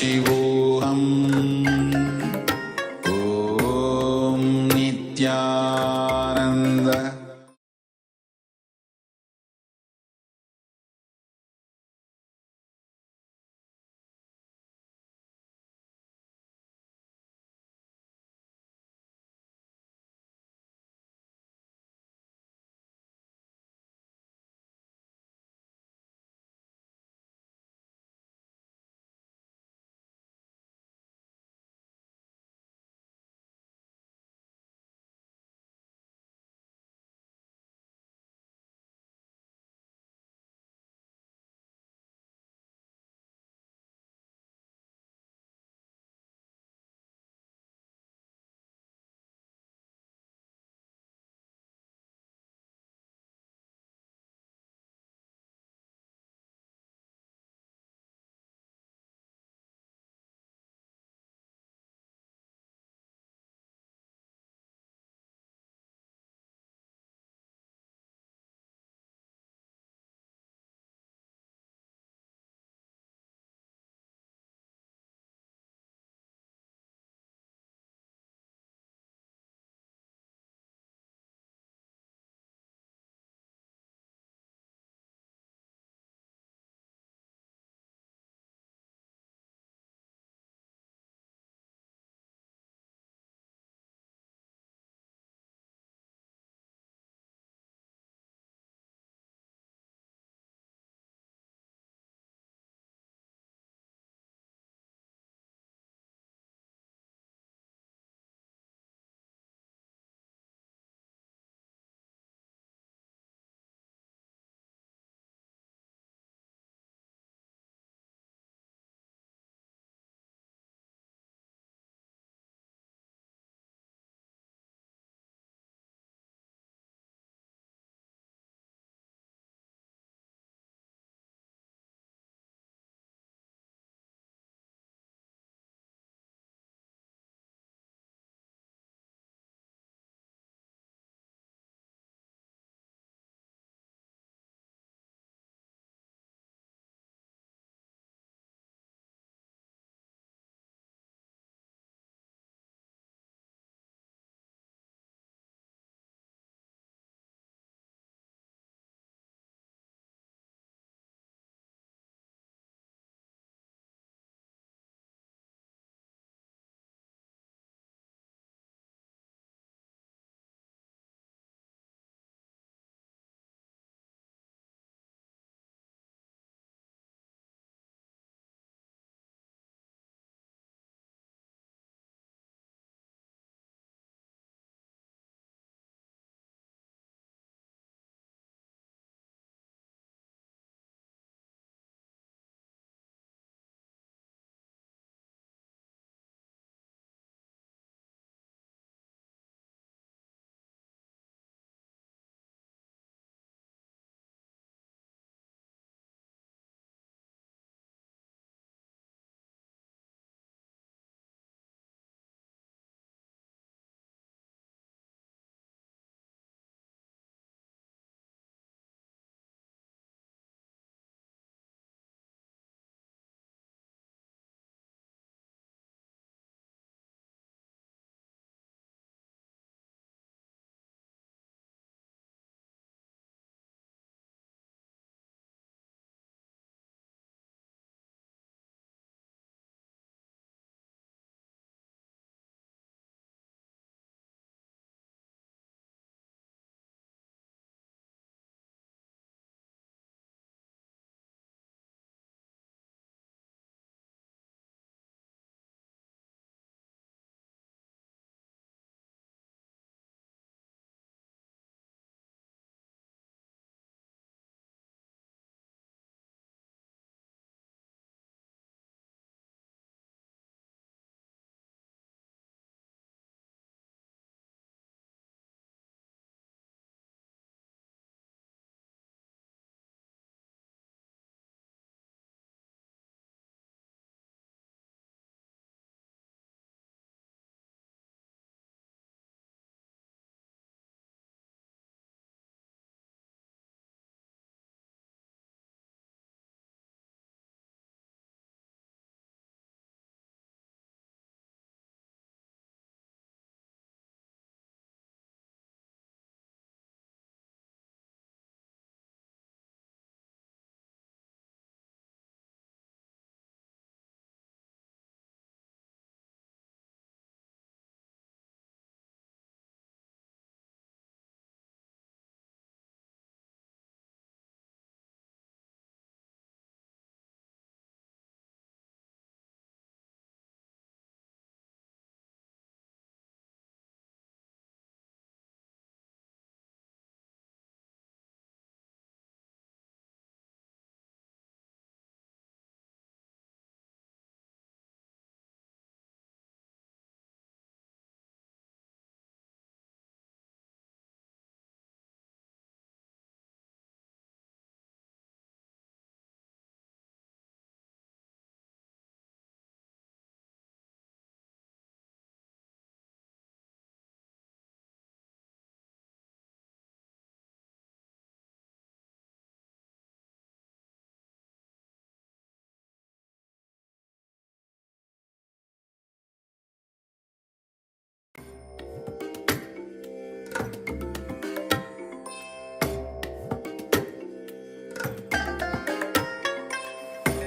Paramashivoham Om Nityananda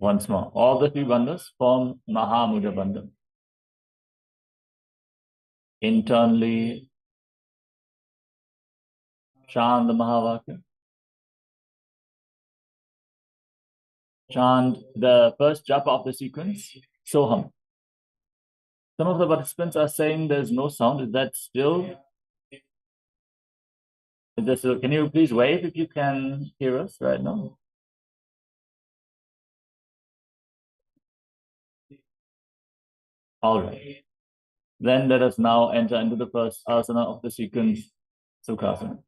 Once more, all the three bandhas form Mahamudra Bandha. Internally, chant the Mahavakya. Chant the first japa of the sequence, Soham. Some of the participants are saying there's no sound. Is that still? Can you please wave if you can hear us right now? All right. Then let us now enter into the first asana of the sequence, Sukhasana.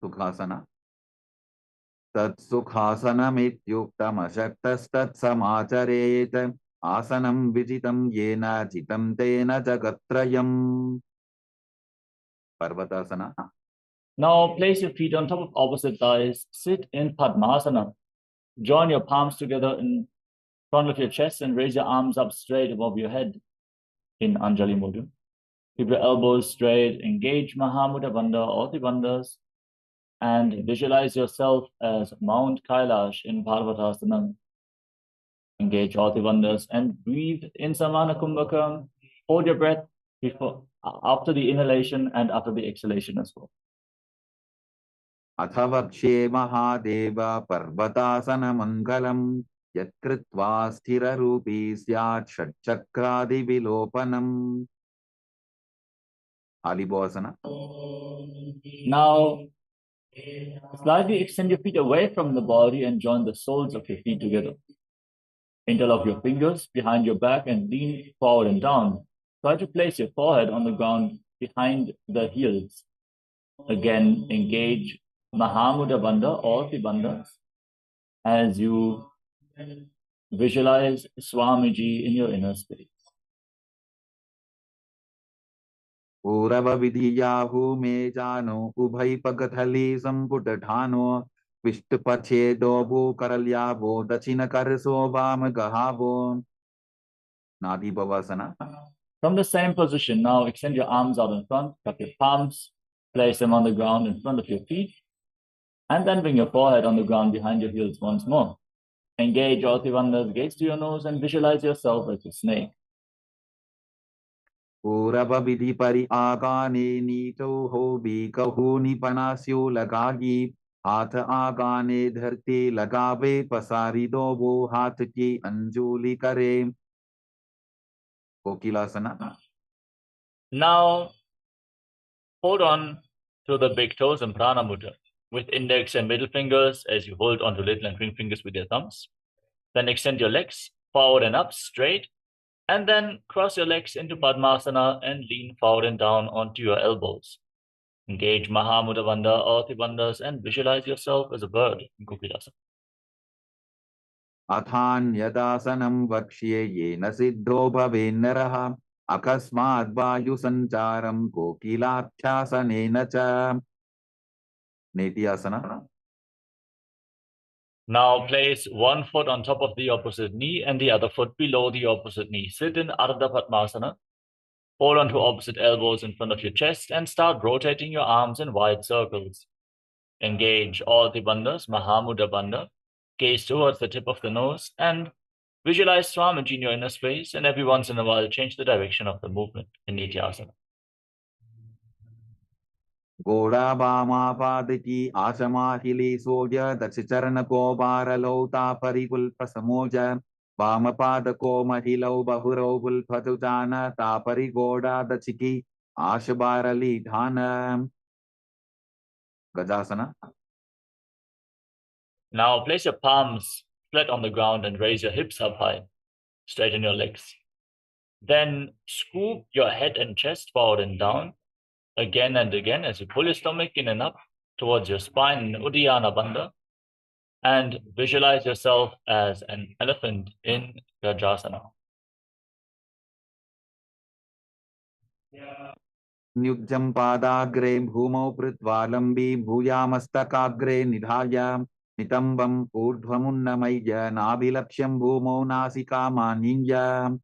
Sukhasana. Tat Sukhasanamityuktam ashaktastat samacharet asanam vijitam yena jitam tena jagatrayam. Parvatasana. Now place your feet on top of opposite thighs. Sit in Padmasana. Join your palms together in front of your chest and raise your arms up straight above your head in Anjali Mudra. Keep your elbows straight. Engage Mahamudra Bandha, all the bandhas, and visualize yourself as Mount Kailash in Parvatasana. Engage all the bandhas and breathe in Samana Kumbhaka. Hold your breath after the inhalation and after the exhalation as well. Athavakshe Mahadeva Parvatasana Mangalam Yatkritva Sthira Rupi Syat Shatchakradi Vilopanam. Alibhasana. Now, slightly extend your feet away from the body and join the soles of your feet together. Interlock your fingers behind your back and lean forward and down. Try to place your forehead on the ground behind the heels. Again, engage Mahamudra Bandha, all the bandhas, as you visualize Swamiji in your inner space. Urava Vidhiyahu me jano Ubhai Pagathali Samputatano Vishtupache Dobu Karalyavo Dachina Karaso Vama Gahavo. Nadi Bhavasana. From the same position, now extend your arms out in front, cup your palms, place them on the ground in front of your feet, and then bring your forehead on the ground behind your heels once more. Engage all the bandhas, gaze to your nose, and visualize yourself as a snake. Urava Vidhi Pari Agane Nito Hobi Kahuni Panasyo Lagagi Hatha Agane Dharti Lagave Pasari Dobo Hatha Ki Anjuli Kare. Kokilasana. Now, hold on to the big toes in Prana Mudra with index and middle fingers as you hold onto little and ring fingers with your thumbs. Then extend your legs forward and up straight, and then cross your legs into Padmasana and lean forward and down onto your elbows. Engage Mahamudra Bandha, all the bandhas, and visualize yourself as a bird in Kokilasana. Athan Yadasanam Vakshye Yena Siddho Bhavennaraha Akasmad Vayu Sancharam Kokilabhyasanena Cha. Nityasana. Now place one foot on top of the opposite knee and the other foot below the opposite knee. Sit in Ardha Padmasana. Hold on to opposite elbows in front of your chest and start rotating your arms in wide circles. Engage all the bandhas, Mahamudra Bandha. Gaze towards the tip of the nose and visualize Swamiji in your inner space, and every once in a while change the direction of the movement in Nityasana. Goda Bama Padaki Asama Hili Soja Dachicharana Ko Baralota Paripulpa Samoja Bama Padako Mahilo Bahuro Pulpatutana Tapari Goda Dachiki Ashabarali Dhana. Gajasana. Now place your palms flat on the ground and raise your hips up high. Straighten your legs. Then scoop your head and chest forward and down again and again as you pull your stomach in and up towards your spine in Uddiyana Bandha, and visualize yourself as an elephant in Gajasana. Nyukjam Padagre Bhumau Pritvalambi Bhuyamastakagre Nidhaya Nitambam Urdhvamunnamaya Nabilaksham Bhumau Nasika Maninja.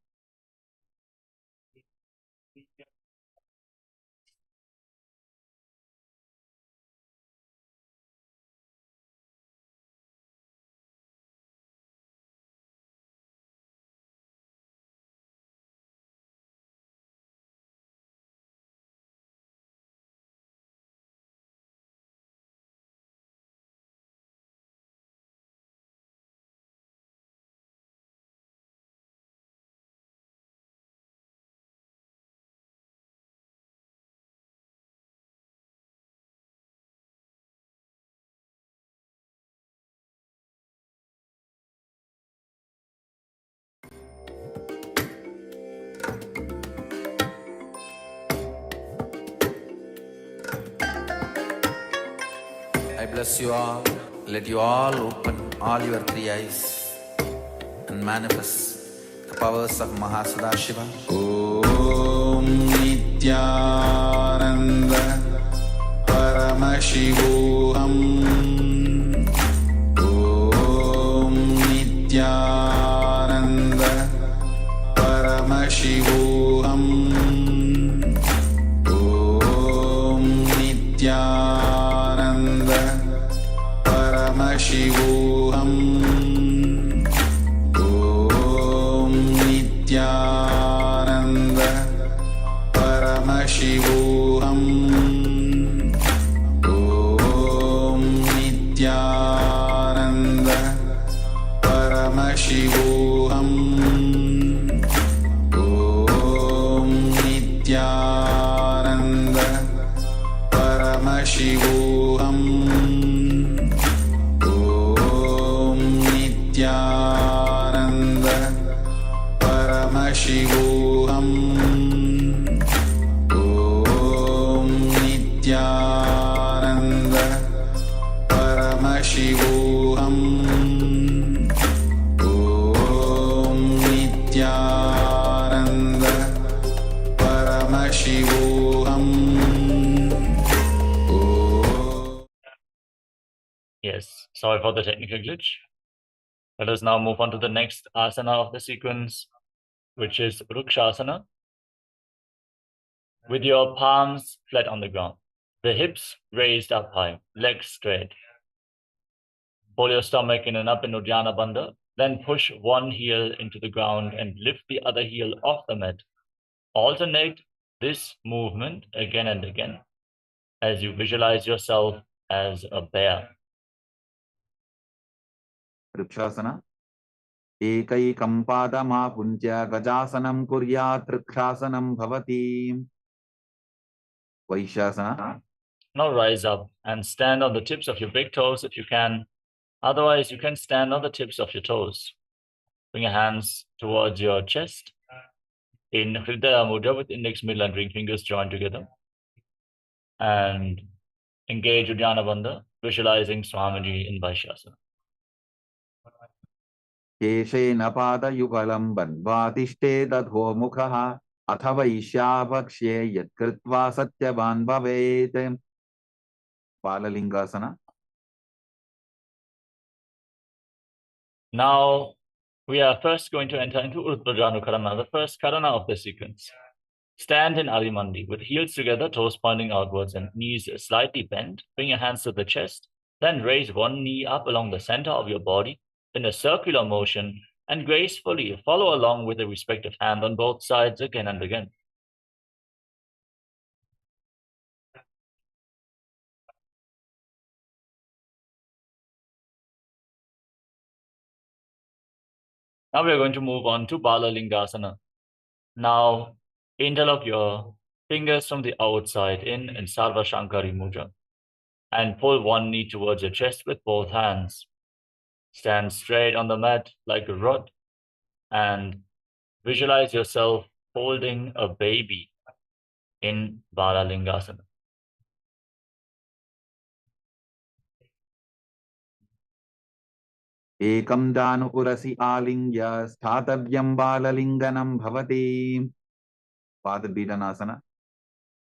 bless you all. Let you all open all your three eyes and manifest the powers of Mahasudashiva. Om Nityananda Paramashivoham. Om Nityananda Paramashivoham. Om Nityananda Paramashivoham. Om Nityananda Paramashivoham. Om Nityananda Paramashivoham. Om Nityananda Paramashivoham. Om Nityananda Paramashivoham. Om Nityananda Paramashivoham. Om Nityananda Paramashivoham. Yes, sorry for the technical glitch. Let us now move on to the next asana of the sequence, which is Vrukshasana. With your palms flat on the ground, the hips raised up high, legs straight. Pull your stomach in and up in Uddiyana Bandha, then push one heel into the ground and lift the other heel off the mat. Alternate this movement again and again as you visualize yourself as a bear. Vrukshasana. Ekaikam padamapunja gajasanam kuryat vrukshāsanam bhavati. Vaishasana. Now rise up and stand on the tips of your big toes if you can. Otherwise, you can stand on the tips of your toes. Bring your hands towards your chest in Hridaya Mudra with index, middle and ring fingers joined together. And engage Uddiyana Bandha, visualizing Swamiji in Vaishasana. Keshena padayugalam bandhvatishte dadho mukhaha atha vaishyabakshe yat kritva satyavan bhavet. Balalingasana. Now, we are first going to enter into Urdhva Karana, the first Karana of the sequence. Stand in Adimandi with heels together, toes pointing outwards and knees slightly bent. Bring your hands to the chest. Then raise one knee up along the center of your body in a circular motion and gracefully follow along with the respective hand on both sides again and again. Now we are going to move on to Balalingasana. Now, interlock your fingers from the outside in Sarva Shankari Mudra and pull one knee towards your chest with both hands. Stand straight on the mat like a rod and visualize yourself holding a baby in Balalingasana. Ekam danu urasi alingya sthatavyam balalinganam bhavati. Padabhidanasana.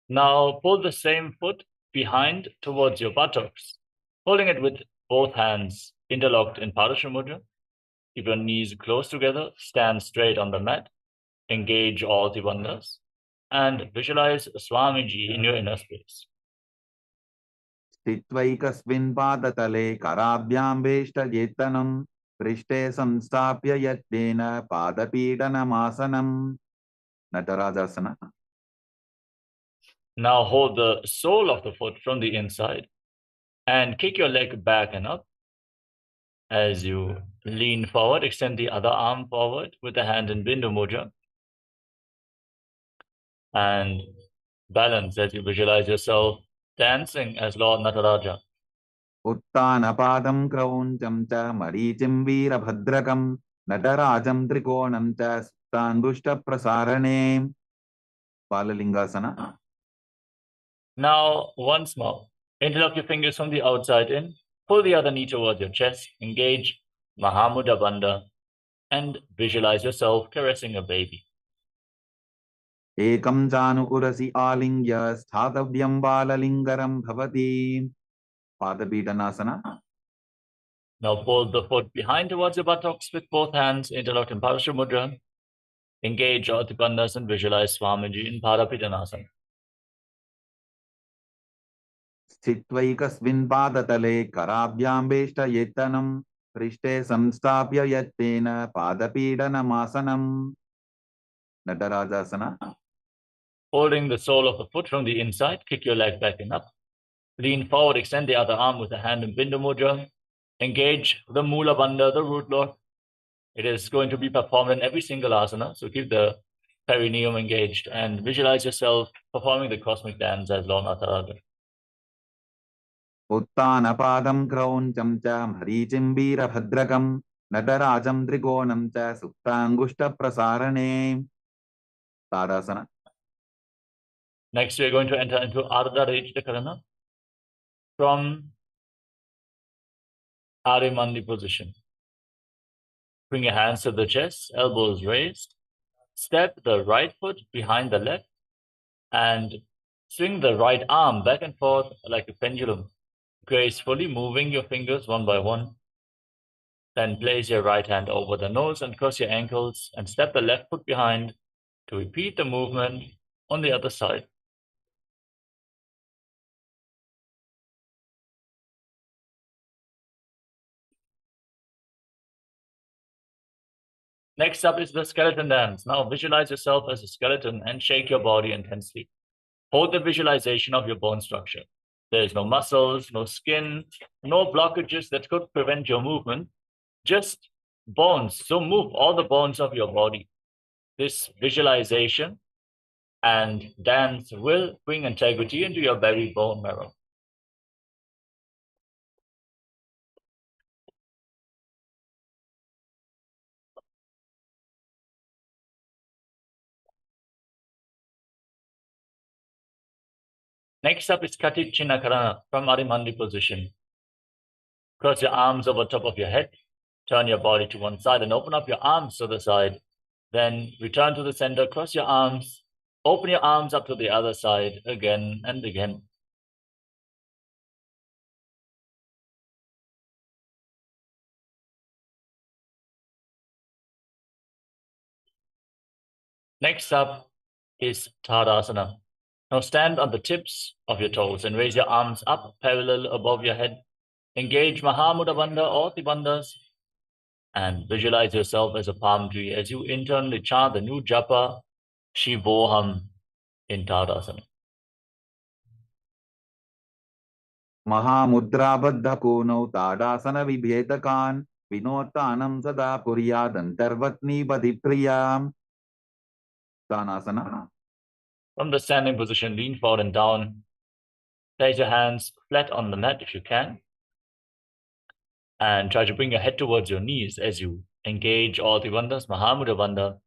Now pull the same foot behind towards your buttocks, holding it with both hands interlocked in Parasha Mudra. Keep your knees close together, stand straight on the mat, engage all the bandhas, and visualize Swamiji in your inner space. Stitvaikasmin padatale karabhyam veshtajetanam prishte samstapya yatnena padapidanamasana. Natarajasana. Now hold the sole of the foot from the inside and kick your leg back and up. As you lean forward, extend the other arm forward with the hand in Bindu Mudra. And balance as you visualize yourself dancing as Lord Nataraja. Uttana padam krauncham cha marichim virabhadrakam natarajam trikonam cha standushta prasarane. Balalingasana. Now, once more, Interlock your fingers from the outside in. Pull the other knee towards your chest. Engage Mahamudra Bandha and visualize yourself caressing a baby. Ekam janukurasi alingya sthathavyam balalingaram bhavati. Padapidanasana. Now pull the foot behind towards your buttocks with both hands interlocked in Parashva Mudra. Engage your bandhas and visualize Swamiji in Padapidanasana. Sthitvaikasmin padatale karabhyam veshta yetanam prishte samstapya yattena padapidanamasana. Nadarajasana. Holding the sole of the foot from the inside, kick your leg back and up. Lean forward, extend the other arm with the hand in Bindu Mudra. Engage the Mula Bandha, the root lock. It is going to be performed in every single asana, so keep the perineum engaged and visualize yourself performing the cosmic dance as Lord Nataraja. Uttana padam krauncham cha marichimbira bhadrakam nadarajam trigonam cha suptangushta prasarane. Tadasana. Next, we are going to enter into Ardha Rejita Karana from Arimandi position. Bring your hands to the chest, elbows raised. Step the right foot behind the left and swing the right arm back and forth like a pendulum, gracefully moving your fingers one by one. Then place your right hand over the nose and cross your ankles and step the left foot behind to repeat the movement on the other side. Next up is the skeleton dance. Now visualize yourself as a skeleton and shake your body intensely. Hold the visualization of your bone structure. There is no muscles, no skin, no blockages that could prevent your movement, just bones. So move all the bones of your body. This visualization and dance will bring integrity into your very bone marrow. Next up is Kati Chinna Karana from Arimandi position. Cross your arms over top of your head, turn your body to one side and open up your arms to the side. Then return to the center, cross your arms, open your arms up to the other side again and again. Next up is Tadasana. Now stand on the tips of your toes and raise your arms up parallel above your head. Engage Mahamudra Bandha or the bandhas and visualize yourself as a palm tree as you internally chant the new japa Shivoham in Tadasana. Mahamudra baddha kono tadasana vibhetakan vinotanam sada puryadantarvatni badhipriyam. Tanasana. From the standing position, lean forward and down. Place your hands flat on the mat if you can. And try to bring your head towards your knees as you engage all the bandhas, Mahamudra Bandha,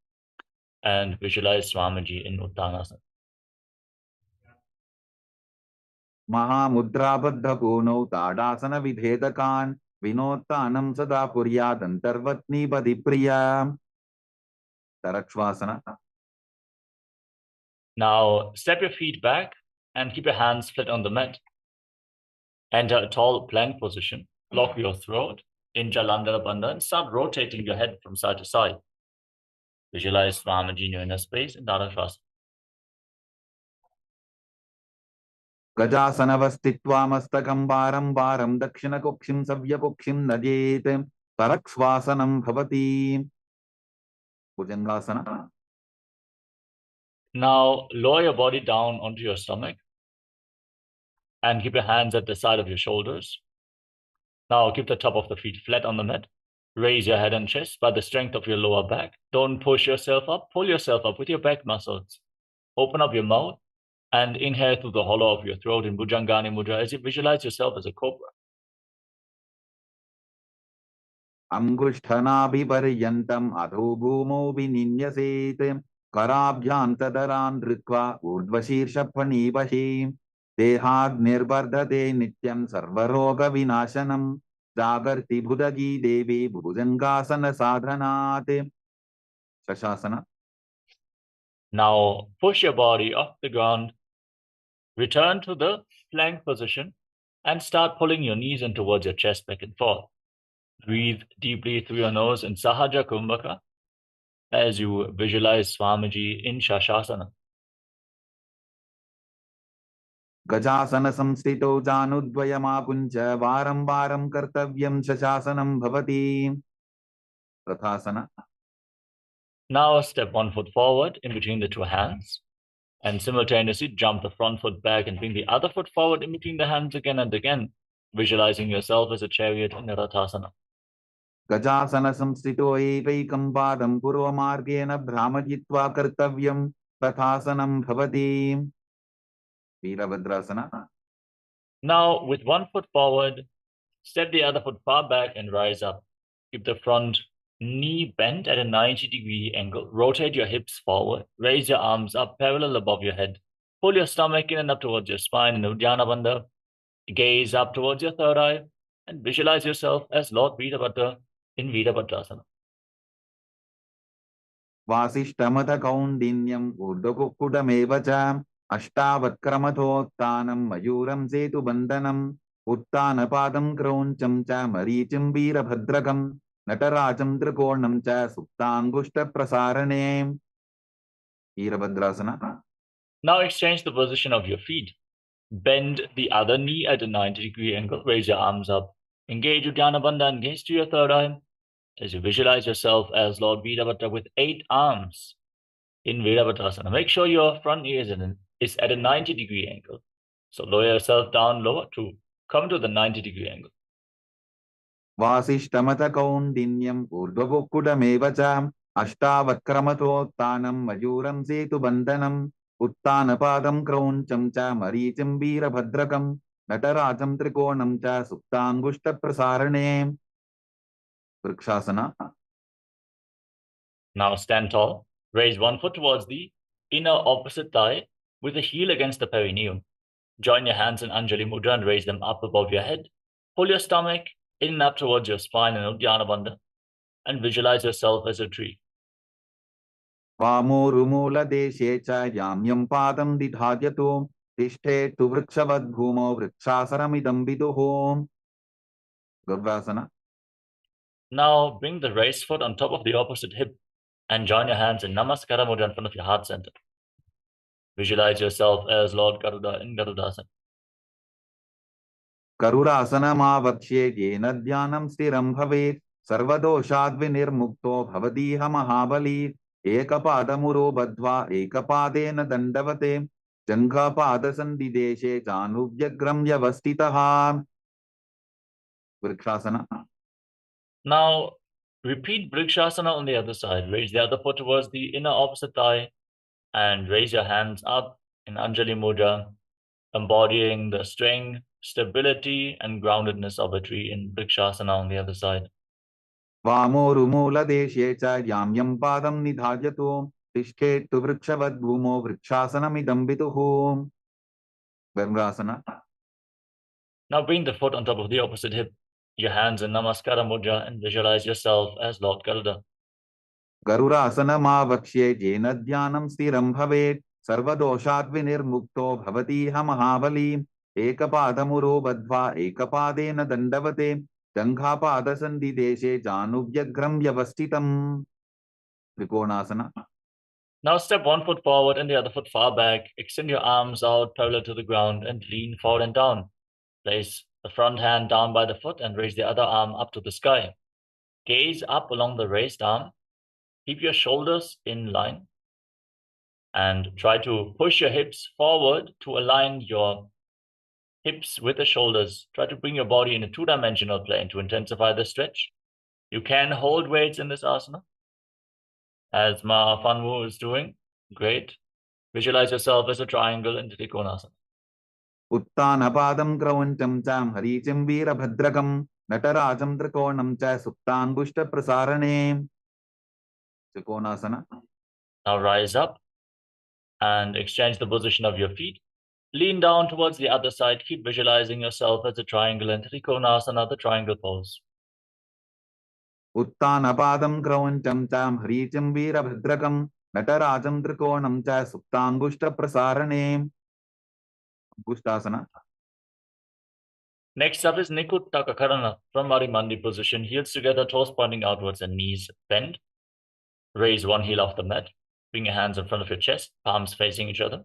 and visualize Swamiji in Uttanasana. Mahamudra baddha kono tadasana vibhetakan vinotanam sada puryadantarvatni badhipriyam. Tarakshvasana. Now, step your feet back and keep your hands flat on the mat. Enter a tall plank position. Lock your throat in Jalandhara Bandha and start rotating your head from side to side. Visualize Swamiji in your inner space in Tarakshvasana. Gajasana vastitva mastakam varam varam dakshina kokshim savya kokshim najet tarakshvasanam bhavati. Bhujangasana. Now, lower your body down onto your stomach and keep your hands at the side of your shoulders. Now, keep the top of the feet flat on the mat. Raise your head and chest by the strength of your lower back. Don't push yourself up. Pull yourself up with your back muscles. Open up your mouth and inhale through the hollow of your throat in Bhujangani Mudra as you visualize yourself as a cobra. Angushthanabhiparyantam adho bhumo vininyaset karabhyam tadaran dritva urdvashirsha phanivashim देहाग्निर्वर्धते नित्यं सर्वरोगविनाशनं जागर्ति बुधजी देवी भुजंगासन साधनात्. Shashasana. Now push your body off the ground, return to the plank position, and start pulling your knees in towards your chest back and forth. Breathe deeply through your nose in Sahaja Kumbhaka as you visualize Swamiji in Shashasana. गजासन संस्थितो जानुद्वयमापुञ्ज वारं वारं कर्तव्यं शशासनं भवति. Rathasana. Now step 1 foot forward in between the two hands and simultaneously jump the front foot back and bring the other foot forward in between the hands again and again, visualizing yourself as a chariot in Rathasana. गजासन संस्थितो एवैकं पादं पूर्वमार्गेण भ्रामयित्वा कर्तव्यं तथासनं भवति. Veerabhadrasana. Now, with one foot forward, step the other foot far back and rise up. Keep the front knee bent at a 90-degree angle. Rotate your hips forward. Raise your arms up parallel above your head. Pull your stomach in and up towards your spine in Uddiyana Bandha. Gaze up towards your third eye and visualize yourself as Lord Veerabhadra in Veerabhadrasana. वासिष्ठमथ कौण्डिन्यम् ऊर्ध्वकुक्कुटमेव च अष्टावक्क्रमथोत्थानं मयूरं सेतुबन्धनम् उत्थानपादं क्रौञ्चं च मरीचिं वीरभद्रकं नटराजं त्रिकोणं च सुप्ताङ्गुष्ठप्रसारणे. Veerabhadrasana. Now exchange the position of your feet. Bend the other knee at a 90-degree angle. Raise your arms up. Engage Uddiyana Bandha and gaze to your third eye as you visualize yourself as Lord Veerabhadra with 8 arms in Veerabhadrasana. Make sure your front knee is at a 90-degree angle. So lower yourself down lower to come to the 90-degree angle. वासिष्ठमथ कौण्डिन्यम् ऊर्ध्वकुक्कुटमेव च अष्टावक्क्रमथोत्थानं मयूरं सेतुबन्धनम् उत्थानपादं क्रौञ्चं च मरीचिं वीरभद्रकं नटराजं त्रिकोणं च सुप्ताङ्गुष्ठप्रसारणे. Vrikshasana. Now stand tall. Raise one foot towards the inner opposite thigh with the heel against the perineum. Join your hands in Anjali Mudra and raise them up above your head. Pull your stomach in and up towards your spine in Uddiyana Bandha and visualize yourself as a tree. वामोरुमूलदेशे च याम्यं पादं दिधार्यतो तिष्ठेत्तु वृक्षवद्भूमौ वृक्षासनमिदं विदुः. Gurvasana. Now bring the raised foot on top of the opposite hip and join your hands in Namaskara Mudra in front of your heart center. Visualize yourself as Lord Garuda in Garudasana. Karurasana येन ध्यानं स्थिरं भवेत् सर्वदोषाद्विनिर्मुक्तो भवदीह महाबली. एकपादमुरो बद्ध्वा एकपादेन दण्डवते जङ्घापादसन्धिदेशे जानुभ्यग्रं व्यवस्थितः. Vrikshasana. Now repeat Vrikshasana on the other side. Raise the other foot towards the inner opposite thigh and raise your hands up in Anjali Mudra, embodying the strength, stability, and groundedness of a tree in Vrikshasana on the other side. वामोरुमूलदेशे च याम्यं पादं निधार्यतो तिष्ठेत्तु वृक्षवद्भूमौ वृक्षासनमिदं विदुः. Varmrasana. Now bring the foot on top of the opposite hip, your hands in Namaskara Mudra, and visualize yourself as Lord Garuda. गरुरासनमावक्ष्ये येन ध्यानं स्थिरं भवेत् सर्वदोषाद्विनिर्मुक्तो भवतीह महाबली. एकपादमुरो बद्ध्वा एकपादेन दण्डवते जङ्घापादसन्धिदेशे जानुभ्यग्रं व्यवस्थितम्. Trikonasana. Now step one foot forward and the other foot far back. Extend your arms out parallel to the ground and lean forward and down. Place the front hand down by the foot and raise the other arm up to the sky. Gaze up along the raised arm. Keep your shoulders in line and try to push your hips forward to align your hips with the shoulders. Try to bring your body in a two-dimensional plane to intensify the stretch. You can hold weights in this asana, as Mahafanwu is doing. Great. Visualize yourself as a triangle in Trikonasana. उत्थानपादं क्रौञ्चं च मरीचिं वीरभद्रकं नटराजं त्रिकोणं च सुप्ताङ्गुष्ठप्रसारणे. Trikonasana. Now rise up and exchange the position of your feet. Lean down towards the other side. Keep visualizing yourself as a triangle and Trikonasana, the triangle pose. उत्तानपादं क्रौञ्चं च ह्रीचं वीरभद्रकं नटराजं त्रिकोणं च सुप्ताङ्गुष्ठप्रसारणे अंगुष्ठासना. Next up is Nikuttakakarana from Marimandi position. Heels together, toes pointing outwards and knees bend. Raise one heel off the mat. Bring your hands in front of your chest, palms facing each other.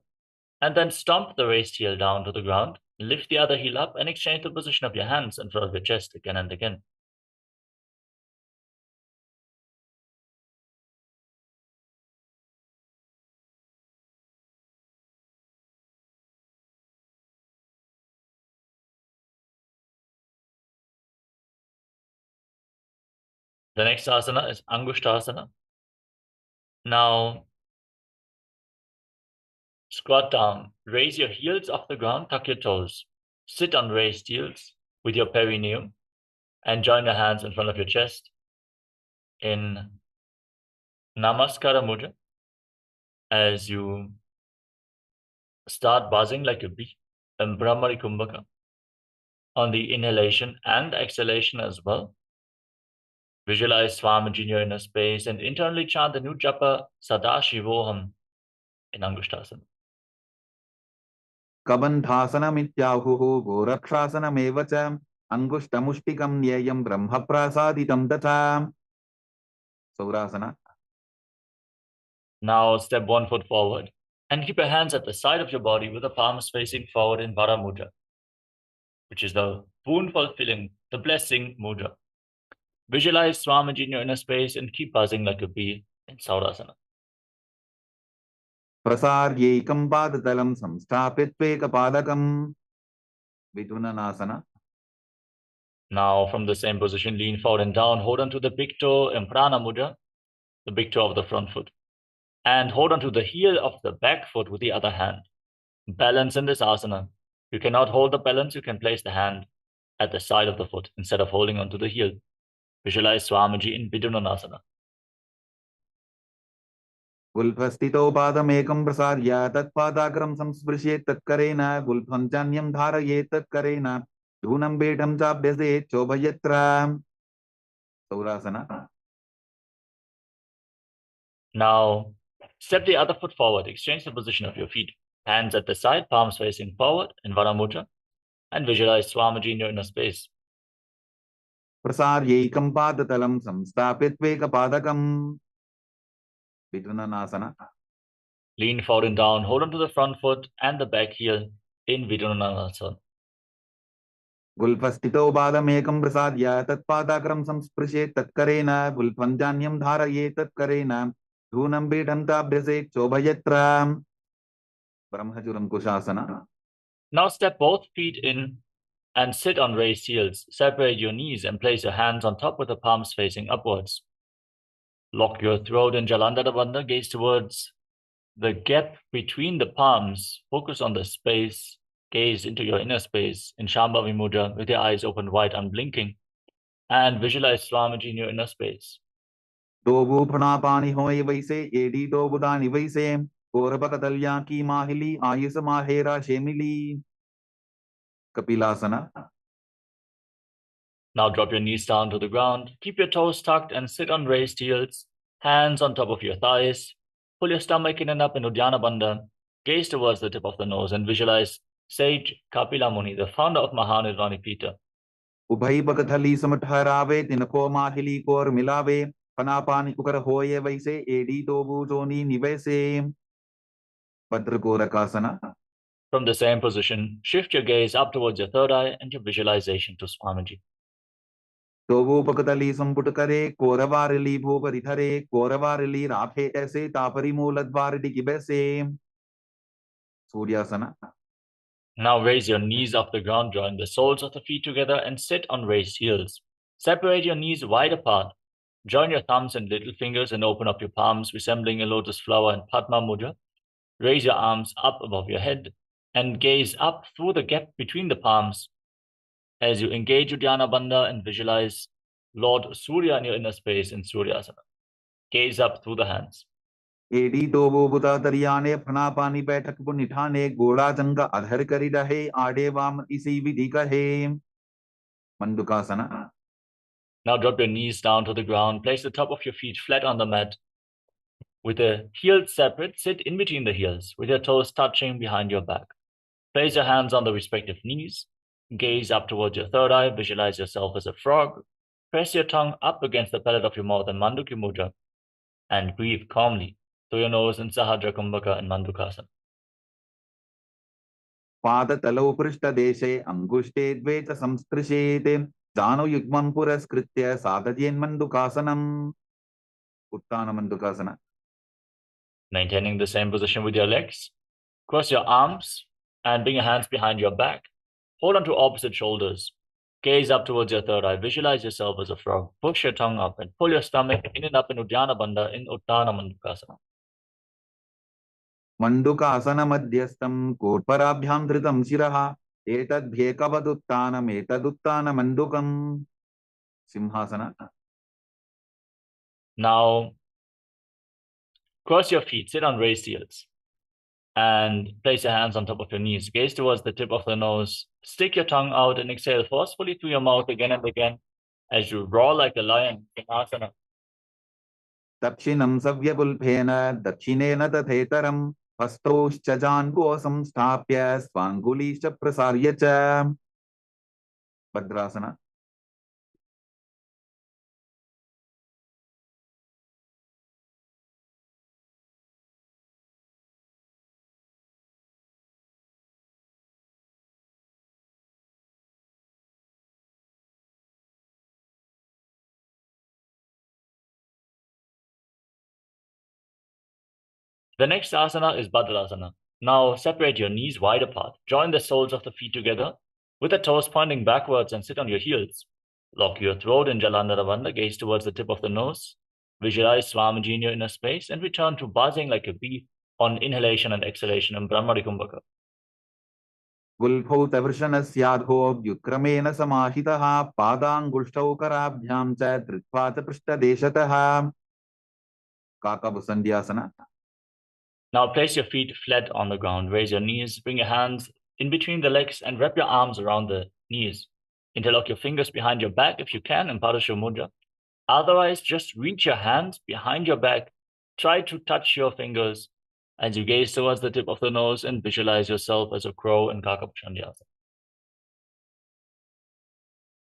And then stomp the raised heel down to the ground. Lift the other heel up and exchange the position of your hands in front of your chest again and again. The next asana is Angushtasana. Now, squat down. Raise your heels off the ground, tuck your toes. Sit on raised heels with your perineum and join your hands in front of your chest in Namaskara Mudra as you start buzzing like a bee in Brahmari Kumbhaka on the inhalation and exhalation as well. Visualize Swamiji in your inner space and internally chant the new japa Sadashivoham in Angushtasana. कबन्धासनमित्याहुः गोरक्षासनमेव च अंगुष्ठमुष्टिकं न्येयं ब्रह्मप्रसादितं तथा. सौरासना. Now step 1 foot forward and keep your hands at the side of your body with the palms facing forward in Vara Mudra, which is the boon fulfilling, the blessing mudra. Visualize Swamiji in your inner space and keep buzzing like a bee in Saurasana. प्रसार्यैकं पादतलं संस्थाप्यत्वेकपादकं विधुननासना. Now from the same position, lean forward and down, hold on to the big toe in Prana Mudra, the big toe of the front foot, and hold on to the heel of the back foot with the other hand. Balance in this asana. You cannot hold the balance, you can place the hand at the side of the foot instead of holding onto the heel. Visualize Swamiji in Vidunanasana. गुल्फस्थितो पादमेकं प्रसार्य तत्पादाग्रं संस्पृशेत् तत्करेण गुल्फं चान्यं धारयेत् तत्करेण धूनं बेढं चाभ्यसेत् चोभयत्र. सौरासना. Now, step the other foot forward. Exchange the position of your feet. Hands at the side, palms facing forward in Vara Mudra, and visualize Swamiji in your inner space. प्रसार्यैकं पादतलं संस्थाप्यत्वेकपादकं विधुननासना. Lean forward and down, hold on to the front foot and the back heel in Vidunanasana. गुल्फस्थितो पादमेकं प्रसार्य तत्पादाग्रं संस्पृशेत् तत्करेण गुल्फं चान्यं धारयेत् तत्करेण धूनं बेढं चाभ्यसेत् चोभयत्र. ब्रह्मचुरं कुशासना. Now step both feet in and sit on raised heels. Separate your knees and place your hands on top with the palms facing upwards. Lock your throat in Jalandhara Bandha, gaze towards the gap between the palms. Focus on the space, gaze into your inner space in Shambhavi Mudra with your eyes open wide, unblinking, and visualize Swamiji in your inner space. दोबू फणापानी होय वैसे AD दोबुदानी वैसे कोरबकदल्या की माहिली Ayush माहेरा शेमिली. कपिलासना. Now drop your knees down to the ground. Keep your toes tucked and sit on raised heels. Hands on top of your thighs. Pull your stomach in and up in Uddiyana Bandha. Gaze towards the tip of the nose and visualize Sage Kapila Muni, the founder of Mahanirvani Pita. उभई बकथली समठहरावे तिनको माहिली core मिलावे फनापानी उकर होय वैसे एडी दोबू जोनी निवैसे. भद्रकोरकासना. From the same position, shift your gaze up towards your third eye and your visualization to Swamiji. दोबू बकथली संपुट करे कोरवारिली भूपरि धरे कोरवारिली राफे ऐसे तापरी मूलद्वारिडी की बैसे. सूर्यासना. Now raise your knees off the ground, join the soles of the feet together and sit on raised heels. Separate your knees wide apart. Join your thumbs and little fingers and open up your palms, resembling a lotus flower in Padma Mudra. Raise your arms up above your head and gaze up through the gap between the palms as you engage Uddiyana Bandha and visualize Lord Surya in your inner space in Suryasana. Gaze up through the hands. एडी तो वो बुता तरियाने फना पानी बैठक को निठाने गोड़ा जंगा अधर करी रहे आड़े वाम इसी विधि कहे मंडुकासना. Now drop your knees down to the ground. Place the top of your feet flat on the mat. With the heels separate, sit in between the heels, with your toes touching behind your back. Place your hands on the respective knees. Gaze up towards your third eye. Visualize yourself as a frog. Press your tongue up against the palate of your mouth in Mandukya Mudra. And breathe calmly through your nose in Sahadra Kumbhaka and Mandukasana. पाद तलो पृष्ठ देशे अंगुष्टे द्वे च संस्पृशेते जानु युग्मं पुरस्कृत्य साधयेन् मंडुकासनम. उत्तान मंडुकासना. Maintaining the same position with your legs. Cross your arms and bring your hands behind your back. Hold on to opposite shoulders. Gaze up towards your third eye. Visualize yourself as a frog. Push your tongue up and pull your stomach in and up in Uddiyana Bandha in Uttana Mandukasana. मंडुकासन मध्यस्थं कोर्पराभ्यां धृतं शिरः एतद्भ्येकवदुत्तानम् एतदुत्तान मंडुकम्. सिंहासना. Now, cross your feet, sit on raised heels, and place your hands on top of your knees. Gaze towards the tip of the nose. Stick your tongue out and exhale forcefully through your mouth again and again as you roar like a lion. Simhagna. दक्षिणं सव्यपुल्फेन दक्षिणेन तथेतरं हस्तौश्च जान्वो संस्थाप्य स्वाङ्गुलीश्च प्रसार्य च. भद्रासना. The next asana is Bhadrasana. Now separate your knees wide apart. Join the soles of the feet together with the toes pointing backwards and sit on your heels. Lock your throat in Jalandhara Bandha. Gaze towards the tip of the nose. Visualize Swamiji in your inner space and return to buzzing like a bee on inhalation and exhalation in Brahmari Kumbhaka. गुल्फौ तवर्षणस्याधो व्युत्क्रमेण समाहितः पादाङ्गुष्ठौ कराभ्यां च धृत्वा च पृष्ठदेशतः. काकभुसन्ध्यासना. Now place your feet flat on the ground. Raise your knees. Bring your hands in between the legs and wrap your arms around the knees. Interlock your fingers behind your back if you can in Parashu Mudra. Otherwise, just reach your hands behind your back. Try to touch your fingers as you gaze towards the tip of the nose and visualize yourself as a crow in Kakapushandhyasa.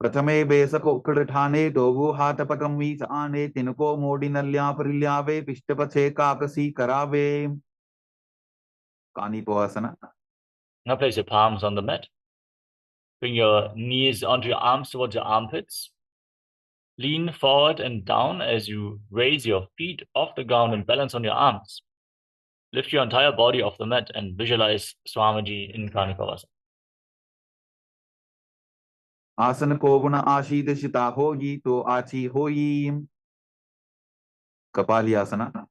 प्रथमे बेसको कृठाने दोवु हाथपकं वीच आने तिनको मोडिनल्या परिल्यावे पिष्टपछे काकसी करावे. कानिपोआसना. Now place your palms on the mat. Bring your knees onto your arms towards your armpits. Lean forward and down as you raise your feet off the ground and balance on your arms. Lift your entire body off the mat and visualize Swamiji in Karnikavasa. आसन को गुण आशीर्षिता होगी तो आची होई. कपालियासना.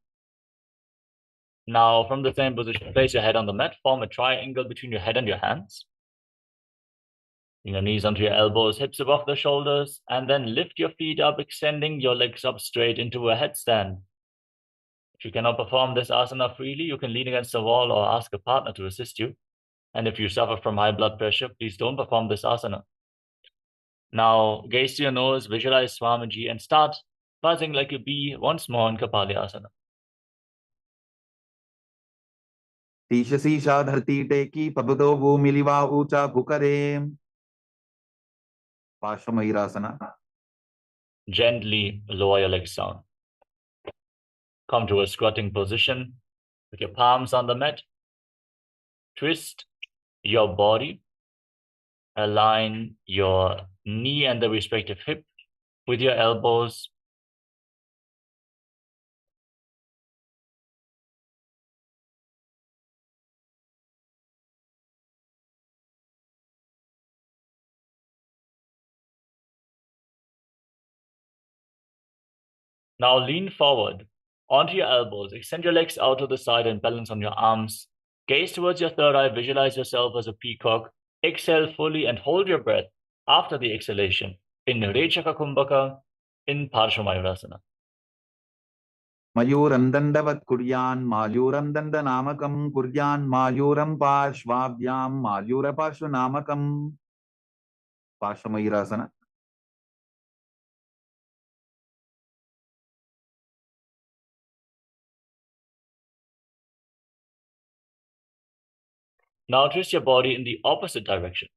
Now, from the same position, place your head on the mat. Form a triangle between your head and your hands. Bring your knees onto your elbows, hips above the shoulders, and then lift your feet up, extending your legs up straight into a headstand. If you cannot perform this asana freely, you can lean against a wall or ask a partner to assist you. And if you suffer from high blood pressure, please don't perform this asana. Now, gaze to your nose, visualize Swamiji, and start buzzing like a bee once more in Kapalyasana. शीशा धरती टेकी पबदो भूमिलिवा ऊंचा भुकरे. पार्श्वमयूरासना. Gently lower your legs down. Come to a squatting position with your palms on the mat. Twist your body. Align your knee and the respective hip with your elbows. Now lean forward onto your elbows. Extend your legs out to the side and balance on your arms. Gaze towards your third eye. Visualize yourself as a peacock. Exhale fully and hold your breath after the exhalation in Rechaka Kumbhaka in Parshvamayurasana. Mayuram dandavat kuryan mayuram dandanamakam kuryan mayuram parshvabhyam mayura parshvanamakam. Parshvamayurasana. Now twist your body in the opposite direction.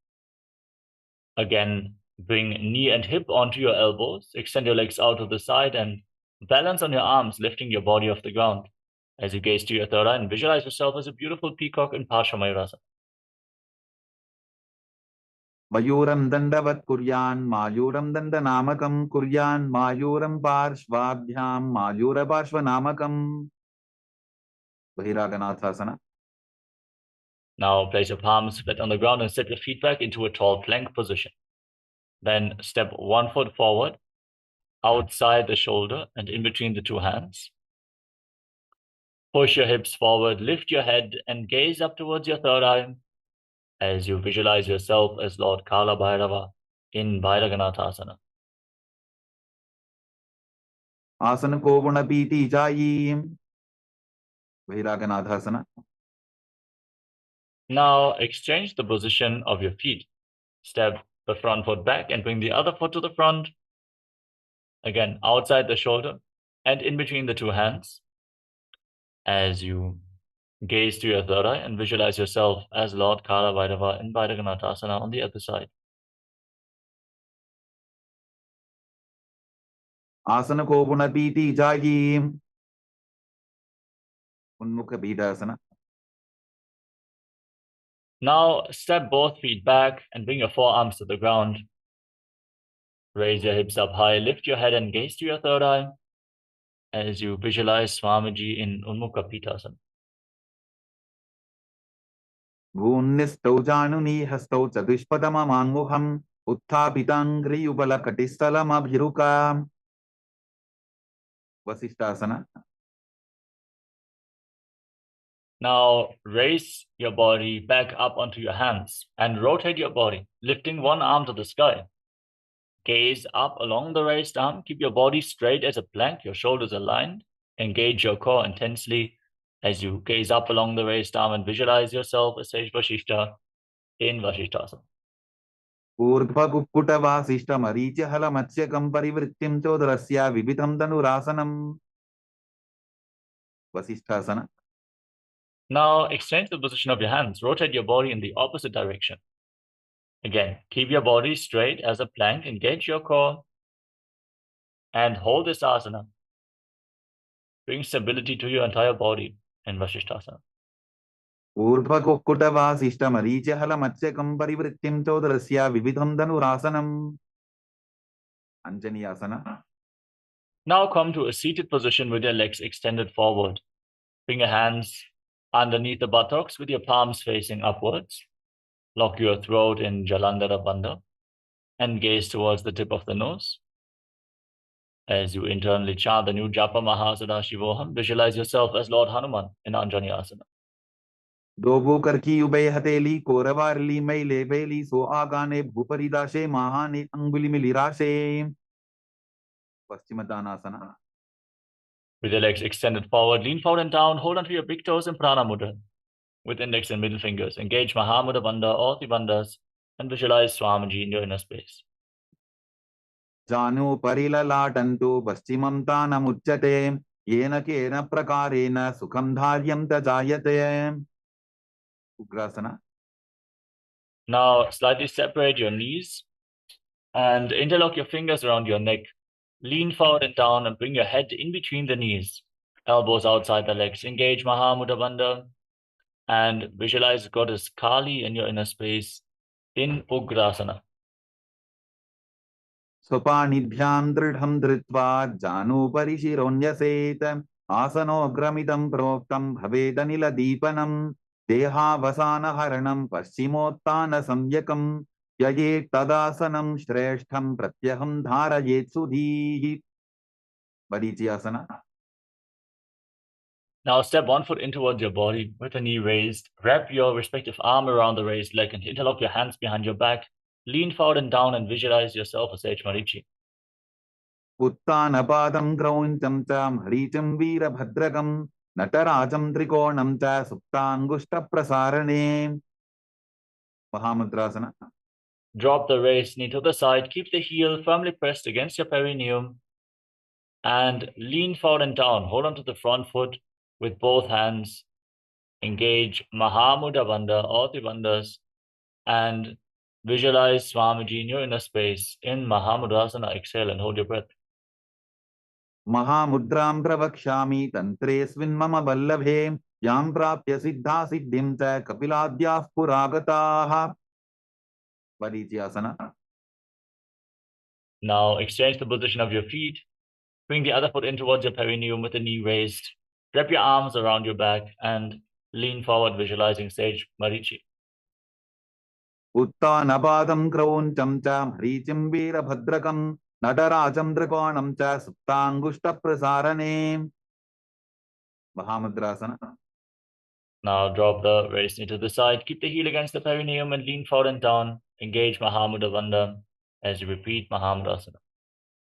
Again, bring knee and hip onto your elbows, extend your legs out to the side, and balance on your arms, lifting your body off the ground. As you gaze to your third eye and visualize yourself as a beautiful peacock in Parshvamayurasana. Mayuram dandavat kuryan mayuram dandanamakam kuryan mayuram parshvabhyam mayura parshvanamakam. Bahiraganathasana. Now place your palms flat on the ground and step your feet back into a tall plank position. Then step 1 foot forward, outside the shoulder and in between the two hands. Push your hips forward, lift your head, and gaze up towards your third eye as you visualize yourself as Lord Kala Bhairava in Bhairaganathasana. Asana ko gunapiti jayim. Bahiraganathasana. Now exchange the position of your feet. Step the front foot back and bring the other foot to the front. Again, outside the shoulder and in between the two hands. As you gaze to your third eye and visualize yourself as Lord Kala Bhairava in Bhairaganathasana on the other side. Asana ko gunapiti jayim. Unmukha bidasana. Now step both feet back and bring your forearms to the ground. Raise your hips up high, lift your head and gaze to your third eye as you visualize Swamiji in Unmukha Pitasana. Gunnistau januni hastau chadushpadama manguham uttapitangri ubala katistalam abhiruka. Vasishtasana. Now raise your body back up onto your hands and rotate your body, lifting one arm to the sky. Gaze up along the raised arm. Keep your body straight as a plank, your shoulders aligned. Engage your core intensely as you gaze up along the raised arm and visualize yourself as Sage Vashishta in Vashishtasana. Urdhva kukkuta vasishta maricha hala matsyakam parivrittim chodrasya vibitham dhanurasanam. Vasishtasana. Now exchange the position of your hands. Rotate your body in the opposite direction. Again, keep your body straight as a plank. Engage your core and hold this asana. Bring stability to your entire body in Vashishtasana. Urdhva kukkuta vasishta maricha hala matsyakam parivrittim chodrasya vibitham dhanurasanam. Anjaniyasana. Now come to a seated position with your legs extended forward. Bring your hands underneath the buttocks with your palms facing upwards. Lock your throat in Jalandhara Bandha and gaze towards the tip of the nose. As you internally chant the new Japa Mahasada-Shivoham, visualize yourself as Lord Hanuman in Anjaneyasana. Dobu karki ubay hateli koravarli maile veli so agane bhuparidashe mahane anguli milirashe. Paschimottanasana. With your legs extended forward, lean forward and down, hold onto your big toes in Prana Mudra. With index and middle fingers, engage Mahamudra Bandha or Tribandhas and visualize Swamiji in your inner space. Janu parilalatantu paschimam tanamuchyate yena kena prakarena sukham dharyam tajayate. Ugrasana. Now slightly separate your knees and interlock your fingers around your neck. Lean forward and down and bring your head in between the knees. Elbows outside the legs. Engage Mahamudra Bandha and visualize Goddess Kali in your inner space in Ugrasana. Sopanibhyam dridham dhritva janu parishironyaset asano gramitam proktam bhavedanila deepanam dehavasana haranam paschimottana samyakam yayet tadasanam shreshtham pratyaham dharayet sudhihi. Marichiyasana. Now step 1 foot in towards your body with the knee raised. Wrap your respective arm around the raised leg and interlock your hands behind your back. Lean forward and down and visualize yourself as Sage Marichi. Uttanapadam Krauncham Cham Haricham Veerabhadragam Natarajam Trikonam Cha Suptangushta Prasarane. Mahamudrasana. Drop the raised knee to the side. Keep the heel firmly pressed against your perineum. And lean forward and down. Hold on to the front foot with both hands. Engage Mahamudra Bandha or Tribandhas. And visualize Swamiji in your inner space. In Mahamudrasana, exhale and hold your breath. Mahamudram pravakshami tantresvin mama vallabhe yam prapya siddha siddhim cha kapiladyah puragataha. Vadichyasana. Now exchange the position of your feet. Bring the other foot in towards your perineum with the knee raised. Wrap your arms around your back and lean forward, visualizing sage Marichi. Uttanapadam Krauncham Cha Haricham Veerabhadrakam Natarajam Trikonam Cha Suptangushta Prasarane. Mahamudrasana. Now drop the raised knee to the side. Keep the heel against the perineum and lean forward and down. Engage Mahamudra Bandha as you repeat Mahamudrasana.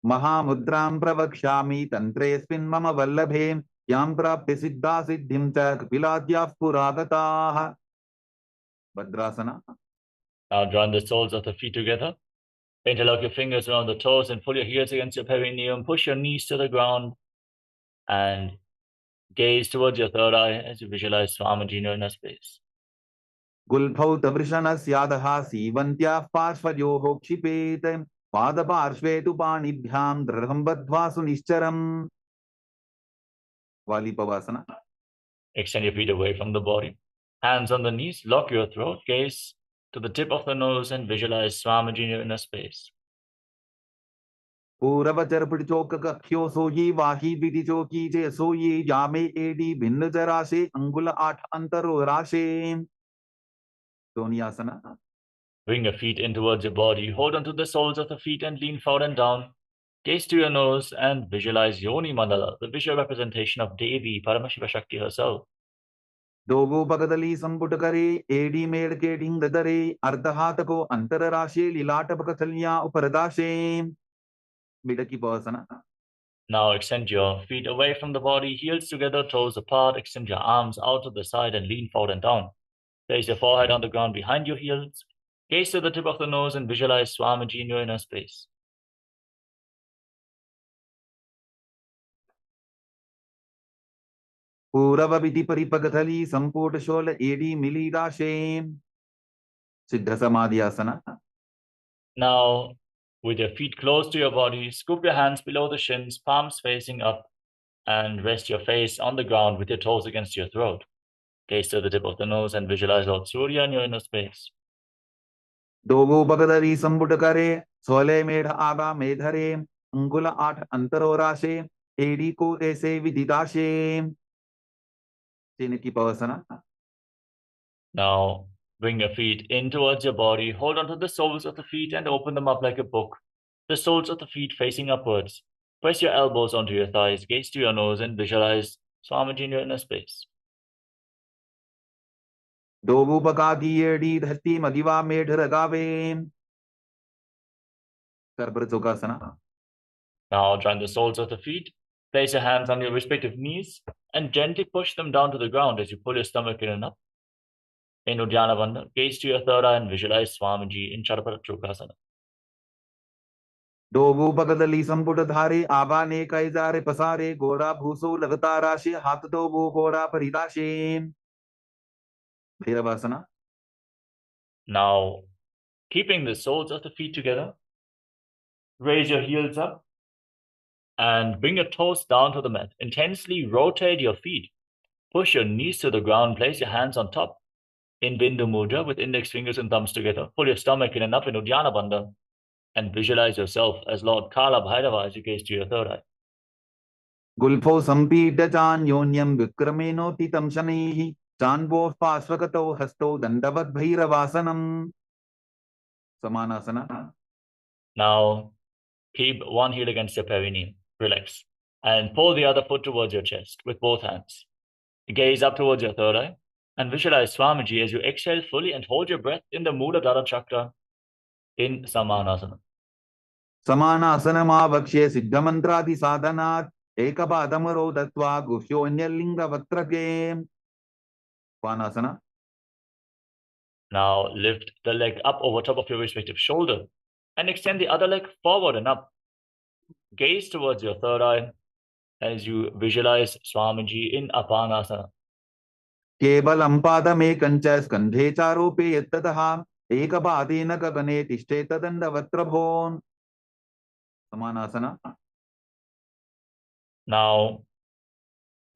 Mahamudram pravakshami tantresvin mama vallabhe yam prapya siddha siddhim cha kapiladyah puragataha. Bhadrasana. Now join the soles of the feet together. Interlock your fingers around the toes and pull your heels against your perineum. Push your knees to the ground and gaze towards your third eye as you visualize Swamiji in your inner space. Gulbhau tavrishanas sivantyah parshvayoho kshipet padaparshve tu panibhyam dradham badhva sunishcharam. Valipavasana. Extend your feet away from the body. Hands on the knees, lock your throat, gaze to the tip of the nose and visualize Swamiji in your inner space. Puravajar pidichoka kakhyo soyi vahi vidichoki je soyi jame edi bhinna jarashe angula at antaro rashe. Sonyasana. Bring your feet in towards your body. Hold on to the soles of the feet and lean forward and down. Gaze to your nose and visualize Yoni Mandala, the visual representation of Devi, Paramashiva Shakti herself. Dogo Bagadali Samputakare, Edi Medke Dingdare, Ardhahatako, Antararashe, Lilata Bakatalya, Uparadashe. Midaki Pasana. Now extend your feet away from the body, heels together, toes apart. Extend your arms out to the side and lean forward and down. Place your forehead on the ground behind your heels. Gaze to the tip of the nose and visualize Swamiji in your inner space. Purava Vidi Paripagatali, Sampota Shola, Edi Milidashe. Siddha Samadhyasana. Now, with your feet close to your body, scoop your hands below the shins, palms facing up, and rest your face on the ground with your toes against your throat. Gaze to the tip of the nose and visualize Lord Surya in your inner space. Dogo Bagadari Samputakare, Sole Medha Aga Medhare, Angula At Antarorashe, Edi Ko Ese Vididashe. Chiniki Pavasana. Now, bring your feet in towards your body. Hold on to the soles of the feet and open them up like a book. The soles of the feet facing upwards. Press your elbows onto your thighs. Gaze to your nose and visualize Swamiji in your inner space. Dogu Bagadi Edi Dhati Madiva Medharagave. Sarbar Sukhasana. Now, join the soles of the feet. Place your hands on your respective knees and gently push them down to the ground as you pull your stomach in and up. In Uddiyana Bandha, gaze to your third eye and visualize Swamiji in Sukhasana. Dogu Bagadali Samputadhare, Abane Kaizare Pasare, Gora Bhuso Lagatarashe, Hat Dogu Gora Paridashe. Bhiravasana. Now, keeping the soles of the feet together, raise your heels up and bring your toes down to the mat. Intensely rotate your feet. Push your knees to the ground. Place your hands on top in Bindu Mudra with index fingers and thumbs together. Pull your stomach in and up in Uddiyana Bandha and visualize yourself as Lord Kala Bhairava as you gaze to your third eye. Gulpho Sampita Chan Yonyam Vikrameno Titam Shanihi, Chanbo Pasvakato Hasto Dandavat Bhairavasanam. Samanasana. Now, keep one heel against your perineum. Relax. And pull the other foot towards your chest with both hands. Gaze up towards your third eye and visualize Swamiji as you exhale fully and hold your breath in the Mooladhara Chakra in Samanasana. समानासनमावक्ष्ये सिद्धमन्त्रादिसाधनात् एकपादमरो दत्त्वा गुह्योऽन्यलिङ्गवक्त्रके. Svanasana. Now lift the leg up over top of your respective shoulder and extend the other leg forward and up. Gaze towards your third eye as you visualize Swamiji in Apanasana. केवलं पादमेकञ्च स्कन्धे चारोपे यत्ततः एकपादेन गगने तिष्ठेत दण्डवक्त्रभोन्. Samanasana. Now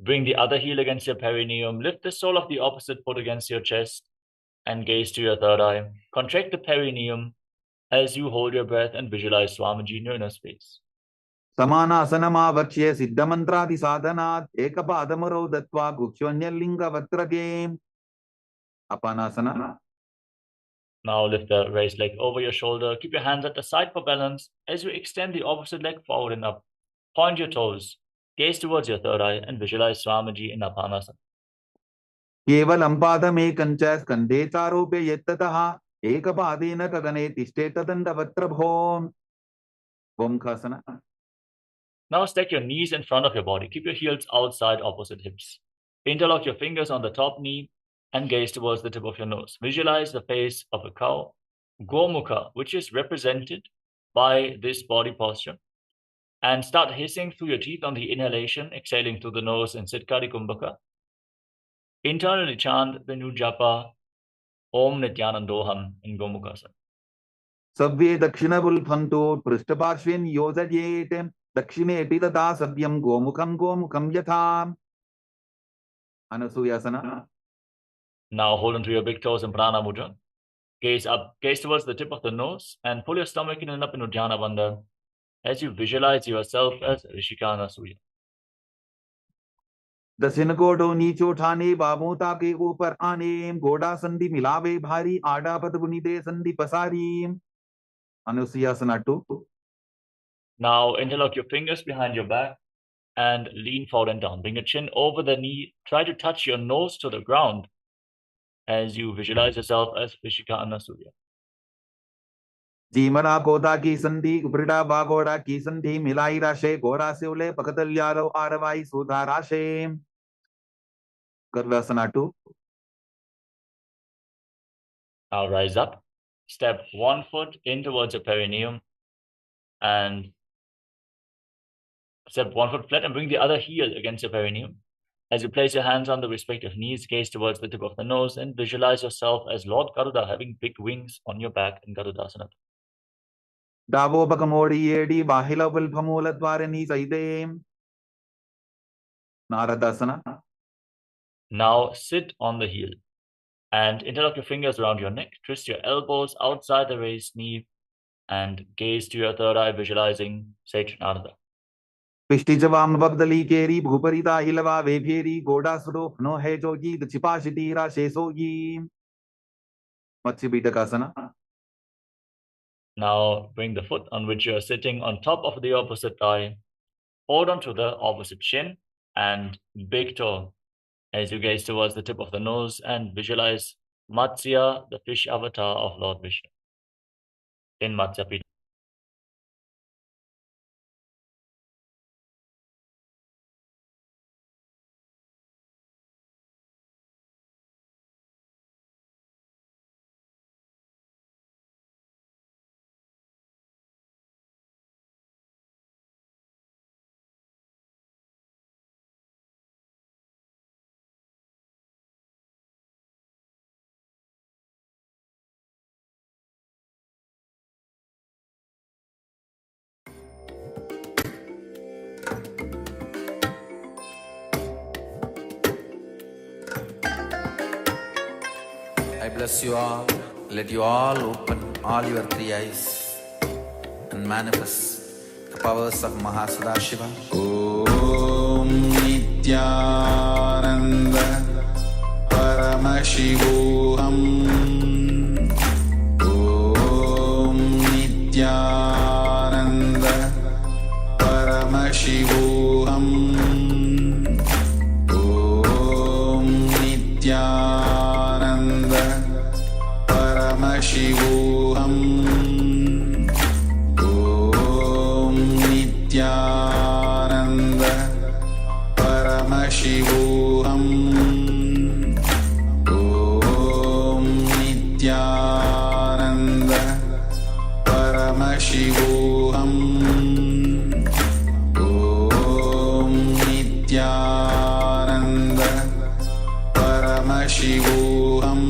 bring the other heel against your perineum. Lift the sole of the opposite foot against your chest and gaze to your third eye. Contract the perineum as you hold your breath and visualize Swamiji in your inner space. समानासनमावक्ष्ये सिद्धमन्त्रादिसाधनात् एकपादमरो दत्त्वा गुह्योऽन्यलिङ्गवक्त्रके. Apanasana. Now lift the raised leg over your shoulder. Keep your hands at the side for balance as you extend the opposite leg forward and up. Point your toes. Gaze towards your third eye and visualize Swamiji in Apanasana. केवलं पादमेकञ्च स्कन्धे चारोपे यत्ततः एकपादेन गगने तिष्ठेत दण्डवक्त्रभोन्. Omkhasana. Now stack your knees in front of your body. Keep your heels outside opposite hips. Interlock your fingers on the top knee and gaze towards the tip of your nose. Visualize the face of a cow, Gomukha, which is represented by this body posture. And start hissing through your teeth on the inhalation, exhaling through the nose in Siddhkari Kumbhaka. Internally chant the new japa, Om Nithyanandoham in Gomukhasana. Sabve dakshinabulphanto prishtaparshven yojayetem dakshine tata savyam gomukham yatham. Anasuyasana. Now hold onto your big toes in Prana Mudra. Gaze up, gaze towards the tip of the nose and pull your stomach in and up in Uddiyana Bandha as you visualize yourself as Rishikana Suya. दक्षिण गोडो नीचो ठाने बाबोता के ऊपर आने गोडा संधि मिलावे भारी आडा पदगुनी दे संधि पसारी. Anusuyasana 2. Now interlock your fingers behind your back and lean forward and down. Bring your chin over the knee. Try to touch your nose to the ground as you visualize yourself as Rishikana Suya. जीमना गोदा की संधि उपरिडा बागोड़ा की संधि मिलाई राशे गोड़ा से उले पकतल्यारो आरवाई सुधा राशे. Garvasana 2. Now rise up. Step one foot in towards your perineum and step one foot flat and bring the other heel against your perineum. As you place your hands on the respective knees, gaze towards the tip of the nose and visualize yourself as Lord Garuda having big wings on your back in Garudasana. Davo bakamodi yedi bahila vilphamula dwarani saide. Naradasana. Now sit on the heel and interlock your fingers around your neck. Twist your elbows outside the raised knee and gaze to your third eye, visualizing Saitrananda. Pishtijavam Bagdali Keri Bhuparita Hilava Veperi Goda Suro No Hejogi the Chipashitira Shesogi. Matsibhitakasana. Now bring the foot on which you are sitting on top of the opposite thigh. Hold on to the opposite shin and big toe as you gaze towards the tip of the nose and visualize Matsya, the fish avatar of Lord Vishnu in Matsya Pita. I bless you all. Let you all open all your three eyes and manifest the powers of Mahasudashiva. Om Nithyananda Paramashivoham. Om Nithyananda Paramashivoham. Om Nithyananda Paramashivoham. Om Nityananda Paramashivoham Om Nityananda Paramashivoham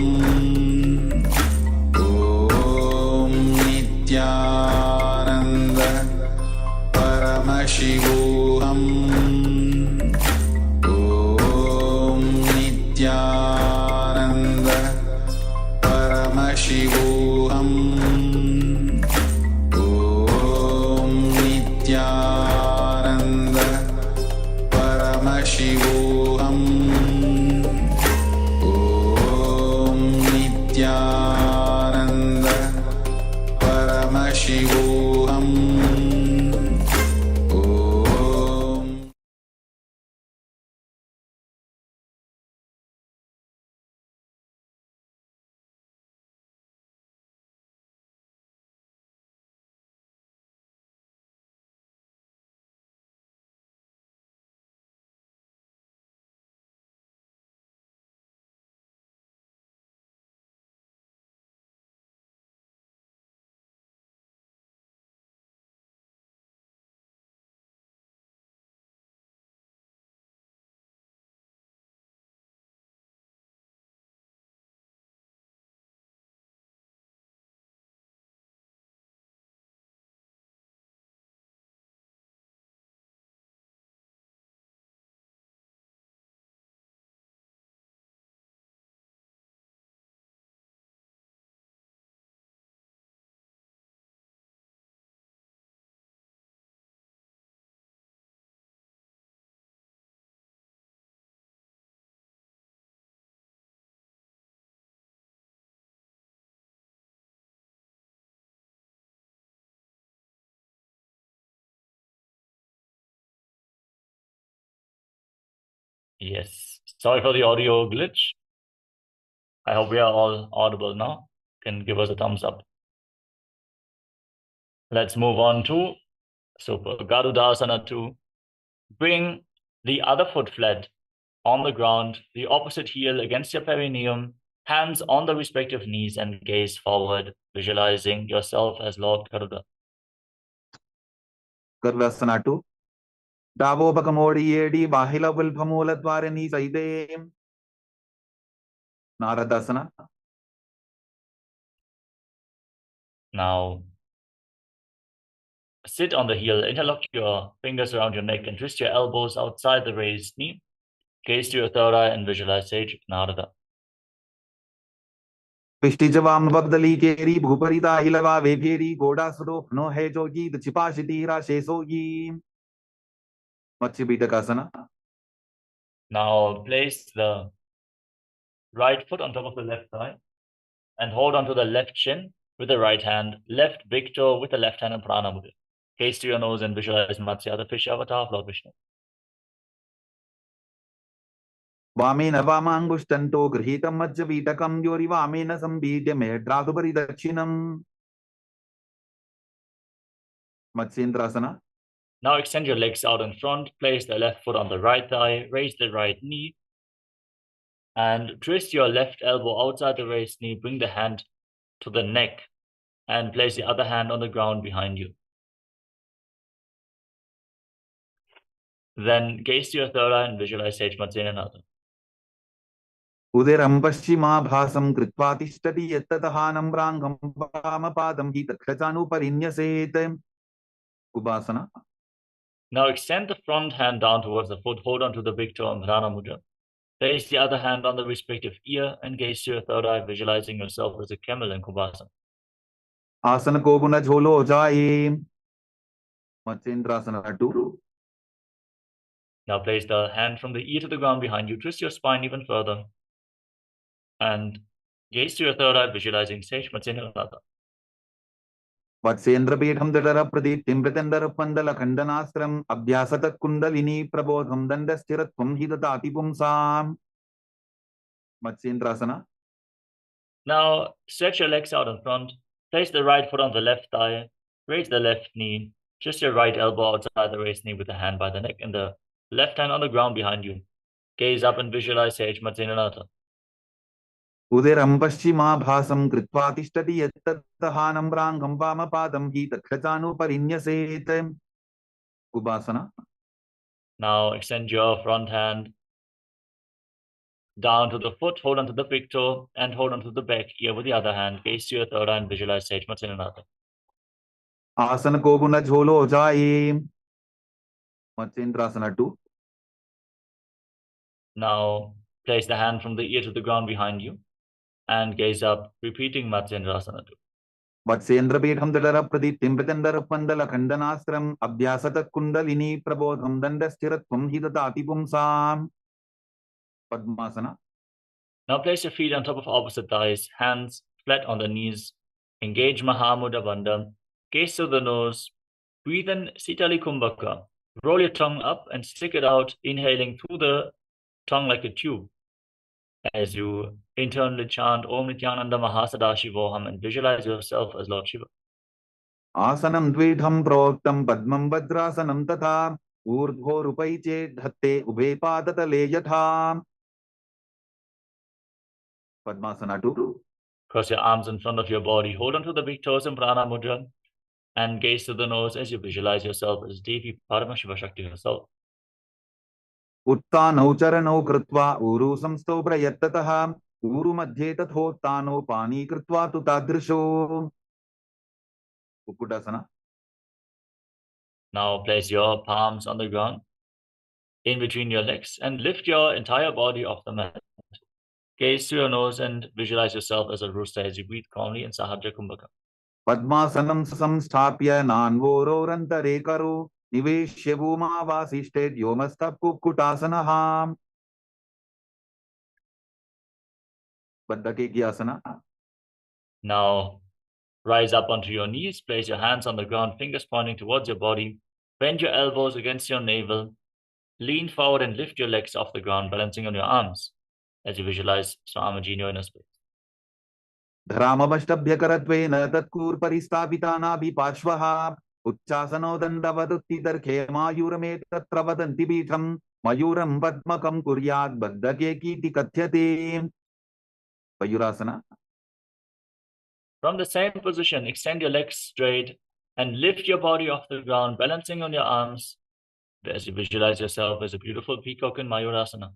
Om Nityananda Paramashivoham Om Nityananda Paramashivoham Om Nityananda Paramashivoham Om Nityananda Paramashivoham Om. Yes. Sorry for the audio glitch. I hope we are all audible now. Can give us a thumbs up. Let's move on to Garudasana 2. Bring the other foot flat on the ground, the opposite heel against your perineum, hands on the respective knees, and gaze forward, visualizing yourself as Lord Garuda. Garudasana 2. Davo Bakamodi Yedi Bahila Vilpamula Dwarani Saide Naradasana. Now, sit on the heel, interlock your fingers around your neck, and twist your elbows outside the raised knee. Gaze to your third eye and visualize Sage Narada. Pishtijavam Bagdali Keri Bhuparita Hilava Veperi Goda Suro No Hejogi the Chipashitira Shesogi Machibidakasana. Now, place the right foot on top of the left thigh and hold onto the left shin with the right hand, left big toe with the left hand, and prana mudra. Gaze to your nose and visualize Matsya, the fish avatar of Lord Vishnu. Vamena Vamangustanto Grihitam Majjavitakam Yori Vamena Sambhidya Medradubari Dakshinam Matsyendrasana. Now extend your legs out in front, place the left foot on the right thigh, raise the right knee, and twist your left elbow outside the raised knee, bring the hand to the neck, and place the other hand on the ground behind you. Then gaze to your third eye and visualize Sage Matsyendrasana. Uderam Paschima Bhasam Kritvatistati Yattatahanam Brangam Pamapadam Hitakshachanu Parinyaset Ubasana. Now extend the front hand down towards the foot, hold on to the big toe and prana mudra. Place the other hand on the respective ear and gaze to your third eye, visualizing yourself as a camel in Kubasana. Asana Koguna Jholo Jai Matsyendrasana 2. Now place the hand from the ear to the ground behind you, twist your spine even further, and gaze to your third eye, visualizing Sage Matsyendrasana. Vatsendra Peetham Dadara Pradiptim Pratendara Pandala Khandanastram Abhyasata Kundalini Prabodham Dandastiratvam Hidatati Pumsam Matsyendrasana. Now stretch your legs out in front, place the right foot on the left thigh, raise the left knee, twist your right elbow outside the raised knee with the hand by the neck and the left hand on the ground behind you. Gaze up and visualize Sage Matsyendrasana. उदिरं पश्चिमाभासं कृत्वा तिष्ठति यत्ततः नम्राङ्गं वामपादं हि तत्क्षचानुपरिन्यसेत्. Ubasana. Now extend your front hand down to the foot, hold onto the big toe, and hold onto the back ear with the other hand. Gaze to your third eye and visualize Sage Matsinanada. आसन को गुण झोलो जाए. Matsendrasana 2. Now place the hand from the ear to the ground behind you and gaze up, repeating Matsendrasana 2. वत्सेन्द्रपीठं दडरप्रदीप्तिं प्रचण्डरपन्दलखण्डनास्त्रम् अभ्यासतः kundalini प्रबोधं दण्डस्थिरत्वं हि ददाति पुंसाम्. Padmasana. Now place your feet on top of opposite thighs, hands flat on the knees. Engage Mahamudra Bandha. Gaze to the nose. Breathe in Sitali Kumbhaka. Roll your tongue up and stick it out, inhaling through the tongue like a tube. As you internally chant Om Nithyananda Sadashivoham and visualize yourself as Lord Shiva. आसनं द्विधं प्रोक्तं पद्मं भद्रासनं तथा ऊर्ध्वोरुपै चेद्धत्ते उभे पादतले यथा. Padmasana 2. Cross your arms in front of your body. Hold on to the big toes in Prana Mudra and gaze to the nose as you visualize yourself as Devi Paramashiva Shakti herself. उत्तानौ चरणौ कृत्वा ऊरु संस्थौ प्रयत्ततः ऊरु मध्ये तथोत्तानौ पानी कृत्वा तु तादृशो. Kukutasana. Now place your palms on the ground in between your legs and lift your entire body off the mat. Gaze to your nose and visualize yourself as a rooster as you breathe calmly in Sahajya Kumbhaka. पद्मासनं संस्थाप्य नान्वोरोरन्तरे करो निवेश्य भूमावासिष्ठे व्योमस्तः कुक्कुटासनः. बद्धकेकियासना. Now rise up onto your knees, place your hands on the ground, fingers pointing towards your body. Bend your elbows against your navel. Lean forward and lift your legs off the ground, balancing on your arms as you visualize Swamiji in your inner space. धरामवष्टभ्यकरत्वेन तत्कूर्परिस्थापितानाभिपार्श्वः उच्चासनो दण्डवदुत्थितर्खे मायूरमेतत्र वदन्ति पीठम् मयूरं पद्मकं कुर्यात् बद्धकेकीति कथ्यते. Mayurasana. From the same position, extend your legs straight and lift your body off the ground, balancing on your arms as you visualize yourself as a beautiful peacock in Mayurasana.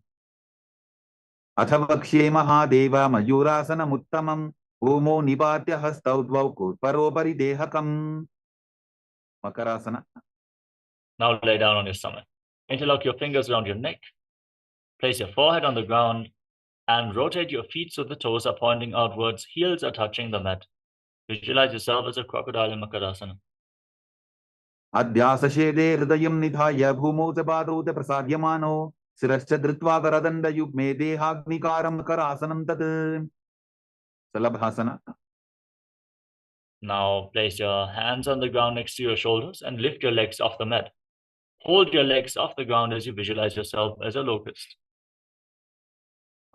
अथ वक्ष्ये महादेव मयूरासनमुत्तमम् भूमौ निपात्य हस्तौ द्वौ कूर्परोपरि देहकम्. Makarasana. Now lay down on your stomach. Interlock your fingers around your neck. Place your forehead on the ground and rotate your feet so the toes are pointing outwards, heels are touching the mat. Visualize yourself as a crocodile in Makarasana. अध्यासशेदे हृदयं निधाय भूमौ च पादौ च प्रसार्यमानो शिरश्च धृत्वा करदण्डयुग्मे देहाग्निकारं करासनं तत्. Salabhasana. Now place your hands on the ground next to your shoulders and lift your legs off the mat. Hold your legs off the ground as you visualize yourself as a locust.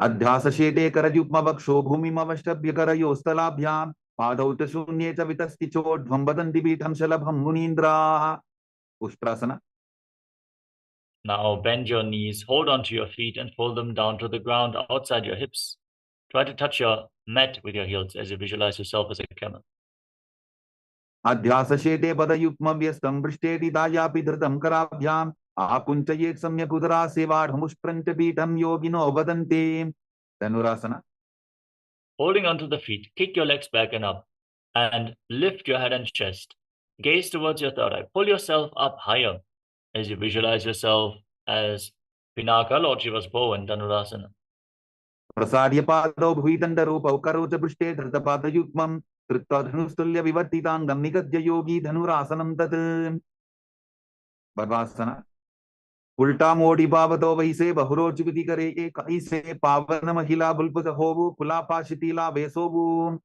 अध्यासशेटे करयुग्मवक्षो भूमिमवष्टभ्य करयोस्तलाभ्यां पादौ च शून्ये च वितस्ति चोर्ध्वं वदन्ति पीठं शलभं मुनीन्द्राः. Ustrasana. Now bend your knees, hold onto your feet and fold them down to the ground outside your hips. Try to touch your mat with your heels as you visualize yourself as a camel. अध्यासशेटे पदयुग्मव्यस्तं पृष्ठेति दायापि धृतं कराभ्याम् आकुञ्चयेत् सम्यक् उदरासेवाढमुष्प्रञ्च पीठं योगिनो वदन्ति. Dhanurasana. Holding onto the feet, kick your legs back and up and lift your head and chest. Gaze towards your third eye. Pull yourself up higher as you visualize yourself as Pinaka, Lord Shiva's bow in Dhanurasana. प्रसार्य पादौ भुविदण्डरूपौ करोच पृष्ठे धृतपादयुग्मं कृत्वा धनुस्तुल्य विवर्तिताङ्गं निगद्य योगी धनुरासनं तत्. Bhavasana. उल्टा मोड़ी पावतो वैसे बहुरोचुविधि करे एक ऐसे पावन महिला बुलपुज होवु कुलापा शिथिला वेसोवु.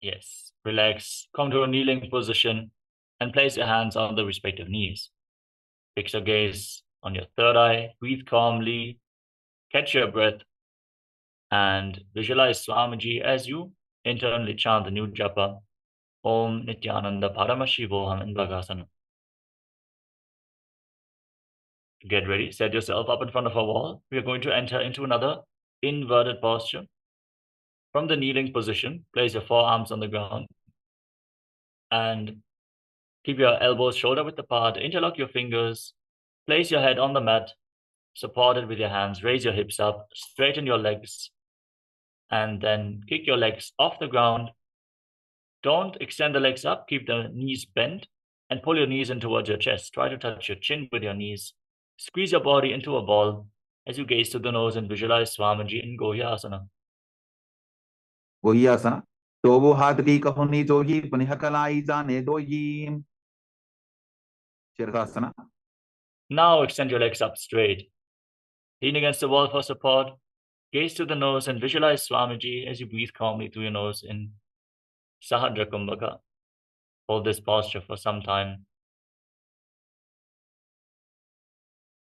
Yes. Relax. Come to a kneeling position and place your hands on the respective knees. Fix your gaze on your third eye. Breathe calmly. Catch your breath. And visualize Swamiji as you internally chant the new japa. Om Nithyananda Paramashivoham in Bhagasana. Get ready. Set yourself up in front of a wall. We are going to enter into another inverted posture. From the kneeling position, place your forearms on the ground and keep your elbows shoulder width apart. Interlock your fingers. Place your head on the mat, supported with your hands. Raise your hips up, straighten your legs, and then kick your legs off the ground. Don't extend the legs up. Keep the knees bent and pull your knees in towards your chest. Try to touch your chin with your knees. Squeeze your body into a ball as you gaze to the nose and visualize Swamiji in Gohyasana. Gohyasana. तो वो हाथ की कहोनी जो ही पुनः कलाई जाने दो ही. Shirsasana. Now extend your legs up straight. Lean against the wall for support. Gaze to the nose and visualize Swamiji as you breathe calmly through your nose in Sahadra Kumbhaka. Hold this posture for some time.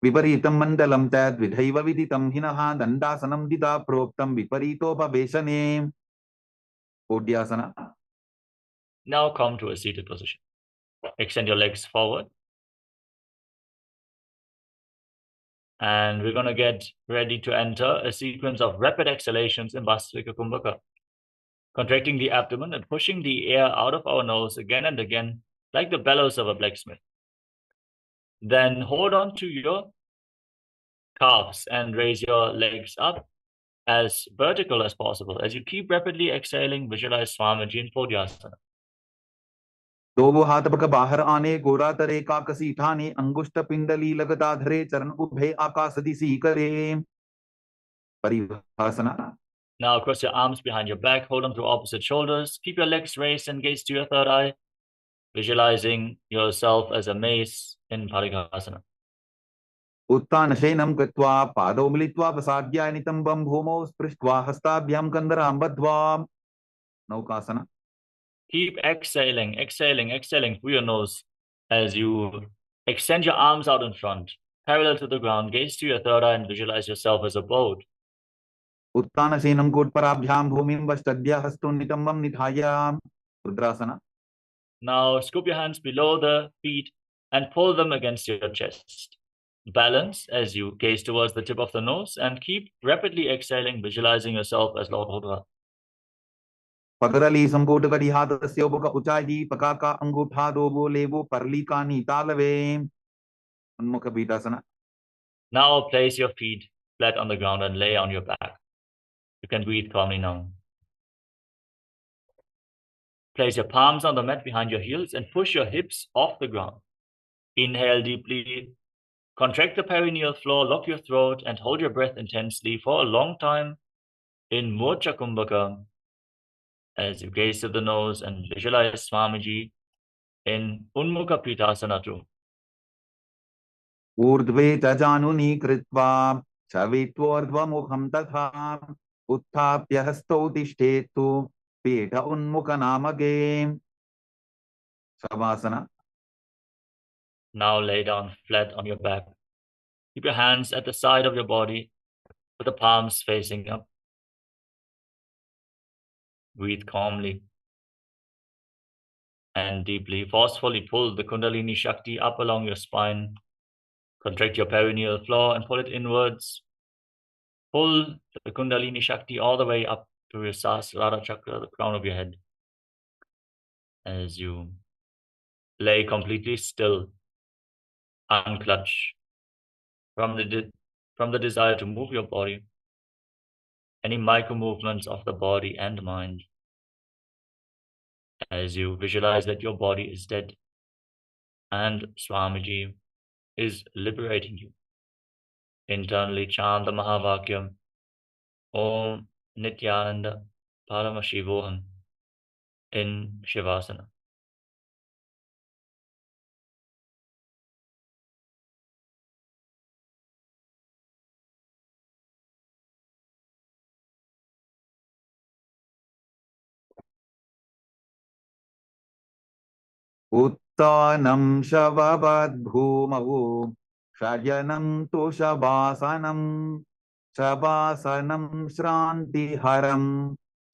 विपरीतं मण्डलं तद्विधैव विदितं हिनः दण्डासनं दिदा प्रोक्तं विपरीतोपवेशने. Kodyasana. Now come to a seated position. Extend your legs forward. And we're going to get ready to enter a sequence of rapid exhalations in Vastrika Kumbhaka. Contracting the abdomen and pushing the air out of our nose again and again, like the bellows of a blacksmith. Then hold on to your calves and raise your legs up as vertical as possible. As you keep rapidly exhaling, visualize Swamiji in Kodyasana. दो वो हाथ पक बाहर आने गोरा तरे काकसी ठाने अंगुष्ठ पिंडली लगता धरे चरण उभे आकाश दिशी करे. Parivasana. Now cross your arms behind your back, hold on to opposite shoulders, keep your legs raised and gaze to your third eye, visualizing yourself as a mace in Parikasana. उत्तान शयनं कृत्वा पादौ मिलित्वा प्रसाद्याय नितम्बं भूमौ स्पृष्ट्वा हस्ताभ्यां कन्दरां बद्ध्वा. Naukasana. Keep exhaling, exhaling, exhaling through your nose as you extend your arms out in front, parallel to the ground, gaze to your third eye and visualize yourself as a boat. उत्तान शयनं कोटपराभ्यां भूमिं वष्टद्य हस्तौ नितम्बं निधाय. Rudrasana. Now scoop your hands below the feet and pull them against your chest. Balance as you gaze towards the tip of the nose and keep rapidly exhaling, visualizing yourself as Lord Rudra. पगरली संकोट करी हाथ से उपक ऊंचाई पकाका अंगूठा दो बोले वो परली कानी तालवे. उन्मुख पीठासना. Now place your feet flat on the ground and lay on your back. You can breathe calmly now. Place your palms on the mat behind your heels and push your hips off the ground. Inhale deeply. Contract the perineal floor, lock your throat, and hold your breath intensely for a long time in Mocha Kumbhaka as you gaze to the nose and visualize Swamiji in Unmukha Pitasana too. ऊर्ध्वे तजानुनी कृत्वा शवित्वोर्ध्वमुखं तथा उत्थाप्य हस्तौ तिष्ठेतु पीठ उन्मुखनामके. Savasana. Now lay down flat on your back. Keep your hands at the side of your body with the palms facing up. Breathe calmly and deeply. Forcefully pull the Kundalini Shakti up along your spine. Contract your perineal floor and pull it inwards. Pull the Kundalini Shakti all the way up to your Sahasrara Chakra, the crown of your head. As you lay completely still, unclutch from the desire to move your body, any micro movements of the body and mind, as you visualize that your body is dead and Swamiji is liberating you. Internally chant the Mahavakyam, Om Nityananda Paramashivoham in Shavasana. उत्तानं शववद्भूमौ शयनं तु शवासनं शवासनं श्रान्तिहरं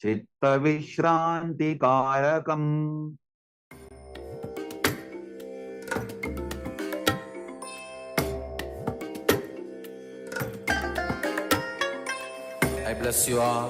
चित्तविश्रान्तिकारकम्. I bless you all.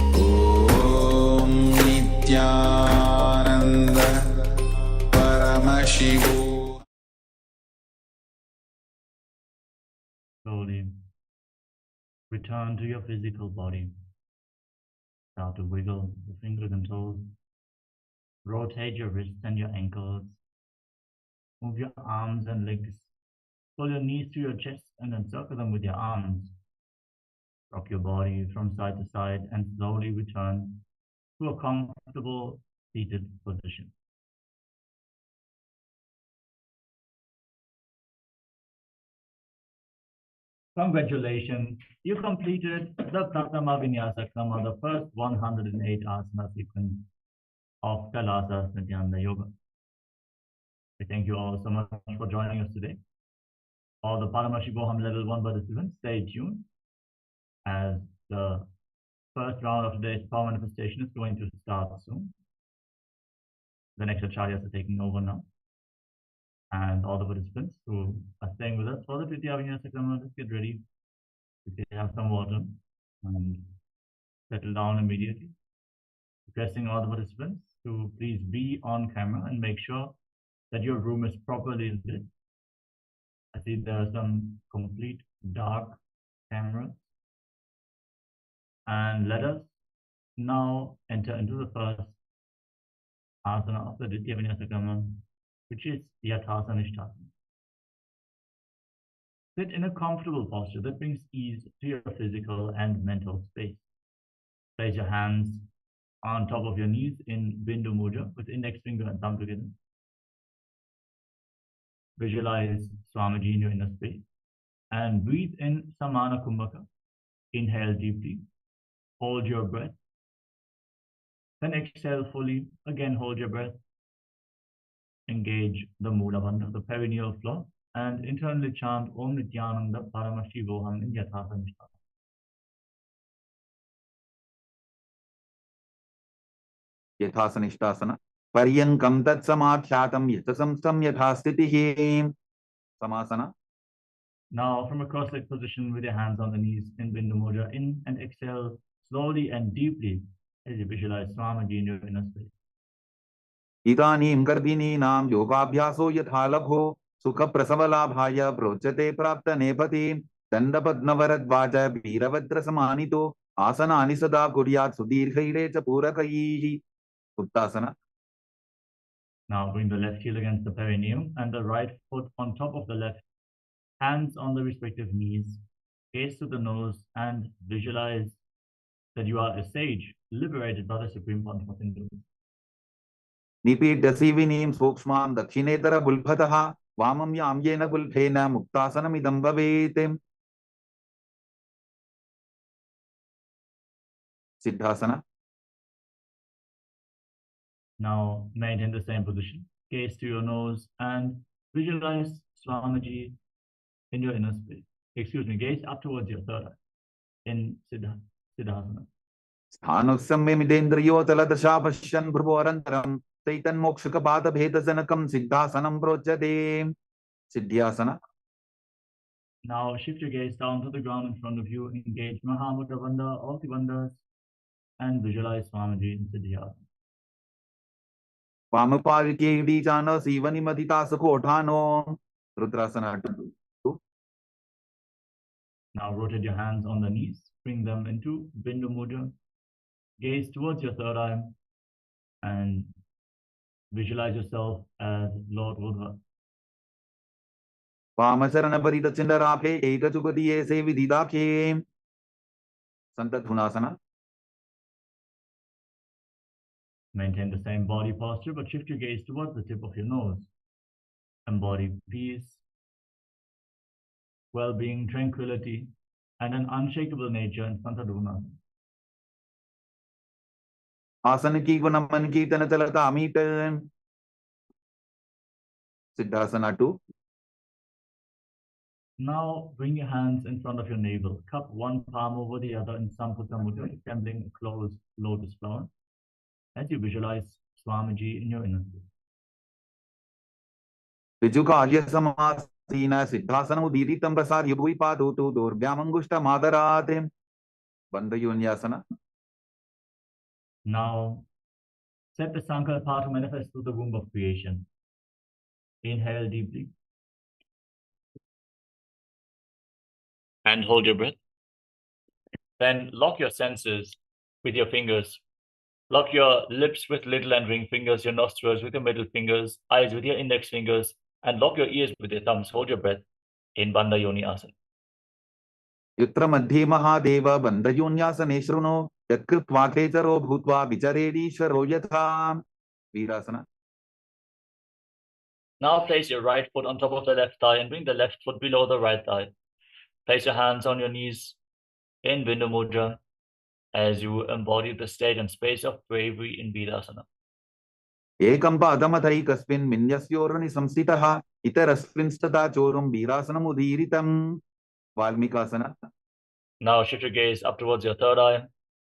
return to your physical body. Start to wiggle your fingers and toes. Rotate your wrists and your ankles. Move your arms and legs. Pull your knees to your chest and encircle them with your arms. Rock your body from side to side and slowly return to a comfortable seated position. Congratulations, you completed the Pratama Vinyasa Krama, the first 108 asana sequence of Kailasa Nityananda Yoga. We thank you all so much for joining us today. All the Paramashivoham Level 1 participants, stay tuned as the first round of today's power manifestation is going to start soon. The next acharyas are taking over now. And all the participants who are staying with us for the Tritiya Vinyasa Krama, let's get ready. We can have some water and settle down immediately. Requesting all the participants to please be on camera and make sure that your room is properly lit. I see there are some complete dark cameras. And let us now enter into the first asana of the Ditya Vinyasa Krama, which is Yathasana Ishtasana. Sit in a comfortable posture that brings ease to your physical and mental space. Place your hands on top of your knees in Bindu Mudra with index finger and thumb together. Visualize Swamiji in your inner space and breathe in Samana Kumbhaka. Inhale deeply, hold your breath, then exhale fully. Again, hold your breath. Engage the Mula Bandha, the perineal floor, and internally chant Om Nityananda Paramashivoham in Yathasana. Yathasana Ishtasana. Paryankam tat samadhyatam yatasam yathastitihi. Samasana. Now, from a cross-legged position with your hands on the knees in Bindu Mudra, in and exhale slowly and deeply as you visualize Swamiji in your inner space. Idanim gardinam yogabhyaso yathalabho sukha prasavalabhaya prochate prapta nepati dandapadnavarad veeravadra samanito asana anisada kuryat sudirghaire cha purakaihi. Uttasana. Now bring the left heel against the perineum and the right foot on top of the left, hands on the respective knees, gaze to the nose and visualize that you are a sage liberated by the Supreme Pontiff of Hinduism. Nipidasivinim sukshmam dakshinetara bulbhataha vamam yamyena bulbhena muktasanam idam bhavetem. Siddhasana. Now maintain the same position. Gaze to your nose and visualize Swamiji in your inner space. Excuse me, gaze up towards your third eye in Siddhasana. Sthanusamya midendriyo taladasha pasyan bhravarantaram taitan mokshaka bhata bhedasanakam siddhasanam prochate. Siddhyasana. Now shift your gaze down to the ground in front of you, engage Mahamudra Bandha, all the bandhas, and visualize Swamiji in Siddhyasana. Vamapalike vijana sivani madhita sukhotano. Rudrasana. Now rotate your hands on the knees, bring them into Bindu Mudra, gaze towards your third eye, and visualize yourself as Lord Buddha. Vamasarana parita chindarake ekachukatiye se vididake. Santathunasana. Maintain the same body posture, but shift your gaze towards the tip of your nose. Embody peace, well-being, tranquility, and an unshakable nature in Santathunasana. Asana ki gunaman ki tanachalata amita. Siddhasana 2. Now bring your hands in front of your navel. Cup one palm over the other in Samputta Mudra, resembling a closed lotus flower, as you visualize Swamiji in your inner space. Vijukarya samasina siddhasana udiritam prasarya bhuipadu tu durvyamangushta madaratim. Bandhayunyasana. Now set the Sankalpa to manifest through the womb of creation. Inhale deeply. And hold your breath. Then lock your senses with your fingers. Lock your lips with little and ring fingers, your nostrils with your middle fingers, eyes with your index fingers, and lock your ears with your thumbs. Hold your breath in Bandha Yoni Asana. Yutra Madhye Mahadev Bandhayonyasane Shruno Yakritva Ketaro Bhutva Vicharedishvaro Yatha. Virasana. Now place your right foot on top of the left thigh and bring the left foot below the right thigh. Place your hands on your knees in Bindu Mudra as you embody the state and space of bravery in Virasana. Ekam padamathaikasmin minyasyorani samsitaha itarasminstata chorum Virasanam udhiritam. Valmikasana. Now shift your gaze up towards your third eye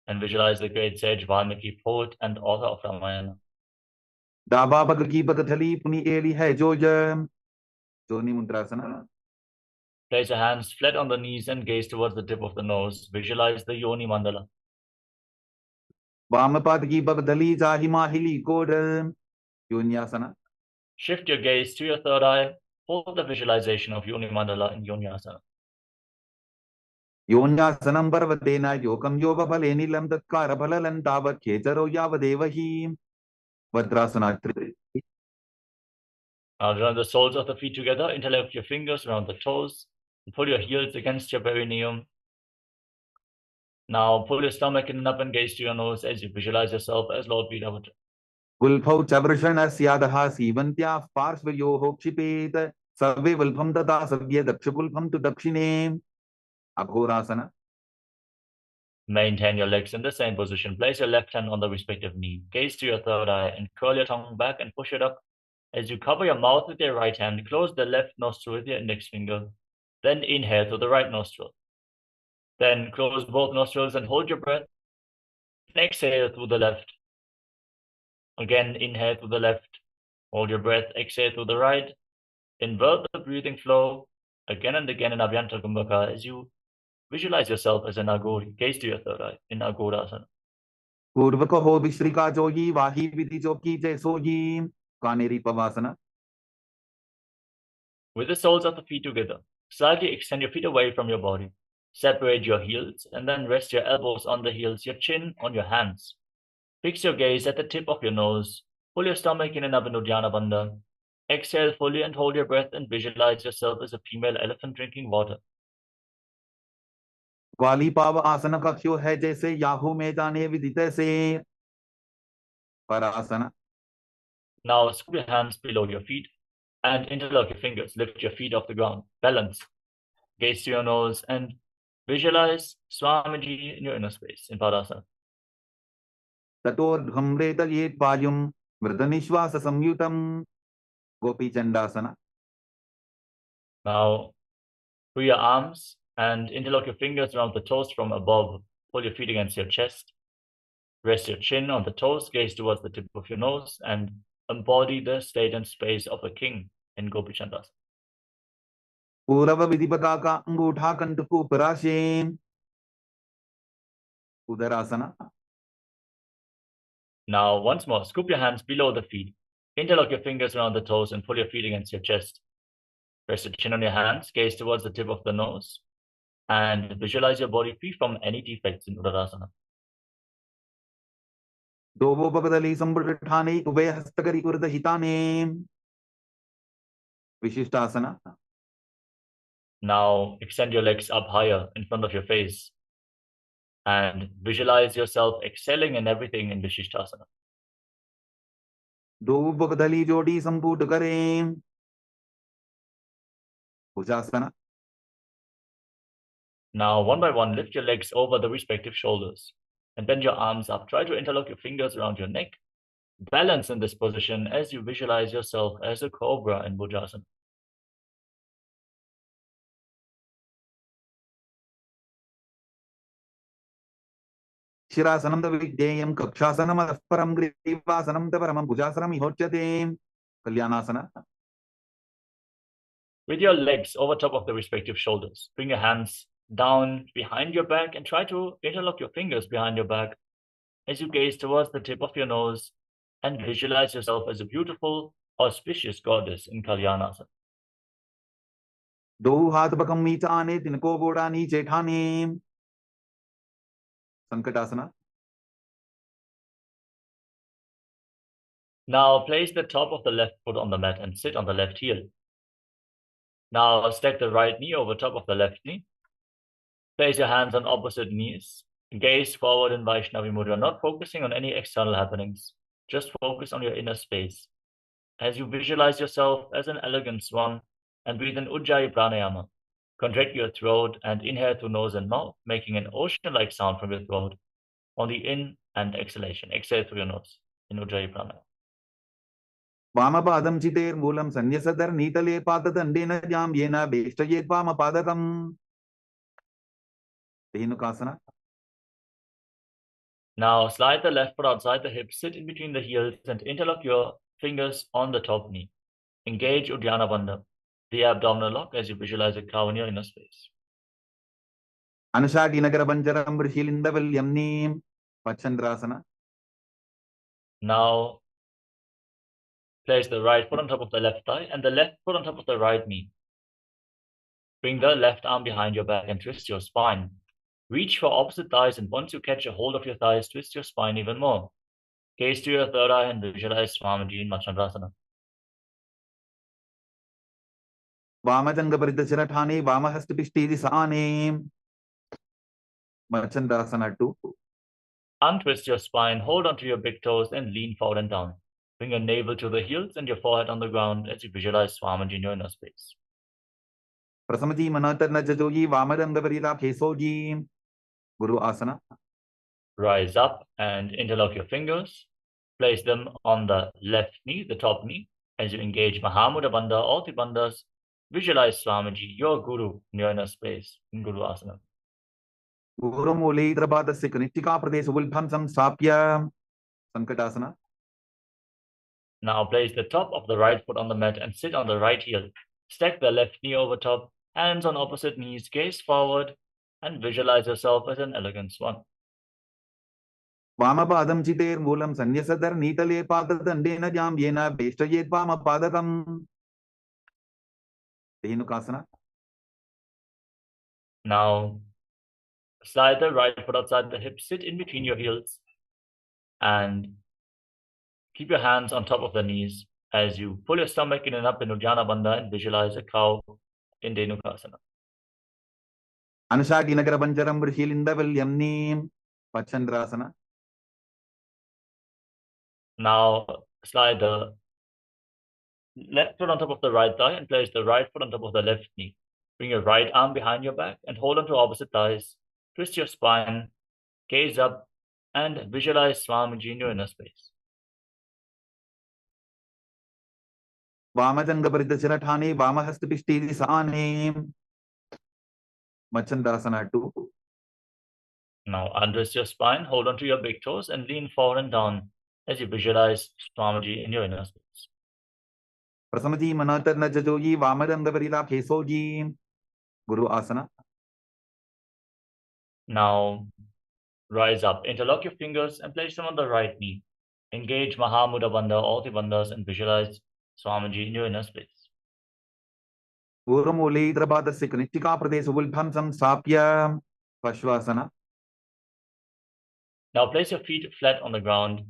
and visualize the great sage Valmiki, poet and author of Ramayana. Daba Bhagaki Bhagathali Puni Eli Hai Joja. Joni Mudrasana. Place your hands flat on the knees and gaze towards the tip of the nose. Visualize the Yoni Mandala. Vamapadaki Bhagathali Jahimahili Kodam. Yonyasana. Shift your gaze to your third eye. Hold the visualization of Yoni Mandala in Yonyasana. Yonyasanam Parvatena Yokam Yoga Palenilam Tatkara Palalan Tavat Ketaro Yavadevahi. Vadrasana. Now join the soles of the feet together. Interlock your fingers around the toes and pull your heels against your perineum. Now pull your stomach in and up and gaze to your nose as you visualize yourself as Lord Virabhadra. Vulpau Chabrashana Syadaha Sivantya Parsvayo Hokshipet Sarve Vulpam Tata Savya Dakshapulpam to Dakshine. Aghorasana. Maintain your legs in the same position. Place your left hand on the respective knee. Gaze to your third eye and curl your tongue back and push it up. As you cover your mouth with your right hand, close the left nostril with your index finger. Then inhale through the right nostril. Then close both nostrils and hold your breath. Exhale through the left. Again, inhale through the left. Hold your breath. Exhale through the right. Invert the breathing flow again and again in Abhyantara Kumbhaka as you visualize yourself as an Agori. Gaze to your third eye in Agorasana. Purvaka ho Vishrika Jogi Vahi Vidhi Joki Jaisoji. Kaneri Pavasana. With the soles of the feet together, slightly extend your feet away from your body. Separate your heels and then rest your elbows on the heels, your chin on your hands. Fix your gaze at the tip of your nose. Pull your stomach in an Abhinudhyana Bandha. Exhale fully and hold your breath and visualize yourself as a female elephant drinking water. Gwali Pava Asana Kakshyo Hai Jaise Yahu Medane Vidite Se. Parasana. Now scoop your hands below your feet and interlock your fingers. Lift your feet off the ground. Balance. Gaze to your nose and visualize Swamiji in your inner space in Padasana. Tator Dhamreta Yet Payum Mridanishvasa Samyutam. Gopi Chandasana. Now free your arms and interlock your fingers around the toes from above. Pull your feet against your chest. Rest your chin on the toes. Gaze towards the tip of your nose and embody the state and space of a king in Gopi Chandasana. Purava Vidipataka Angutha Kantuku Parashim. Udarasana. Now, once more, scoop your hands below the feet. Interlock your fingers around the toes and pull your feet against your chest. Rest your chin on your hands, gaze towards the tip of the nose, and visualize your body free from any defects in Udarasana. Dovo Bhagadali Sambhutthane Ubaya Hastakari Kurda Hitane. Vishishtasana. Now, extend your legs up higher in front of your face and visualize yourself excelling in everything in Vishishtasana. Dovo Bhagadali Jodi Sambhut Kare. Bhujasana. Now, one by one, lift your legs over the respective shoulders and bend your arms up. Try to interlock your fingers around your neck. Balance in this position as you visualize yourself as a cobra in Bhujasana. Shirasanam the Vidyayam Kakshasanam Param Grivasanam the Paramam Bhujasanam Ihochate. Kalyanasana. With your legs over top of the respective shoulders, bring your hands down behind your back and try to interlock your fingers behind your back as you gaze towards the tip of your nose and visualize yourself as a beautiful, auspicious goddess in Kalyanasana. Do Hath Bakam Mitane Tinko Bodani Chetane. Sankatasana. Now place the top of the left foot on the mat and sit on the left heel. Now stack the right knee over top of the left knee. Place your hands on opposite knees. Gaze forward in Vaishnavi Mudra, not focusing on any external happenings. Just focus on your inner space. As you visualize yourself as an elegant swan and breathe in Ujjayi Pranayama, contract your throat and inhale through nose and mouth, making an ocean-like sound from your throat on the in and exhalation. Exhale through your nose in Ujjayi Pranayama. वामपादं चितेर्मूलं सन्न्यसदर् नीतले पाददण्डेन जां येन वेष्टयेत् वामपादकम्. Dhenukasana. Now slide the left foot outside the hips, sit in between the heels and interlock your fingers on the top knee. Engage Uddiyana Bandha, the abdominal lock, as you visualize a cow in your inner space. Anushaki Nagarabanjaram Rishilindavilyam Neem. Pachandrasana. Now place the right foot on top of the left thigh and the left foot on top of the right knee. Bring the left arm behind your back and twist your spine. Reach for opposite thighs, and once you catch a hold of your thighs, twist your spine even more. Gaze to your third eye and visualize Swamiji in Machandrasana. Vamajanga Paridacharathane Vamahastapishti Sane. Machandrasana 2. Untwist your spine, hold onto your big toes and lean forward and down. Bring your navel to the heels and your forehead on the ground as you visualize Swamiji in your inner space. Prasamaji Manatarna Jajogi Vamadanga Varila Kesoji. Guru Asana. Rise up and interlock your fingers. Place them on the left knee, the top knee, as you engage Mahamudra Bandha, all the bandhas. Visualize Swamiji, your Guru, in your inner space, in Guru Asana. Guru Mule Drabada Sikanitika Pradesh Vulpamsam Sapya. Sankatasana. Now place the top of the right foot on the mat and sit on the right heel. Stack the left knee over top, hands on opposite knees, gaze forward, and visualize yourself as an elegant swan. Vamapadam Chitermulam Sanyasadar Nitale Padadandena Jam Yena Vestayet Vamapadakam. Dhenukasana. Now slide the right foot outside the hip, sit in between your heels, and keep your hands on top of the knees as you pull your stomach in and up in Uddiyana Bandha and visualize a cow in Dhenukasana. Anushaki Nagarabanjaram Rishilindavilyam Neem. Pachandrasana. Now slide the left foot on top of the right thigh and place the right foot on top of the left knee. Bring your right arm behind your back and hold onto opposite thighs. Twist your spine, gaze up, and visualize Swamiji in your inner space. Vamajanga Paridacharathane Vamahastapishti Sane. Machandrasana 2. Now undress your spine, hold onto your big toes, and lean forward and down as you visualize Swamiji in your inner space. Prasamaji Manatarna Jajogi Vamadanga Varila Kesoji. Guru Asana. Now rise up, interlock your fingers and place them on the right knee. Engage Mahamudra Bandha, all the bandhas, and visualize Swamiji in your inner space. Guru Mule Drabada Sikanitika Pradesh Vulpamsam Sapya. Pashvasana. Now place your feet flat on the ground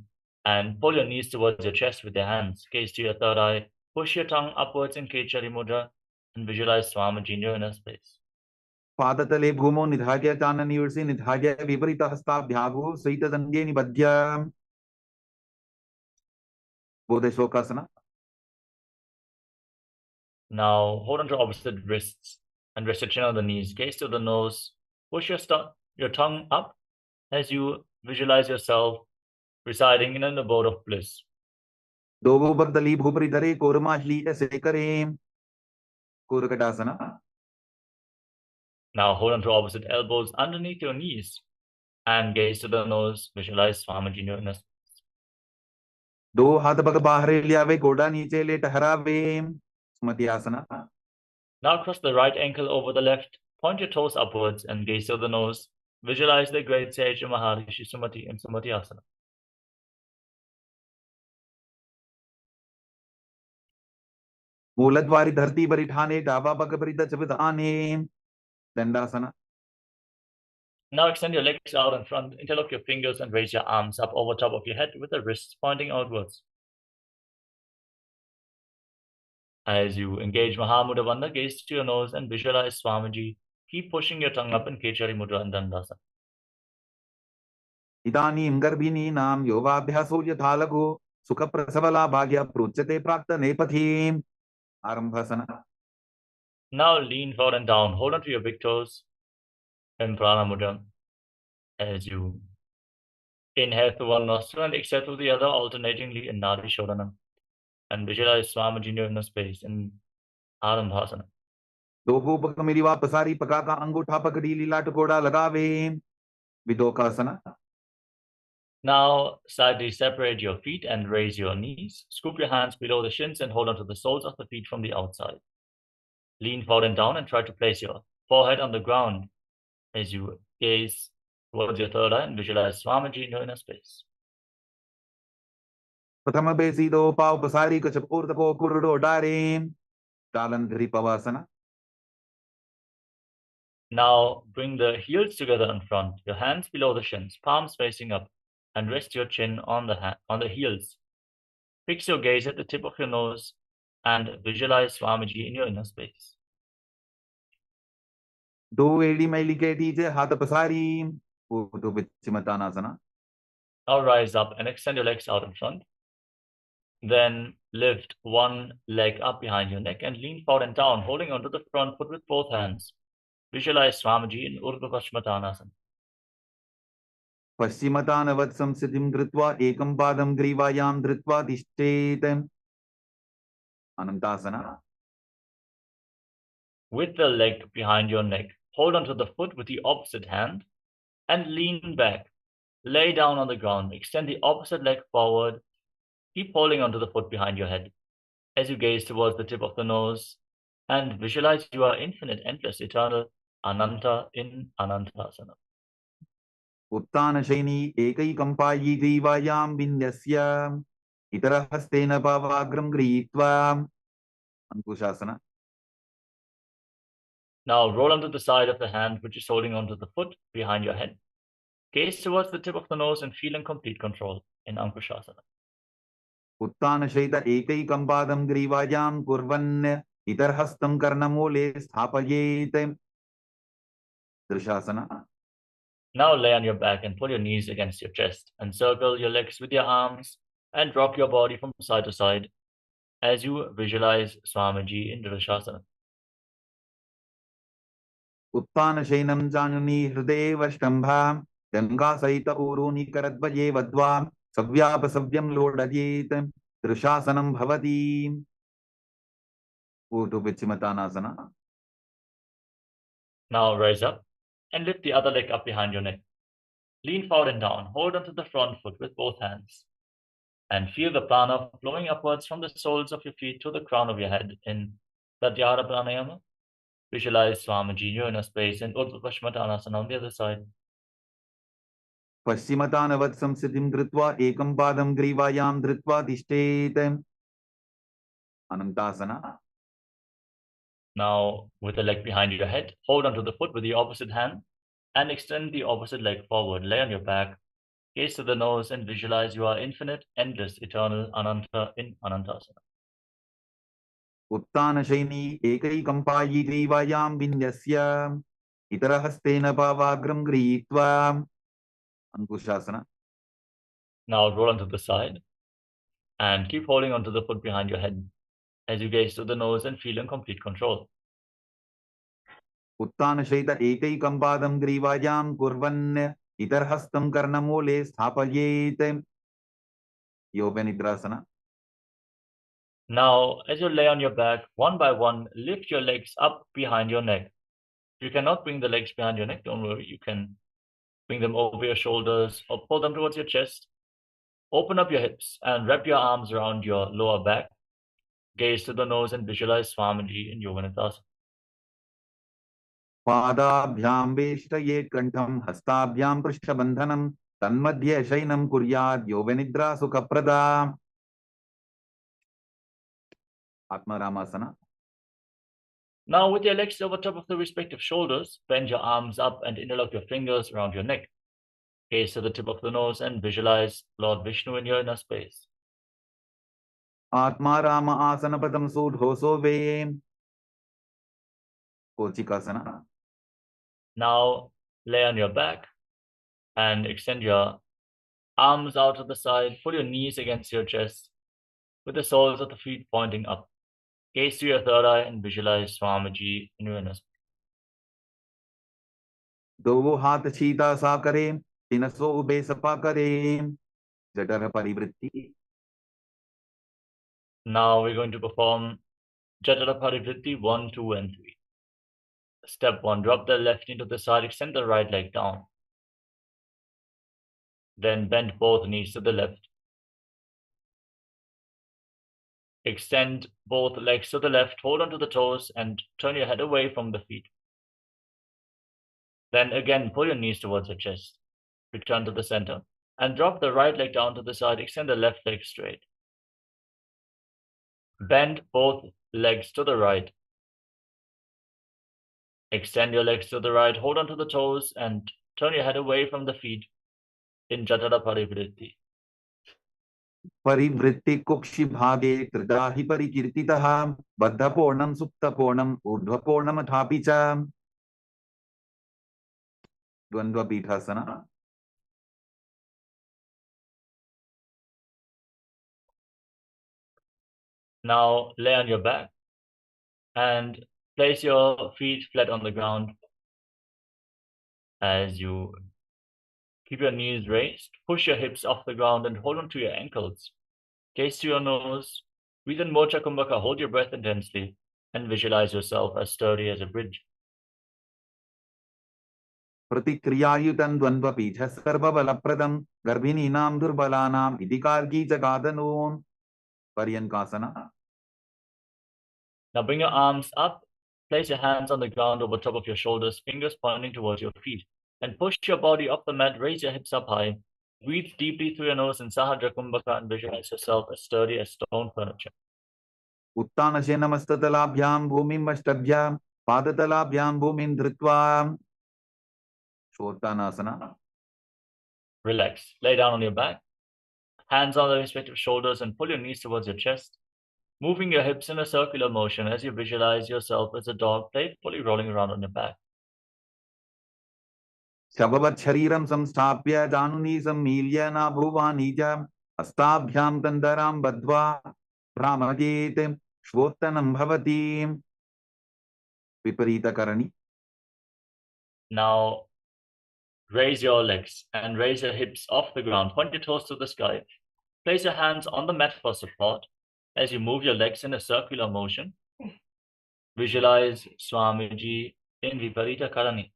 and pull your knees towards your chest with your hands. Gaze to your third eye. Push your tongue upwards in Kechari Mudra and visualize Swamiji in your inner space. Padatale Bhumo Nidhagya Chanani Ursi Nidhagya Viparita Hasta Bhyagu Saita Dangeni Badhya. Bodhe Shokasana. Now hold on to opposite wrists and rest your chin on the knees. Gaze to the nose. Push your tongue up as you visualize yourself residing in an abode of bliss. Dogo Bardali Bhupri Dare Kormashli Sekare. Kurakatasana. Now hold on to opposite elbows underneath your knees and gaze to the nose. Visualize Swamiji in your inner space. Do Hath Bhag Bahare Liave Goda Niche Le Taharave. Smatyasana. Now cross the right ankle over the left. Point your toes upwards and gaze to the nose. Visualize the great sage Maharishi Sumati in Smatyasana. Muladvari Dharti Baritane Dava Bhag Parida Chavidane. Dandasana. Now extend your legs out in front, interlock your fingers and raise your arms up over top of your head with the wrists pointing outwards. As you engage Mahamudra Bandha, gaze to your nose and visualize Swamiji. Keep pushing your tongue up in Kechari Mudra and Dandasana. Idanim garbhininaam yogabhyaso yathalagho sukha prasabala bhagya pruchyate prakta nepathim. Arambhasana. Now lean forward and down. Hold on to your big toes in Prana Mudra. As you inhale through one nostril and exhale through the other, alternatingly in Nadi Shodhana. And visualize Swamiji in your inner space in Arambhasana. Dogo pakamiriva pasari pakaka angutha pakadi lila tukoda lagave. Vidokasana. Now, slightly separate your feet and raise your knees. Scoop your hands below the shins and hold onto the soles of the feet from the outside. Lean forward and down and try to place your forehead on the ground as you gaze towards your third eye and visualize Swamiji in your inner space. Prathama besido pau pasari kachapurtako kurdo darim. Talandhri pavasana. Now, bring the heels together in front, your hands below the shins, palms facing up, and rest your chin on the heels. Fix your gaze at the tip of your nose and visualize Swamiji in your inner space. Do edi mailike je hatha pasari. Utu vichimatanasana. Now rise up and extend your legs out in front. Then lift one leg up behind your neck and lean forward and down, holding onto the front foot with both hands. Visualize Swamiji in Urdhva Paschimottanasana. Paschimottanavad samsiddhim dhritva ekam padam grivayam dhritva tishthetem. Anantasana. With the leg behind your neck, hold onto the foot with the opposite hand and lean back. Lay down on the ground. Extend the opposite leg forward. Keep holding onto the foot behind your head. As you gaze towards the tip of the nose and visualize you are infinite, endless, eternal, Ananta in Anantasana. Uttana shaini ekai kampayi grivayam vinyasya. Itara hastena pavagram gritva. Ankushasana. Now roll onto the side of the hand which is holding onto the foot behind your head. Gaze towards the tip of the nose and feel in complete control in Ankushasana. Uttana shaita ekai kampadam grivayam kurvan. Itarhastam karnamole sthapayete. Drishasana. Now lay on your back and pull your knees against your chest. Encircle your legs with your arms and rock your body from side to side as you visualize Swamiji in Drishasana. Uttana shainam januni hrideva shtambha. Ganga saita uruni karadvaye vadva. Savyapa savyam lodayet. Drishasanam bhavati. Utu vichimatanasana. Now rise up and lift the other leg up behind your neck. Lean forward and down. Hold onto the front foot with both hands. And feel the prana flowing upwards from the soles of your feet to the crown of your head in Tatyara Pranayama. Visualize Swamiji in your inner space and Urdhva Paschimottanasana on the other side. Paschimottanavad samsiddhim dhritva ekam padam grivayam dhritva tishthetem. Anantasana. Now, with the leg behind your head, hold onto the foot with the opposite hand and extend the opposite leg forward. Lay on your back, gaze to the nose and visualize you are infinite, endless, eternal, Ananta in Anantasana. Uttana shaini ekai kampayi grivayam vinyasya. Itara hastena pavagram gritva. Ankushasana. Now roll onto the side and keep holding onto the foot behind your head as you gaze to the nose and feel in complete control. Uttana shaita ekai kampadam grivayam kurvan. Itarhastam karnamole sthapayete. Yogenidrasana. Now, as you lay on your back, one by one, lift your legs up behind your neck. If you cannot bring the legs behind your neck, don't worry. You can bring them over your shoulders or pull them towards your chest. Open up your hips and wrap your arms around your lower back. Gaze to the nose and visualize Swamiji in Yoganidrasana. Padabhyam veshtayet kantham hastabhyam prishtabandhanam tanmadhye shainam kuryad yoganidra sukhaprada. Atma Ramasana. Now, with your legs over top of the respective shoulders, bend your arms up and interlock your fingers around your neck. Gaze to the tip of the nose and visualize Lord Vishnu in your inner space. Atma Rama Asana Padam Sudhoso Ve. Kochikasana. Now, lay on your back and extend your arms out to the side. Pull your knees against your chest with the soles of the feet pointing up. Gaze to your third eye and visualize Swamiji in your inner space. दो हाथ सीधा सा करें, 300 ube Sapa करें, जठर परिवृत्ति. Now we're going to perform Jatara Parivritti 1, 2, and 3. Step 1, drop the left knee to the side, extend the right leg down. Then bend both knees to the left. Extend both legs to the left, hold onto the toes, and turn your head away from the feet. Then again, pull your knees towards your chest. Return to the center. And drop the right leg down to the side, extend the left leg straight. Bend both legs to the right. Extend your legs to the right, hold onto the toes, and turn your head away from the feet in Jatara Parivritti. परिवृत्ति कुक्षि भागे त्रिधा हि परिकीर्तितः बद्धपूर्णं सुप्तपूर्णं ऊर्ध्वपूर्णमथापि च. द्वंद्व पीठासना. Now lay on your back and place your feet flat on the ground as you keep your knees raised. Push your hips off the ground and hold on to your ankles. Gaze to your nose. Breathe in Mocha Kumbhaka. Hold your breath intensely and visualize yourself as sturdy as a bridge. प्रतिक्रियायुतं द्वन्द्वपीठ सर्वबलप्रदं गर्भिणीनां दुर्बलानां इदिकार्गी जगादनून्. पर्यंकासना. Now bring your arms up. Place your hands on the ground over top of your shoulders, fingers pointing towards your feet. And push your body off the mat. Raise your hips up high. Breathe deeply through your nose in Sahajra Kumbhaka and visualize yourself as sturdy as stone furniture. उत्तानशयनमस्ततलाभ्यां भूमिं अष्टभ्यां पादतलाभ्यां भूमिं धृत्वा. Shotanasana. Relax. Lay down on your back. Hands on the respective shoulders and pull your knees towards your chest. Moving your hips in a circular motion as you visualize yourself as a dog playfully rolling around on your back. शववत् शरीरं संस्थाप्य जानुनी सम्मील्य नाभुवानी च हस्ताभ्यां तन्दरां बद्ध्वा भ्रामयेत् श्वोत्तनं भवति. विपरीतकरणी. Now raise your legs and raise your hips off the ground. Point your toes to the sky. Place your hands on the mat for support. As you move your legs in a circular motion, visualize Swamiji in Viparita Karani.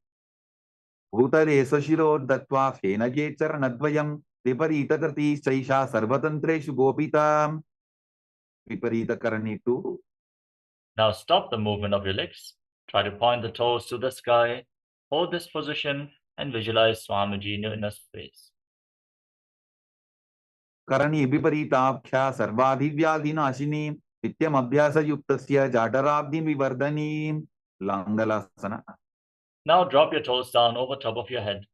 भूतले सशिरो दत्त्वा फेनगे चरणद्वयं विपरीतकृती चैषा सर्वतन्त्रेषु गोपिता. विपरीतकरणी 2. Now stop the movement of your legs. Try to point the toes to the sky. Hold this position and visualize Swamiji in your inner space. करणी विपरीताख्या सर्वाधिव्याधिनाशिनी नित्यम अभ्यासयुक्तस्य जाडराब्धि विवर्धनी. लांगलासना. Now drop your toes down over top of your head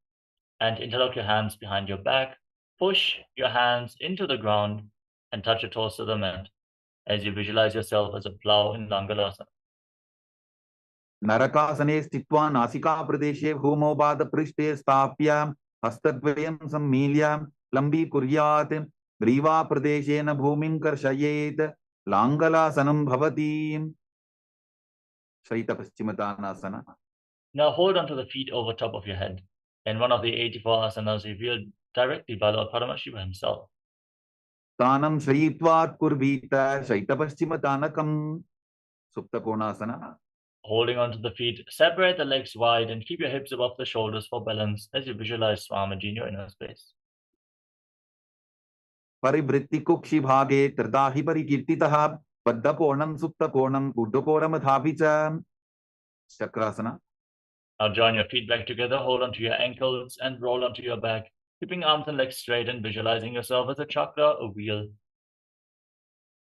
and interlock your hands behind your back. Push your hands into the ground and touch your toes to the mat as you visualize yourself as a plow in Langalasana. नरकासने स्थित्वा नासिका प्रदेशे भूमौ पादपृष्ठे स्थाप्य हस्तद्वयं सम्मील्य लम्बीकुर्यात् ग्रीवा प्रदेशेन भूमिं कर्षयेत्. लांगलासनं भवति. शयितपश्चिमतानासना. Now hold onto the feet over top of your head in one of the 84 asanas revealed directly by Lord Paramashiva himself. तानं शयित्वात् कुर्वीत शयितपश्चिमतानकं. सुप्तकोणासना. Holding onto the feet, separate the legs wide and keep your hips above the shoulders for balance as you visualize Swamiji in your inner space. परिवृत्ति कुक्षि भागे त्रिधा हि परिकीर्तितः बद्धकोणं सुप्तकोणं ऊर्ध्वकोणमथापि च. Chakrasana. Now join your feet back together, hold onto your ankles and roll onto your back, keeping arms and legs straight and visualizing yourself as a chakra, a wheel.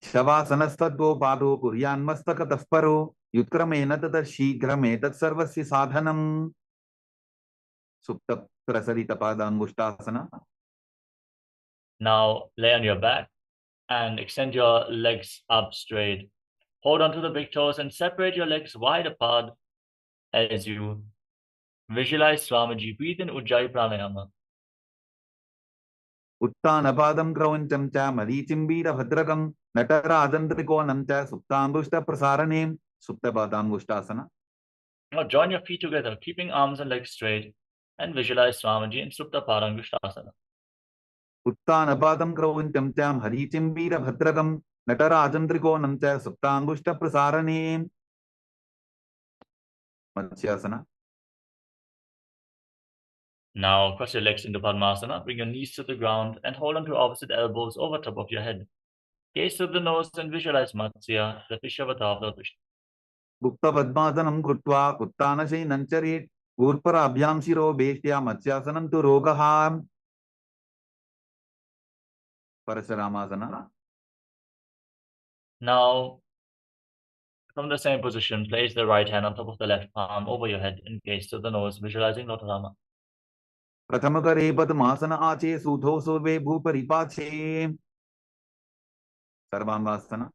शवासनस्तद्वो पादो कुर्यान्मस्तकतः परो युत्क्रमेण ततः शीघ्रमेतत् सर्वस्य साधनम् सुप्त प्रसरितपादाङ्गुष्ठासना. Now lay on your back and extend your legs up straight. Hold on to the big toes and separate your legs wide apart as you visualize Swamiji. Breathe in Ujjayi Pranayama. उत्तानपादं क्रौञ्चं च मरीचिम्बीरभद्रकं नटराजन्त्रिकोणं च सुप्ताङ्गुष्ठप्रसारणे सुप्तपादाङ्गुष्ठासना. Now join your feet together, keeping arms and legs straight, and visualize Swamiji in Supta Padangushtasana. उत्तानपादं क्रौञ्चं च मरीचिम्बीरभद्रकं नटराजन्त्रिकोणं च सुप्ताङ्गुष्ठप्रसारणे मत्स्यासना. Now cross your legs into Padmasana, bring your knees to the ground, and hold on to opposite elbows over top of your head. Gaze through the nose and visualize Matsya, the fish avatar of Lord Vishnu. गुप्तपद्मासनं कृत्वा उत्तानशयनं चरेत् ऊर्पराभ्यां शिरो वेष्ट्या मत्स्यासनं तु रोगः. परशुरामासना. Now, from the same position, place the right hand on top of the left palm over your head and gaze to the nose, visualizing Lord Rama. प्रथमकरे पद्मासन आचे सूधो Sorve भूपरिपाचे सर्वांगासना.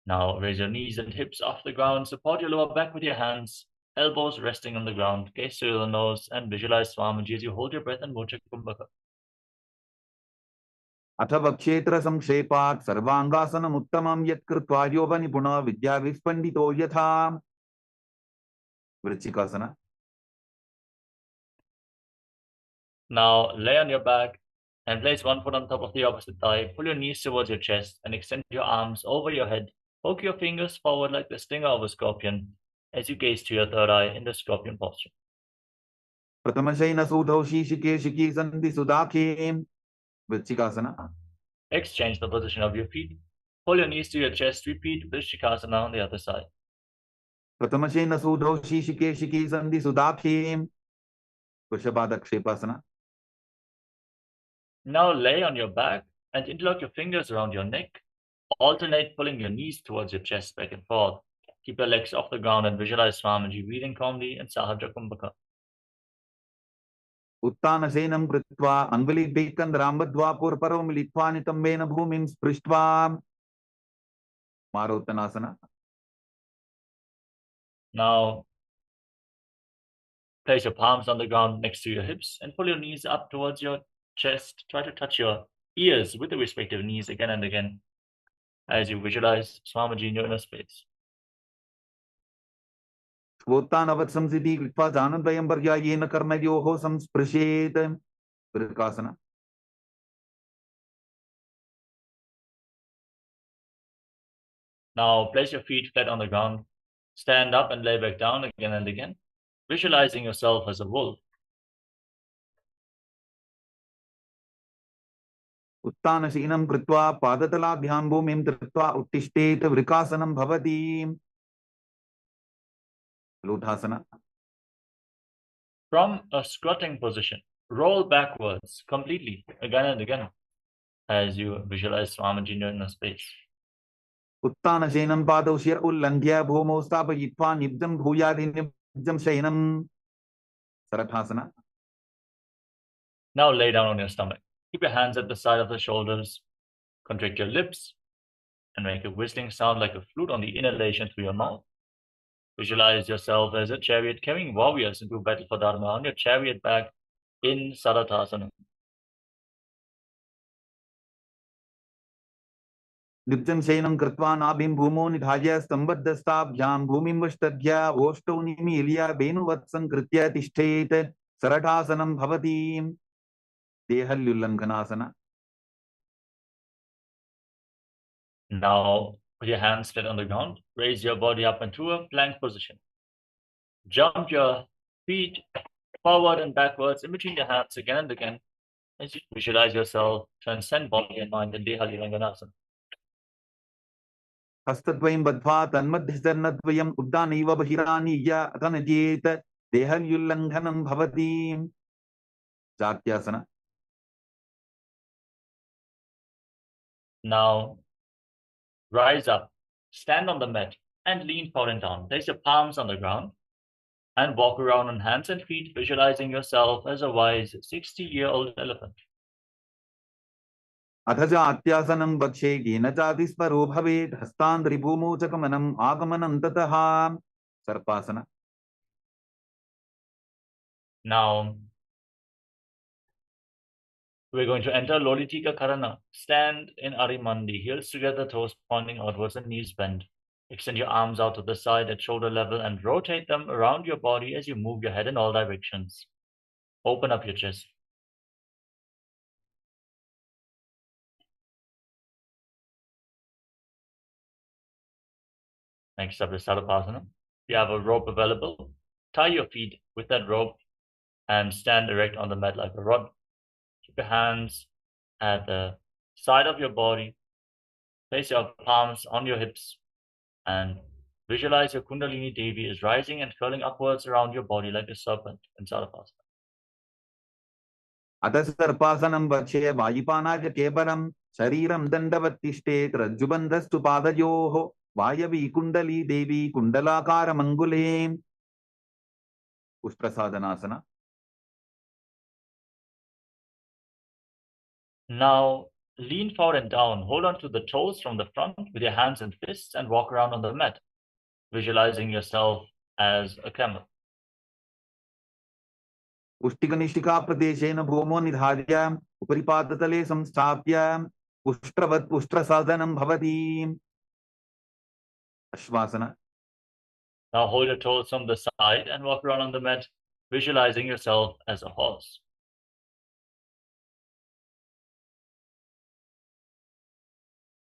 Now raise your knees and hips off the ground, support your lower back with your hands, elbows resting on the ground, gaze through the nose and visualize Swamiji as you hold your breath and Mocha Kumbhaka. अथवा क्षेत्र संक्षेपात् सर्वांगासनम् उत्तमं यत् कृत्वा योगनिपुणः विद्याविस्पण्डितो यथा. वृश्चिकासना. Now lay on your back and place one foot on top of the opposite thigh. Pull your knees towards your chest and extend your arms over your head. Poke your fingers forward like the stinger of a scorpion as you gaze to your third eye in the scorpion posture. प्रथमशयन सूधौ शीशिके शिखी सन्धि सुदाखे. वृश्चिकासना. Exchange the position of your feet. Pull your knees to your chest. Repeat Vrishchikasana on the other side. प्रथमशयन सूधौ शीशिके शिखी सन्धि सुदाखे. वृषभादक्षेपासना. Now lay on your back and interlock your fingers around your neck. Alternate pulling your knees towards your chest back and forth. Keep your legs off the ground and visualize Swamiji breathing calmly in Sahajra Kumbhaka. उत्तानशयनं कृत्वा अङ्गुलिभ्यैकन्दराम्बद्ध्वा पूर्वपरं मिलित्वा नितम्बेन भूमिं स्पृष्ट्वा मारोत्तनासना. Now place your palms on the ground next to your hips and pull your knees up towards your chest. Try to touch your ears with the respective knees again and again as you visualize Swamiji in your inner space. स्वोत्तानवत् संसिद्धि कृत्वा जानद्वयं पर्यायेन कर्मयोः संस्पृशेत्. वृकासना. Now place your feet flat on the ground. Stand up and lay back down again and again, visualizing yourself as a wolf. उत्तानशीनं कृत्वा पादतलाभ्यां भूमिं धृत्वा उत्तिष्ठेत्. वृकासनं भवति. लूठासना. From a squatting position, roll backwards completely again and again as you visualize Swamiji in your inner space. उत्तानशयनं पादौ शिर उल्लङ्घ्य भूमौ स्थापयित्वा निब्जं भूयादि निब्जं शयनं. सरठासना. Now lay down on your stomach. Keep your hands at the side of the shoulders. Contract your lips and make a whistling sound like a flute on the inhalation through your mouth. Visualize yourself as a chariot carrying warriors into battle for Dharma on your chariot back in Sarathasana. निब्जं शयनं कृत्वा नाभिं भूमौ निधाय स्तम्भद्धस्ताभ्यां भूमिं वष्टभ्य ओष्ठौ निमील्य वेणुवत्सं कृत्य तिष्ठेत्. सरठासनं भवति. देहल्युल्लङ्घनासना. Now put your hands flat on the ground. Raise your body up into a plank position. Jump your feet forward and backwards in between your hands again and again as you visualize yourself transcend body and mind in Dehalilanghanasana. हस्तद्वयं बद्ध्वा तन्मध्यचरणद्वयम् उद्दानैव बहिरानीय अतनजेत्. देहल्युल्लङ्घनं भवति. जात्यासना. Now rise up, stand on the mat, and lean forward and down. Place your palms on the ground and walk around on hands and feet, visualizing yourself as a wise 60-year-old elephant. अथ च अत्यासनं वक्षे येन चातिस्परो भवेत् हस्तान्द्रिभूमौ च गमनम् आगमनं ततः सर्पासना. Now, we're going to enter Lolitika Karana. Stand in Arimandi, heels together, toes pointing outwards and knees bent. Extend your arms out to the side at shoulder level and rotate them around your body as you move your head in all directions. Open up your chest. Next up is Sarvasana. If you have a rope available, tie your feet with that rope and stand erect on the mat like a rod. Keep your hands at the side of your body. Place your palms on your hips and visualize your Kundalini Devi is rising and curling upwards around your body like a serpent in Sarvasana. अथ सर्पासनं वक्षे वायुपानाय केवलं शरीरं दण्डवत्तिष्ठेत् रज्जुबन्धस्तु पादयोः वायवी कुण्डली देवी कुण्डलाकारमङ्गुले. उष्ट्रसाधनासना. Now, lean forward and down. Hold on to the toes from the front with your hands and fists and walk around on the mat, visualizing yourself as a camel. उष्टिकनिष्ठिकाप्रदेशेन भूमौ निधार्य उपरिपादतले संस्थाप्य उष्ट्रवत् उष्ट्रसाधनं भवति. अश्वासना. Now hold your toes from the side and walk around on the mat, visualizing yourself as a horse.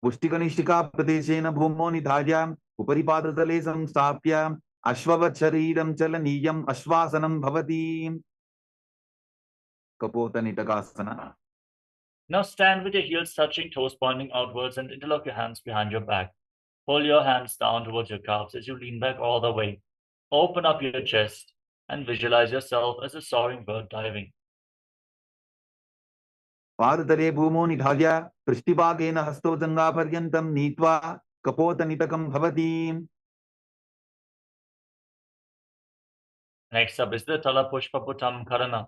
उष्टिकनिष्ठिकाप्रदेशेन भूमौ निधार्य उपरिपादतले संस्थाप्य अश्ववत् शरीरं चलनीयम् अश्वासनं भवति. कपोतनिटकासना. Now stand with your heels touching, toes pointing outwards, and interlock your hands behind your back. Pull your hands down towards your calves as you lean back all the way. Open up your chest and visualize yourself as a soaring bird diving. पादतले भूमौ निधार्य पृष्ठभागेन हस्तौ जङ्घापर्यन्तं नीत्वा कपोतनिटकं भवति. Next up is the Tala Pushpa Putam Karana.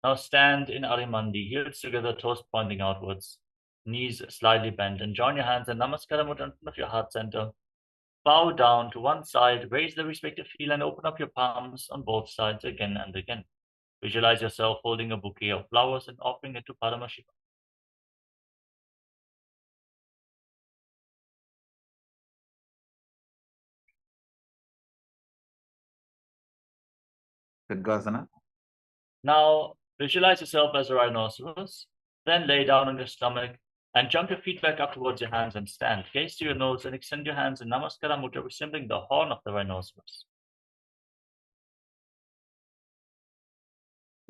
Now stand in Arimandi, heels together, toes pointing outwards, knees slightly bent, and join your hands in Namaskara Mudra in front of your heart center. Bow down to one side, raise the respective heel, and open up your palms on both sides again and again. Visualize yourself holding a bouquet of flowers and offering it to Paramashivoham. खड्गासना. Now visualize yourself as a rhinoceros, then lay down on your stomach and jump your feet back up towards your hands and stand. Gaze to your nose and extend your hands in Namaskara Mudra, resembling the horn of the rhinoceros.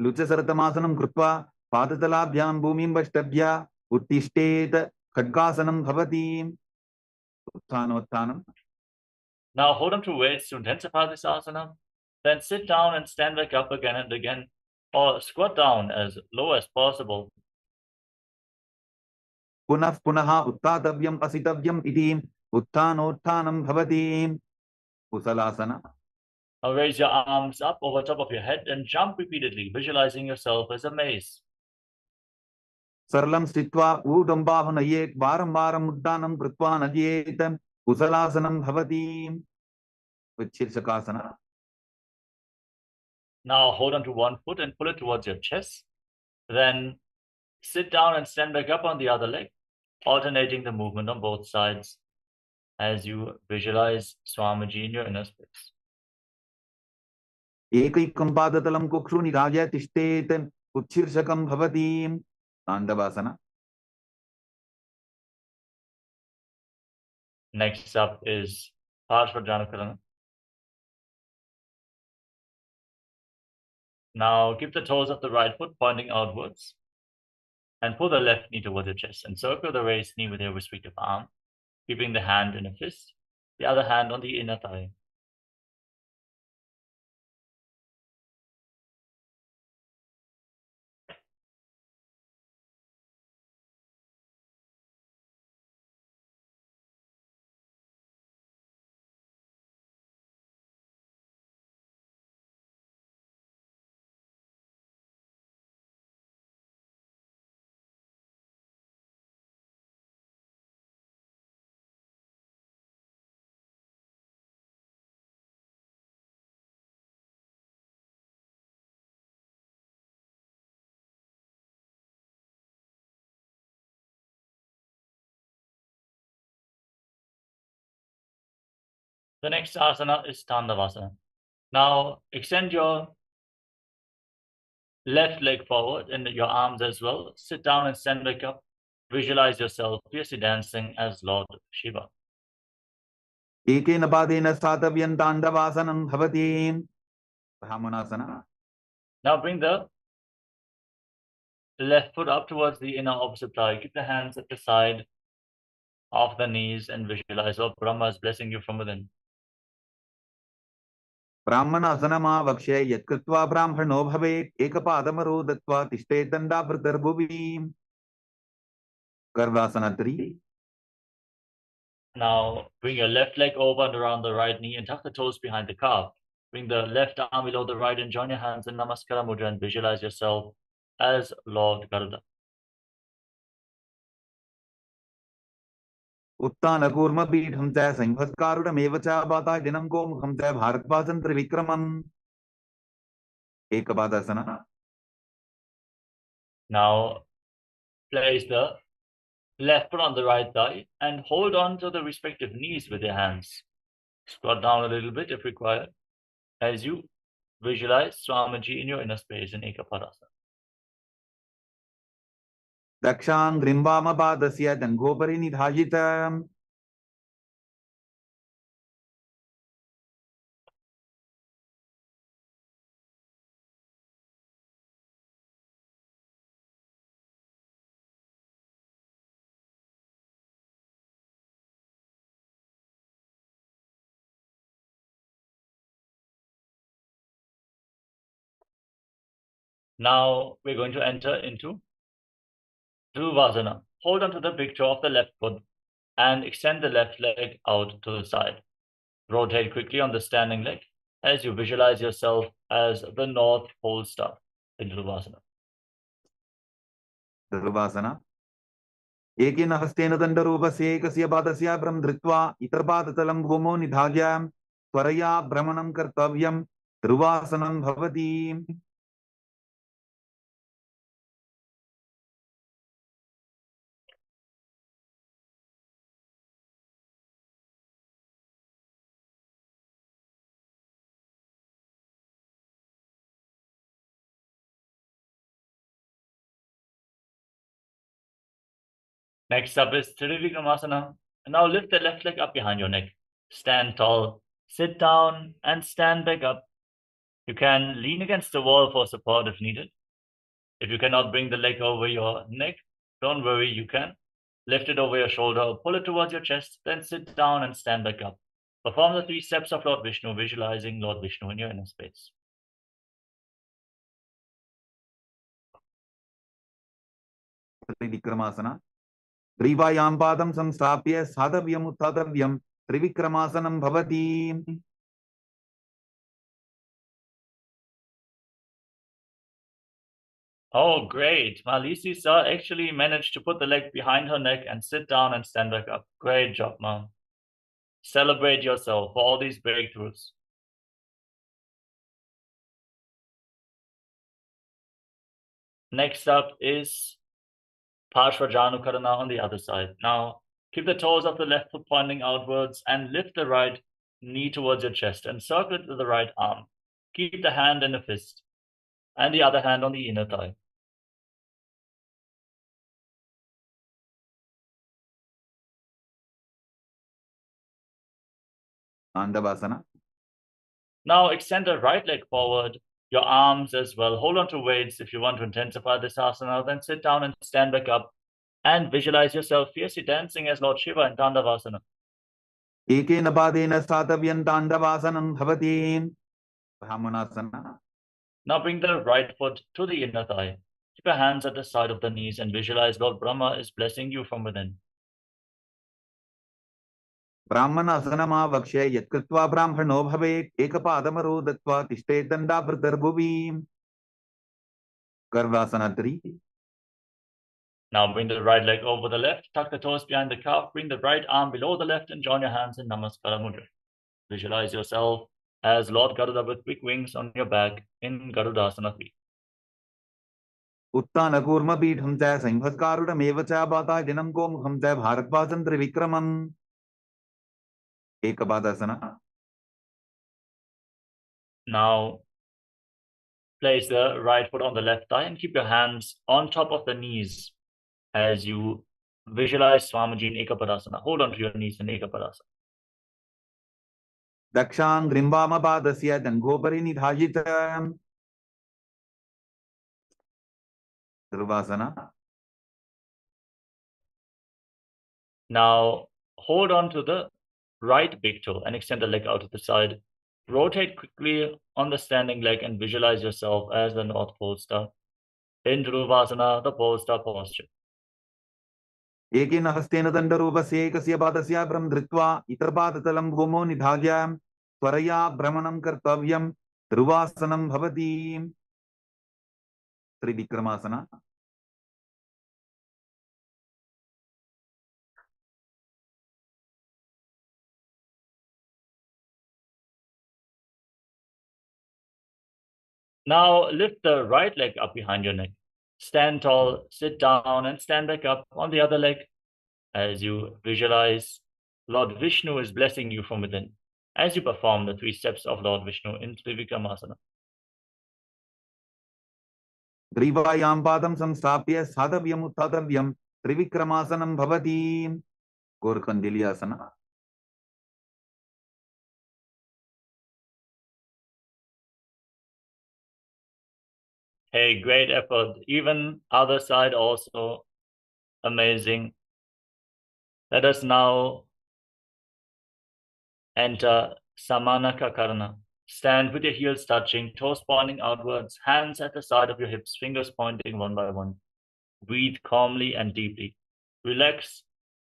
लुचसरतमासनं कृत्वा पादतलाभ्यां भूमिं वष्टभ्य उत्तिष्ठेत् खड्गासनं भवति. उत्थानोत्थानं. Now hold on to weights to intensify this asana. Then sit down and stand back up again and again, or squat down as low as possible. पुनः पुनः उत्थातव्यम् असितव्यम् इति उत्थानोत्थानं भवति. कुशलासना. Now raise your arms up over top of your head and jump repeatedly, visualizing yourself as a maze. सरलं स्थित्वा ऊढं बाहुनयेत् वारं वारम् उड्डानं कृत्वा नयेत् कुशलासनं भवति. शीर्षकासना. Now hold on to one foot and pull it towards your chest. Then sit down and stand back up on the other leg, alternating the movement on both sides as you visualize Swamiji in your inner space. एकैकं पादतलं कुक्षु निधाय तिष्ठेत् उत्शीर्षकं भवति. ताण्डवासना. Next up is Parshvajanakarana. Now keep the toes of the right foot pointing outwards and pull the left knee towards your chest and circle the raised knee with your respective arm, keeping the hand in a fist, the other hand on the inner thigh. The next asana is Tandavasana. Now extend your left leg forward and your arms as well. Sit down and stand back up. Visualize yourself fiercely dancing as Lord Shiva. एकेन पादेन स्थातव्यं ताण्डवासनं भवति. Brahmanasana. Now bring the left foot up towards the inner opposite thigh. Keep the hands at the side of the knees and visualize Lord Brahma is blessing you from within. ब्राह्मणासनमावक्ष्य यत्कृत्वा ब्राह्मणो भवेत् एकपादमरो दत्वा तिष्ठेत् दण्डाभृतर्भुवि. Garvasana 3. Now bring your left leg over and around the right knee and tuck the toes behind the calf. Bring the left arm below the right and join your hands in Namaskara Mudra and visualize yourself as Lord Garuda. उत्तानकूर्मपीठं च संभस्कारुणमेव च पाताय दिनं गोमुखं च भारद्वाजं त्रिविक्रमम्. एकपादासना. Now place the left foot on the right thigh and hold on to the respective knees with your hands. Squat down a little bit if required as you visualize Swamiji in your inner space in Ekapadasana. दक्षाङ्घ्रिम्बामपादस्य दङ्घोपरि निधायितम्. Now we're going to enter into Dhruvasana. Hold on to the big toe of the left foot and extend the left leg out to the side. Rotate quickly on the standing leg as you visualize yourself as the North Pole Star in Dhruvasana. Dhruvasana. एकेन हस्तेन दण्डरूपस्य एकस्य पादस्य भ्रं धृत्वा इतरपादतलं भूमौ निधाय त्वरया भ्रमणं कर्तव्यं. ध्रुवासनं भवति. Next up is Trivikramasana. Now lift the left leg up behind your neck. Stand tall, sit down, and stand back up. You can lean against the wall for support if needed. If you cannot bring the leg over your neck, don't worry, you can. Lift it over your shoulder, or pull it towards your chest, then sit down and stand back up. Perform the 3 steps of Lord Vishnu, visualizing Lord Vishnu in your inner space. Trivikramasana. Trivayam padam samstapya sadhavyam uttadavyam. Trivikramasana bhavati. Oh, great. Malisi sir actually managed to put the leg behind her neck and sit down and stand back up. Great job, mom. Celebrate yourself for all these breakthroughs. Next up is Parshvajanukarana on the other side. Now, keep the toes of the left foot pointing outwards and lift the right knee towards your chest and circle it with the right arm. Keep the hand in a fist and the other hand on the inner thigh. Andavasana. Now extend the right leg forward, your arms as well. Hold on to weights if you want to intensify this asana. Then sit down and stand back up and visualize yourself fiercely dancing as Lord Shiva in Tandavasana. एकेन पादेन स्थातव्यं ताण्डवासनं भवति. Brahmanasana. Now bring the right foot to the inner thigh. Keep your hands at the side of the knees and visualize Lord Brahma is blessing you from within. ब्राह्मणासनमावक्ष्य यत्कृत्वा ब्राह्मणो भवेत् एकपादमरो दत्वा तिष्ठेत् दण्डाभृतर्भुवि. Garvasana 3. Now bring the right leg over the left, tuck the toes behind the calf, bring the right arm below the left and join your hands in Namaskara Mudra. Visualize yourself as Lord Garuda with quick wings on your back in Garudasana 3. उत्तानकूर्मपीठं च संभस्कारुणमेव च पाताय दिनं गोमुखं च भारद्वाजं त्रिविक्रमम्. एकपादासना. Now, place the right foot on the left thigh and keep your hands on top of the knees as you visualize Swamiji in Ekapadasana. Hold on to your knees in Ekapadasana. Dakshan Grimbama Padasya Dangopari Nidhajitam Dhruvasana. Now, hold on to the right big toe and extend the leg out to the side. Rotate quickly on the standing leg and visualize yourself as the North Pole Star. In Dhruvasana, the Pole Star posture. Ekena hastena dandarupasya ekasya padasya bram dhritva itarpadatalam bhumo nidhagyam tvaraya brahmanam kartavyam dhruvasanam bhavati. Trivikramasana. Now lift the right leg up behind your neck. Stand tall, sit down, and stand back up on the other leg as you visualize Lord Vishnu is blessing you from within as you perform the 3 steps of Lord Vishnu in Trivikramasana. Grivayam padam samstapya sadhavyam uttadavyam trivikramasanam bhavati. Gorkandiliyasana. Hey, great effort. Even other side also amazing. Let us now enter Samanaka Karana. Stand with your heels touching, toes pointing outwards, hands at the side of your hips, fingers pointing one by one. Breathe calmly and deeply. Relax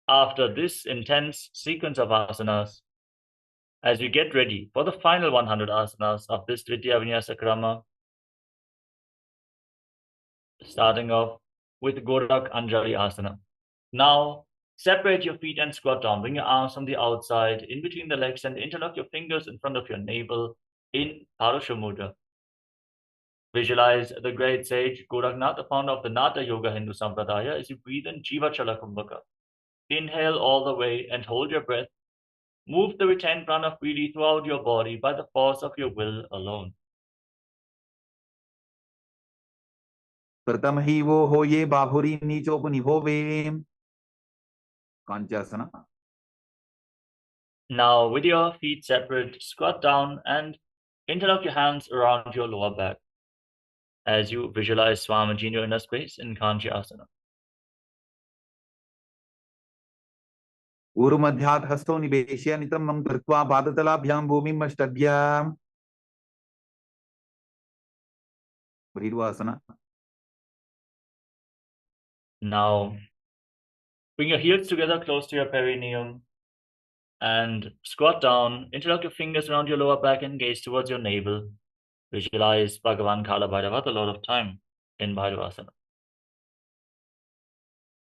after this intense sequence of asanas. As we get ready for the final 100 asanas of this Dvitiya Vinyasa Krama, starting off with Gorak Anjali Asana. Now, separate your feet and squat down. Bring your arms from the outside, in between the legs, and interlock your fingers in front of your navel in Parusha Mudra. Visualize the great sage Goraknath, the founder of the Nata Yoga Hindu Sampradaya, as you breathe in Jiva Chala Kumbhaka. Inhale all the way and hold your breath. Move the retained prana freely throughout your body by the force of your will alone. Pratham hi wo hoye bahuri nichopani hove. Kanchasana. Now, with your feet separate, squat down and interlock your hands around your lower back as you visualize Swamiji in your inner space in Kanchasana. Urumadhyat hasto niveshya nitam mam dhrtva padatalabhyam bhumim ashtadhyam. Bhridvasana. Now, bring your heels together close to your perineum and squat down, interlock your fingers around your lower back and gaze towards your navel. Visualize Bhagavan Kala Bhairava, the Lord of Time, in Bhairavasana.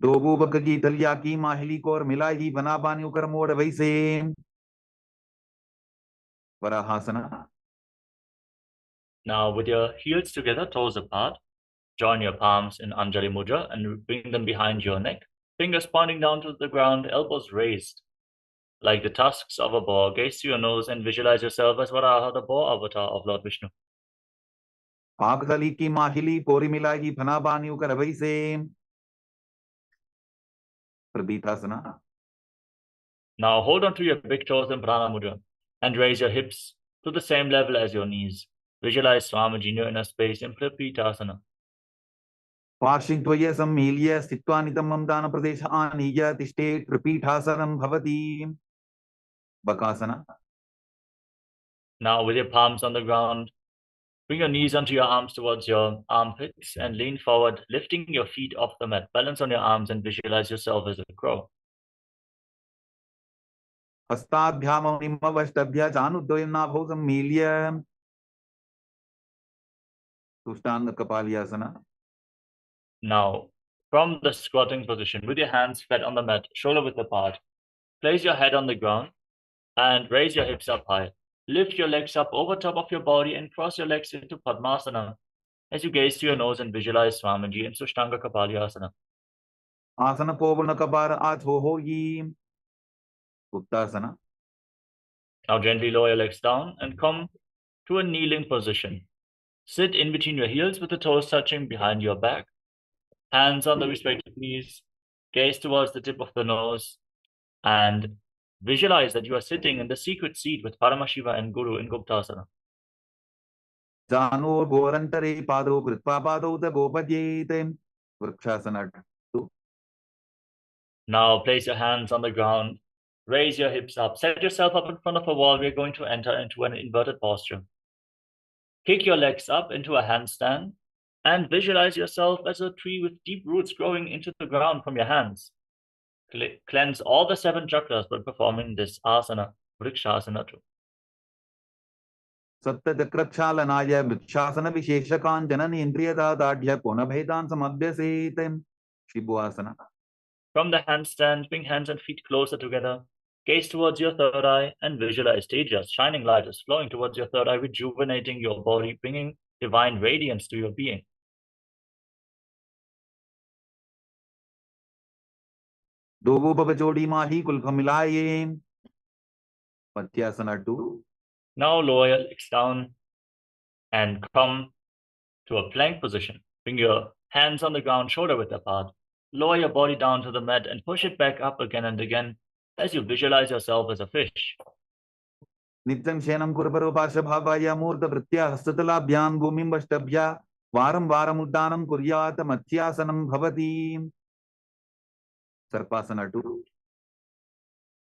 Dobu bakagi talya ki mahili ko aur milahi bana bani ukar mod vaise. Varahasana. Now, with your heels together, toes apart, join your palms in Anjali Mudra and bring them behind your neck. Fingers pointing down to the ground, elbows raised. Like the tusks of a boar, gaze to your nose and visualize yourself as Varaha, the boar avatar of Lord Vishnu. Pagdali ki mahili pori milahi bana bani ukar vaise. Prabhitasana. Now hold on to your big toes in Prana Mudra and raise your hips to the same level as your knees. Visualize Swamiji in your inner space in Prabhitasana. Parshing tvaya sammilya stitva nitam mamdana pradesha aniya tishte tripithasanam bhavati. Bakasana. Now with your palms on the ground, bring your knees onto your arms towards your armpits and lean forward, lifting your feet off the mat. Balance on your arms and visualize yourself as a crow. Hastadhyam nimavashtabhya januddoyanabho sammilya. Tushtanga Kapalyasana. Now, from the squatting position, with your hands flat on the mat, shoulder width apart, place your head on the ground and raise your hips up high. Lift your legs up over top of your body and cross your legs into Padmasana as you gaze to your nose and visualize Swamiji in Sushtanga Kapalyasana. Asana Povana Kapara Atho Hoyi. Uttasana. Now gently lower your legs down and come to a kneeling position. Sit in between your heels with the toes touching behind your back. Hands on the respective knees. Gaze towards the tip of the nose. And visualize that you are sitting in the secret seat with Paramashiva and Guru in Guptasana. Jano Gorantare Pado Kritpa Pado the Gopadyete Vrikshasana. Now place your hands on the ground. Raise your hips up. Set yourself up in front of a wall. We're going to enter into an inverted posture. Kick your legs up into a handstand and visualize yourself as a tree with deep roots growing into the ground from your hands. Cleanse all the 7 chakras by performing this asana, Vrikshasana. Sattachakratchalanaya Vrikshasana Visheshakan Janani Indriyata Dadhya Punabhedan Samadhyasetem Shibhuasana. From the handstand, bring hands and feet closer together. Gaze towards your third eye and visualize tejas, shining light is flowing towards your third eye, rejuvenating your body, bringing divine radiance to your being. Dogo Babachodi Mahi Kulkamilaye Patyasana 2. Now lower your legs down and come to a plank position. Bring your hands on the ground, shoulder width apart. Lower your body down to the mat and push it back up again and again as you visualize yourself as a fish. Nityam Shenam Kurparo Pashabhavaya Murtha Vritya Hastatalabhyam Bhumim Vashtabhya Varam Varam Uddanam Kuryata Mathyasanam Bhavati. Sarpasana 2.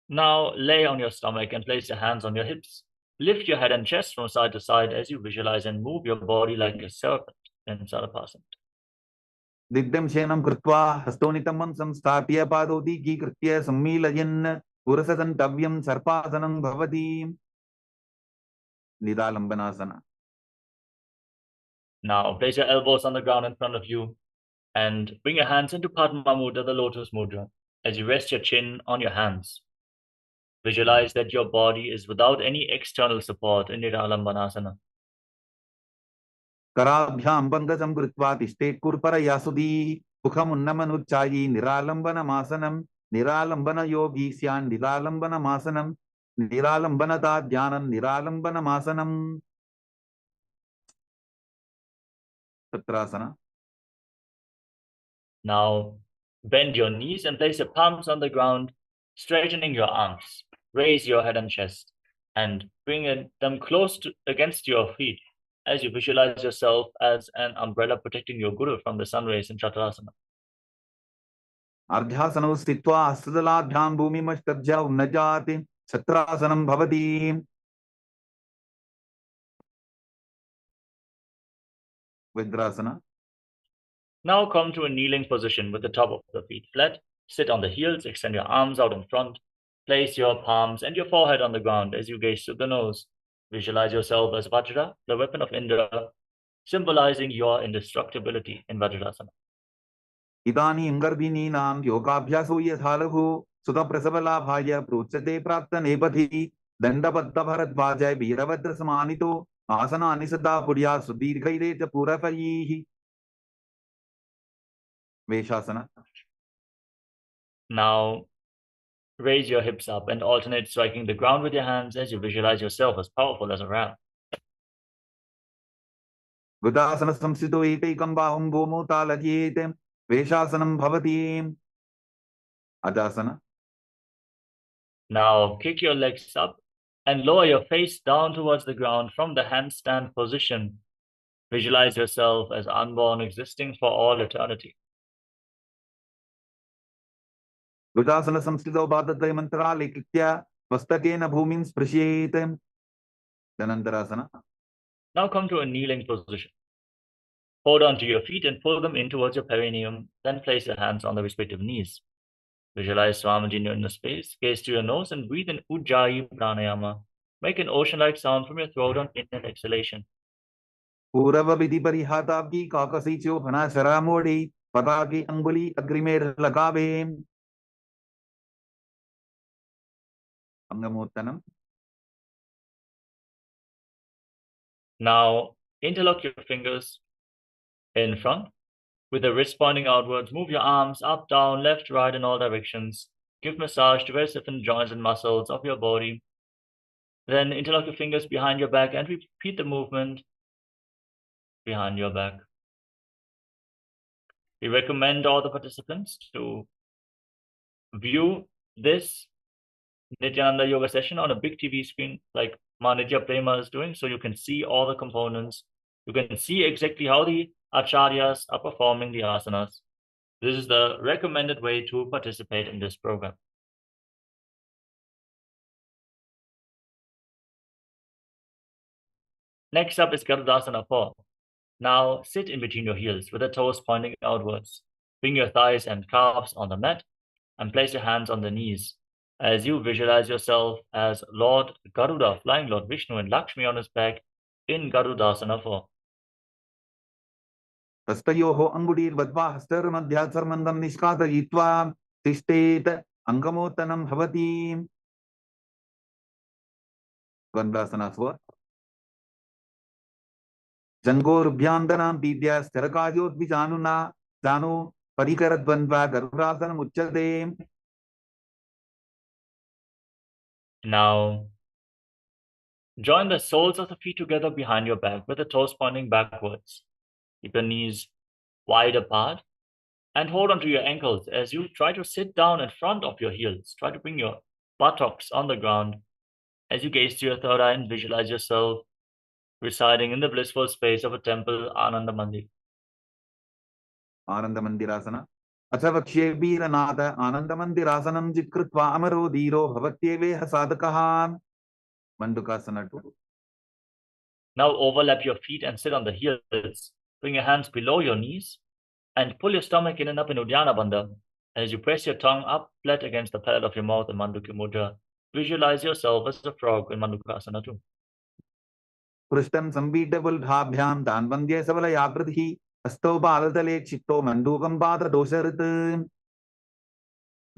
Now lay on your stomach and place your hands on your hips. Lift your head and chest from side to side as you visualize and move your body like a serpent in Sarpasana. Didyam Shenam Krutva Hastonitamam Samstapya Padodi Ki Kritya Sammilayan Purasasantavyam Sarpasanam Bhavati. Nidalambanasana. Now place your elbows on the ground in front of you and bring your hands into Padma Mudra, the lotus mudra, as you rest your chin on your hands. Visualize that your body is without any external support in Nidalambanasana. Karabhyam Bangasam Kritva Tishtet Kurpara Yasudi Mukham Unnamanuchayi Niralambana Masanam Niralambana Yogi Syan Niralambana Masanam Niralambana Dhyanam Niralambana Masanam. Satrasana. Now bend your knees and place your palms on the ground, straightening your arms. Raise your head and chest and bring them close against your feet as you visualize yourself as an umbrella protecting your Guru from the sun rays in Chaturasana. Ardhyasanam Stitva Astadaladhyam Bhumi Mashtabhya Unnajati Satrasanam Bhavati. Vidrasana. Now come to a kneeling position with the top of the feet flat. Sit on the heels, extend your arms out in front. Place your palms and your forehead on the ground as you gaze to the nose. Visualize yourself as Vajra, the weapon of Indra, symbolizing your indestructibility in Vajrasana. Idani Ingardini Nam Yogabhyaso Yathalahu Sudha Prasavala Bhaya Pruchate Prapta Nepati Dandapatta Bharat Vajay Viravadra Samanito Asana Anisada Purya Sudirghaire Purafayihi. Veshasana. Now raise your hips up and alternate striking the ground with your hands as you visualize yourself as powerful as a ram. Vidasana Samsito Ekam Bahum Bhomo Talajete Veshasanam Bhavati. Ajasana. Now kick your legs up and lower your face down towards the ground from the handstand position. Visualize yourself as unborn, existing for all eternity. Vidasana Samstito Bhadatay Mantra Lekitya Vastakena Bhumin Sprashyete. Dhanantarasana. Now come to a kneeling position. Hold on to your feet and pull them in towards your perineum. Then place your hands on the respective knees. Visualize Swamiji in your inner space. Gaze to your nose and breathe in Ujjayi Pranayama. Make an ocean-like sound from your throat on in and exhalation. Purava Vidhi Parihatabki Kakasicho Phana Sharamodi Pataki Anguli Agrimer Lagabe. Angamurtanam. Now interlock your fingers in front with the wrist pointing outwards. Move your arms up, down, left, right in all directions. Give massage to very stiffened joints and muscles of your body. Then interlock your fingers behind your back and repeat the movement behind your back. We recommend all the participants to view this Nityananda yoga session on a big TV screen like Manitya Prema is doing, so you can see all the components. You can see exactly how the acharyas are performing the asanas. This is the recommended way to participate in this program. Next up is Garudasana 4. Now sit in between your heels with the toes pointing outwards. Bring your thighs and calves on the mat and place your hands on the knees as you visualize yourself as Lord Garuda, flying Lord Vishnu and Lakshmi on his back in Garudasana 4. हस्तयोः अङ्गुलीर्बद्ध्वा हस्तयोर्मध्यात् सर्वमन्दं निष्कासयित्वा तिष्ठेत अङ्गमोत्तनं भवति. Garudasana 4. जङ्घोर्भ्यान्दनां पीड्या स्थिरकायोद्विजानुना जानु परिकरद्वन्द्वा गरुडासनम् उच्यते. Now, join the soles of the feet together behind your back with the toes pointing backwards. Keep your knees wide apart and hold onto your ankles as you try to sit down in front of your heels. Try to bring your buttocks on the ground as you gaze to your third eye and visualize yourself residing in the blissful space of a temple, Ananda Mandir. Ananda Mandirasana. अथ वक्ष्ये वीरनाथ आनन्दमन्दिरासनं जित्कृत्वा अमरो धीरो भवत्येवेह साधकः. Mandukasana 2. Now overlap your feet and sit on the heels. Bring your hands below your knees and pull your stomach in and up in Uddiyana Bandha. As you press your tongue up flat against the palate of your mouth in Mandukya Mudra, visualize yourself as a frog in Mandukasana 2. पृष्ठं संपीड्यबुल्ढाभ्यां दान्वन्द्ये सबलयाकृतिः हस्तौ पादतले चित्तो मण्डूकं पाददोषहृत्.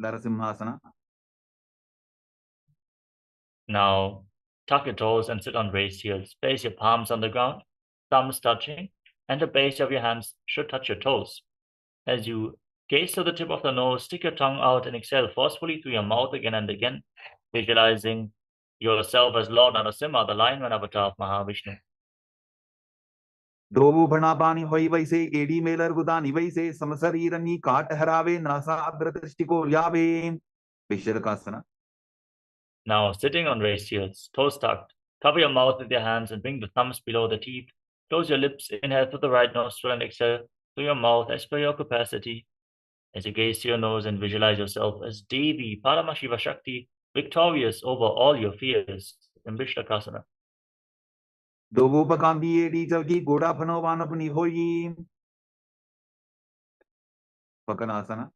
नरसिंहासना. Now tuck your toes and sit on raised heels. Place your palms on the ground, thumbs touching, and the base of your hands should touch your toes. As you gaze to the tip of the nose, stick your tongue out and exhale forcefully through your mouth again and again, visualizing yourself as Lord Narasimha, the lion avatar of Mahavishnu. द्रोवु भणापानि होई वैसे AD Mailer गुदानि वैसे समशरीरनी काट हरावे NASA अग्रदृष्टिको ल्यावे. विशरकासना. Now, sitting on raised heels, toes tucked, cover your mouth with your hands and bring the thumbs below the teeth. Close your lips, inhale through the right nostril and exhale through your mouth as per your capacity. As you gaze to your nose and visualize yourself as Devi, Paramashiva Shakti, victorious over all your fears in Vishnakasana. दोवोपकांदी एडी चौकी गोड़ा फनोवान अपनी होई. Pakanasana.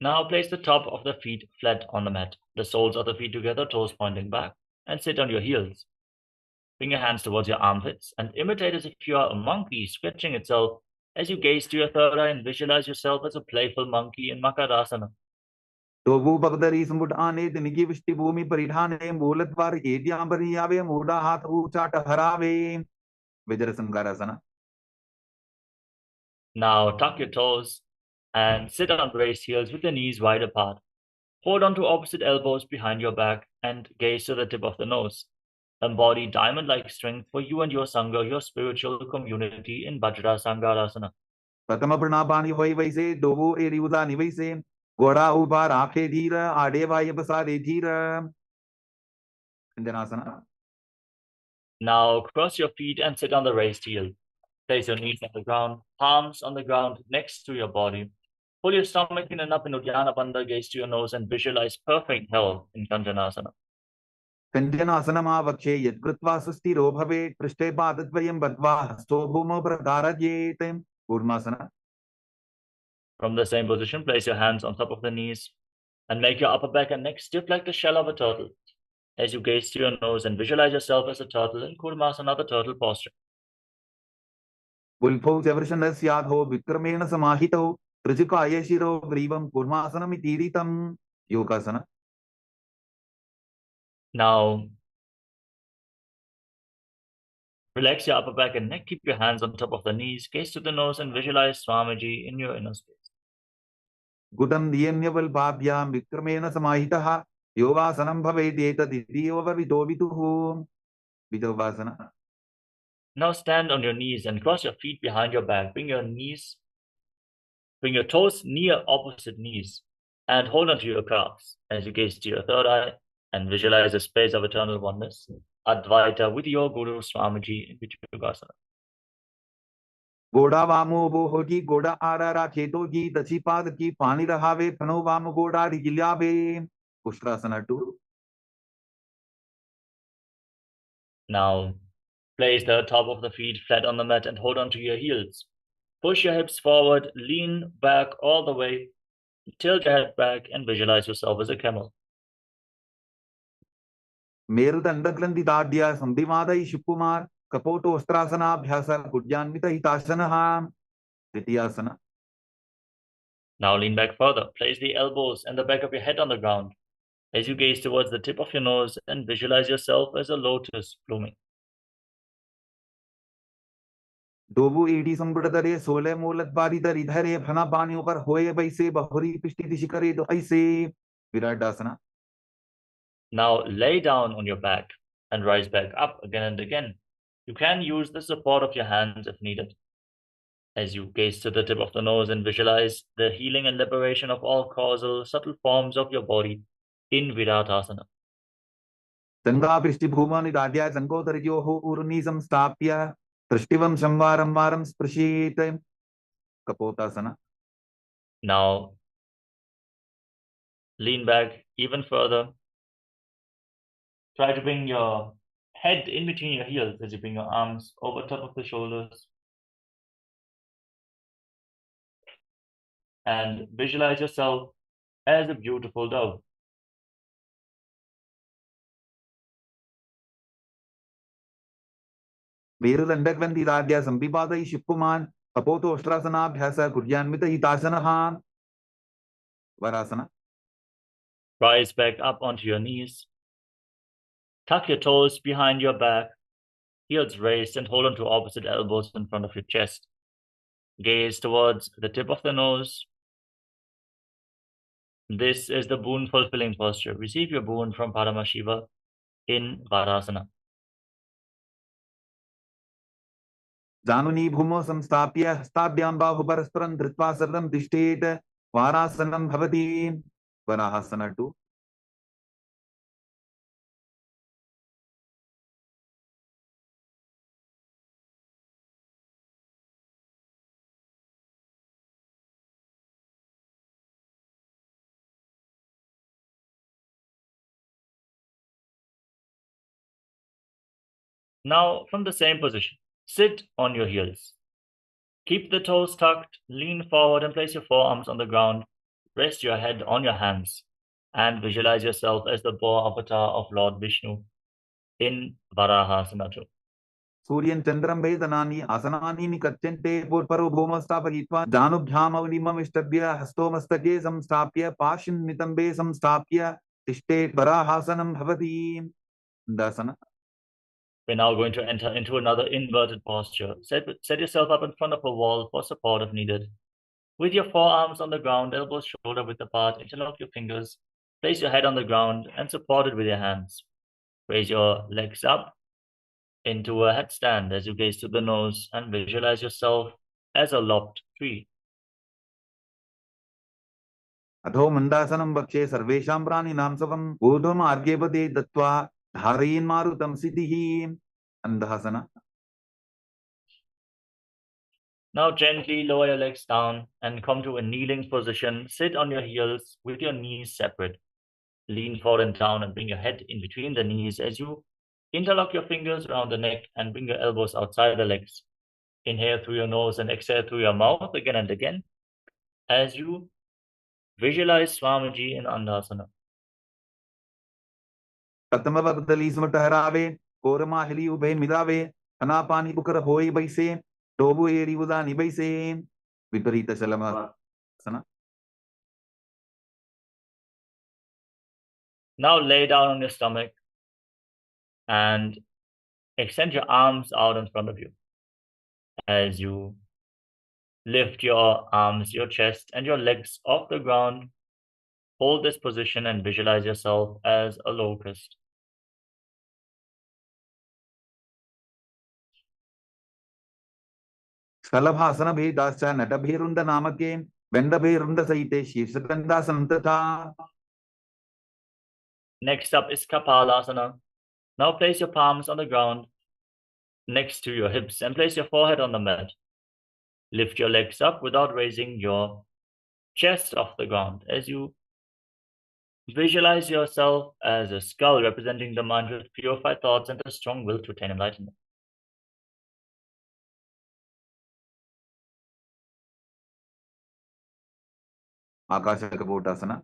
Now place the top of the feet flat on the mat, the soles of the feet together, toes pointing back, and sit on your heels. Bring your hands towards your armpits and imitate as if you are a monkey stretching itself as you gaze to your third eye and visualize yourself as a playful monkey in Makarasana. दोवो पगदरी समुट आने दिनकी विष्टि भूमि परिधाने मूलद्वार एद्यांबरी आवे मूढ़ा हाथ ऊंचाट हरावे. Vajrasankarasana. Now tuck your toes and sit on raised heels with the knees wide apart. Hold on to opposite elbows behind your back and gaze to the tip of the nose. Embody diamond-like strength for you and your Sangha, your spiritual community in Vajrasankarasana. प्रथम प्रणापानि होई वैसे दोवो AD उदानि वैसे गोड़ा ऊपर आंखें धीर आड़े वाय बसारे धीर. Internalization. Now cross your feet and sit on the raised heel. Place your knees on the ground, palms on the ground next to your body. Pull your stomach in and up in Uddiyana Bandha, gaze to your nose and visualize perfect health in Kanjanasana. Kanjanasana vakshe yad kritva sustiरो भवेत् पृष्ठे पादद्वयं बद्ध्वा हस्तो भूमौ प्रधारयेत्. Kurmasana. From the same position, place your hands on top of the knees and make your upper back and neck stiff like the shell of a turtle. As you gaze to your nose and visualize yourself as a turtle in Kurmasana, the turtle posture. Ulphau chavrashanasyaadho vikramena samahito trajikaya shiro grivam kurmasanamitiditam. Yogasana. Now, relax your upper back and neck. Keep your hands on top of the knees. Gaze to the nose and visualize Swamiji in your inner space. Gudam diyamyaval bhabhyam vikramena samahitaha Yogasanam bhaveti etaditi ovavito vituhu. Vidovasana. Now stand on your knees and cross your feet behind your back. Bring your toes near opposite knees and hold onto your calves as you gaze to your third eye and visualize a space of eternal oneness, Advaita, with your Guru Swamiji in Yogasana. Goda vamo bohogi, goda arara chetogi, tachipad ki pani rahave, pano vamo goda rigilyave. Ustrasana 2. Now, place the top of the feet flat on the mat and hold onto your heels. Push your hips forward, lean back all the way, tilt your head back, and visualize yourself as a camel. Merudandaglanti dadya sandhimada Shipkumar, Kapoto Ostrasana, Bhyasa, Gudyanvita Hitasana, Ditiyasana. Now lean back further. Place the elbows and the back of your head on the ground as you gaze towards the tip of your nose and visualize yourself as a lotus blooming. Dobu edi sambudadare, sole molat baridar idhare, phana pani upar hoye baise, bahuri pishti dishikare do aise. Viradasana. Now lay down on your back and rise back up again and again. You can use the support of your hands if needed. As you gaze to the tip of the nose and visualize the healing and liberation of all causal, subtle forms of your body in Viratasana. Sanga prishti bhumani dadya, sangotaryoho uruni samstapya, trishtivam shamvaram varam sprashite. Kapotasana. Now lean back even further. Try to bring your head in between your heels as you bring your arms over top of the shoulders. And visualize yourself as a beautiful dove. Merudandaglanti dadya sambhivada Shipkuman, Kapoto Ostrasana, Bhyasa, Gudyanvita Hitasana. Varasana. Rise back up onto your knees. Tuck your toes behind your back, heels raised, and hold onto opposite elbows in front of your chest. Gaze towards the tip of the nose. This is the boon fulfilling posture. Receive your boon from Paramashiva in Varasana. Januni bhumo samstapya, hastabhyam bahu parasparam dhritva sarvam dishtet, Varasanam bhavati. Varahasana 2. Now, from the same position, sit on your heels. Keep the toes tucked, lean forward and place your forearms on the ground. Rest your head on your hands and visualize yourself as the boar avatar of Lord Vishnu in Varahasana 2. Suryan Chandram Vedanani, Asanani Nikachente, Purparo Bhomastapahitva, Janubhyam Avnimam Ishtabhya, Hastomastake Samstapya, Pashin Nitambe Samstapya, Tishtet Varahasanam Bhavati. Dasana. We're now going to enter into another inverted posture. Set yourself up in front of a wall for support if needed. With your forearms on the ground, elbows shoulder width apart, interlock your fingers, place your head on the ground and support it with your hands. Raise your legs up into a headstand as you gaze to the nose and visualize yourself as a lopped tree. Adho Mandasanam Bakshe Sarvesham Prani Namsavam, Udham Argyapade Dattva, Dharayin Marutam Siddhihi. Andhasana. Now gently lower your legs down and come to a kneeling position. Sit on your heels with your knees separate. Lean forward and down and bring your head in between the knees as you interlock your fingers around the neck and bring your elbows outside the legs. Inhale through your nose and exhale through your mouth again and again as you visualize Swamiji in Andhasana. Katamavadali Smataharawe, Korama Ube Midave, Anapani Bukara Hoi Baise, Tobu Eri Udani Baise, Viparita Salamana. Now lay down on your stomach and extend your arms out in front of you as you lift your arms, your chest, and your legs off the ground. hold this position and visualize yourself as a locust. Skalabhasana bhedascha natabhirunda namake vendabhirunda saite shirsakandasanam tatha. Next up is Kapalasana. Now place your palms on the ground next to your hips and place your forehead on the mat. Lift your legs up without raising your chest off the ground as you visualize yourself as a skull representing the mind with purified thoughts and a strong will to attain enlightenment. Akashakapotasana.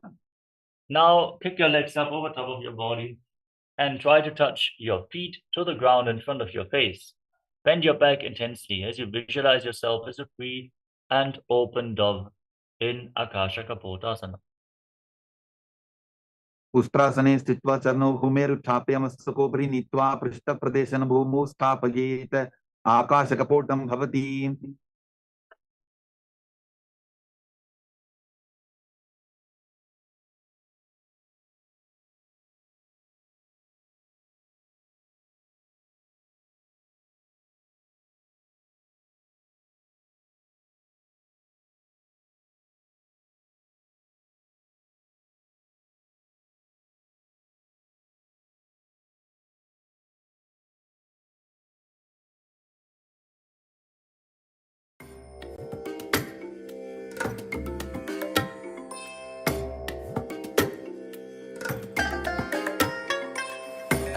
Now pick your legs up over top of your body and try to touch your feet to the ground in front of your face. Bend your back intensely as you visualize yourself as a free and open dove in Akashakapotasana. Ustrasane sthitva charno bhumerutthaप्य mastakopri nitva prishta pradeshana bhumu sthapayet akashakapotam bhavati.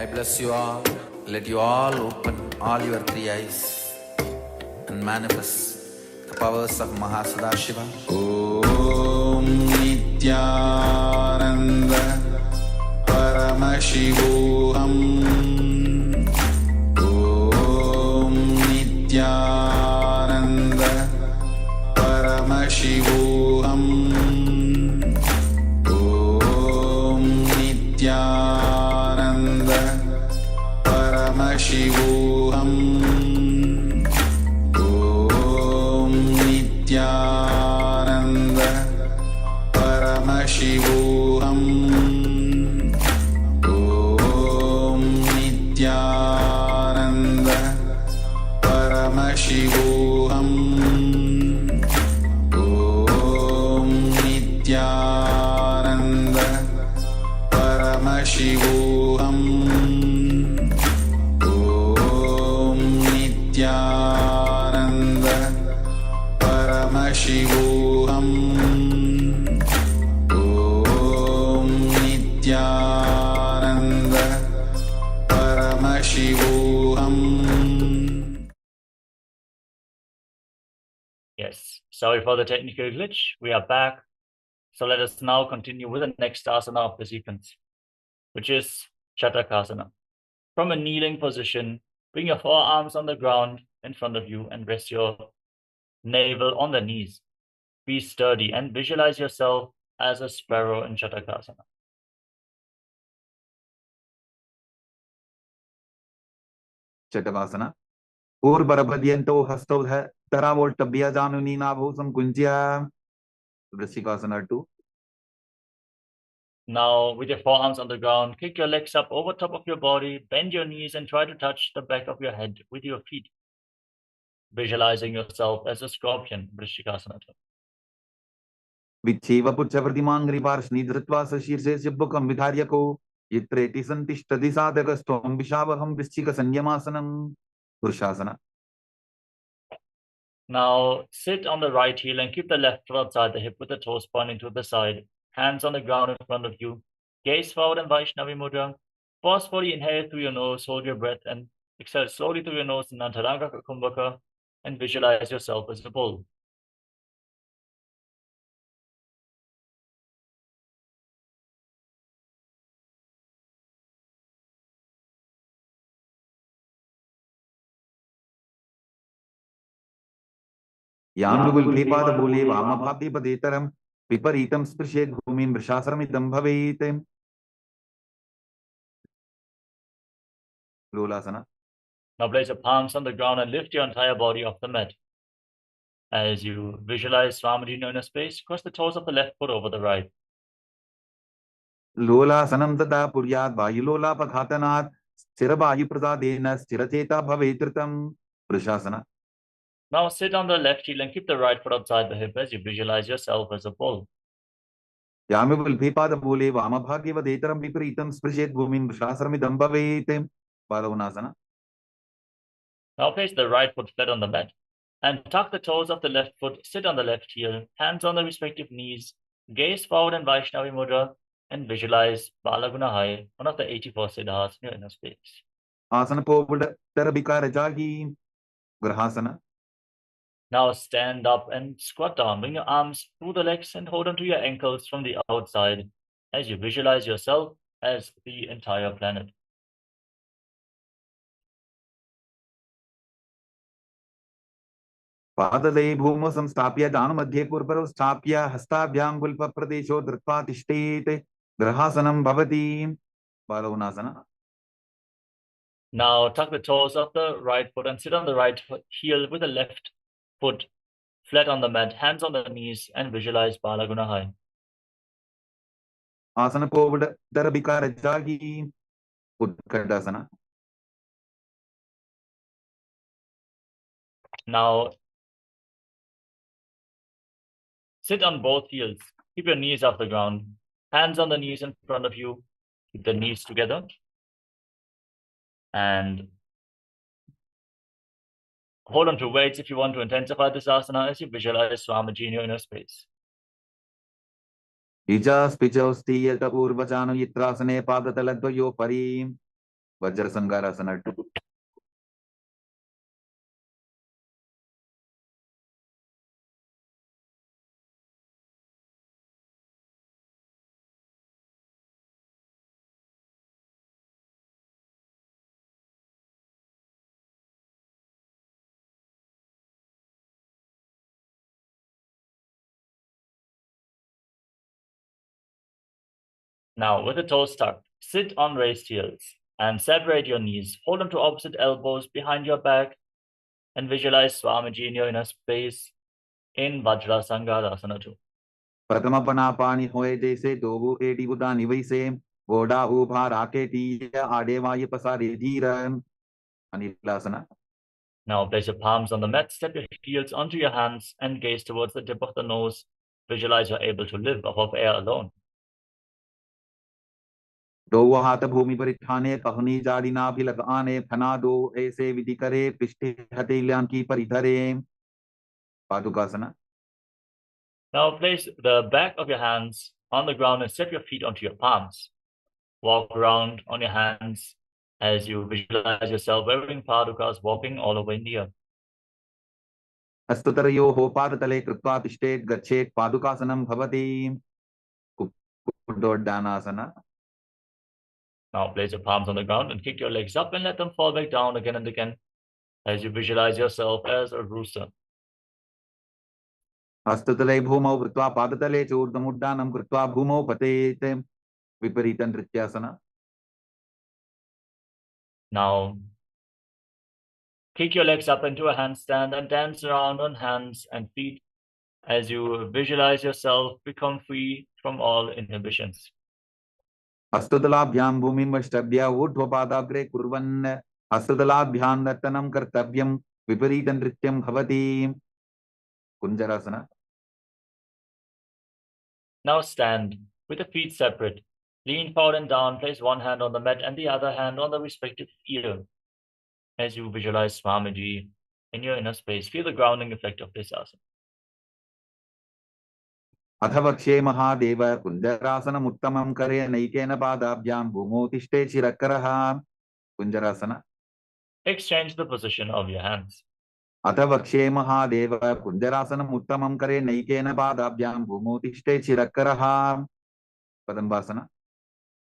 I bless you all. Let you all open all your three eyes and manifest the powers of Mahasadashiva. Om Nityananda Paramashivoham. Om Nityananda Paramashivoham. Om Nityananda Paramashivoham. Om Nityananda Paramashivoham. Om Nityananda Paramashivoham. Om Nityananda Paramashivoham. Om Nityananda Paramashivoham. Om Nityananda Paramashivoham. Yes, sorry for the technical glitch. We are back. So let us now continue with the next asana of the sequence, which is Chatakasana. From a kneeling position, bring your forearms on the ground in front of you and rest your navel on the knees. Be sturdy and visualize yourself as a sparrow in Chatakasana. Chatakasana. Urbarabhadyanto hastodha taravoltabhya januni nabhusam kunjya. Vrishikasana 2. Now, with your forearms on the ground, kick your legs up over top of your body, bend your knees and try to touch the back of your head with your feet. Visualizing yourself as a scorpion, Vrishikasana 2. Vicheva pucha pratimangri parshni dhritva sashirse shibbukam vidharyako yitreti santishtadi sadhakastom vishavaham vrishchika sanyamasanam. Purushasana. Now, sit on the right heel and keep the left foot outside the hip with the toes pointing to the side. Hands on the ground in front of you. Gaze forward in Vaishnavi Mudra. Forcefully inhale through your nose, hold your breath, and exhale slowly through your nose in Antaranga Kumbhaka, and visualize yourself as a bull. Yandugul Kripada Bole Vamabhati Padetaram Piparitam Sprishet Bhumin Vrishasaramidam Bhavetem. Lolasana. Now place your palms on the ground and lift your entire body off the mat. As you visualize Swamiji in inner space, cross the toes of the left foot over the right. लोलासनं तथा पुर्यात् वायुलोलापघातनात् स्थिरवायुप्रसादेन स्थिरचेता भवेत् वृषासन. Now sit on the left heel and keep the right foot outside the hip as you visualize yourself as a bull. यामिवल्भेपादमूले वामभागे विपरीतं स्पृशेत् भूमिं वृषासनमिदं भवेत् बालवनासन. Now place the right foot flat on the mat and tuck the toes of the left foot, sit on the left heel, hands on the respective knees, gaze forward in Vaishnavi Mudra, and visualize Balagunahai, one of the 84 siddhas in your inner space. आसन पोवड तरबिकार जागी ग्रहासन. Now stand up and squat down. Bring your arms through the legs and hold onto your ankles from the outside as you visualize yourself as the entire planet. पाददये भूमौ संस्थाप्य दानमध्ये पूर्वरौ स्थाप्य हस्ताभ्यां गुल्फप्रदेशो धृत्वा तिष्ठेत् ग्रहासनं भवति बालवनासन. Now tuck the toes of the right foot and sit on the right heel with the left foot flat on the mat, hands on the knees, and visualize Balagunahai. आसन पोवड तरबिकार जागी Utkatasana. Now sit on both heels. Keep your knees off the ground. Hands on the knees in front of you. Keep the knees together. And hold on to weights if you want to intensify this asana as you visualize Swamiji in your inner space. Ijas pijaustiyata urvachano yitrasane padataladvayo parim Vajrasangarasana 2. Now, with the toes tucked, sit on raised heels and separate your knees. Hold on to opposite elbows behind your back and visualize Swamiji in your inner space in Vajrasangarasana 2. प्रथमपनापानि होए जैसे दोबू AD बुदा निवैसे गोडा उभा राकेटी आडेवाय पसारे Dhiran अनिलासना. Now place your palms on the mat, step your heels onto your hands and gaze towards the tip of the nose. Visualize you're able to live off of air alone. दो हाथ भूमि पर ठाने कहनी जाड़ी ना भी लगाने फना दो ऐसे विधि करे पृष्ठे हथेलियां की परिधरे पादुकासना. Now place the back of your hands on the ground and step your feet onto your palms. Walk around on your hands as you visualize yourself wearing padukas, walking all over India. हस्ततरयोः पादतले कृत्वा तिष्ठेत् गच्छेत् पादुकासनं भवति कुड्डोड्डानासना. Now place your palms on the ground and kick your legs up and let them fall back down again and again as you visualize yourself as a rooster. हस्ततले भूमौ वृत्वा पादतले च ऊर्ध्वमुड्डानं कृत्वा भूमौ पतेत् विपरीत नृत्यासना. Now kick your legs up into a handstand and dance around on hands and feet as you visualize yourself become free from all inhibitions. हस्ततलाभ्यां भूमिं वष्टभ्य ऊर्ध्वपादाग्रे कुर्वन् हस्ततलाभ्यां नर्तनं कर्तव्यं विपरीत नृत्यं भवति कुञ्जरासना. Now stand with the feet separate. Lean forward and down. Place one hand on the mat and the other hand on the respective ear as you visualize Swamiji in your inner space. Feel the grounding effect of this asana. अथ वक्ष्ये महादेव कुञ्जरासनम् उत्तमं करे नैकेन पादाभ्यां भूमौ तिष्ठेत् शिरकरः कुञ्जरासना. Exchange the position of your hands. अथ वक्ष्ये महादेव कुञ्जरासनम् उत्तमं करे नैकेन पादाभ्यां भूमौ तिष्ठेत् शिरकरः कदम्बासना.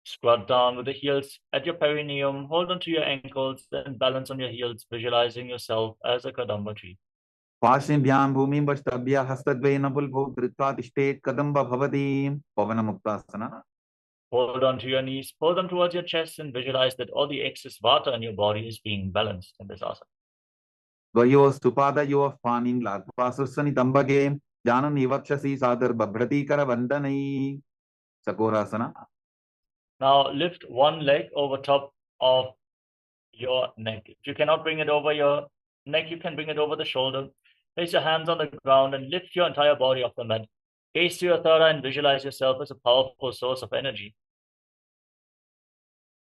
Squat down with the heels at your perineum. Hold onto your ankles and balance on your heels, visualizing yourself as a kadamba tree. पार्श्वभ्यां भूमिं वष्टभ्य हस्तद्वयेन पुल्भौ धृत्वा तिष्ठेत् कदम्ब भवति पवनमुक्तासना. Hold on to your knees, pull them towards your chest and visualize that all the excess vata in your body is being balanced in this asana. द्वयोस्तु पादयोः पाणिं लाघ्वा सुस्वनितम्बके जानन् विवक्षसि सादर बभ्रतीकरवन्दनैः सकोरासना. Now lift one leg over top of your neck. If you cannot bring it over your neck, you can bring it over the shoulder. Place your hands on the ground and lift your entire body off the mat. Gaze to your third eye and visualize yourself as a powerful source of energy.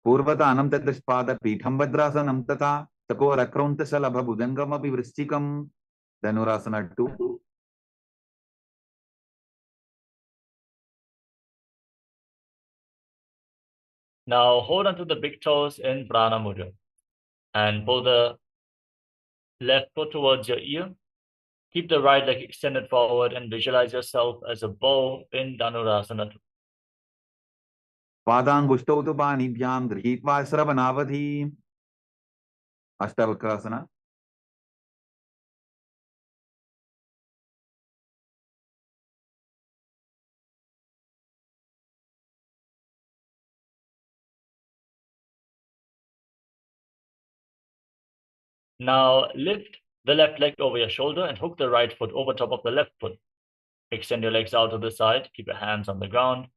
पूर्वतानं तद्पादपीठं भद्रासनं तथा चकोरक्रौन्तशलभभुजङ्गमपि वृश्चिकं Dhanurasana 2. Now hold onto the big toes in Prana Mudra and pull the left foot towards your ear. Keep the right leg extended forward and visualize yourself as a bow in Dhanurasana. पादाङ्गुष्टौ तु पाणिभ्यां गृहीत्वा श्रवणावधि अष्टावक्रasana. Now lift the left leg over your shoulder and hook the right foot over top of the left foot. Extend your legs out to the side, keep your hands on the ground.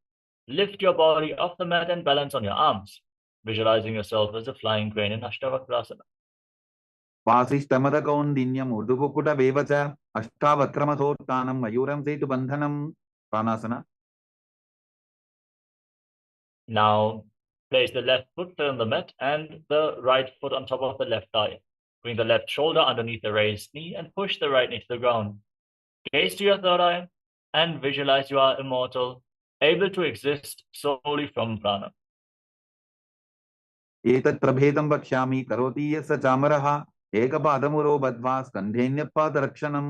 Lift your body off the mat and balance on your arms, visualizing yourself as a flying crane in Ashtavakrasana. वासिष्ठमदकौन्दिन्यम् ऊर्ध्वकुकुटमेव च अष्टावक्रमथोत्थानं मयूरं सेतुबन्धनं pranasana. Now place the left foot on the mat and the right foot on top of the left thigh. Bring the left shoulder underneath the raised knee and push the right knee to the ground. Gaze to your third eye and visualize you are immortal, able to exist solely from prana. एतत् प्रभेदं वक्ष्यामि करोति यस्य चामरः एकपादमुरो बद्ध्वा स्कन्धेऽन्यपादरक्षणं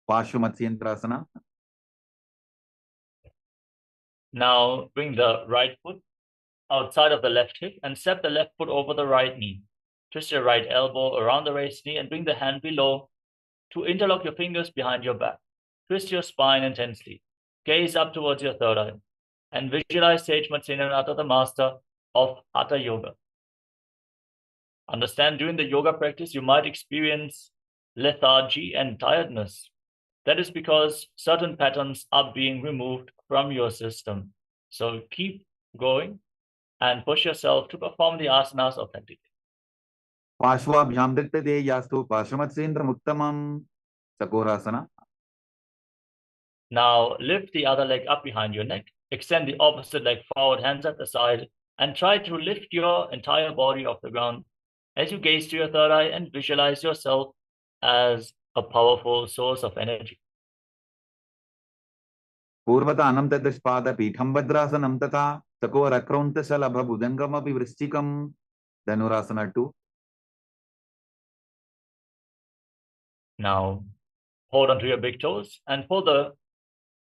पार्श्वमत्स्येन्द्रासना. Now bring the right foot outside of the left hip and step the left foot over the right knee. Twist your right elbow around the raised knee and bring the hand below to interlock your fingers behind your back. Twist your spine intensely. Gaze up towards your third eye and visualize Sage Matsinanata, the master of Hatha Yoga. Understand, during the yoga practice, you might experience lethargy and tiredness. That is because certain patterns are being removed from your system. So keep going and push yourself to perform the asanas authentically. पार्श्वाभ्यां दत्तते यास्तु पार्श्वमत्स्येन्द्रमुत्तमं चकोरासना. Now lift the other leg up behind your neck. Extend the opposite leg forward, hands at the side, and try to lift your entire body off the ground as you gaze to your third eye and visualize yourself as a powerful source of energy. पूर्वतानं तद्पादपीठं भद्रासनं तथा चकोरक्रौन्तशलभभुजङ्गमपि वृश्चिकं Dhanurasana 2. Now hold onto your big toes and pull the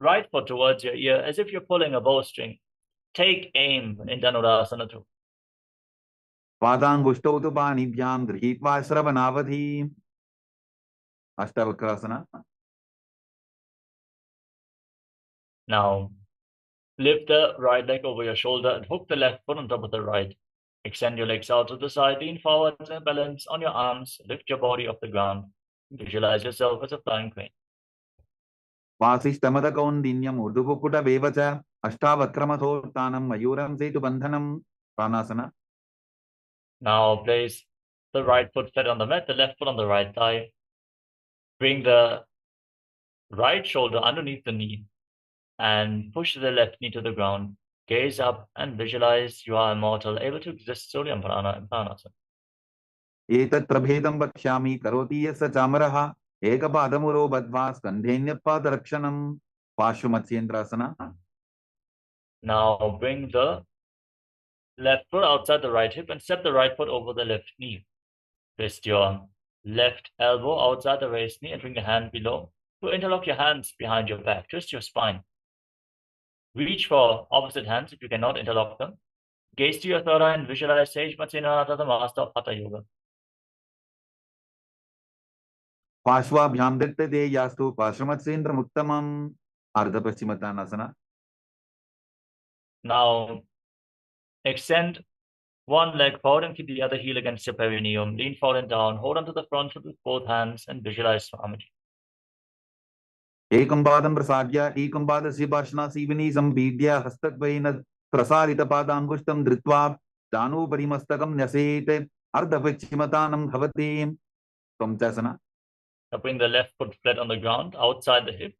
right foot towards your ear as if you're pulling a bowstring. Take aim in Dhanurasana 2. पादाङ्गुष्टौ तु पाणिभ्यां गृहीत्वा श्रवणावधि अष्टावक्रasana. Now lift the right leg over your shoulder and hook the left foot on top of the right. Extend your legs out to the side, lean forward and balance on your arms. Lift your body off the ground. Visualize yourself as a flying crane. वासिष्ठमदकौन्दिन्यम् ऊर्ध्वकुकुटमेव च अष्टावक्रमथोत्थानं मयूरं सेतुबन्धनं pranasana. Now place the right foot flat on the mat, the left foot on the right thigh. Bring the right shoulder underneath the knee and push the left knee to the ground. Gaze up and visualize you are immortal, able to exist solely on prana and pranasana. एतत् प्रभेदं वक्ष्यामि करोति यस्य चामरः एकपादमुरो बद्ध्वा स्कन्धेऽन्यपादरक्षणं पार्श्वमत्स्येन्द्रासना. Now bring the left foot outside the right hip and step the right foot over the left knee. Twist your left elbow outside the raised knee and bring the hand below to interlock your hands behind your back. Twist your spine. Reach for opposite hands if you cannot interlock them. Gaze to your third eye and visualize Sage Matsinanata, the master of Hatha Yoga. पार्श्वाभ्यां दत्तते यास्तु पार्श्वमत्स्येन्द्रमुत्तमं अर्धपश्चिमोत्तानासना. Now extend one leg forward and keep the other heel against your perineum. Lean forward and down. Hold onto the front foot with both hands and visualize Swamiji. एकं पादं प्रसाद्य एकं पादस्य पार्श्वनासीवनी सम्पीड्य हस्तद्वयेन प्रसारितपादाङ्गुष्ठं धृत्वा जानुभरिमस्तकं न्यसेत् अर्धपश्चिमतानं भवति त्वं Now bring the left foot flat on the ground, outside the hip,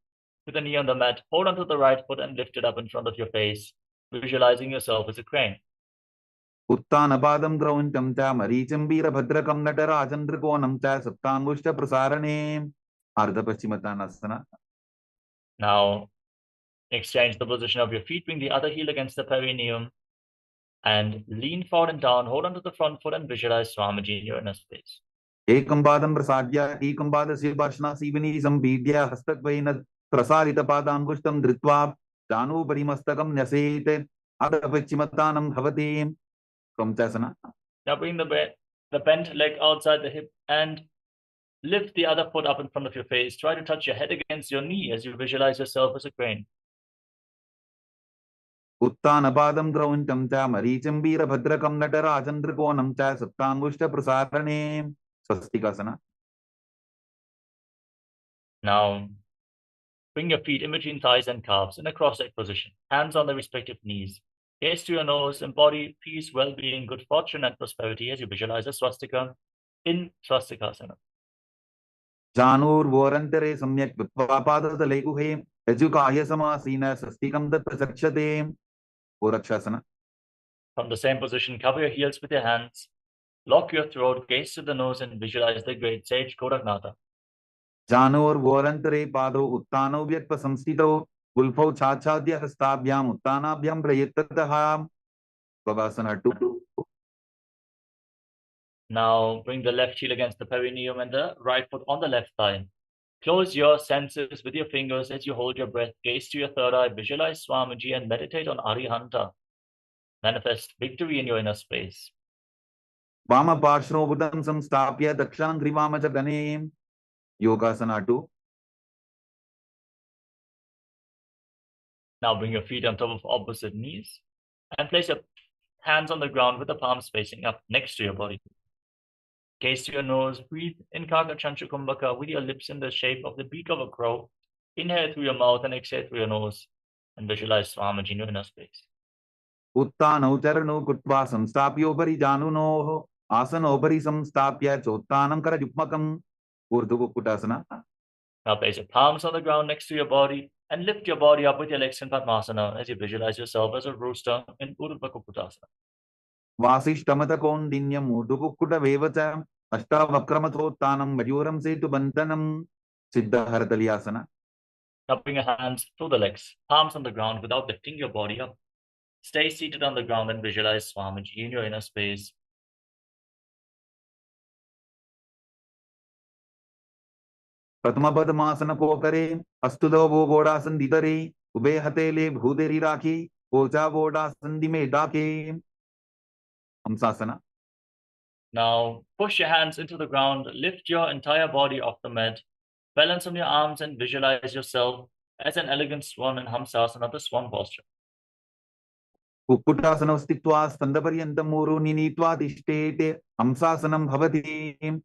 with the knee on the mat. Hold onto the right foot and lift it up in front of your face, visualizing yourself as a crane. उत्तानपादं द्रौण्यं च मरीचिं वीरभद्रकं नटराजं त्रिकोणं च सप्ताङ्गुष्ठप्रसारणे अर्धपश्चिमतानासना. Now exchange the position of your feet, bring the other heel against the perineum, and lean forward and down. Hold onto the front foot and visualize Swamiji in your inner space. एकं पादं प्रसाद्य एकं पादस्य पार्श्वनासीवनी सम्पीड्य हस्तद्वयेन प्रसारितपादाङ्गुष्ठं धृत्वा जानुभरिमस्तकं न्यसेत् अर्धपश्चिमतानं भवति त्वं च. Now bring the bent leg outside the hip and lift the other foot up in front of your face. Try to touch your head against your knee as you visualize yourself as a crane. उत्तानपादं द्रौण्यं च मरीचिं वीरभद्रकं नटराजं त्रिकोणं च सप्ताङ्गुष्ठप्रसारणे स्वस्तिकासना. Now bring your feet in between thighs and calves in a cross-legged position. Hands on the respective knees. Gaze to your nose, embody peace, well-being, good fortune, and prosperity as you visualize a swastika in swastikasana. जानुर्वोरन्तरे सम्यक् कृत्वा पादतले गुहे यजुकाय समासीन स्वस्तिकं तत् प्रचक्षते पूरक्षासना. From the same position, cover your heels with your hands. Lock your throat, gaze to the nose, and visualize the great sage Goragnatha. जानुर्वोरन्तरे पादौ उत्तानौ व्यक्तसंस्थितौ गुल्फौ छाछाद्य हस्ताभ्याम् उत्तानाभ्यां प्रयत्ततः स्वगासना 2. Now bring the left heel against the perineum and the right foot on the left thigh. Close your senses with your fingers as you hold your breath. Gaze to your third eye, visualize Swamiji, and meditate on Arihanta. Manifest victory in your inner space. वामपार्श्वोबुधं संस्थाप्य दक्षिणाङ्घ्रिवामचगणे योगासना 2. Now bring your feet on top of opposite knees and place your hands on the ground with the palms facing up next to your body. Gaze to your nose, breathe in Kakachanchukumbhaka with your lips in the shape of the beak of a crow. Inhale through your mouth and exhale through your nose, and visualize Swamiji in your inner space. उत्तानौ चरणौ कृत्वा संस्थाप्योपरि जानुनोः आसनोपरि संस्थाप्य चोत्तानं करयुग्मकम् ऊर्ध्वकुक्कुटासना. Now place your palms on the ground next to your body and lift your body up with your legs in Padmasana as you visualize yourself as a rooster in Urdhva-Kukkutasana. वासिष्ठमतकौण्डिन्यम् ऊर्ध्वकुक्कुटमेव च अष्टावक्रमथोत्तानं मयूरं सेतुबन्धनं सिद्धहरतलियासना. Now bring your hands through the legs, palms on the ground without lifting your body up. Stay seated on the ground and visualize Swamiji in your inner space. प्रथम पद्मासन को करे अस्तुदो वो गोड़ासन दितरे ube हतेले भूदेरी राखी ओजा गोड़ासन दिमे डाके हंसासना. Now push your hands into the ground, lift your entire body off the mat, balance on your arms and visualize yourself as an elegant swan in Hamsasana, the swan posture. कुक्कुटासनं स्थित्वा स्कन्धपर्यन्तं मूरु निनीत्वा तिष्ठेत् हंसासनं भवति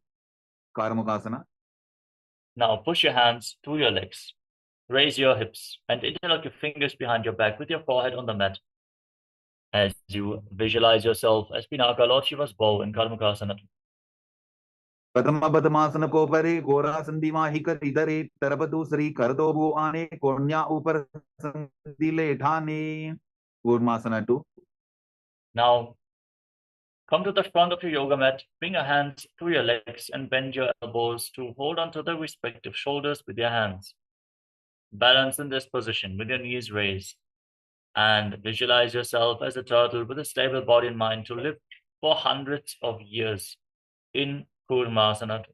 कारमुकासना. Now push your hands through your legs. Raise your hips and interlock your fingers behind your back with your forehead on the mat as you visualize yourself as Pinaka, Lord Shiva's bow in Karmukasana. प्रथम पद्मासन को परे गोरासन दिमाहि कर इधरे तरफ दूसरी कर दो वो आने कोन्या ऊपर दिले ठाने Kurmasana 2. Now come to the front of your yoga mat, bring your hands through your legs and bend your elbows to hold onto the respective shoulders with your hands. Balance in this position with your knees raised and visualize yourself as a turtle with a stable body and mind to live for hundreds of years in Kurmasana.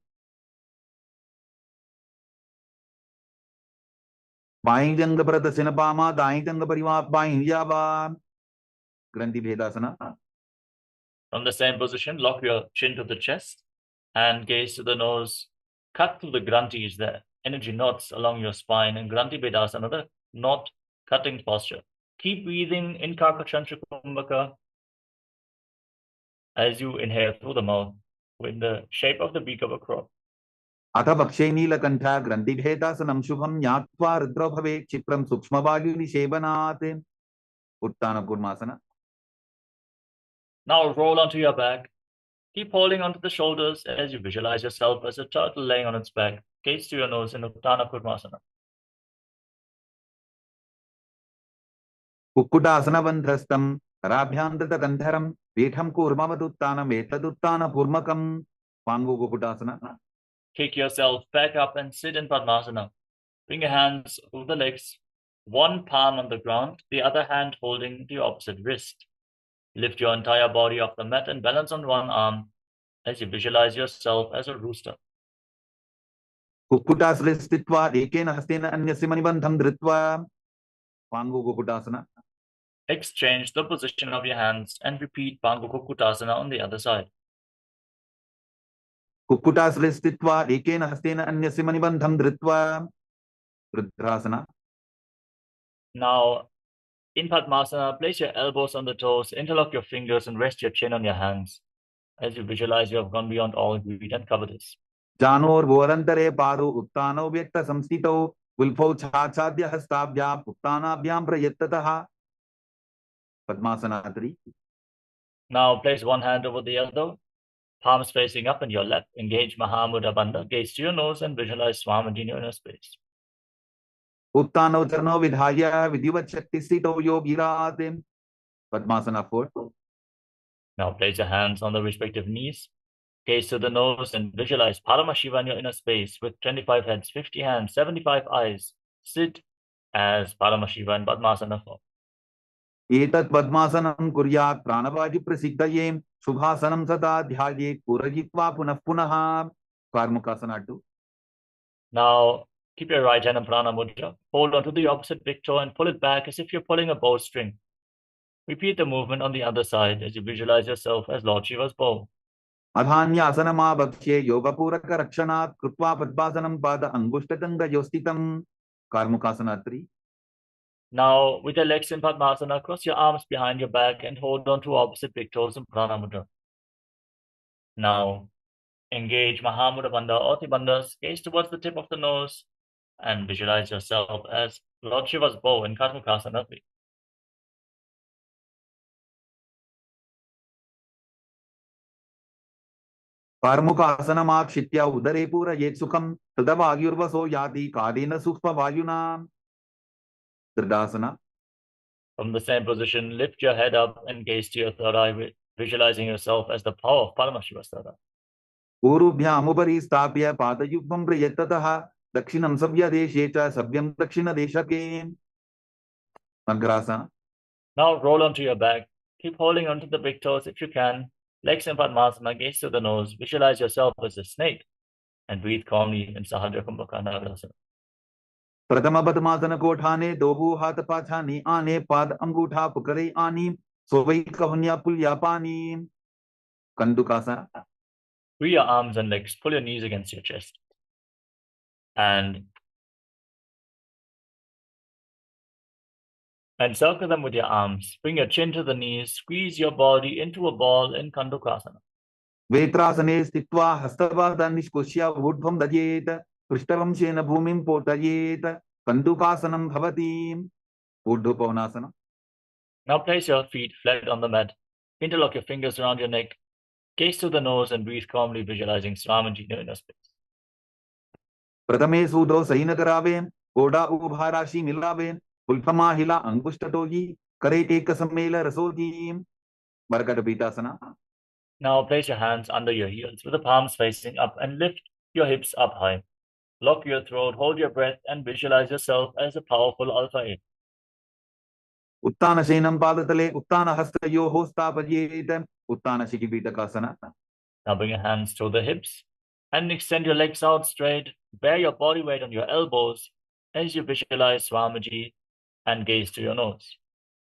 By जंग प्रदर्शन पामा दाई जंग परिवार by जावा ग्रंथि भेदासना. From the same position, lock your chin to the chest and gaze to the nose. Cut through the granthis, the energy knots along your spine, and Granthi Vedasana, the knot cutting posture. Keep breathing in Kakachanchukumbhaka as you inhale through the mouth with the shape of the beak of a crow. अथ भक्षे नीलकंठ ग्रंथि भेदासनं शुभं ज्ञात्वा रुद्रो भवे क्षिप्रं सूक्ष्मवायुनिषेवनात् Uttana Kurmasana. Now roll onto your back. Keep holding onto the shoulders as you visualize yourself as a turtle laying on its back. Gaze to your nose in Uttana Kurmasana. Kukkutasana Bandhastam, Rabhyandrita Gandharam, Vetham Kurmavaduttanam, Etaduttana Purmakam, Pangu Kukkutasana. Kick yourself back up and sit in Padmasana. Bring your hands over the legs, one palm on the ground, the other hand holding the opposite wrist. Lift your entire body off the mat and balance on one arm as you visualize yourself as a rooster. Kukkutasana Stitva, Ekena Hastena Anyasimani Bandham Dritva, Pangu Kukkutasana. Exchange the position of your hands and repeat Pangu Kukkutasana on the other side. Kukkutasana Stitva, Ekena Hastena Anyasimani Bandham Dritva, Rudrasana. Now, in Padmasana, place your elbows on the toes, interlock your fingers, and rest your chin on your hands as you visualize you have gone beyond all greed and covetous. Janor Vorantare Paru Uttano Vyakta Samstito, Wilpo Chachadya Hastabhya, Uttana Byam Prayettataha. Padmasana 3. Now, place one hand over the other, palms facing up in your lap. Engage Mahamudra Bandha, gaze to your nose, and visualize Swamiji in your inner space. Uttano Charno Vidhaya Vidhivat Shakti Sito Yogiratim. Padmasana 4. Now place your hands on the respective knees, gaze to the nose, and visualize Paramashiva in your inner space with 25 heads, 50 hands, 75 eyes. Sit as Paramashiva in Padmasana 4. Etat Padmasanam Kuryat Pranavaji Prasiddhayem Sukhasana Sada Dhyaye Purajitva Punah Punaha. Karmukasana 2. Now keep your right hand in Prana Mudra. Hold onto the opposite big toe and pull it back as if you're pulling a bowstring. Repeat the movement on the other side as you visualize yourself as Lord Shiva's bow. Adhanyasana Bhakshe Yoga Puraka Rakshanat Krutva Padmasanam Pada Angushtatanga Yostitam. Karmukasana 3. Now, with your legs in Padmasana, cross your arms behind your back and hold on to opposite big toes in Prana Mudra. Now, engage Mahamudra Bandha or Bandhas, gaze towards the tip of the nose, and visualize yourself as Lord Shiva's bow in Karmukasana 3. Karmukasana Makshitya Udare Pura Yet Sukham Tadavagyurvaso Yadi Kadena Sukha Vayuna. Tridasana. From the same position, lift your head up and gaze to your third eye, visualizing yourself as the power of Paramashiva's third eye. Urubhyamupari Stapya Padayukvam Prayetataha Dakshinam Sabya Deshecha Sabyam Dakshina Deshake. Magrasana. Now roll onto your back. Keep holding onto the big toes if you can. Legs in Padmasana, gaze to the nose, visualize yourself as a snake, and breathe calmly in Sahadra Kumbhaka Nagarasana. Pradama Padmasana Kothane, Dobu Hatha Pachani, Ane Pad Angutha Pukare Ani, Sovai Kavanya Pulya Pani. Kandukasana. Free your arms and legs, pull your knees against your chest. And circle them with your arms. Bring your chin to the knees, squeeze your body into a ball in Kandukasana. Vetrasane Stitva Hastavada Nishkushya Woodvam Dajeta, Krishtavam Shena Bhumim Potayeta, Kandukasanam Bhavatim. Uddhapanasana. Now place your feet flat on the mat. Interlock your fingers around your neck. Gaze to the nose and breathe calmly, visualizing Swamiji in your inner space. Pratame Sudo Sainakarave, Koda Ubharashi Milave, Pulpama Hila Angushatogi, Karate Kasamela Rasoji. Bhargadapitasana. Now place your hands under your heels with the palms facing up and lift your hips up high. Lock your throat, hold your breath, and visualize yourself as a powerful Alpha 8. Uttana Shenam Padatale, Uttana Hastayo Hosta Pajeta, Uttana Shikipitakasana. Now bring your hands to the hips and extend your legs out straight. Bear your body weight on your elbows as you visualize Swamiji and gaze to your nose.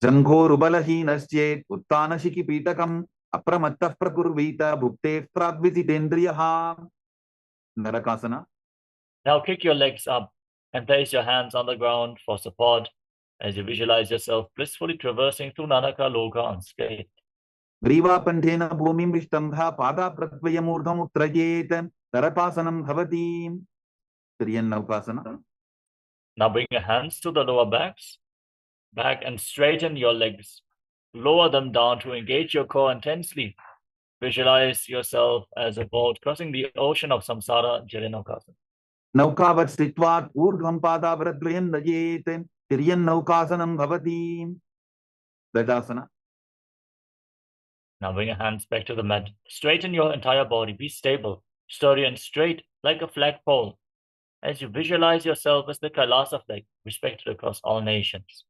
Jangho Rubalahi Nasjet, Uttana Shikipitakam, Apramattah Prakurvita, Bhukte Pradvisitendriyaha. Narakasana. Now kick your legs up and place your hands on the ground for support as you visualize yourself blissfully traversing through Naraka Loka unscathed. Griva Pantena Bhumim Vishtambha Pada Pratvayamurdham Utrajet, Tarapasanam Bhavati. Triyannaukasana. Now bring your hands to the lower backs back and straighten your legs. Lower them down to engage your core intensely. Visualize yourself as a boat crossing the ocean of samsara, Jalinokasana. Naukavat stitvat urdhvam padavradvayam najet tiryan naukasanam bhavati. That Now bring your hands back to the mat. Straighten your entire body. Be stable, sturdy, and straight like a flagpole as you visualize yourself as the Kailasa flag, respected across all nations.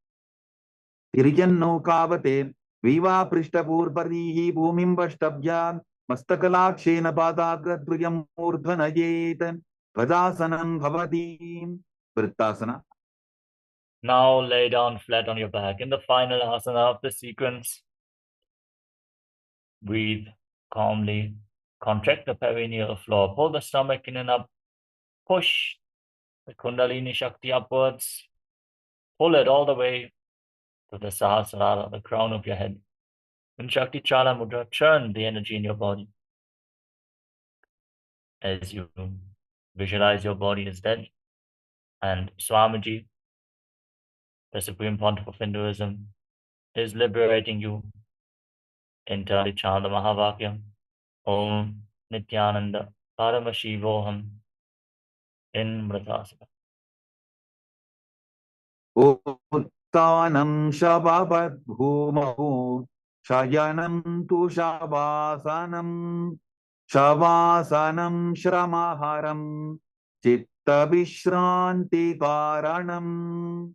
Tiryan naukavate viva prishtapurparihi bhumim vastabhyam mastakalakshen padagradvayam urdhvanajet Vajasanam bhavati. Vrittasana. Now lay down flat on your back in the final asana of the sequence. Breathe calmly. Contract the perineal floor. Pull the stomach in and up. Push the Kundalini Shakti upwards. Pull it all the way to the Sahasrara, the crown of your head. In Shakti Chala Mudra, churn the energy in your body. As you visualize your body is dead, and Swamiji, the Supreme Pontiff of Hinduism, is liberating you. Internally chant the Mahavakyam, Om Nityananda Paramashivoham in Mritasana. Uttanam shababat bhumahu shayanam tu shabasanam shavasanam shramaharam chitta vishranti karanam.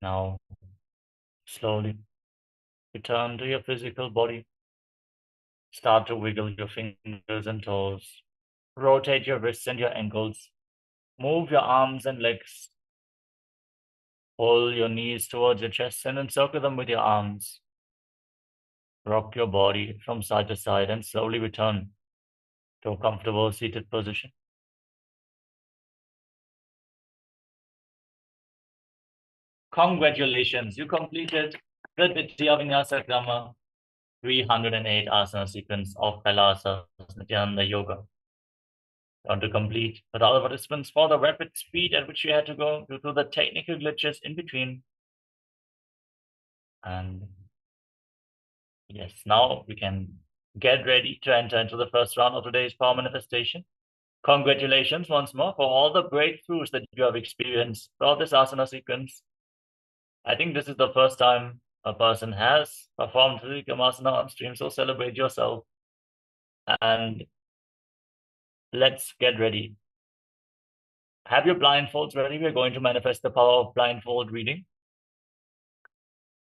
Now, slowly return to your physical body. Start to wiggle your fingers and toes. Rotate your wrists and your ankles. Move your arms and legs. Pull your knees towards your chest and encircle them with your arms. Rock your body from side to side and slowly return to a comfortable seated position. Congratulations, you completed the Vidya Vinyasa Krama 308 asana sequence of Kailasa Nityananda Yoga. Want to complete with all participants for the rapid speed at which we had to go due to the technical glitches in between. And yes, now we can get ready to enter into the first round of today's power manifestation. Congratulations once more for all the breakthroughs that you have experienced throughout this asana sequence. I think this is the first time a person has performed Trivikramasana on stream, so celebrate yourself. And let's get ready. Have your blindfolds ready. We're going to manifest the power of blindfold reading.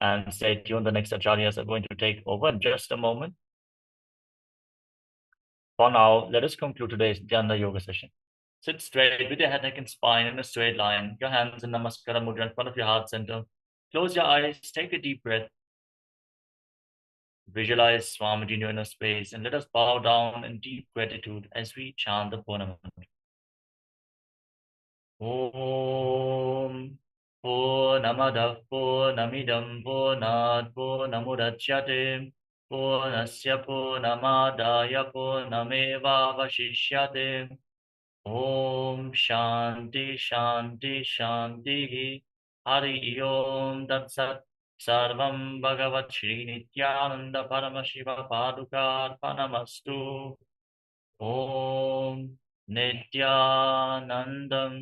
And stay tuned, the next acharyas are going to take over in just a moment. For now, let us conclude today's Dhyana Yoga session. Sit straight with your head, neck, and spine in a straight line. Your hands in Namaskara Mudra in front of your heart center. Close your eyes, take a deep breath. Visualize Swamiji in your inner space, and let us bow down in deep gratitude as we chant the Purnamanta. Om Purnamadav Purnamidam Purnat Purnamudachyate Purnasya Purnamadaya Purnamevavashishyate. Om Shanti Shanti Shanti Hari Om Tat Sat. Sarvam Bhagavat Sri Nityananda Paramashiva Paduka Arpanamastu. Om Nityanandam.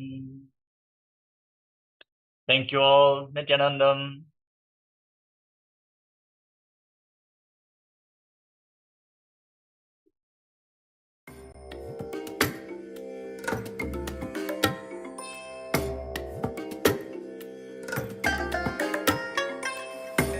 Thank you all, Nityanandam.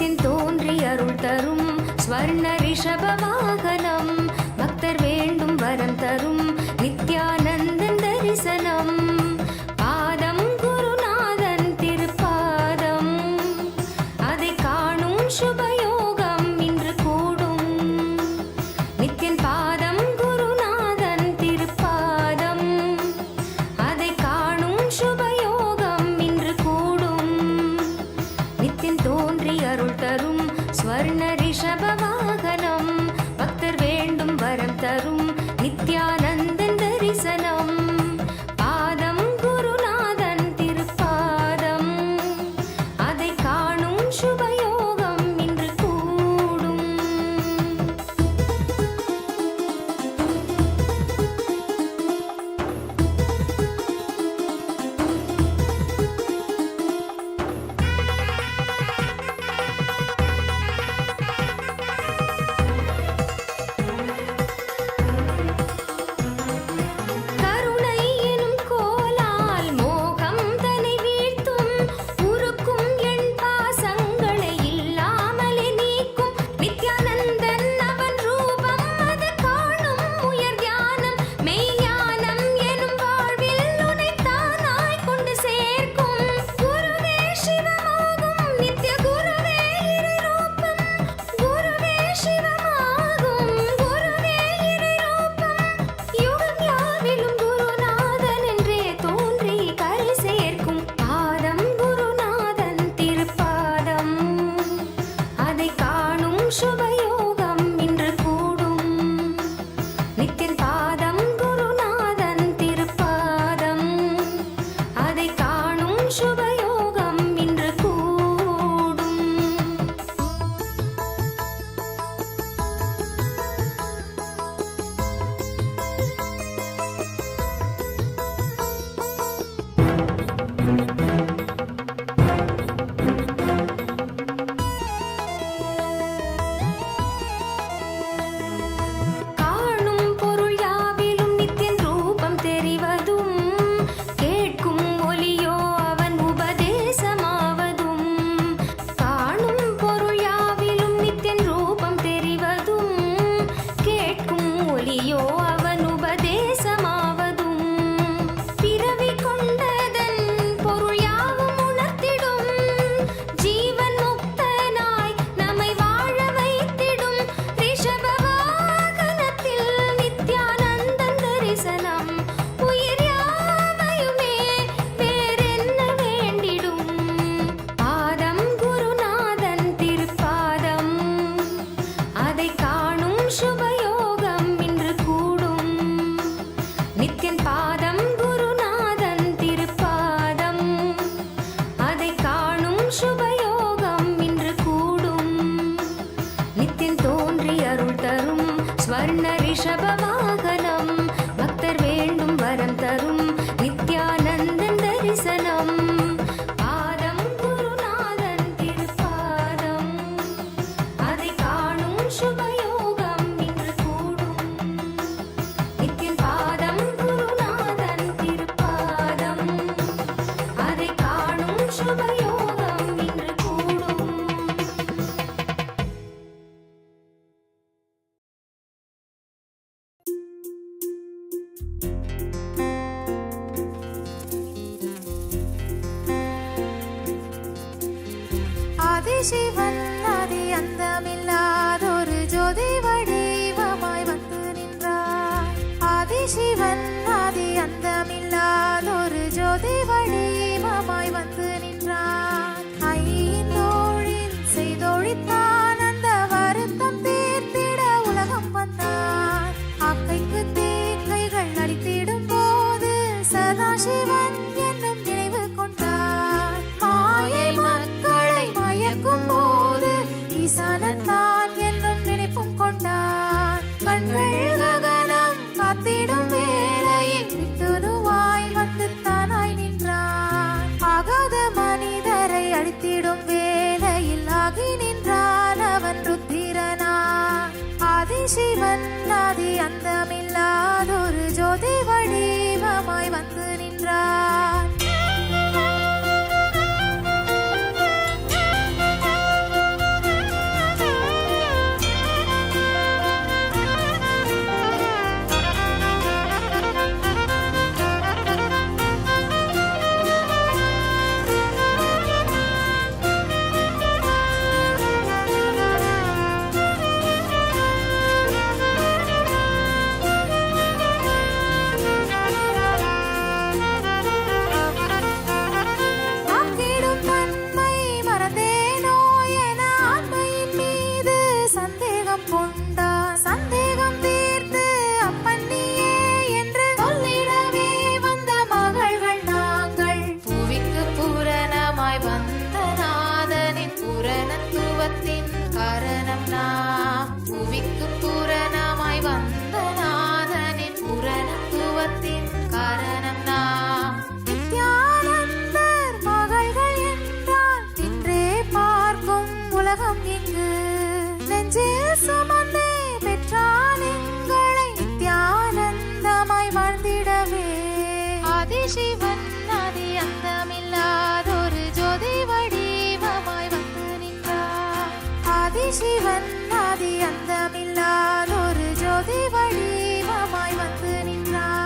Nitin தோன்றி அருள் தரும் ஸ்வர்ண ரிஷப வாகனம், பக்தர் வேண்டும் வரம் தரும் நித்யானந்தன் தரிசனம். பாதம் குருநாதன் திருப்பாதம், அதை காணும் சுபயோகம் இன்று கூடும். நித்தியன் பாதம் குருநாதன் திருப்பாதம், அதை காணும் சுபயோகம் இன்று கூடும். நித்தியன் தோன்றி அருள் தரும் ஸ்வர்ண ரிஷப வாகனம், பக்தர் வேண்டும் வரம் தரும் நித்யானந்தன் தரிசனம். பாதம் குருநாதன் திருப்பாதம், அதை காணும் சுபயோகம் இன்று கூடும். கருணை எனும் கோலால் மோகம் தனை வீழ்த்தும், உருக்கும் என் பாசங்களை இல்லாமலே நீக்கும். நித்யானந்தன் அவன் ரூபம், அது காணும் உயர் தியானம். மெய்ஞானம் எனும் வாழ்வில் உன்னை தானாய் கொண்டு சேர்க்கும். குருவே சிவமாகும் நித்ய குருவே இறைரூபம், குருவே சிவமாகும் குருவே இறைரூபம். யுகம் யாவிலும் குருநாதன் என்றே தோன்றி கரை சேர்க்கும். பாதம் குருநாதன் திருப்பாதம், அதை காணும் சுபயோகம் இன்று கூடும். நித்தியன் பாதம் குருநாதன் திருப்பாதம், அதை காணும் சுபயோகம் இன்று கூடும். காணும் பொருள் யாவிலும் நித்தியன் ரூபம் தெரிவதும், கேட்கும் ஒலியோ அவன் உபதேசமாவதும். காணும் பொருள் யாவிலும் நித்தியன் ரூபம் தெரிவதும், கேட்கும் ஒலியோ அவன் உபதேசமாவதும். பிறவி கொண்டதன் பொருள் யாவும் உணர்த்திடும், ஜீவன் முக்தனாய் நம்மை வாழ வைத்திடும். ரிஷப வாகனத்தில் நித்யானந்தன் தரிசனம், உயிர் யாவையுமே வேறென்ன வேண்டிடும். பாதம் குருநாதன் திருப்பாதம், அதை காணும் சுபயோகம் இன்று கூடும். நித்தியன் பாதம் குருநாதன் திருப்பாதம், அதை காணும் சுபயோகம் இன்று கூடும். நித்தியன் தோன்றி அருள் தரும் ஸ்வர்ண ரிஷப வாகனம், பக்தர் வேண்டும் வரம் தரும் நித்யானந்தன் தரிசனம். பாதம் குருநாதன் திருப்பாதம், அதை காணும் சுபயோகம் இன்று கூடும். நித்தியன் பாதம் குருநாதன் திருப்பாதம், அதை காணும் சுபயோகம் இன்று கூடும். ஆதிசிவன் ஆதி அந்தமில்லாதொரு ஜோதி வடிவமாய் வந்து நின்றார். ஆதிசிவன் ஆதி அந்தமில்லாதொரு ஜோதி வடிவமாய் வந்து நின்றார். ஐந்தோழில் செய்தொழித்தான், அந்த வருத்தம் தீர்த்திட உலகம் வந்தான். ஆக்கைக்கு தேக்கைகள் அடித்திடும் போது சதாசிவன் என்னும் நினைவு கொண்டார். மாயை மக்களை மயக்கும் போது அங்கிங்கு நெஞ்சில் சுமந்தே பெற்றான் எங்களை நித்யானந்தமாய் வாழ்ந்திடவே. ஆதிசிவன் ஆதி அந்தமில்லாதொரு ஜோதி வடிவமாய் வந்து நின்றார். ஆதிசிவன் ஆதி அந்தமில்லாதொரு ஜோதி வடிவமாய் வந்து நின்றார்.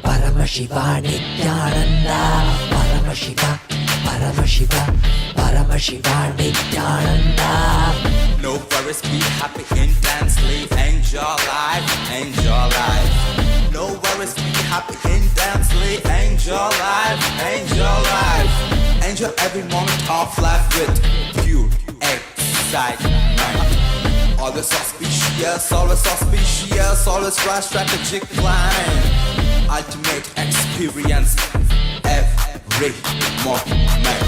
Paramashiva Nityananda Paramashiva Paramashiva Paramashiva Nityananda. No worries, be happy intensely, enjoy life, enjoy life. No worries, be happy intensely, enjoy life, enjoy life. Enjoy every moment of life with pure excitement. Always auspicious, always right strategic planning. Ultimate experience every moment.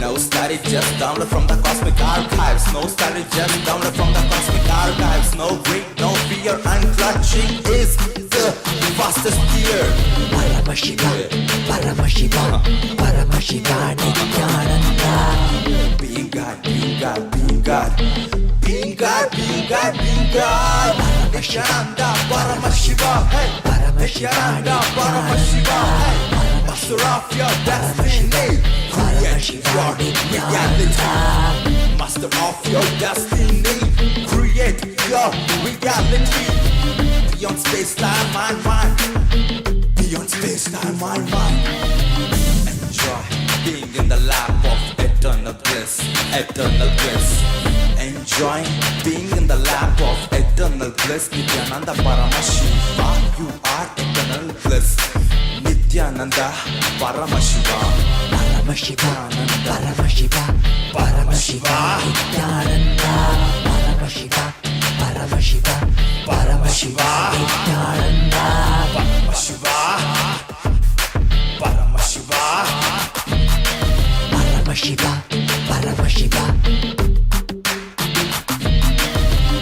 No study, just download from the cosmic archives. No study, just download from the cosmic archives. No greed, no fear, and clutching is the fastest gear. Paramashiva, Paramashiva, Paramashiva Nityananda. Being God, being God, being God. Being God, being God, being God. Nityananda Paramashiva, hey. Nityananda Paramashiva, hey. Master of your destiny. Create your reality. Master of your destiny. Create your reality. Beyond space, time, mind. Beyond space, time, mind. Enjoy being in the lap of eternal bliss, eternal bliss. Enjoy being in the lap of eternal bliss. Nityananda Paramashiva, you are eternal bliss. Nityananda Paramashiva, Paramashiva, Paramashiva, Paramashiva Nityananda. Paramashiva, Paramashiva, Paramashiva Nityananda. Paramashiva, Paramashiva, Paramashiva, Paramashiva,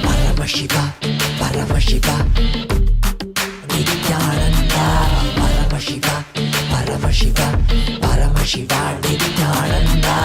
Paramashiva, Paramashiva Nityananda. Paramashiva, Paramashiva, Paramashiva Nityananda.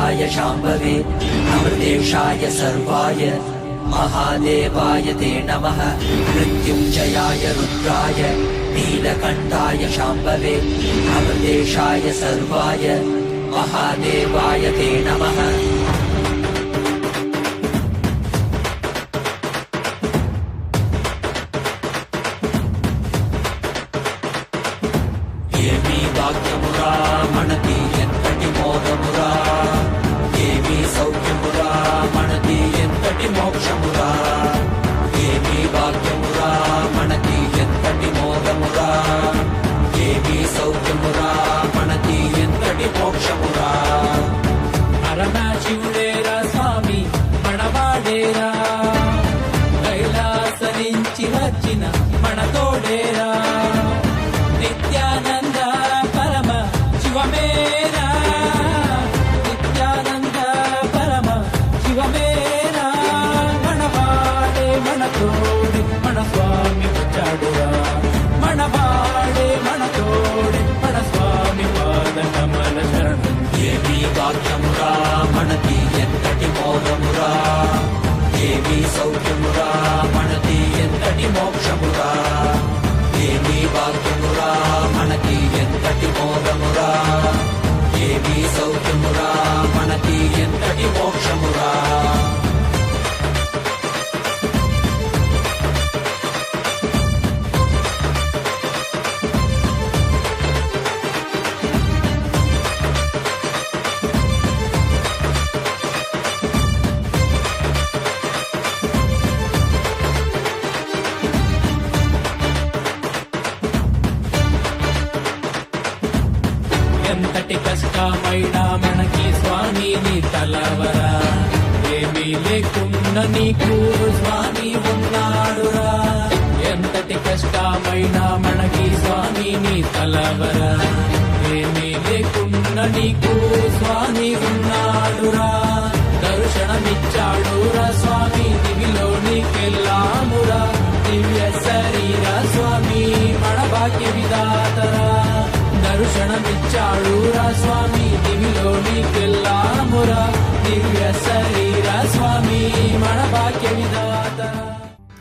नीलकण्ठाय शाम्भवे अमृतेशाय सर्वाय महादेवाय ते नमः मृत्युञ्जयाय रुद्राय नीलकण्ठाय शाम्भवे अमृतेशाय सर्वाय महादेवाय ते नमः ఏమీ భాగ్యమురా మనకి ఎంతటి మోదమురా ఏమీ సౌఖ్యమురా మనకి ఎంతటి మోక్షమురా ఏమీ భాగ్యమురా మనకి ఎంతటి మోదమురా ఏమీ సౌఖ్యమురా మనకి ఎంతటి మోక్షమురా పరమశివుడేరా స్వామి మనవాడేరా కైలాస నుంచి వచ్చిన మన తోడేరా నిత్యానంద పరమ శివమేరా నిత్యానంద పరమ శివమేరా మనవాడే మన తోడే మన స్వామి వచ్చాడురా మనవాడే మన తోడే మన స్వామి పాద కమల శరణం ఏమీ భాగ్యమురా మనకి ఎంతటి మోదమురా ఏమీ సౌఖ్యమురా మనకి ఎంతటి మోక్షమురా ఏమీ భాగ్యమురా మనకి ఎంతటి మోదమురా ఏమీ సౌఖ్యమురా మనకి ఎంతటి మోక్షమురా ఎంతటి కష్టమైనా మనకి స్వామి నీ తలవరా ఏమీ లేకున్నా నీకు స్వామి ఉన్నాడురా ఎంతటి కష్టమైనా మనకి స్వామి నీ తలవరా ఏమీ లేకున్నా నీకు స్వామి ఉన్నాడురా దర్శనమిచ్చాడురా స్వామి దివిలో నీకెళ్ళామురా దివ్య శరీర స్వామి మన భాగ్య విధాతరా దర్శనమిచ్చాడురా స్వామి దివిలో నీకెళ్ళామురా దివ్య శరీర స్వామి మన భాగ్య విధాతరా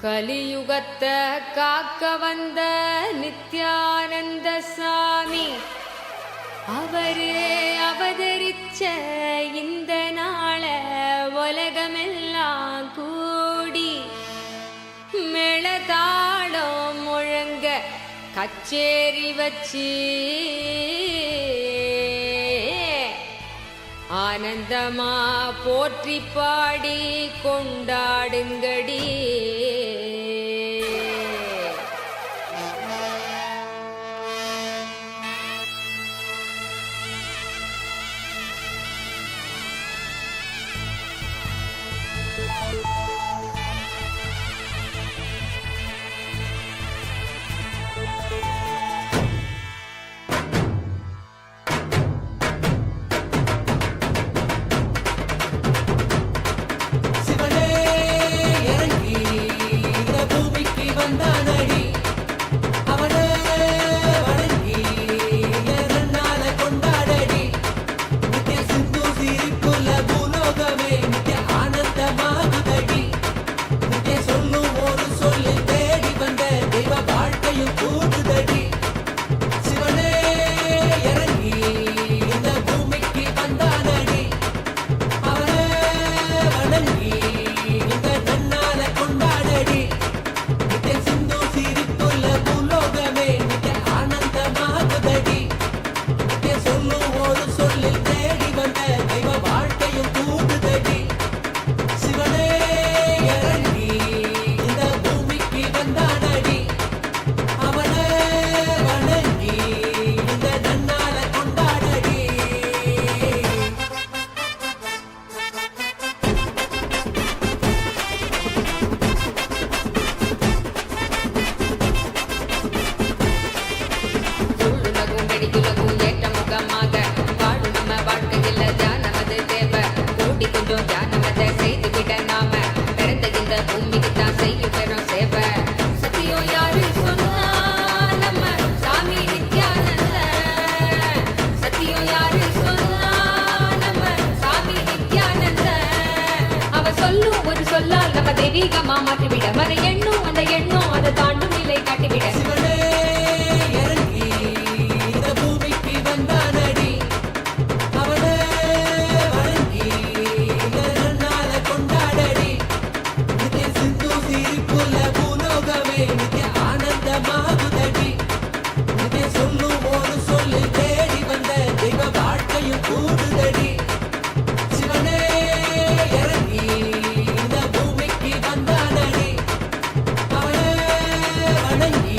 கலியுகத்தை காக்க வந்த நித்யானந்த சாமி அவரே அவதரிச்ச இந்த நாள உலகமெல்லாம் கூடி மேளதாளம் முழங்க கச்சேரி வச்சு ஆனந்தமா போற்றி பாடி கொண்டாடுங்கடி சிவனே இறங்கி தெய்வீகமா மாற்றிவிட மற எண்ணும் அந்த எண்ணும் அதை தாண்டும் நிலை காட்டிவிட சிவனே இறங்கி இந்த பூமிக்கு வந்தானடி அவனே வணங்கி இந்த நன்னால கொண்டாடடி நித்திய சிந்து சிரிப்புல பூலோகமே நித்திய ஆனந்தமாகுதடி நித்திய சொல்லும் ஒரு சொல்லு தேடி வந்த தெய்வ வாழ்க்கையும் கூடுதடி சிவனே இறங்கி இந்த பூமிக்கு வந்தானடி அவனே வணங்கி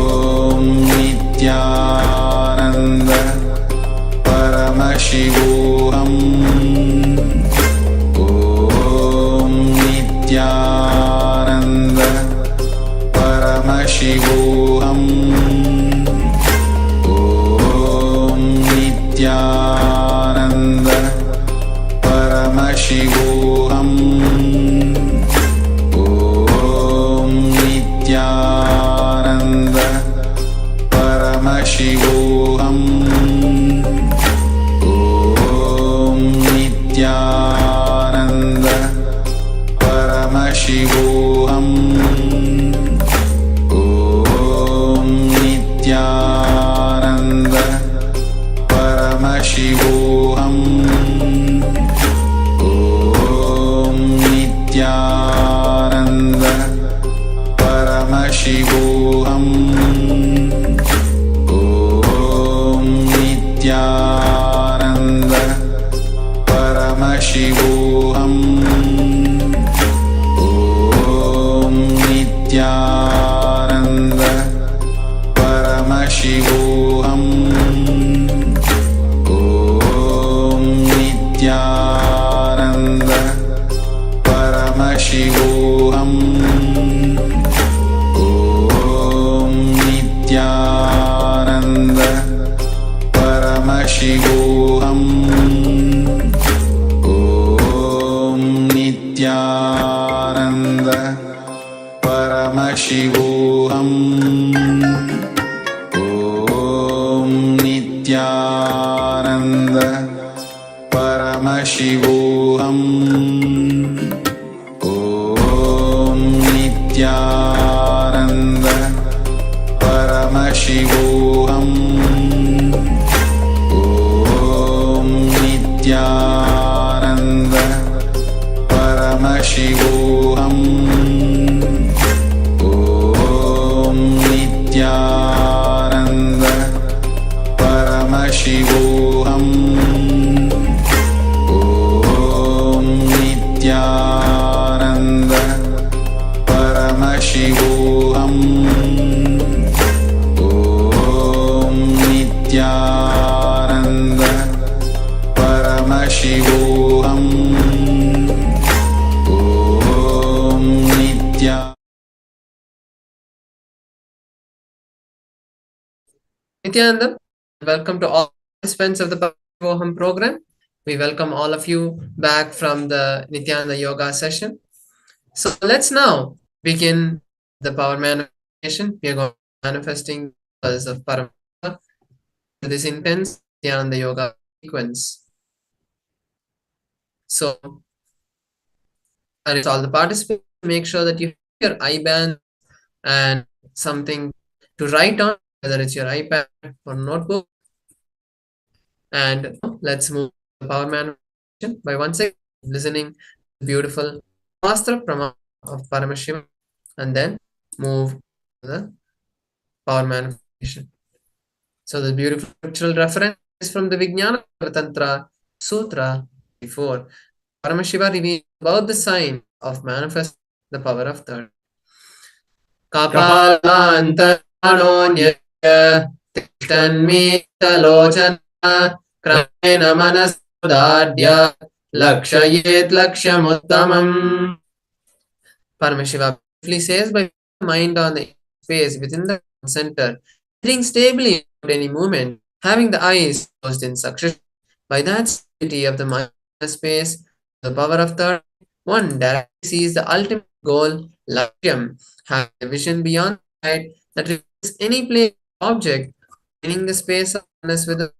Paramashivoham Om Nityananda Paramashivoham Om Nityananda Paramashivoham Om Nityananda Paramashivoham Om Nityananda Paramashivoham Om Nityananda Paramashivoham Om Nityananda Paramashivoham Om Nityananda Paramashivoham Om Nityananda Paramashivoham Om Nityananda Paramashivoham Om Nityananda Paramashivoham Om Nityananda Paramashivoham Om Nityananda Paramashivoham Om Nityananda Paramashivoham Om Nityananda Paramashivoham Om Nityananda Paramashivoham Om Nityananda Paramashivoham Om Nithyananda, welcome to all participants of the Paramashivoham program. We welcome all of you back from the Nithyananda yoga session. So let's now begin the power manifestation. We are going to be manifesting the powers of Paramashiva to this intense Nithyananda yoga sequence. So I request all the participants to make sure that you have your IBAN and something to write on, whether it's your iPad or notebook. And let's move to the power manifestation by once again listening to the beautiful Shastra of Paramashivam and then move to the power manifestation. So the beautiful scriptural reference is from the Vijnana Tantra Sutra 4. Paramashiva reveals about the sign of manifesting the power of third. Kapalantaranonya Tishtanmitalochana Kramena manasudadya Lakshayet lakshamuttamam. Paramashiva briefly says, by the mind on the space within the center, sitting stably without any movement, having the eyes closed in succession. By that stability of the mind in the space, the power of third, one directly sees the ultimate goal, Lakshyam, having a vision beyond sight that reveals any place or object, meaning the space of oneness with the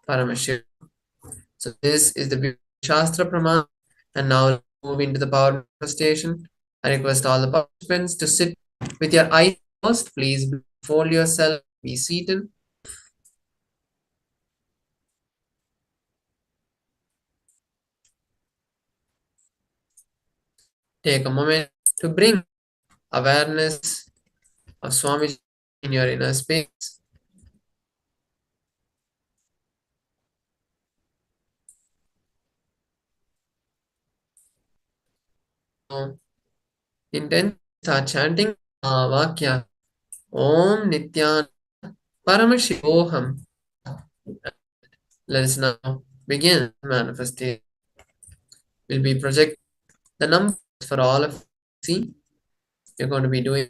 Paramashiva. So this is the beautiful Shastra Pramana, and now let's move into the power manifestation. I request all the participants to sit with your eyes closed. Please fold yourself, be seated. Take a moment to bring awareness of Swami in your inner space. So, intent, start chanting Vakya Om Nityananda Paramashivoham. Let us now begin manifesting. We'll be projecting the numbers for all of you. See, you're going to be doing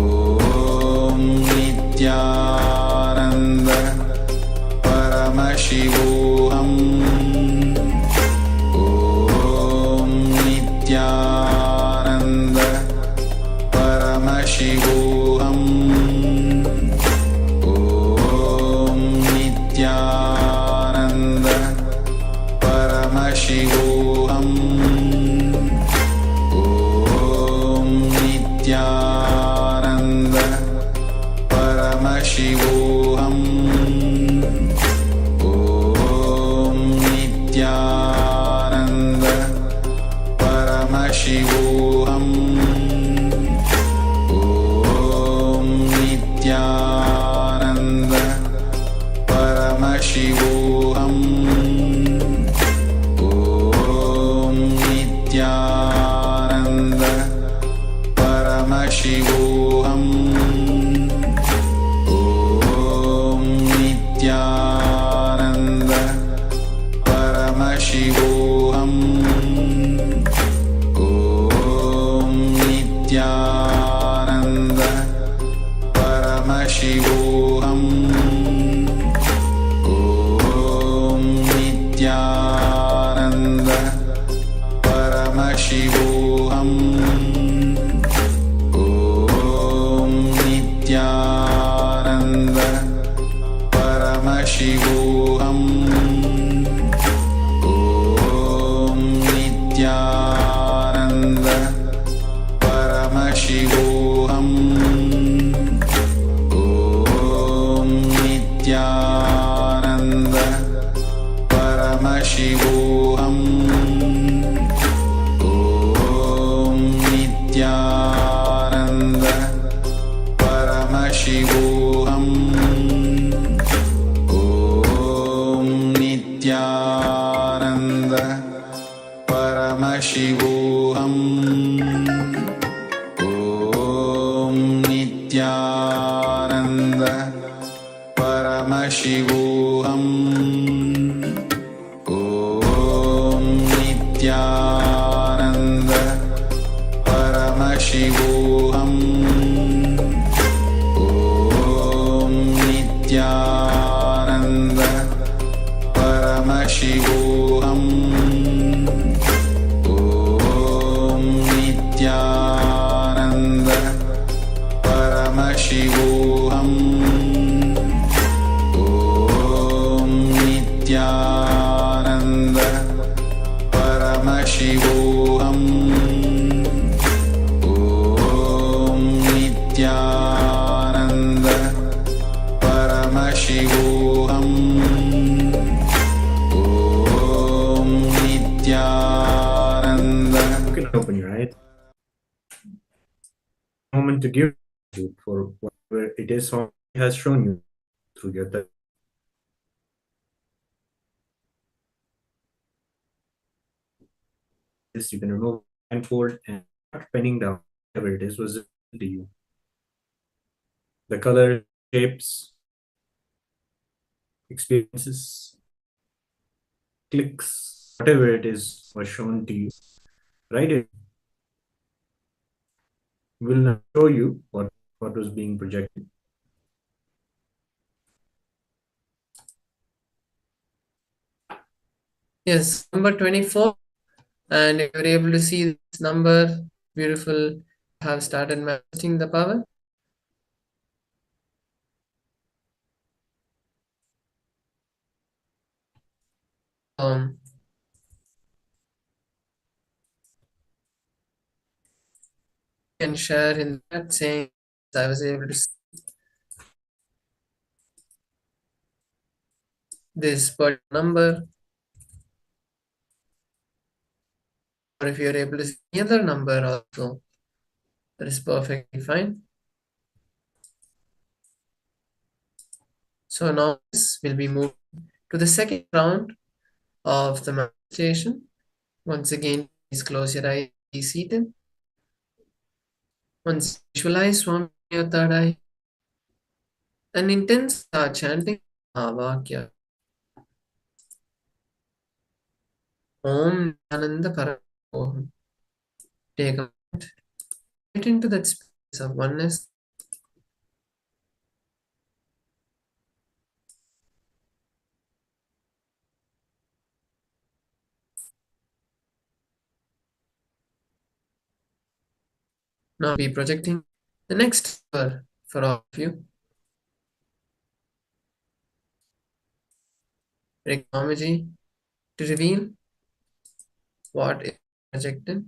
Paramashivoham Om Nityananda Paramashivoham Om Nityananda Paramashivoham Om Nityananda Paramashivoham Om Nityananda Paramashivoham Om Nityananda Paramashivoham Om Nityananda Paramashivoham Om Nityananda Paramashivoham Om Nityananda Paramashivoham Om Nityananda Paramashivoham Om Nityananda Paramashivoham Om Nityananda Paramashivoham Om Nityananda Paramashivoham Om Nityananda Paramashivoham Om Nityananda Paramashivoham Om Nityananda Paramashivoham Om Nityananda Paramashivoham Om Nityananda Paramashivoham Om Nityananda. You can open your eyes. Moment to give gratitude for whatever it is Swami has shown you through your touch. This you can remove blindfold and start penning down whatever it is was to you. The color, shapes, experiences, clicks, whatever it is was shown to you. Right? It will not show you what was being projected. Yes, number 24. And if you're able to see this number, beautiful, have started manifesting the power. Can share in that saying, I was able to see this particular number. Or if you're able to see any other number also, that is perfectly fine. So now this will be moved to the second round of the meditation. Once again, please close your eyes, be seated. Once visualize Swami in your third eye and intense start chanting Mahavakya. Om Ananda Paramashivoham. Take a moment, get into that space of oneness. Now be projecting the next number for all of you. Technology to reveal what is projected.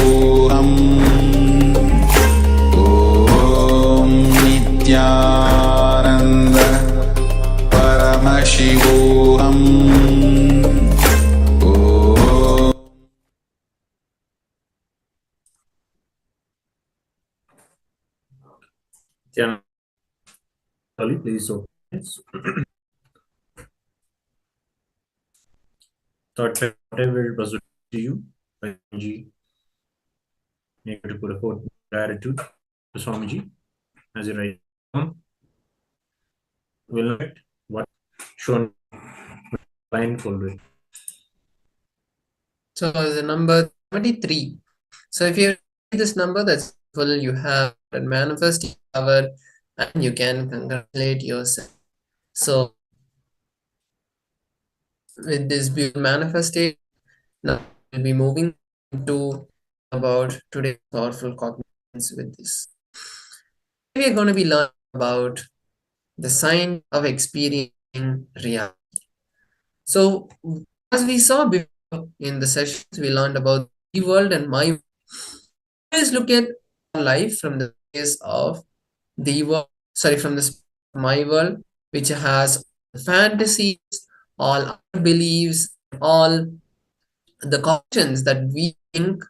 Paramashivoham Om Nityananda Paramashivoham Om. Yeah. Sorry, please open it. Thought whatever it was to you by Swamiji, you have to put a quote gratitude to Swamiji as you write down. Will not what shown blindfolded. So the number 73. So if you read this number, that's full, you have that manifesting power and you can congratulate yourself. So with this beautiful manifestation, now we'll be moving to about today's powerful cognizance with this. We're going to be learning about the sign of experiencing reality. So as we saw before in the sessions, we learned about the world and my world. Always look at life from the face of the world, from the my world, which has fantasies, all our beliefs, all the cognitions that we think,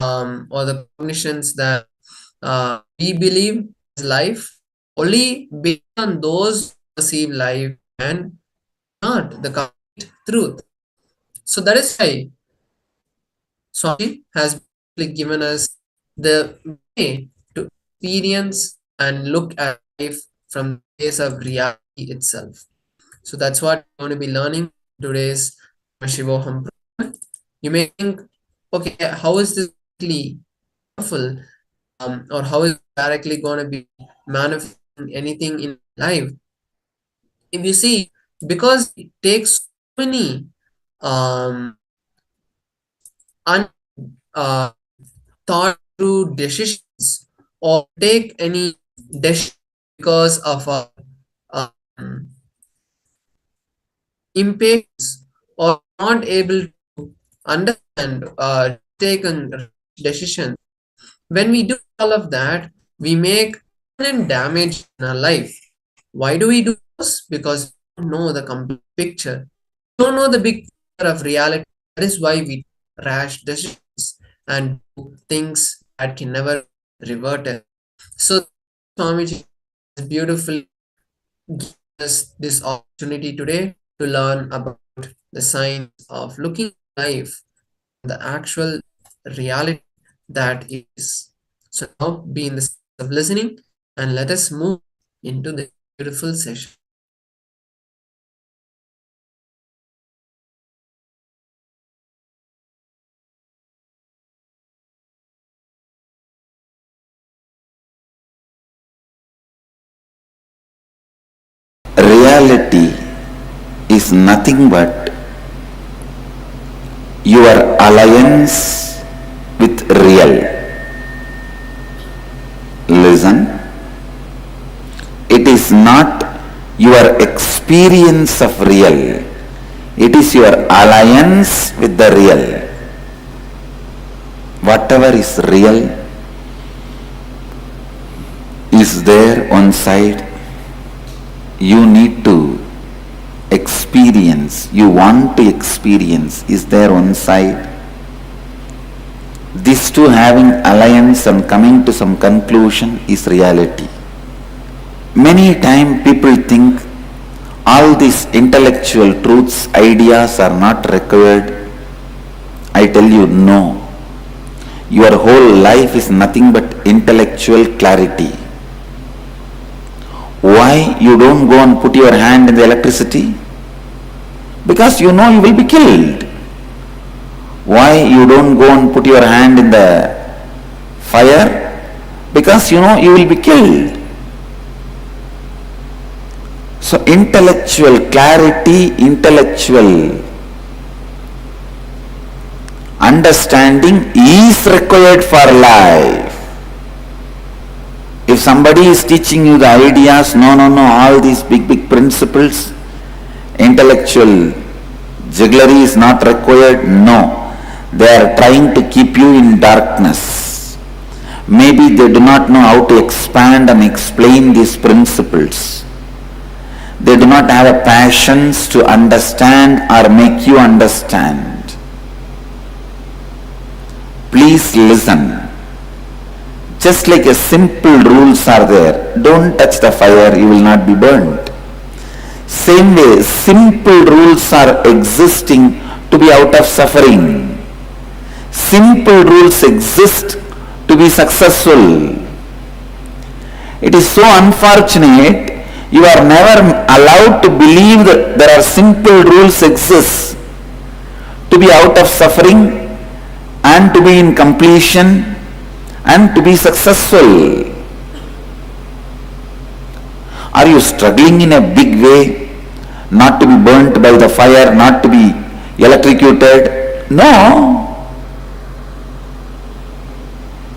or the cognitions that we believe is life, only based on those who perceive life and not the complete truth. So that is why Swami has given us the way to experience and look at life from the face of reality itself. So that's what we're going to be learning today's Paramashivoham program. You may think, okay, how is this really powerful? Or how is it directly going to be manifesting anything in life? If you see, because it takes so many thought through decisions, or take any decision because of impatience, or not able to understand taken decisions. When we do all of that, we make permanent damage in our life. Why do we do this? Because we don't know the complete picture. We don't know the big picture of reality. That is why we take rash decisions and do things that can never revert us. So Swamiji has beautifully given us this opportunity today to learn about the science of looking at life, the actual reality that is. So now be in the state of listening and let us move into the beautiful session. Reality is nothing but your alliance with real. Listen, it is not your experience of real, it is your alliance with the real. Whatever is real is there on side. You need to experience, you want to experience, is there on side. These two having alliance and coming to some conclusion is reality. Many times people think all these intellectual truths, ideas are not required. I tell you, no. Your whole life is nothing but intellectual clarity. Why you don't go and put your hand in the electricity? Because you know you will be killed. Why you don't go and put your hand in the fire? Because you know you will be killed. So intellectual clarity, intellectual understanding is required for life. If somebody is teaching you the ideas, no, all these big principles, intellectual jugglery is not required, no. They are trying to keep you in darkness. Maybe they do not know how to expand and explain these principles. They do not have a passions to understand or make you understand. Please listen. Just like a simple rules are there. Don't touch the fire, you will not be burnt. Same way, simple rules are existing to be out of suffering. Simple rules exist to be successful. It is so unfortunate you are never allowed to believe that there are simple rules exist to be out of suffering and to be in completion and to be successful. Are you struggling in a big way? Not to be burnt by the fire, not to be electrocuted? No.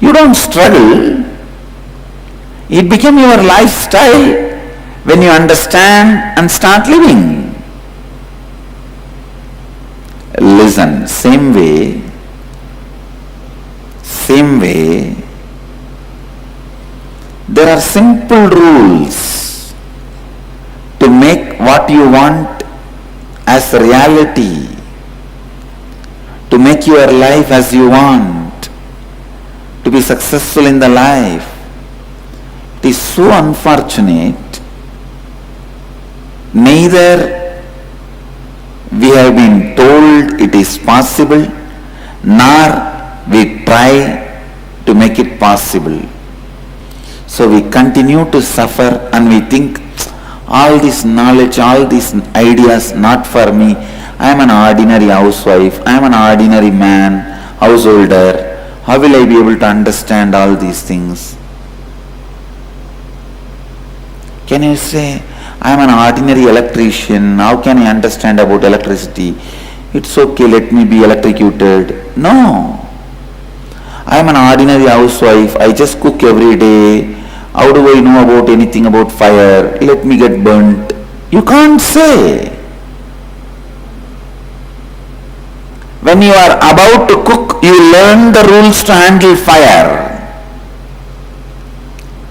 You don't struggle. It became your lifestyle when you understand and start living. Listen, same way, there are simple rules to make what you want as reality, to make your life as you want, to be successful in the life. It is so unfortunate. Neither we have been told it is possible, nor we try to make it possible. So we continue to suffer and we think, all this knowledge, all these ideas, not for me. I am an ordinary housewife, I am an ordinary man, householder. How will I be able to understand all these things? Can you say, I am an ordinary electrician, how can I understand about electricity? It's okay, let me be electrocuted. No. I am an ordinary housewife, I just cook every day. How do I know about anything about fire? Let me get burnt. You can't say. When you are about to cook, you learn the rules to handle fire.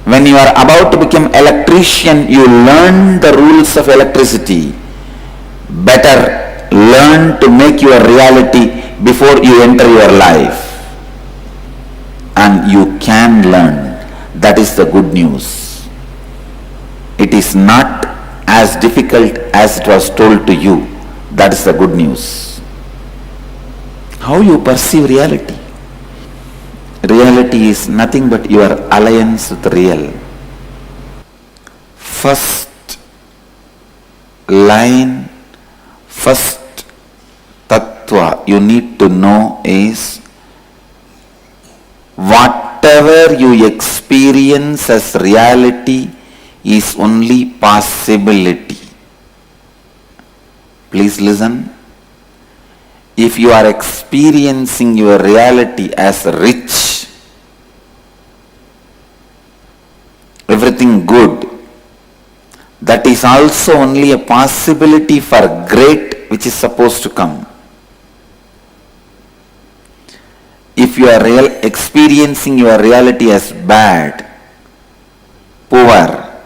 When you are about to become electrician, you learn the rules of electricity. Better learn to make your reality before you enter your life. And you can learn. That is the good news. It is not as difficult as it was told to you. That is the good news. How you perceive reality? Reality is nothing but your alliance with real. First line, first tattva you need to know is, whatever you experience as reality is only possibility. Please listen. If you are experiencing your reality as rich, everything good, that is also only a possibility for great which is supposed to come. If you are experiencing your reality as bad, poor,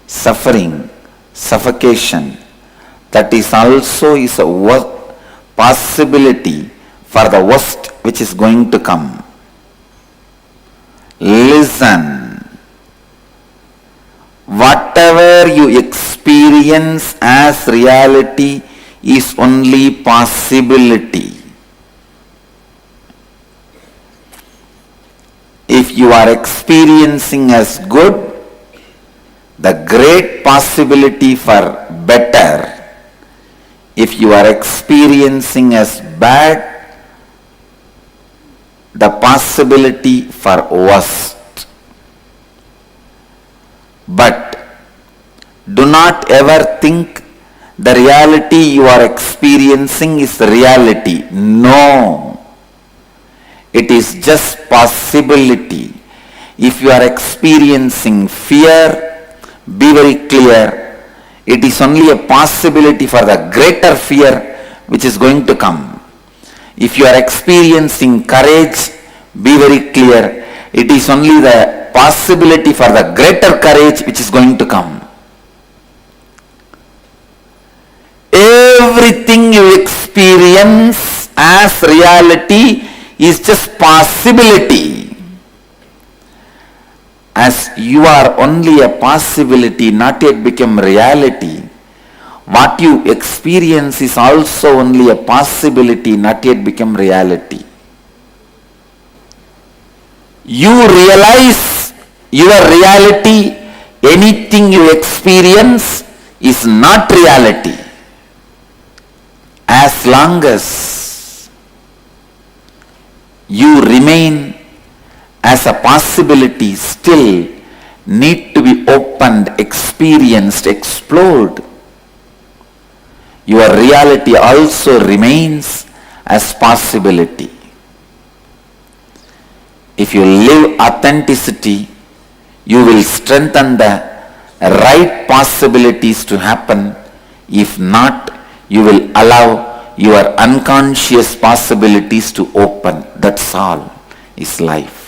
suffering, suffocation, that is also is a possibility for the worst which is going to come. Listen. Whatever you experience as reality is only possibility. If you are experiencing as good, the great possibility for better. If you are experiencing as bad, the possibility for worst. But do not ever think the reality you are experiencing is reality. No. It is just possibility. If you are experiencing fear, be very clear. It is only a possibility for the greater fear which is going to come. If you are experiencing courage, be very clear. It is only the possibility for the greater courage which is going to come. Everything you experience as reality is just possibility. As you are only a possibility, not yet become reality. What you experience is also only a possibility, not yet become reality. You realize your reality, anything you experience is not reality. As long as you remain as a possibility, still need to be opened, experienced, explored. Your reality also remains as possibility. If you live authenticity, you will strengthen the right possibilities to happen. If not, you will allow your unconscious possibilities to open. That's all is life.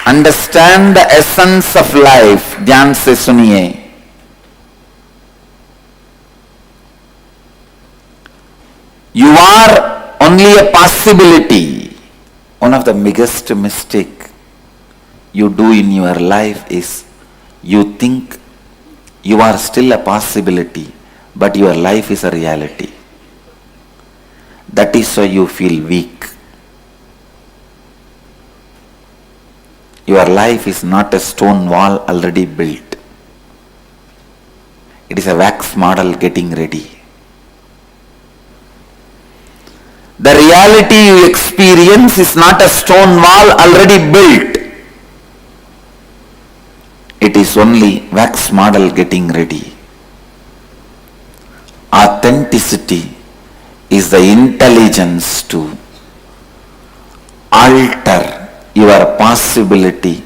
Understand the essence of life. Dhyan se suniye. You are only a possibility. One of the biggest mistake you do in your life is you think you are still a possibility, but your life is a reality. That is why you feel weak. Your life is not a stone wall already built. It is a wax model getting ready. The reality you experience is not a stone wall already built. It is only wax model getting ready. Authenticity is the intelligence to alter your possibility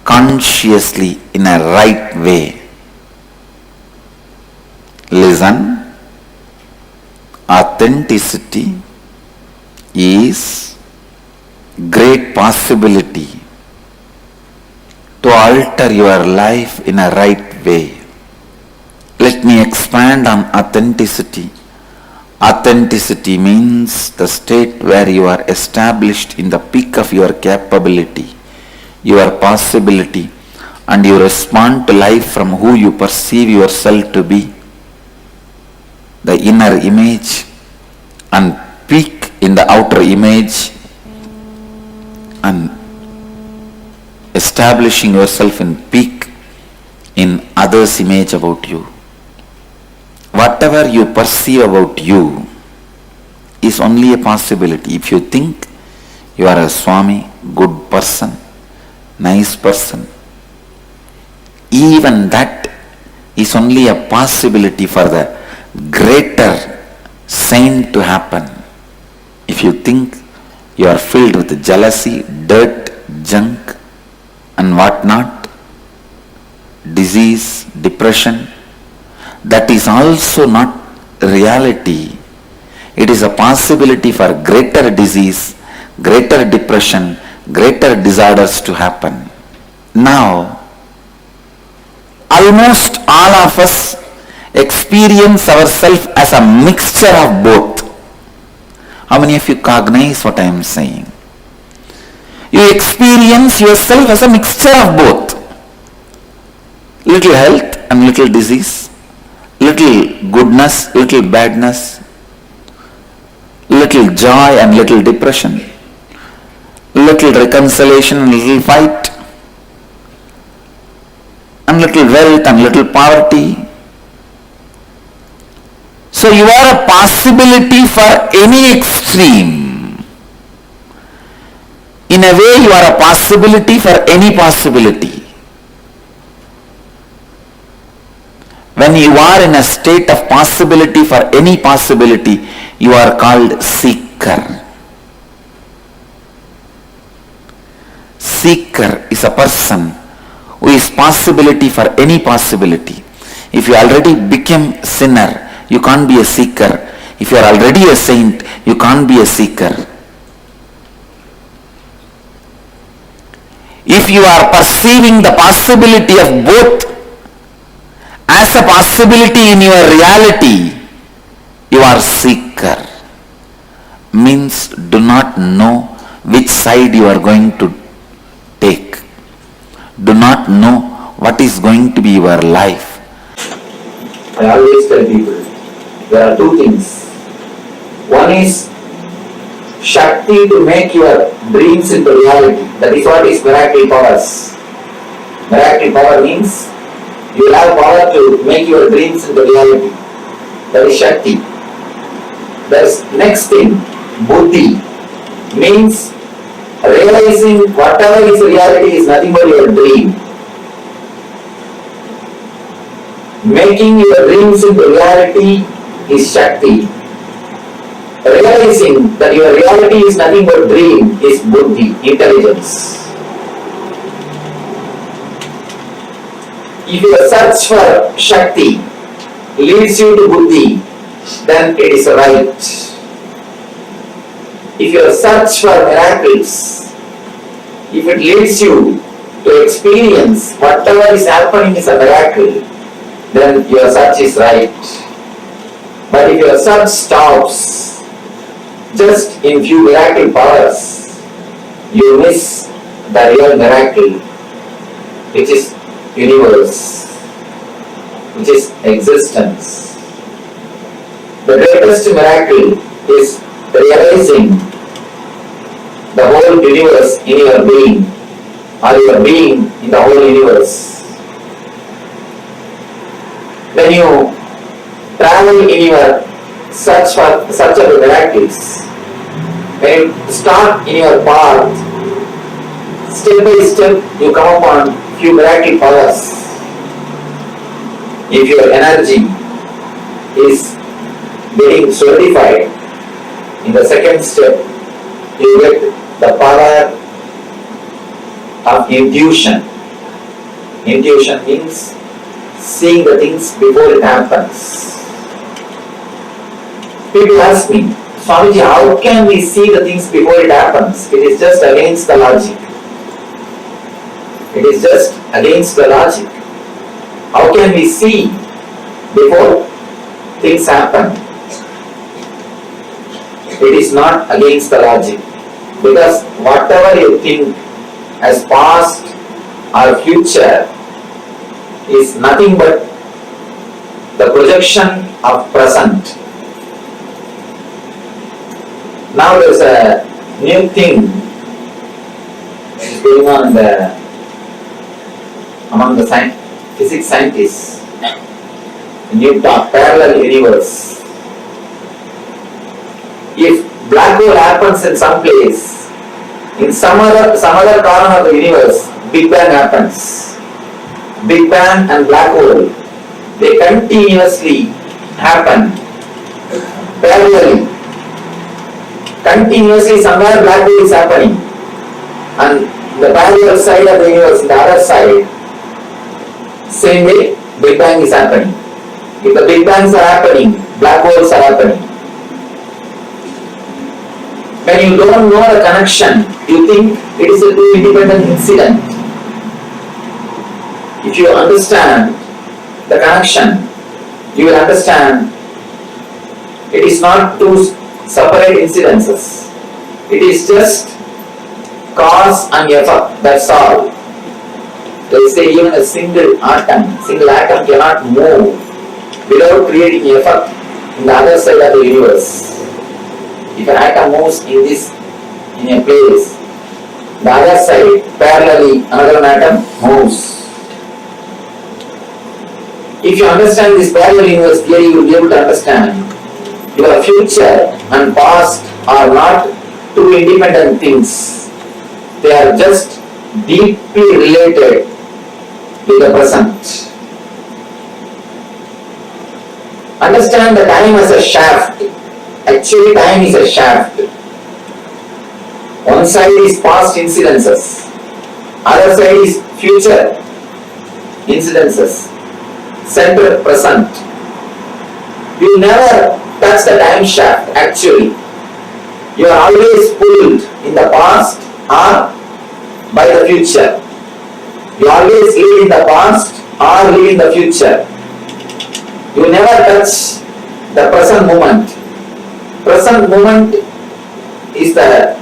consciously in a right way. Listen. Authenticity is great possibility to alter your life in a right way. Let me expand on authenticity. Authenticity means the state where you are established in the peak of your capability, your possibility, and you respond to life from who you perceive yourself to be, the inner image, and peak in the outer image, and establishing yourself in peak in others' image about you. Whatever you perceive about you is only a possibility. If you think you are a Swami, good person, nice person, even that is only a possibility for the greater saint to happen. If you think you are filled with jealousy, dirt, junk, and whatnot, disease, depression, that is also not reality. It is a possibility for greater disease, greater depression, greater disorders to happen. Now, almost all of us experience ourselves as a mixture of both. How many of you cognize what I am saying? You experience yourself as a mixture of both. Little health and little disease, little goodness, little badness, little joy and little depression, little reconciliation and little fight, and little wealth and little poverty. So you are a possibility for any extreme. In a way, you are a possibility for any possibility. When you are in a state of possibility for any possibility, you are called seeker. Seeker is a person who is possibility for any possibility. If you already became sinner, you can't be a seeker. If you are already a saint, you can't be a seeker. If you are perceiving the possibility of both as a possibility in your reality, you are seeker. Means do not know which side you are going to take. Do not know what is going to be your life. I always tell people, there are two things. One is Shakti to make your dreams into reality. That is what is miracle powers. Miracle power means you will have power to make your dreams into reality. That is Shakti. There's next thing, Buddhi, means realizing whatever is reality is nothing but your dream. Making your dreams into reality is Shakti. Realizing that your reality is nothing but dream is Buddhi, intelligence. If your search for Shakti leads you to Buddhi, then it is right. If your search for miracles, if it leads you to experience whatever is happening is a miracle, then your search is right. But if your search stops just in few miracle powers, you miss the real miracle, which is universe, which is existence. The greatest miracle is realizing the whole universe in your being, or your being in the whole universe. When you travel in your search of miracles, when you start in your path, step by step you come upon few miracle powers. If your energy is getting solidified, in the second step you get the power of intuition. Intuition means seeing the things before it happens. People ask me, Swamiji, how can we see the things before it happens? It is just against the logic. It is just against the logic. How can we see before things happen? It is not against the logic. Because whatever you think as past or future is nothing but the projection of present. Now there is a new thing which is going on among the physics scientists. A new parallel universe. If black hole happens in some place, in some other corner of the universe, Big Bang happens. Big Bang and black hole, they continuously happen parallelly. Continuously somewhere black hole is happening, and the parallel side of the universe, the other side, same way Big Bang is happening. If the Big Bangs are happening, black holes are happening. When you don't know the connection, you think it is a two independent incident. If you understand the connection, you will understand it is not two separate incidences. It is just cause and effect, that's all. They say even a single atom cannot move without creating effect in the other side of the universe. If an atom moves in a place, the other side, parallelly, another atom moves. If you understand this parallel universe theory, you will be able to understand your future and past are not two independent things. They are just deeply related to the present. Understand the time as a shaft. Actually, time is a shaft. One side is past incidences, other side is future incidences. Center present. You never touch the time shaft actually. You are always pulled in the past or by the future. You always live in the past or live in the future. You never touch the present moment. Present moment is the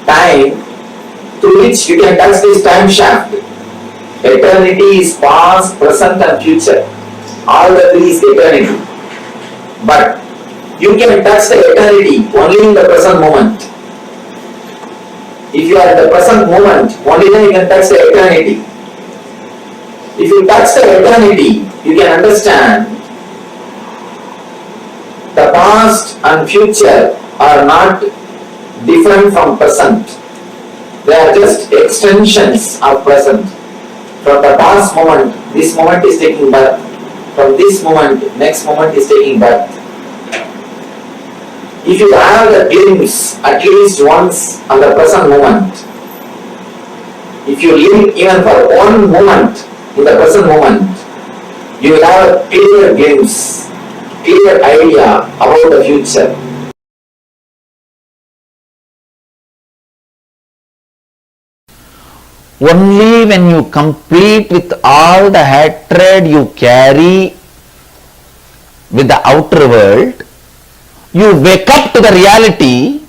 time through which you can touch this time shaft. Eternity is past, present and future. All the three is eternity. But you can touch the eternity only in the present moment. If you are in the present moment, only then you can touch the eternity. If you touch the eternity, you can understand the past and future are not different from present. They are just extensions of present. From the past moment, this moment is taking birth. From this moment, next moment is taking birth. If you have the glimpse at least once of the present moment, if you live even for one moment in the present moment, you will have a clear glimpse, clear idea about the future. Only when you complete with all the hatred you carry with the outer world, you wake up to the reality.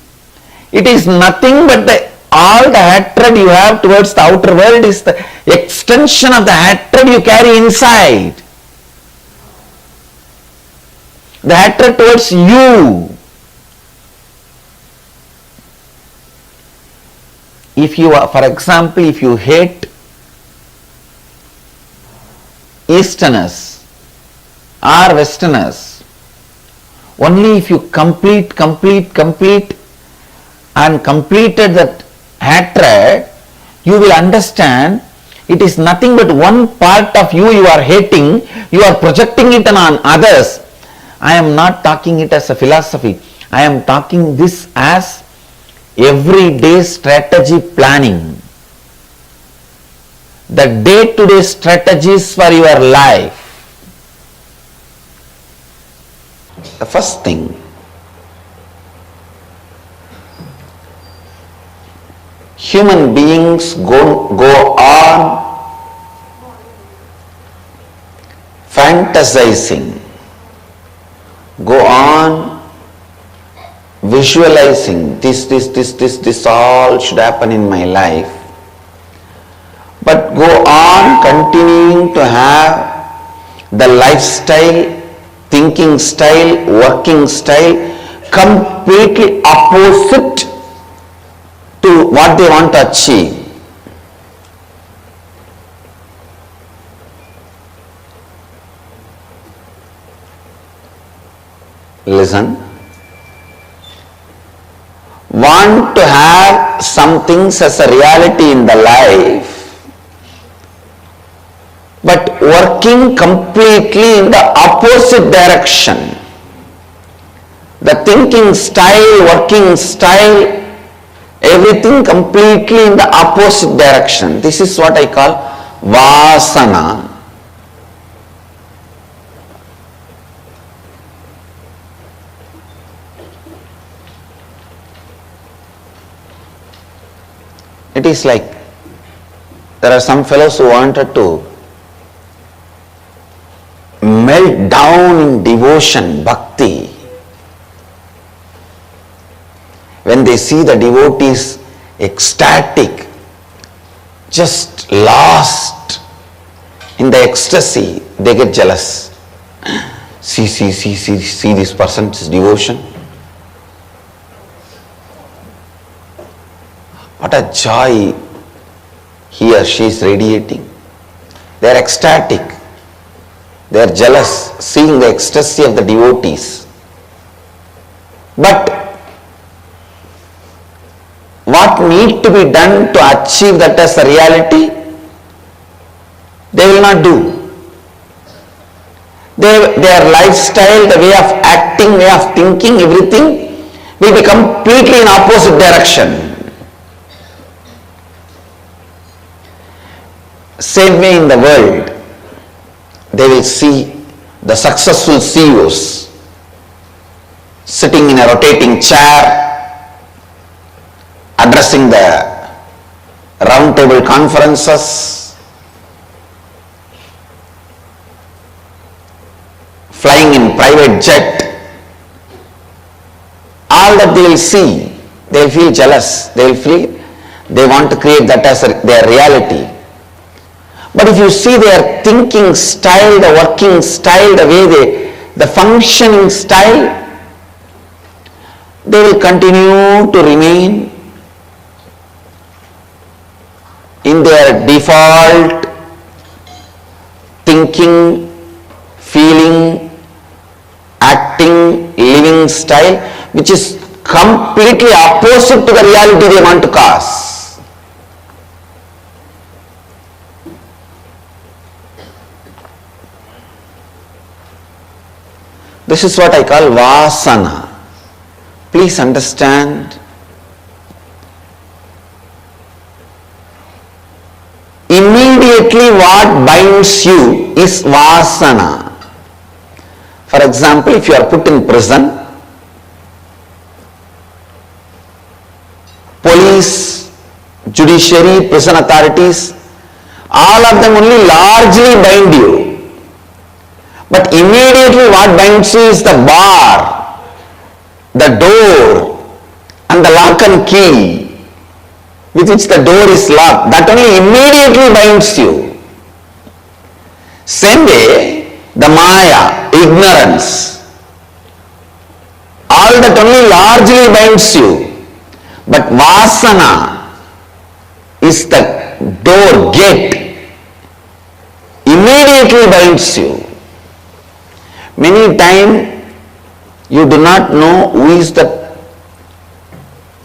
It is nothing but all the hatred you have towards the outer world is the extension of the hatred you carry inside. The hatred towards you. If you are, for example, if you hate Easterners or Westerners, only if you complete and completed that hatred, you will understand it is nothing but one part of you are hating, you are projecting it on others. I am not talking it as a philosophy. I am talking this as everyday strategy planning. The day-to-day strategies for your life. The first thing, human beings go on fantasizing, go on visualizing this all should happen in my life, but go on continuing to have the lifestyle, thinking style, working style completely opposite to what they want to achieve. Listen. Want to have some things as a reality in the life, but working completely in the opposite direction. The thinking style, working style, everything completely in the opposite direction. This is what I call Vasana. It is like there are some fellows who wanted to melt down in devotion, bhakti. When they see the devotees ecstatic, just lost in the ecstasy, they get jealous. See this person's devotion. What a joy he or she is radiating. They are ecstatic. They are jealous, seeing the ecstasy of the devotees. But what need to be done to achieve that as a reality? They will not do. Their lifestyle, the way of acting, way of thinking, everything will be completely in opposite direction. Same way in the world, they will see the successful CEOs sitting in a rotating chair, addressing the roundtable conferences, flying in private jet, all that they will see, they will feel jealous, they will feel they want to create that as their reality. But if you see their thinking style, the working style, the way the functioning style, they will continue to remain in their default thinking, feeling, acting, living style, which is completely opposite to the reality they want to cause. This is what I call Vasana. Please understand, immediately what binds you is Vasana. For example, if you are put in prison, police, judiciary, prison authorities, all of them only largely bind you. But immediately what binds you is the bar, the door, and the lock and key with which the door is locked. That only immediately binds you. Same way, the Maya, ignorance, all that only largely binds you. But Vasana is the door, gate, immediately binds you. Many times you do not know who is the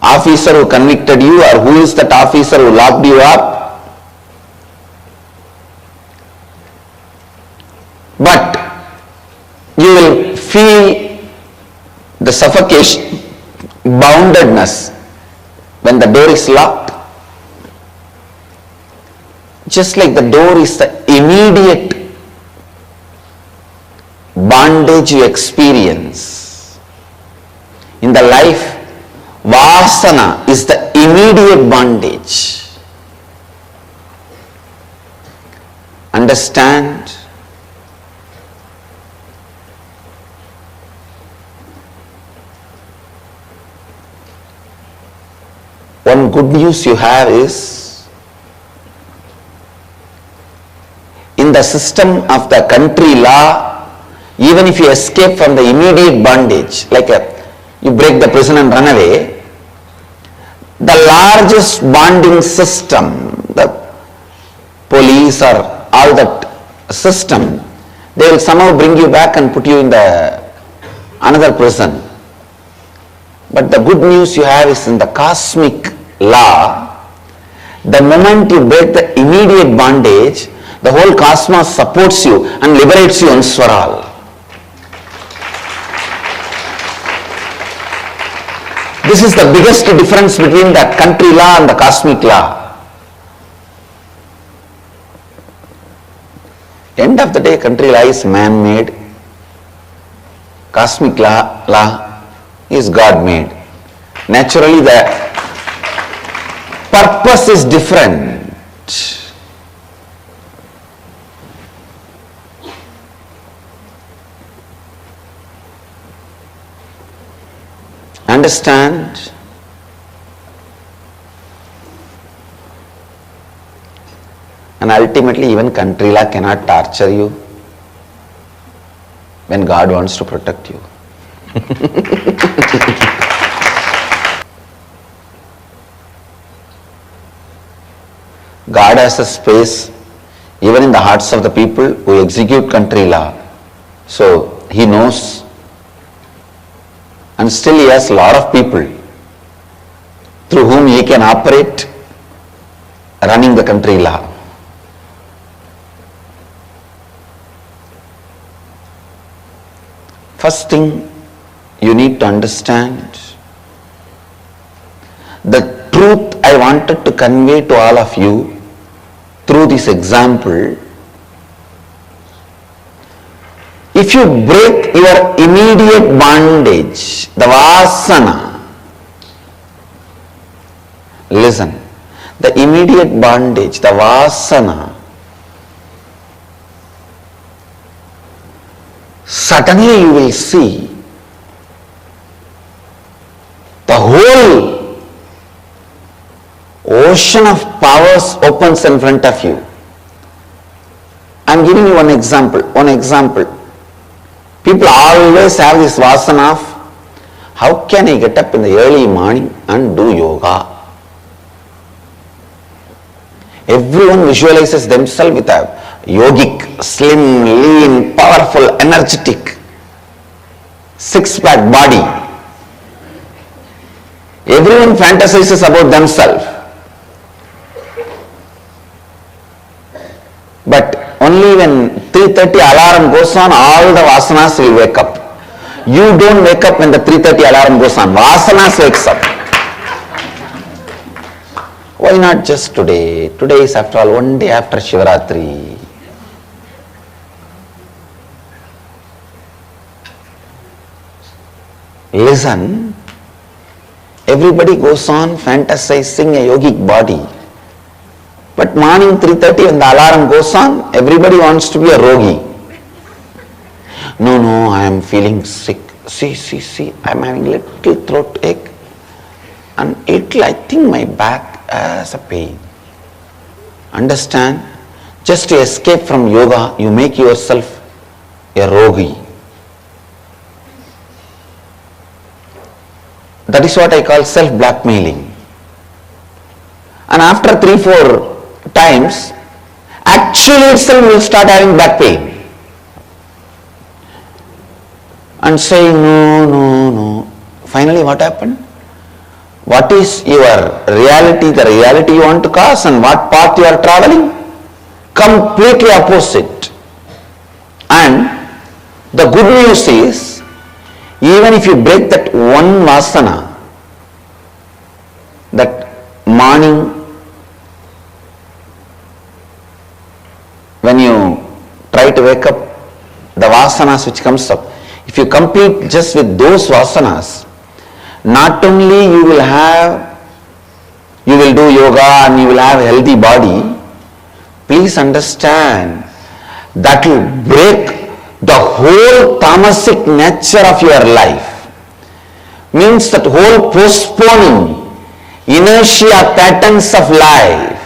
officer who convicted you or who is that officer who locked you up. But you will feel the suffocation, boundedness when the door is locked. Just like the door is the immediate bondage you experience. In the life, Vasana is the immediate bondage. Understand? One good news you have is, in the system of the country law, even if you escape from the immediate bondage, like you break the prison and run away, the largest bonding system, the police or all that system, they will somehow bring you back and put you in the another prison. But the good news you have is in the cosmic law, the moment you break the immediate bondage, the whole cosmos supports you and liberates you once for all. This is the biggest difference between the country law and the cosmic law. End of the day, country law is man-made. Cosmic law is God-made. Naturally, the purpose is different. Understand? And ultimately, even country law cannot torture you when God wants to protect you. God has a space even in the hearts of the people who execute country law. So He knows, and still He has a lot of people through whom He can operate running the country law. First thing you need to understand, the truth I wanted to convey to all of you through this example If you break your immediate bondage, the vasana, listen, the immediate bondage, the vasana, suddenly you will see the whole ocean of powers opens in front of you. I am giving you one example. People always have this vasana of, how can I get up in the early morning and do yoga? Everyone visualizes themselves with a yogic, slim, lean, powerful, energetic, six-pack body. Everyone fantasizes about themselves. But only when 3:30 alarm goes on, all the vasanas will wake up. You don't wake up when the 3:30 alarm goes on. Vasanas wakes up. Why not just today? Today is after all one day after Shivaratri. Listen, everybody goes on fantasizing a yogic body. But morning 3:30 when the alarm goes on, everybody wants to be a rogi. No, I am feeling sick. See, I am having little throat ache. And I think my back has a pain. Understand? Just to escape from yoga, you make yourself a rogi. That is what I call self-blackmailing. And after 3-4 times, actually itself will start having back pain. And saying, no. Finally what happened? What is your reality, the reality you want to cause, and what path you are traveling? Completely opposite. And the good news is, even if you break that one vasana, that morning, when you try to wake up, the vasanas which comes up, if you complete just with those vasanas, not only you will do yoga and you will have a healthy body, please understand, that will break the whole tamasic nature of your life. Means that whole postponing, inertia patterns of life.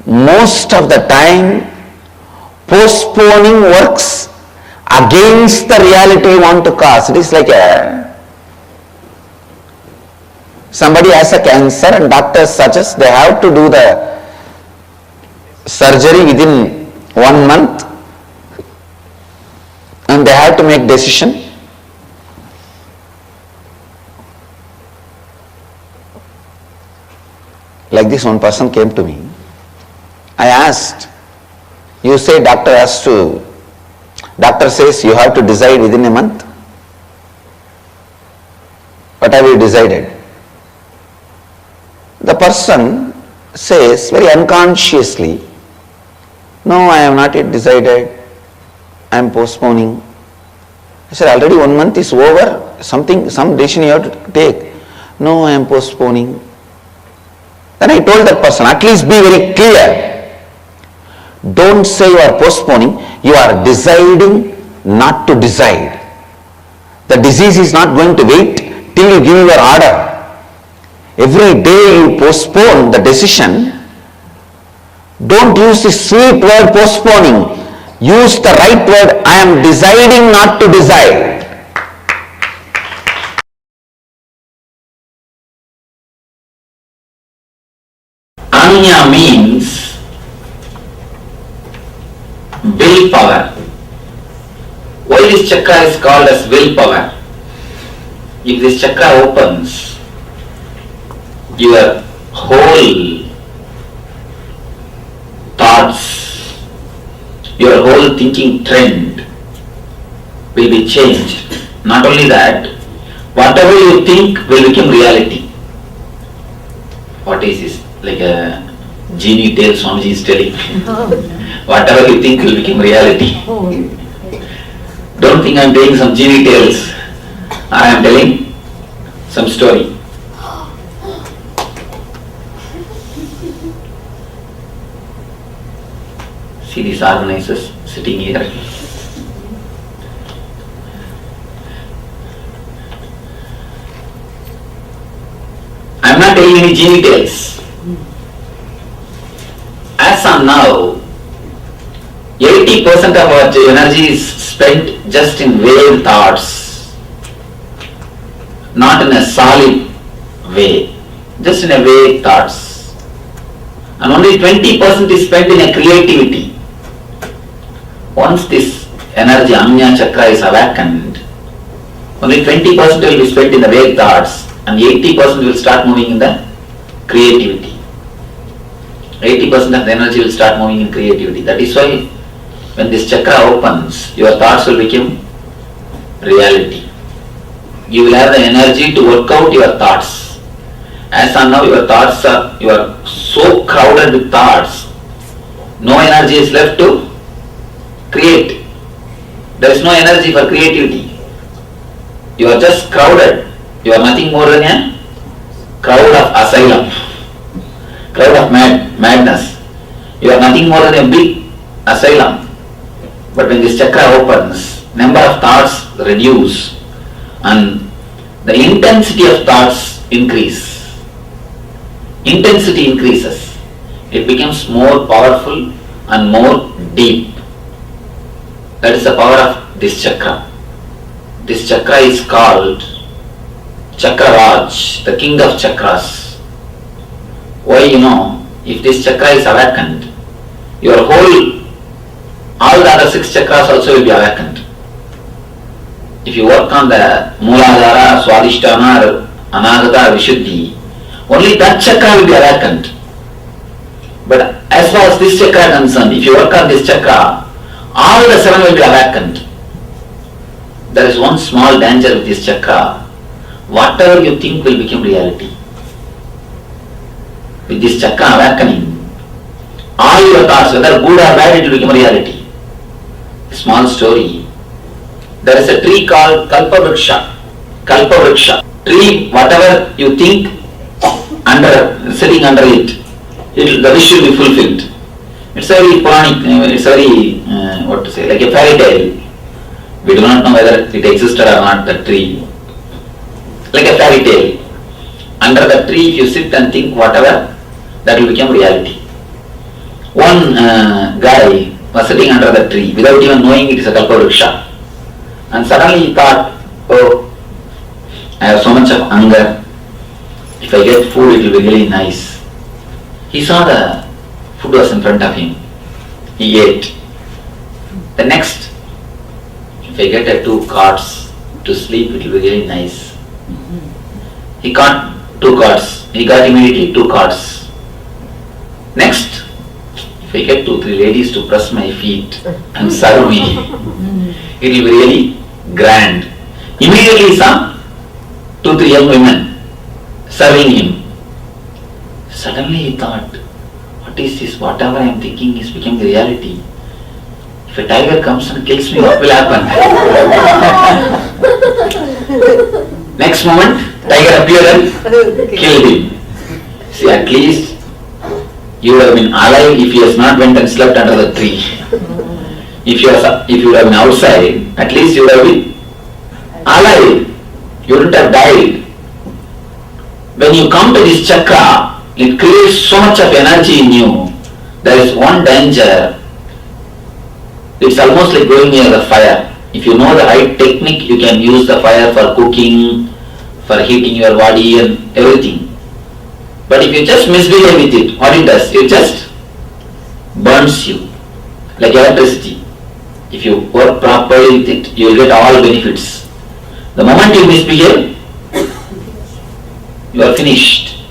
Most of the time, postponing works against the reality you want to cause. It is like somebody has a cancer and doctors suggest they have to do the surgery within 1 month and they have to make decision. Like this, one person came to me. I asked, you say doctor says you have to decide within a month. What have you decided? The person says very unconsciously, no, I have not yet decided, I am postponing. I said, already 1 month is over, some decision you have to take. No, I am postponing. Then I told that person, at least be very clear. Don't say you are postponing, you are deciding not to decide. The disease is not going to wait till you give your order. Every day you postpone the decision. Don't use the sweet word postponing. Use the right word, I am deciding not to decide. Anya means willpower. Why this chakra is called as willpower? If this chakra opens, your whole thoughts, your whole thinking trend will be changed. Not only that, whatever you think will become reality. What is this? Like a Genie tale Swamiji is telling. Whatever you think will become reality. Don't think I am telling some genie tales. I am telling some story. See these organizers sitting here. I am not telling any genie tales. As on now, 80% of our energy is spent just in vague thoughts, not in a solid way, just in a vague thoughts. And only 20% is spent in a creativity. Once this energy, Anya Chakra, is awakened, only 20% will be spent in the vague thoughts and 80% will start moving in the creativity. 80% of the energy will start moving in creativity. That is why when this chakra opens, your thoughts will become reality. You will have the energy to work out your thoughts. As of now, your thoughts are, you are so crowded with thoughts, no energy is left to create. There is no energy for creativity. You are just crowded. You are nothing more than a crowd of asylum, crowd of madness. You are nothing more than a big asylum. But when this chakra opens, number of thoughts reduce and the intensity of thoughts increase. Intensity increases. It becomes more powerful and more deep. That is the power of this chakra. This chakra is called Chakraraj, the king of chakras. Why? If this chakra is awakened, your all the other 6 chakras also will be awakened. If you work on the Mooladhara, Swadhisthana, Anahata, Vishuddhi, only that chakra will be awakened. But as far as this chakra is concerned, if you work on this chakra, all the 7 will be awakened. There is one small danger with this chakra. Whatever you think will become reality. With this chakra awakening, all your thoughts, whether good or bad, it will become reality. A small story. There is a tree called Kalpavriksha. Kalpavriksha. Tree, whatever you think, sitting under it, the wish will be fulfilled. It's very Puranic, it's very, like a fairy tale. We do not know whether it existed or not, the tree. Like a fairy tale. Under the tree, if you sit and think whatever, that will become reality. One guy was sitting under the tree without even knowing it is a Kalpavriksha. And suddenly he thought, oh, I have so much of hunger. If I get food, it will be really nice. He saw the food was in front of him. He ate. The next, if I get 2 cards to sleep, it will be really nice. He got 2 cards. He got immediately 2 cards. Next, if I get 2-3 ladies to press my feet and serve me, it will be really grand. Immediately he saw 2-3 young women serving him. Suddenly he thought, what is this? Whatever I am thinking is becoming reality. If a tiger comes and kills me, what will happen? Next moment, tiger appeared and killed him. See, at least you would have been alive if he has not went and slept under the tree. If you would have been outside, at least you would have been alive. You wouldn't have died. When you come to this chakra, it creates so much of energy in you. There is one danger. It's almost like going near the fire. If you know the right technique, you can use the fire for cooking, for heating your body and everything. But if you just misbehave with it, what it does? It just burns you like electricity. If you work properly with it, you will get all benefits. The moment you misbehave, you are finished.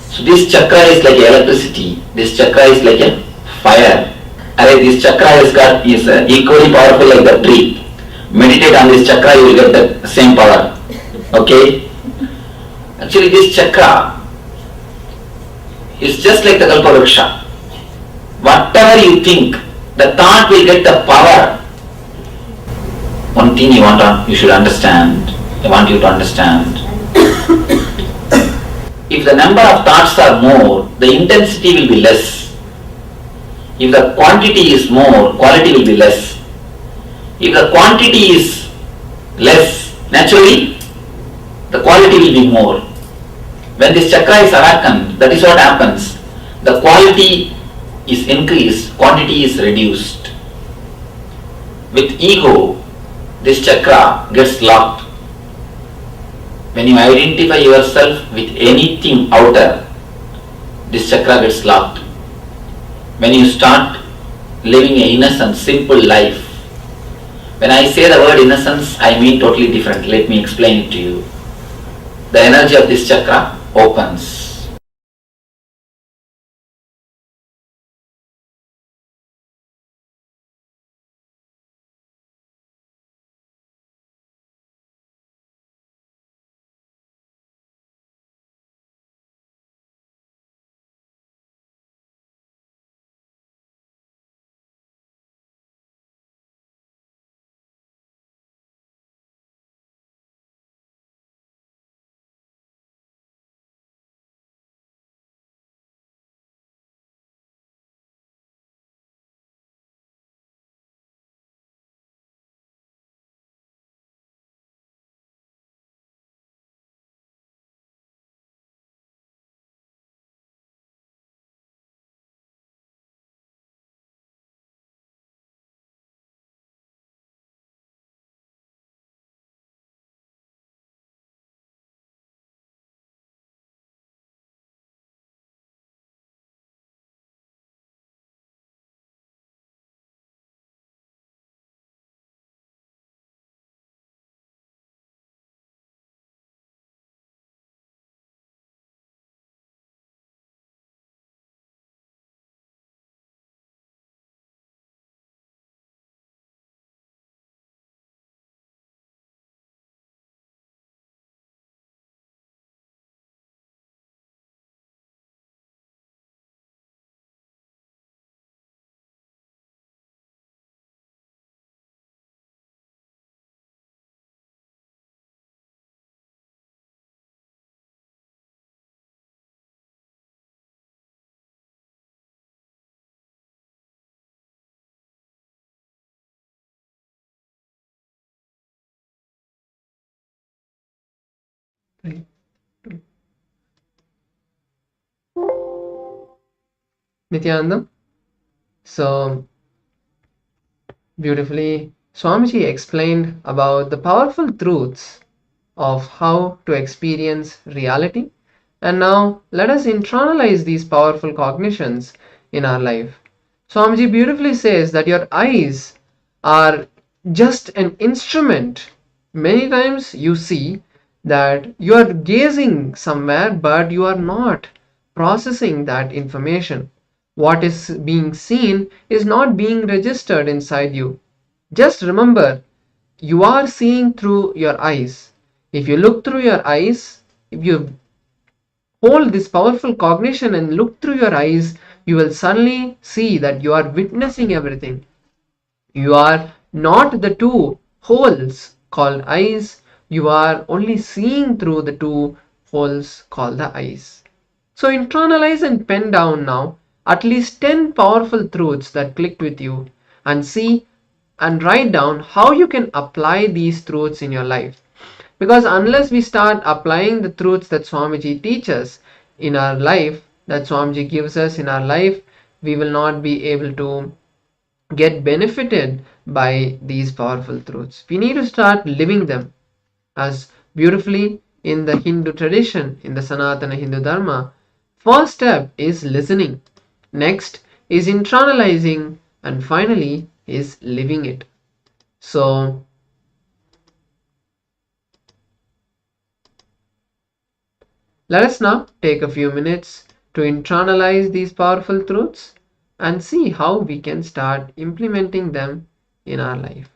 So this chakra is like electricity. This chakra is like a fire. This chakra is equally powerful like the tree. Meditate on this chakra, you will get the same power. Okay? Actually, this chakra It's just like the Kalpavriksha. Whatever you think, the thought will get the power. One thing you should understand, I want you to understand. If the number of thoughts are more, the intensity will be less. If the quantity is more, quality will be less. If the quantity is less, naturally, the quality will be more. When this chakra is awakened, that is what happens. The quality is increased, quantity is reduced. With ego, this chakra gets locked. When you identify yourself with anything outer, this chakra gets locked. When you start living an innocent, simple life, when I say the word innocence, I mean totally different. Let me explain it to you. The energy of this chakra opens. Nityanandam. So beautifully, Swamiji explained about the powerful truths of how to experience reality. And now let us internalize these powerful cognitions in our life. Swamiji beautifully says that your eyes are just an instrument. Many times you see that you are gazing somewhere, but you are not processing that information. What is being seen is not being registered inside you. Just remember, you are seeing through your eyes. If you look through your eyes, if you hold this powerful cognition and look through your eyes, you will suddenly see that you are witnessing everything. You are not the two holes called eyes, you are only seeing through the two holes called the eyes. So internalize and pen down now at least 10 powerful truths that clicked with you and see and write down how you can apply these truths in your life. Because unless we start applying the truths that Swamiji teaches in our life, that Swamiji gives us in our life, we will not be able to get benefited by these powerful truths. We need to start living them, as beautifully in the Hindu tradition, in the Sanatana Hindu Dharma. First step is listening, next is internalizing, and finally is living it. So let us now take a few minutes to internalize these powerful truths and see how we can start implementing them in our life.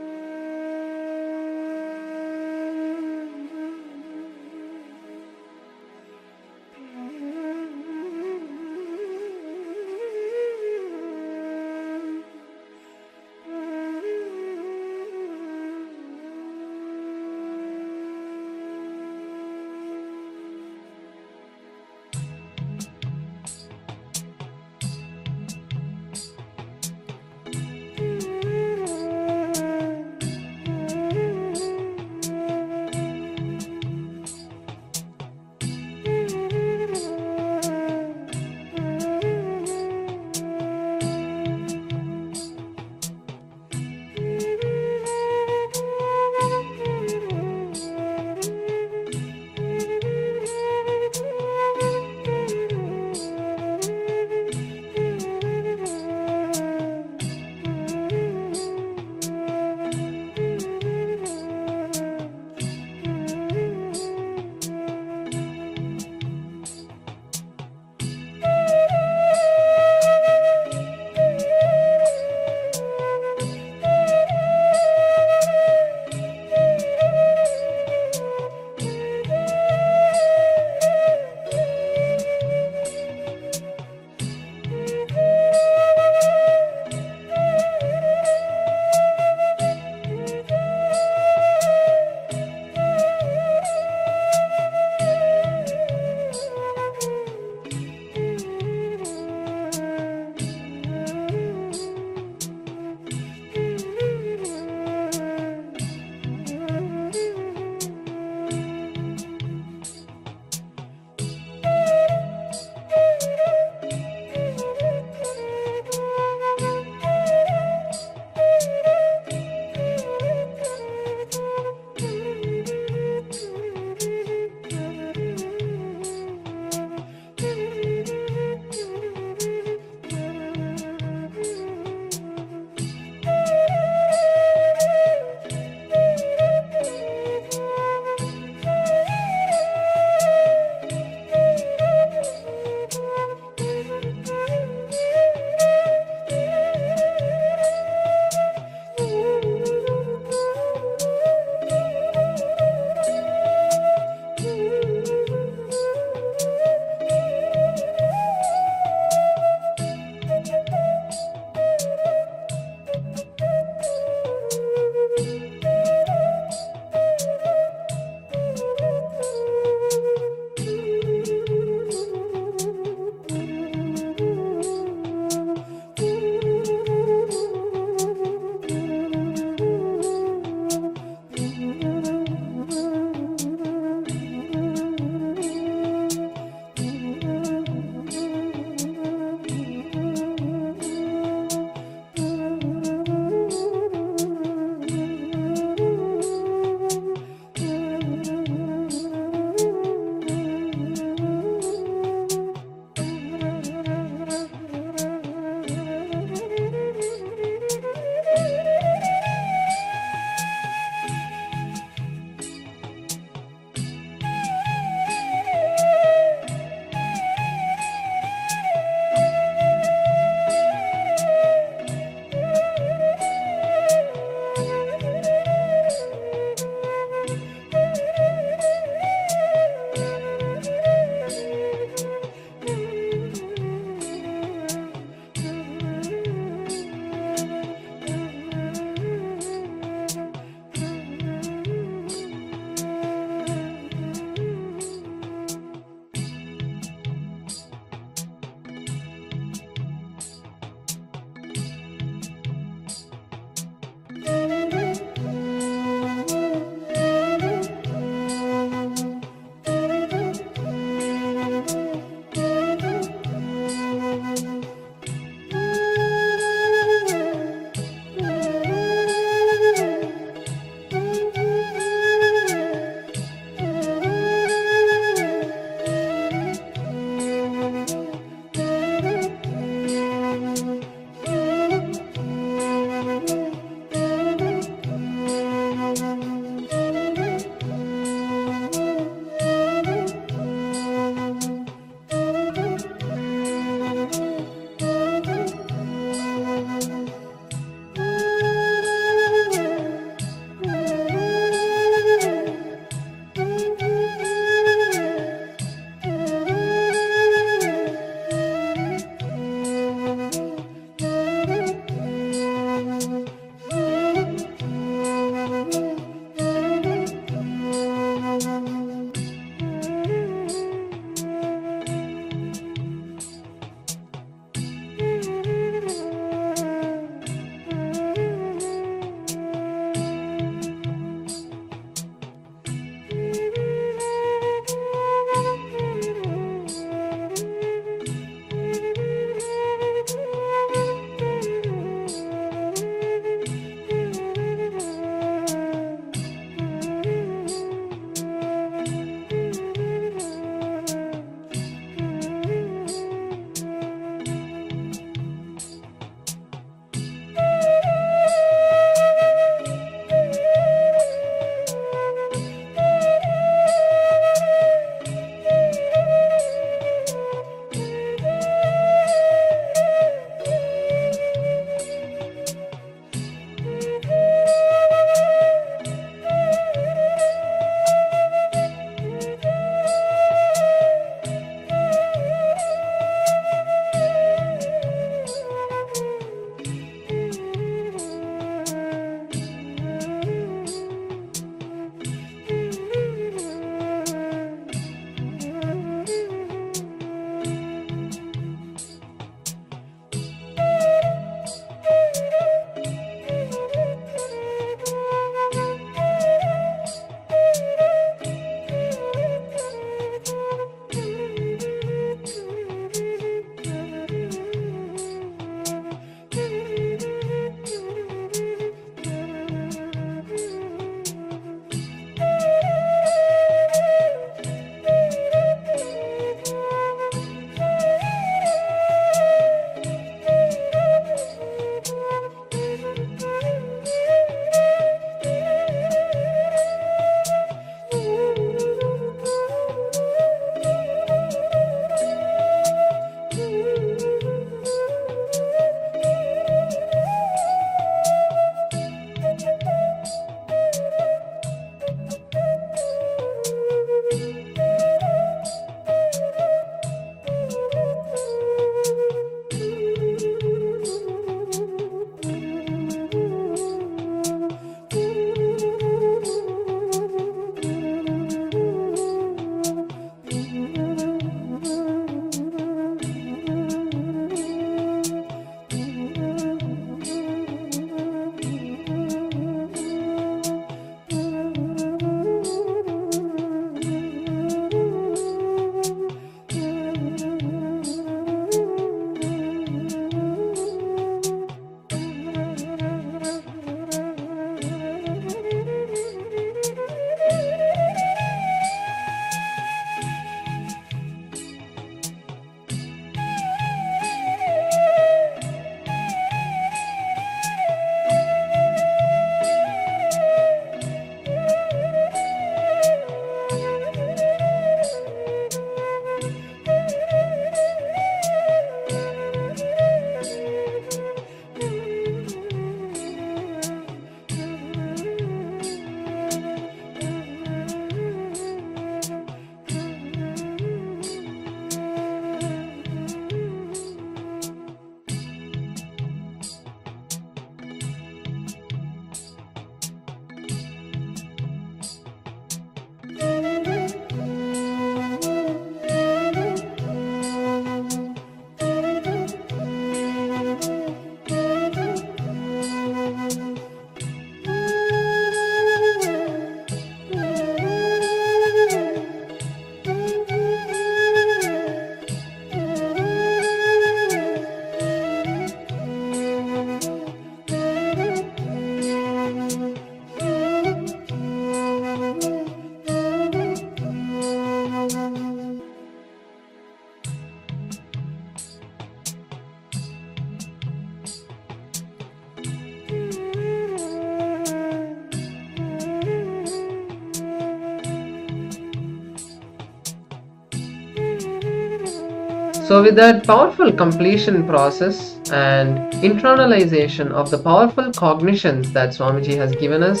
So with that powerful completion process and internalization of the powerful cognitions that Swamiji has given us,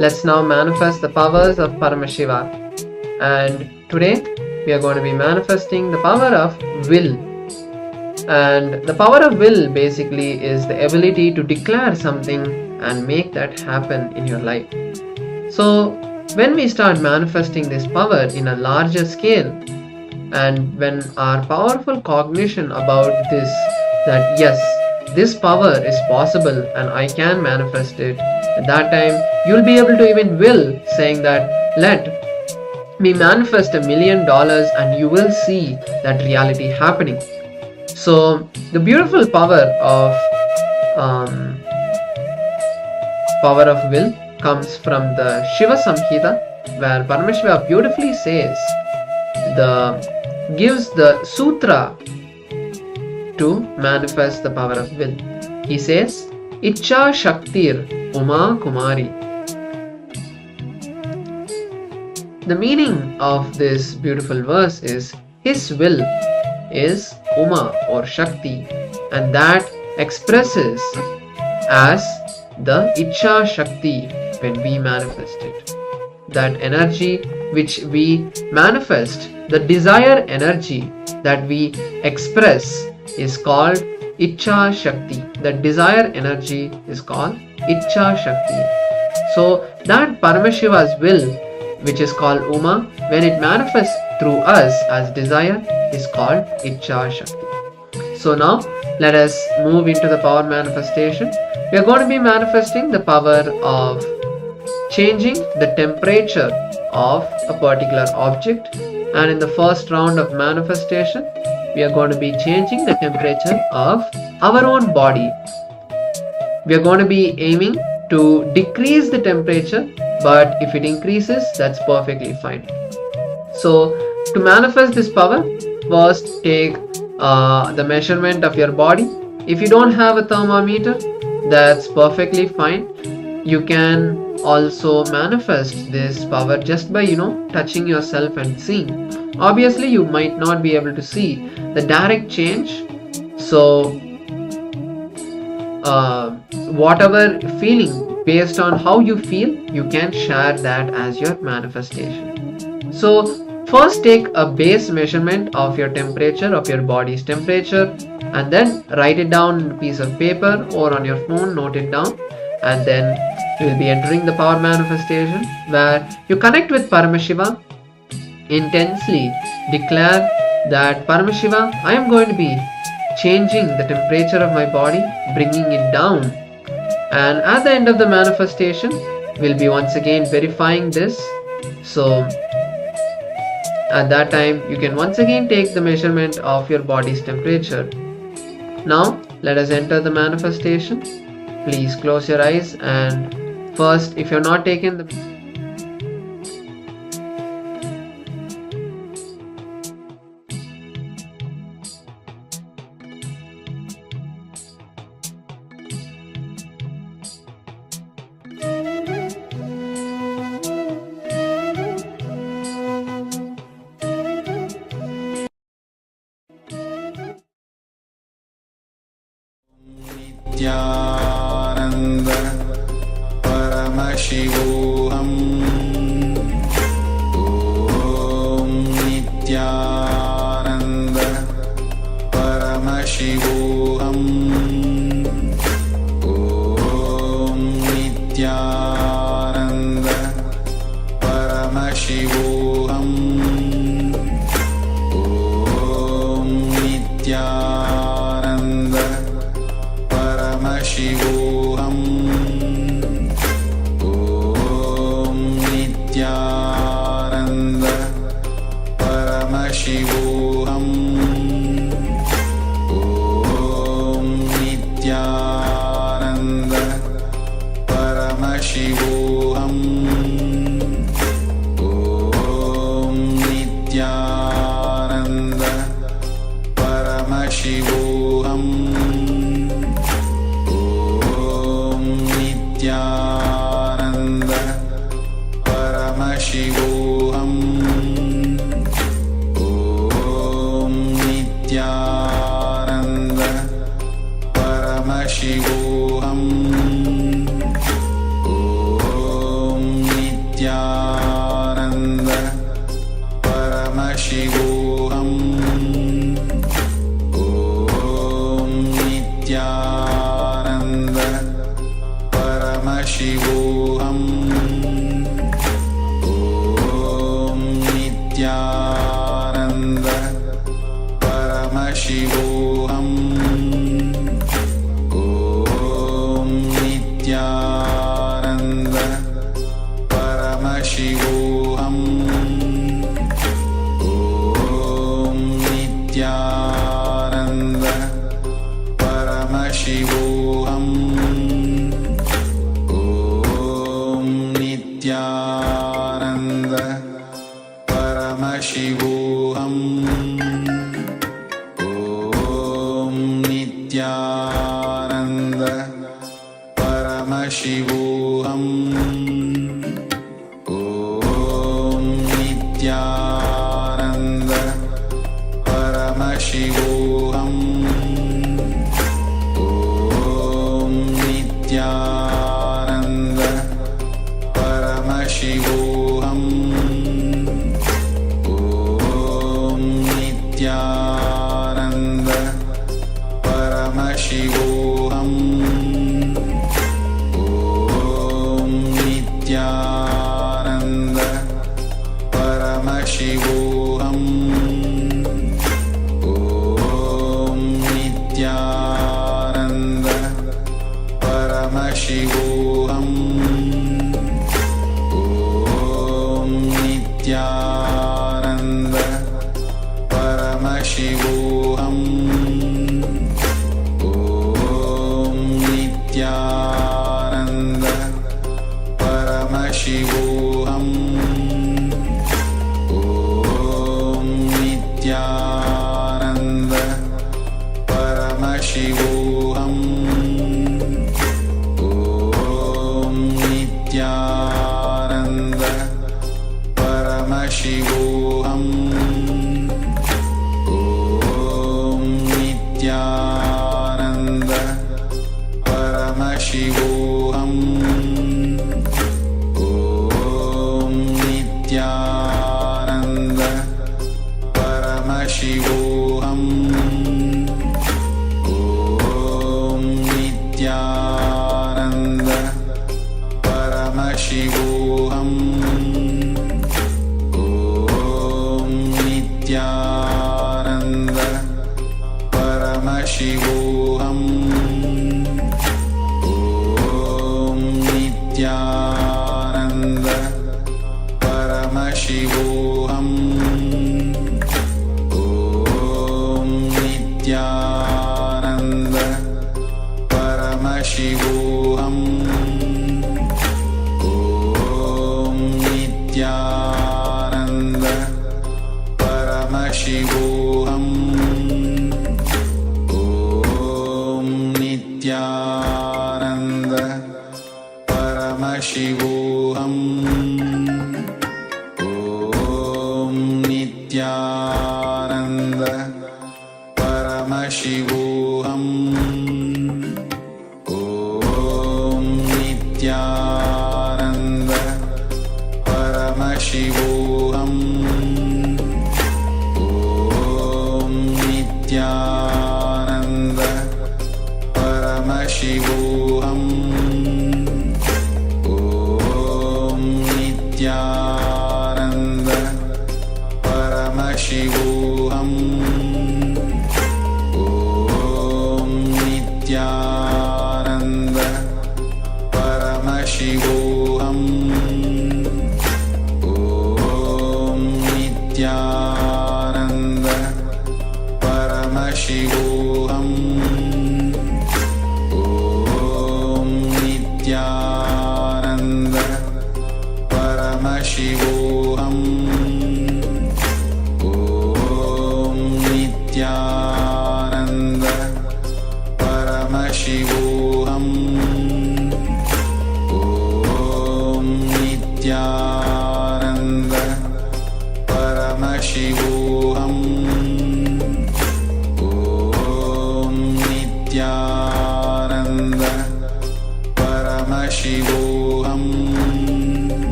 let's now manifest the powers of Paramashiva. And today we are going to be manifesting the power of will. And the power of will basically is the ability to declare something and make that happen in your life. So when we start manifesting this power in a larger scale, and when our powerful cognition about this, that yes, this power is possible and I can manifest it, at that time you'll be able to even will, saying that let me manifest $1 million and you will see that reality happening. So the beautiful power of will comes from the Shiva Samhita, where Paramashiva beautifully says gives the sutra to manifest the power of will. He says, Icha Shaktir Uma Kumari. The meaning of this beautiful verse is his will is Uma or Shakti, and that expresses as the Icha Shakti when we manifest it. That energy which we manifest, the desire energy that we express is called Icha Shakti. The desire energy is called Icha Shakti. So that Paramashiva's will, which is called Uma, when it manifests through us as desire, is called Icha Shakti. So now let us move into the power manifestation. We are going to be manifesting the power of changing the temperature of a particular object, and in the first round of manifestation we are going to be changing the temperature of our own body. We are going to be aiming to decrease the temperature, but if it increases, that's perfectly fine. So to manifest this power, first take the measurement of your body. If you don't have a thermometer, that's perfectly fine. You can also manifest this power just by touching yourself and seeing. Obviously you might not be able to see the direct change, so whatever feeling, based on how you feel, you can share that as your manifestation. So first take a base measurement of your temperature, of your body's temperature, and then write it down on a piece of paper or on your phone, note it down, and then you will be entering the power manifestation, where you connect with Paramashiva, intensely declare that Paramashiva, I am going to be changing the temperature of my body, bringing it down. And at the end of the manifestation, we'll be once again verifying this. So at that time, you can once again take the measurement of your body's temperature. Now let us enter the manifestation. Please close your eyes, and first, if you're not taking the Nityananda Paramashivoham Om Nityananda Paramashivoham Om Nityananda Paramashivoham Om Nityananda Paramashivoham Om Nityananda Paramashivoham Om Nityananda Paramashivoham Om Nityananda Paramashivoham Nityananda Paramashivoham Om Nityananda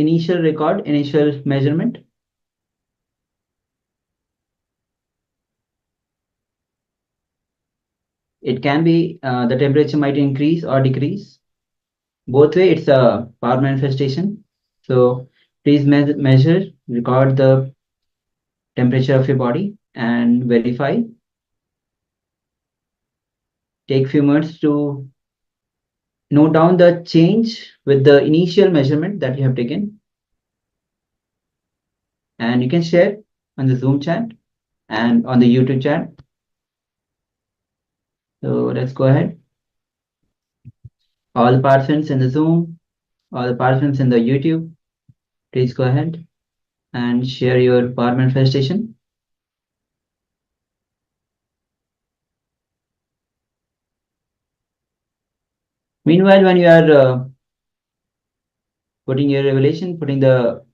initial record, initial measurement. It can be the temperature might increase or decrease. Both way, it's a power manifestation. So please measure, record the temperature of your body and verify. Take few minutes to note down the change with the initial measurement that you have taken. And you can share on the Zoom chat and on the YouTube chat. So let's go ahead. All the participants in the Zoom, all the participants in the YouTube, please go ahead and share your power manifestation. Meanwhile, when you are putting your revelation, putting the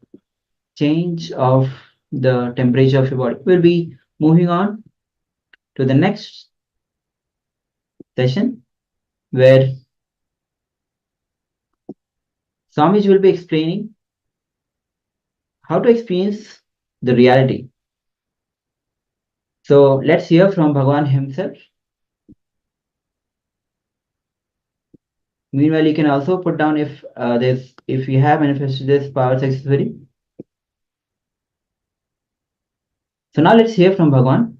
change of the temperature of your body, we'll be moving on to the next session where Swamiji will be explaining how to experience the reality. So let's hear from Bhagavan himself. Meanwhile, you can also put down if you have manifested this power successfully. So now let's hear from Bhagavan.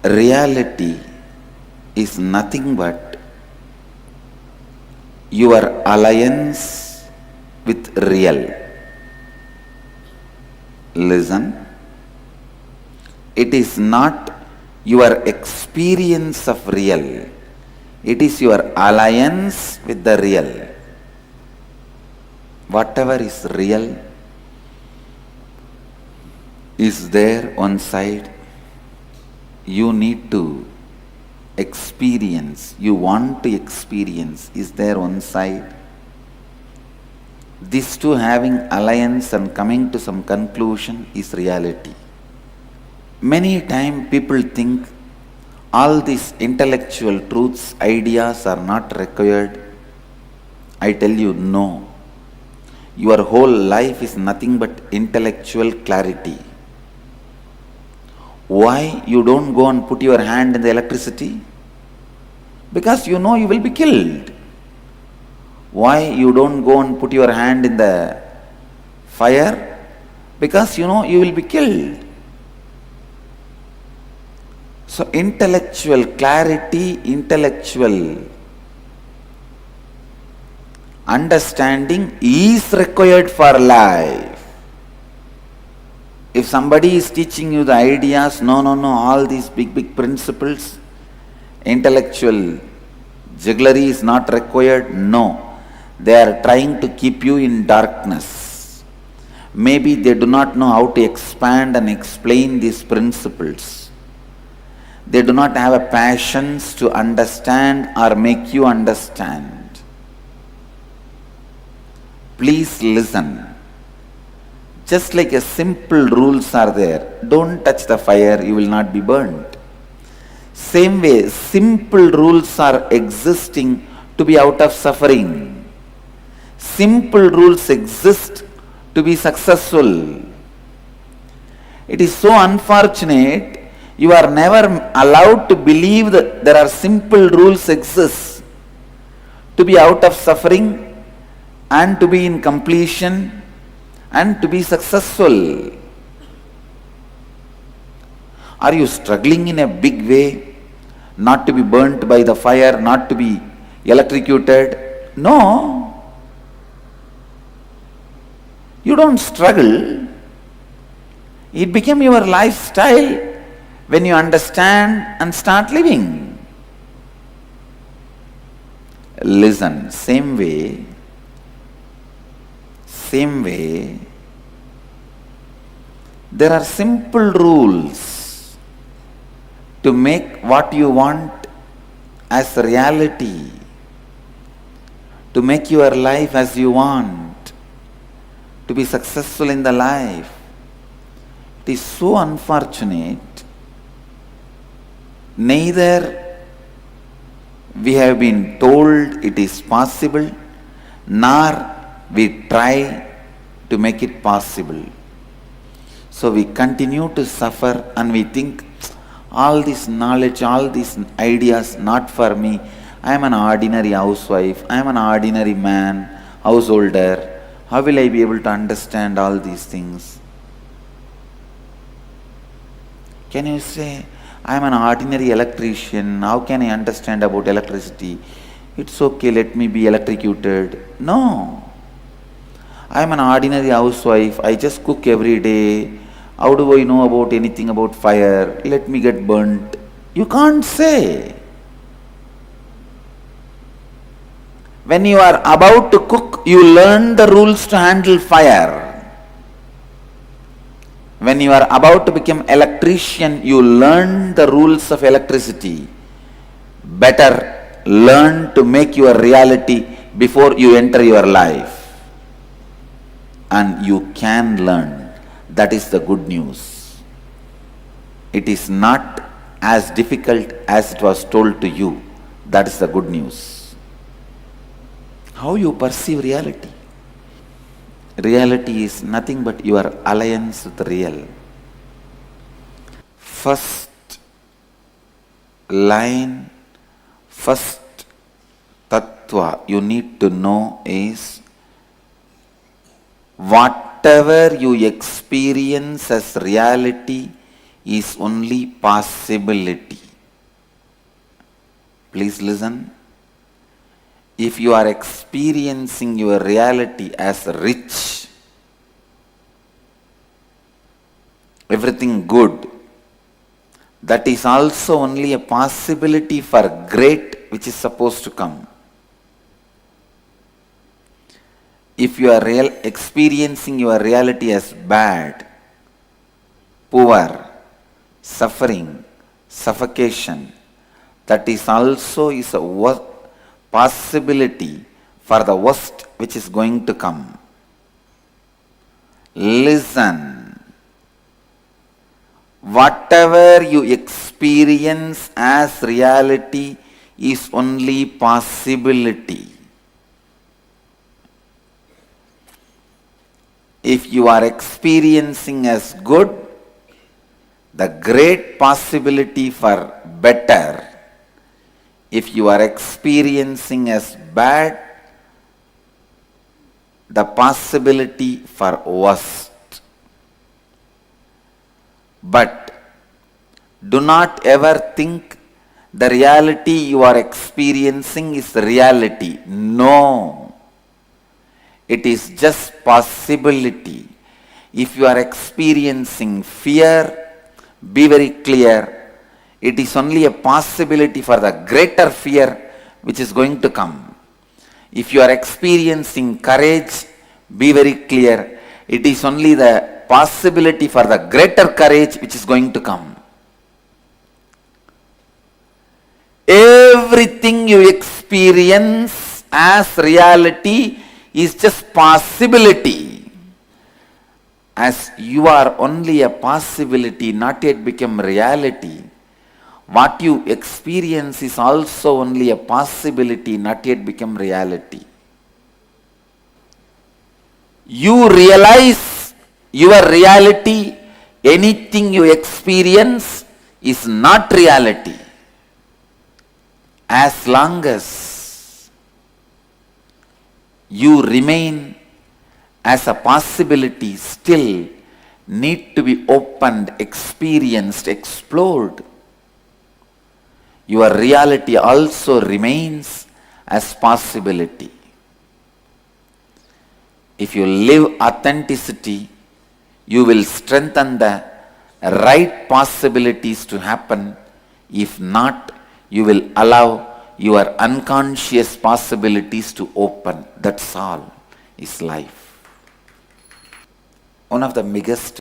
Reality is nothing but your alliance with real. Listen, it is not your experience of real, it is your alliance with the real. Whatever is real is there on side. You need to experience, you want to experience, is there one side. These two having alliance and coming to some conclusion is reality. Many times people think all these intellectual truths, ideas are not required. I tell you, no. Your whole life is nothing but intellectual clarity. Why you don't go and put your hand in the electricity? Because you know you will be killed. Why you don't go and put your hand in the fire? Because you know you will be killed. So intellectual clarity, intellectual understanding is required for life. If somebody is teaching you the ideas, no, all these big principles, intellectual jugglery is not required, no. They are trying to keep you in darkness. Maybe they do not know how to expand and explain these principles. They do not have a passion to understand or make you understand. Please listen. Just like a simple rules are there. Don't touch the fire, you will not be burnt. Same way, simple rules are existing to be out of suffering. Simple rules exist to be successful. It is so unfortunate, you are never allowed to believe that there are simple rules exist to be out of suffering and to be in completion and to be successful. Are you struggling in a big way not to be burnt by the fire, not to be electrocuted? No. You don't struggle. It became your lifestyle when you understand and start living. Listen, same way, there are simple rules to make what you want as reality, to make your life as you want. to be successful in the life. It is so unfortunate. Neither we have been told it is possible, nor we try to make it possible. So we continue to suffer and we think, all this knowledge, all these ideas, not for me. I am an ordinary housewife, I am an ordinary man, householder. How will I be able to understand all these things? Can you say, I am an ordinary electrician, how can I understand about electricity? It's okay, let me be electrocuted. No. I am an ordinary housewife, I just cook every day. How do I know about anything about fire? Let me get burnt. You can't say. When you are about to cook, you learn the rules to handle fire. When you are about to become electrician, you learn the rules of electricity. Better learn to make your reality before you enter your life. And you can learn. That is the good news. It is not as difficult as it was told to you. That is the good news. How you perceive reality? Reality is nothing but your alliance with the real. First line, first tattva you need to know is, whatever you experience as reality is only possibility. Please listen. If you are experiencing your reality as rich, everything good, that is also only a possibility for great which is supposed to come. If you are experiencing your reality as bad, poor, suffering, suffocation, that is also a possibility for the worst which is going to come. Listen. Whatever you experience as reality is only possibility. If you are experiencing as good, the great possibility for better. If you are experiencing as bad, the possibility for worst. But do not ever think the reality you are experiencing is reality. No. It is just possibility. If you are experiencing fear, be very clear. It is only a possibility for the greater fear which is going to come. If you are experiencing courage, be very clear. It is only the possibility for the greater courage which is going to come. Everything you experience as reality is just possibility. As you are only a possibility, not yet become reality. What you experience is also only a possibility, not yet become reality. You realize your reality, anything you experience is not reality. As long as you remain as a possibility, still need to be opened, experienced, explored. Your reality also remains as possibility. If you live authenticity, you will strengthen the right possibilities to happen. If not, you will allow your unconscious possibilities to open. That's all is life. One of the biggest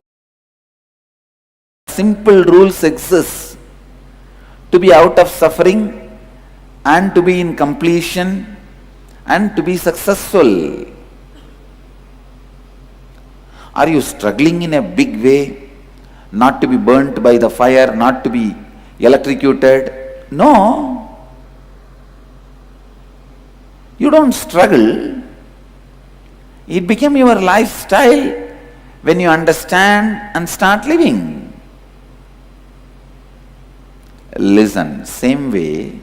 simple rules exist to be out of suffering and to be in completion and to be successful. Are you struggling in a big way? Not to be burnt by the fire, not to be electrocuted? No. You don't struggle. It became your lifestyle when you understand and start living. Listen, same way,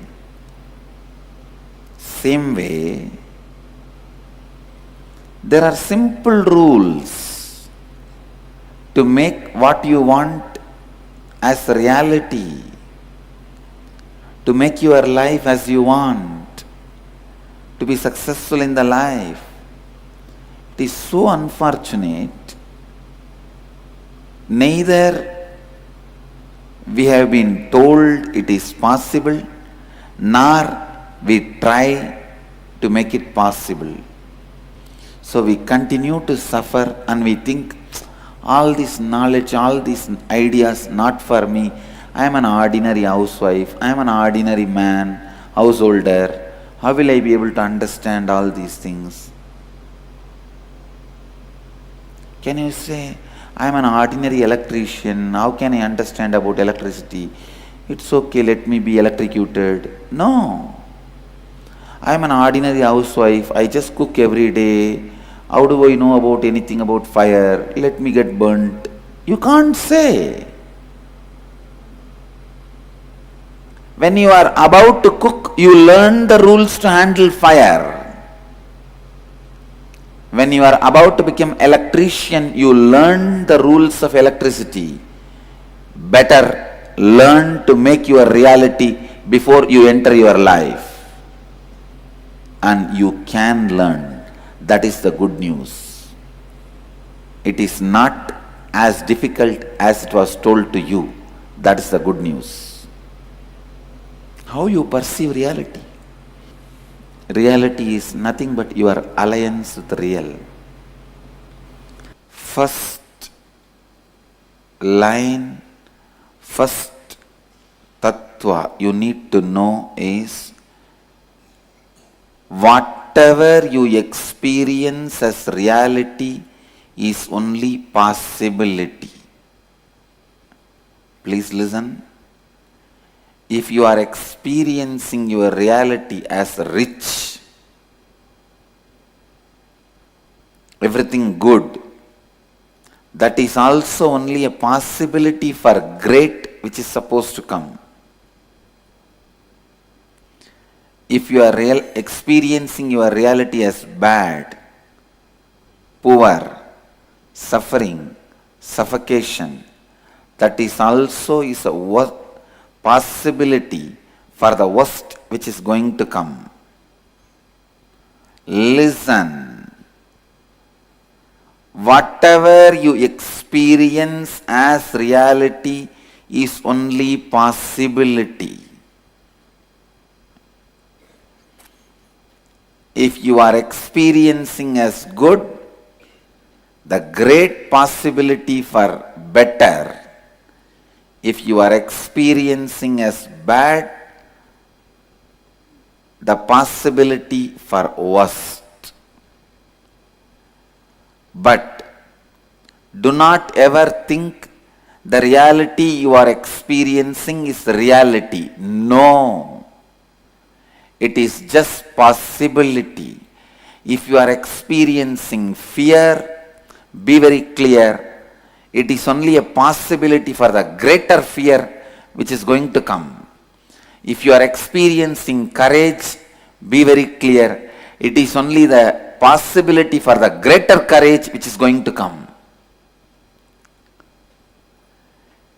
there are simple rules to make what you want as reality, to make your life as you want, to be successful in the life. It is so unfortunate. Neither we have been told it is possible, nor we try to make it possible. So we continue to suffer and we think, all this knowledge, all these ideas, not for me. I am an ordinary housewife, I am an ordinary man, householder. How will I be able to understand all these things? Can you say, I am an ordinary electrician, how can I understand about electricity? It's okay, let me be electrocuted. No. I am an ordinary housewife, I just cook every day. How do I know about anything about fire? Let me get burnt. You can't say. When you are about to cook, you learn the rules to handle fire. When you are about to become electrician, you learn the rules of electricity. Better learn to make your reality before you enter your life. And you can learn. That is the good news. It is not as difficult as it was told to you. That is the good news. How you perceive reality? Reality is nothing but your alliance with real. First line, first tattva you need to know is, whatever you experience as reality is only possibility. Please listen. If you are experiencing your reality as rich, everything good, that is also only a possibility for great which is supposed to come. If you are experiencing your reality as bad, poor, suffering, suffocation, that is also a possibility for the worst which is going to come. Listen. Whatever you experience as reality is only possibility. If you are experiencing as good, the great possibility for better. If you are experiencing as bad, the possibility for worst. But do not ever think the reality you are experiencing is reality. No. It is just possibility. If you are experiencing fear, be very clear. It is only a possibility for the greater fear which is going to come. If you are experiencing courage, be very clear. It is only the possibility for the greater courage which is going to come.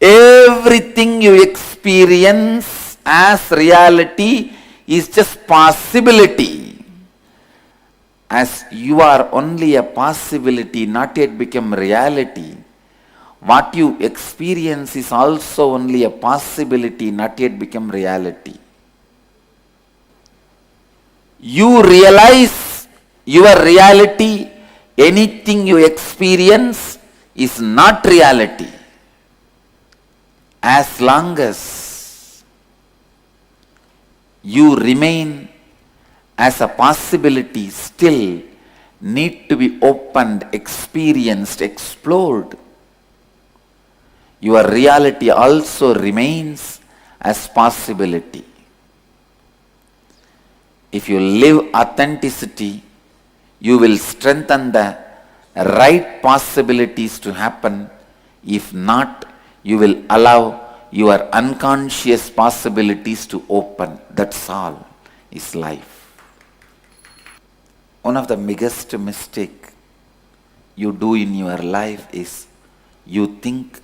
Everything you experience as reality is just possibility. As you are only a possibility, not yet become reality. What you experience is also only a possibility, not yet become reality. You realize your reality, anything you experience is not reality. As long as you remain as a possibility, still need to be opened, experienced, explored, your reality also remains as possibility. If you live authenticity, you will strengthen the right possibilities to happen. If not, you will allow your unconscious possibilities to open. That's all is life. One of the biggest mistake you do in your life is you think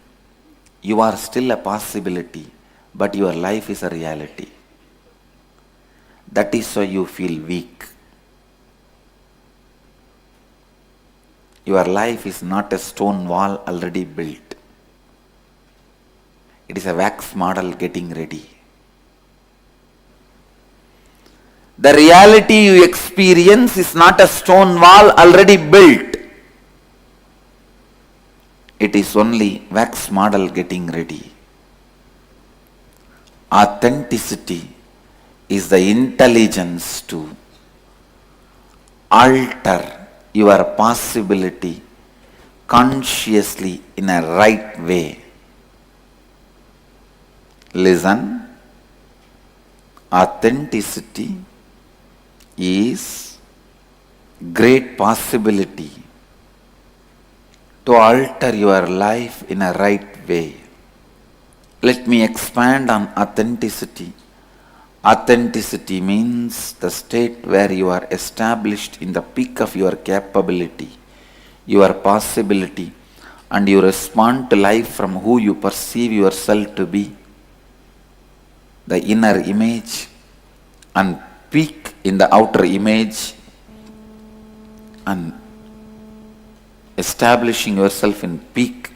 you are still a possibility, but your life is a reality. That is why you feel weak. Your life is not a stone wall already built. It is a wax model getting ready. The reality you experience is not a stone wall already built. It is only wax model getting ready. Authenticity is the intelligence to alter your possibility consciously in a right way. Listen, authenticity is great possibility to alter your life in a right way. Let me expand on authenticity. Authenticity means the state where you are established in the peak of your capability, your possibility, and you respond to life from who you perceive yourself to be, the inner image, and peak in the outer image, and establishing yourself in peak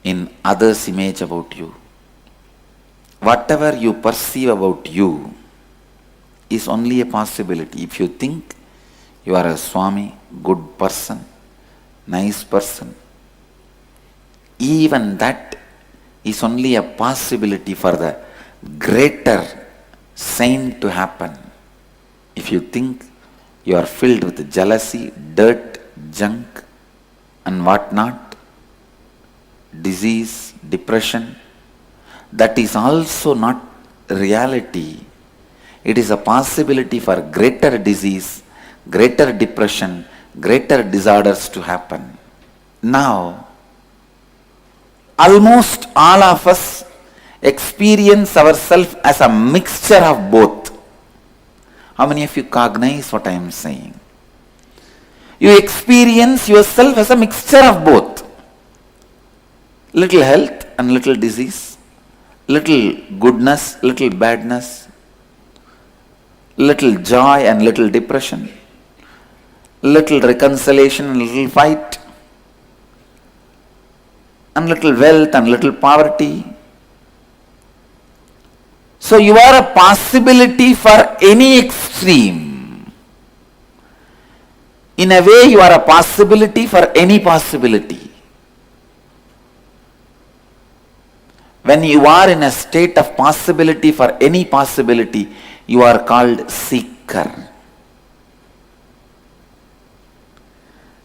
in others' image about you. Whatever you perceive about you is only a possibility. If you think you are a Swami, good person, nice person, even that is only a possibility for the greater saint to happen. If you think you are filled with jealousy, dirt, junk, and whatnot, disease, depression, that is also not reality. It is a possibility for greater disease, greater depression, greater disorders to happen. Now, almost all of us experience ourselves as a mixture of both. How many of you cognize what I am saying? You experience yourself as a mixture of both. Little health and little disease, little goodness, little badness, little joy and little depression, little reconciliation and little fight, and little wealth and little poverty. So you are a possibility for any extreme. In a way, you are a possibility for any possibility. When you are in a state of possibility for any possibility, you are called seeker.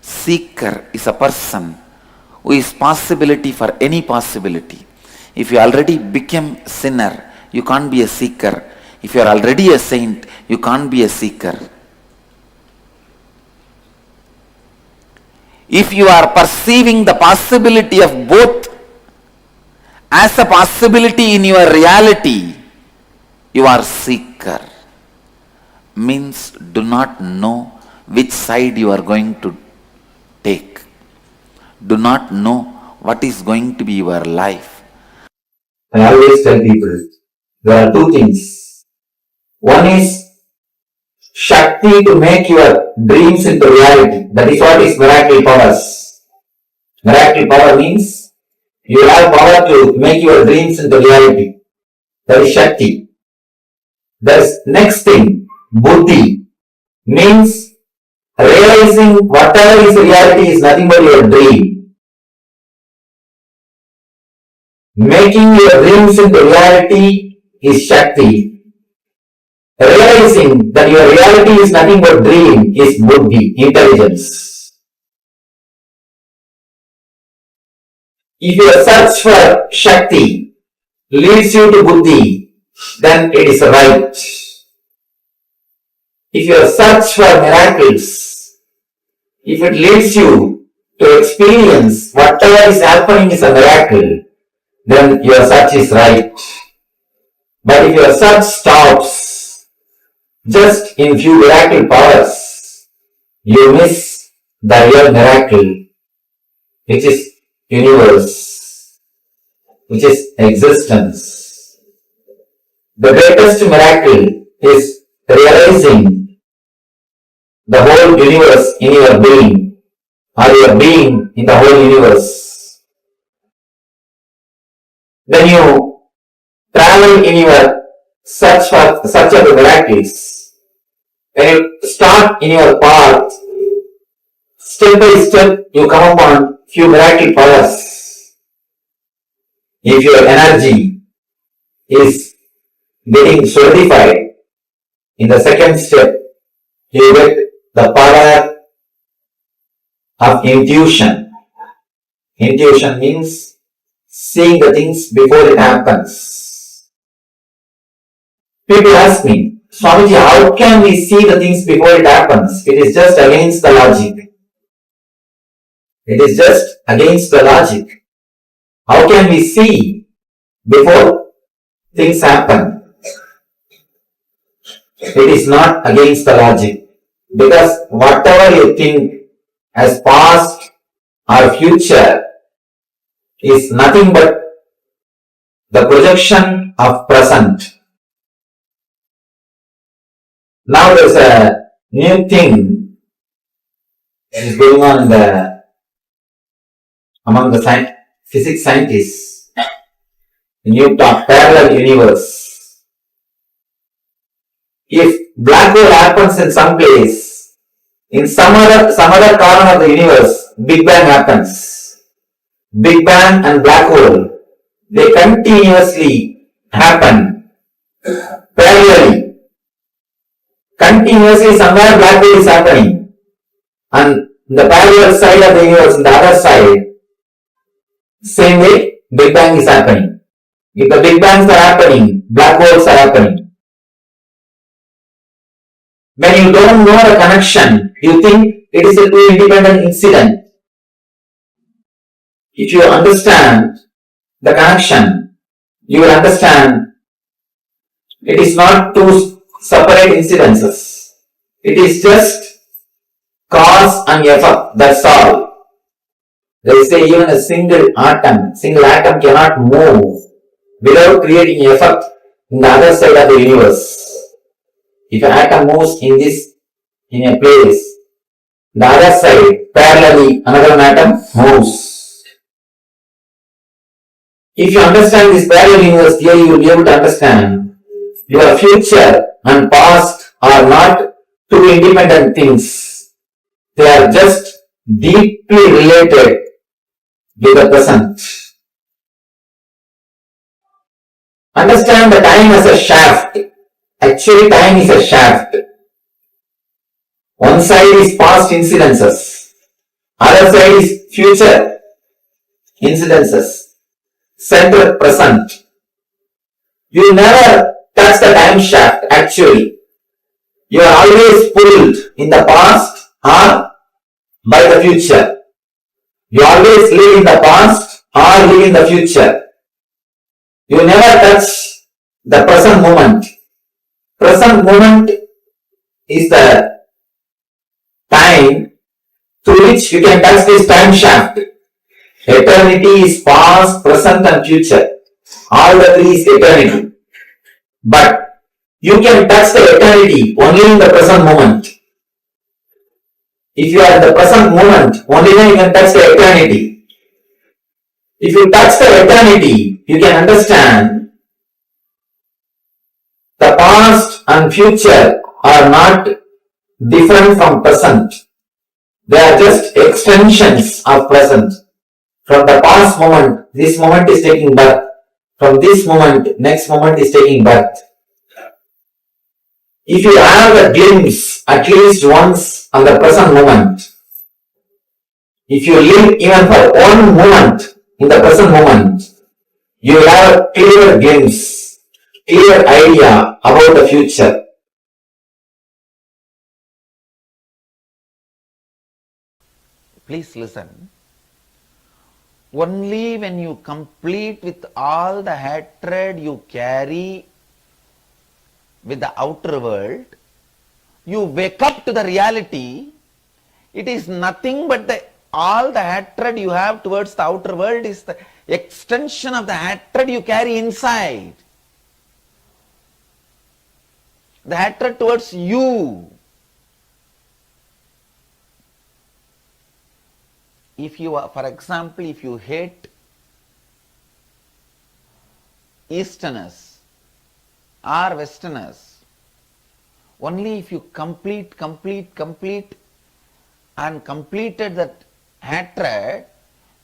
Seeker is a person who is possibility for any possibility. If you already became sinner, you can't be a seeker. If you are already a saint, you can't be a seeker. If you are perceiving the possibility of both as a possibility in your reality, you are seeker. Means do not know which side you are going to take. Do not know what is going to be your life. I always tell people, there are two things. One is Shakti to make your dreams into reality. That is what is miracle powers. Miracle power means you have power to make your dreams into reality. That is Shakti. The next thing, Buddhi, means realizing whatever is reality is nothing but your dream. Making your dreams into reality is Shakti. realizing that your reality is nothing but dream is buddhi, intelligence. If your search for Shakti leads you to buddhi, then it is right. If your search for miracles, if it leads you to experience whatever is happening is a miracle, then your search is right. But if your search stops just in few miracle powers, you miss the real miracle, which is universe, which is existence. The greatest miracle is realizing the whole universe in your being, or your being in the whole universe. When you travel in your search of the miracles, when you start in your path, step by step you come upon few miracle powers. If your energy is getting solidified, in the second step you get the power of intuition. Intuition means seeing the things before it happens. People ask me, Swamiji, how can we see the things before it happens? It is just against the logic. It is just against the logic. How can we see before things happen? It is not against the logic. Because whatever you think as past or future is nothing but the projection of present. Now there's a new thing that is going on among the physics scientists. The new parallel universe. If black hole happens in some place, in some other corner of the universe, Big Bang happens. Big Bang and black hole, they continuously happen parallelly. Continuously somewhere black hole is happening, and the parallel side of the universe, the other side, same way Big Bang is happening. If the Big Bangs are happening, black holes are happening. When you don't know the connection, you think it is a two independent incident. If you understand the connection, you will understand it is not two separate incidences. It is just cause and effect, that's all. They say even a single atom cannot move without creating effect in the other side of the universe. If an atom moves in a place, the other side, parallelly, another atom moves. If you understand this parallel universe theory, you will be able to understand your future and past are not two independent things. They are just deeply related to the present. Understand the time as a shaft. Actually, time is a shaft. One side is past incidences, other side is future incidences, center present. You never touch the time shaft actually. You are always pulled in the past or by the future. You always live in the past or live in the future. You never touch the present moment. Present moment is the time through which you can touch this time shaft. Eternity is past, present and future. All the three is eternity. But you can touch the eternity only in the present moment. If you are in the present moment, only then you can touch the eternity. If you touch the eternity, you can understand the past and future are not different from present. They are just extensions of present. From the past moment, this moment is taking birth. From this moment, next moment is taking birth. if you have a glimpse at least once on the present moment, if you live even for one moment in the present moment, you will have a clear glimpse, clear idea about the future. Please listen. Only when you complete with all the hatred you carry with the outer world, you wake up to the reality. It is nothing but all the hatred you have towards the outer world is the extension of the hatred you carry inside. The hatred towards you. If you are, for example, if you hate Easterners or Westerners, only if you complete and completed that hatred,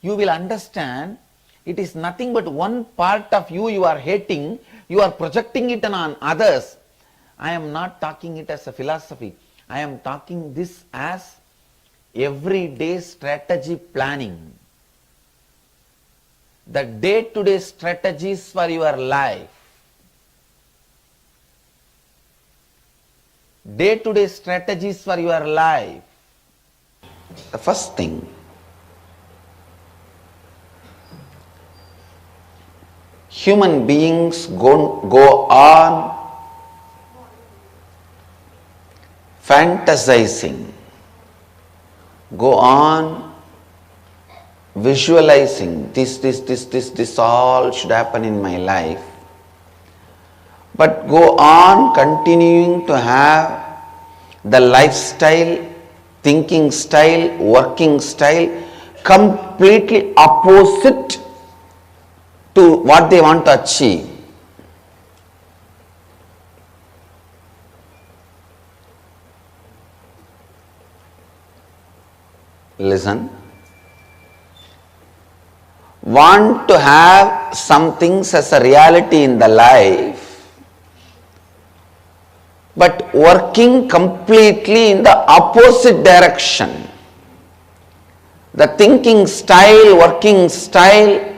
you will understand it is nothing but one part of you are hating, you are projecting it on others. I am not talking it as a philosophy. I am talking this as everyday strategy planning. The day-to-day strategies for your life. Day-to-day strategies for your life. The first thing, human beings go on fantasizing, go on visualizing this all should happen in my life, but go on continuing to have the lifestyle, thinking style, working style completely opposite to what they want to achieve. Listen. Want to have some things as a reality in the life, but working completely in the opposite direction. The thinking style, working style,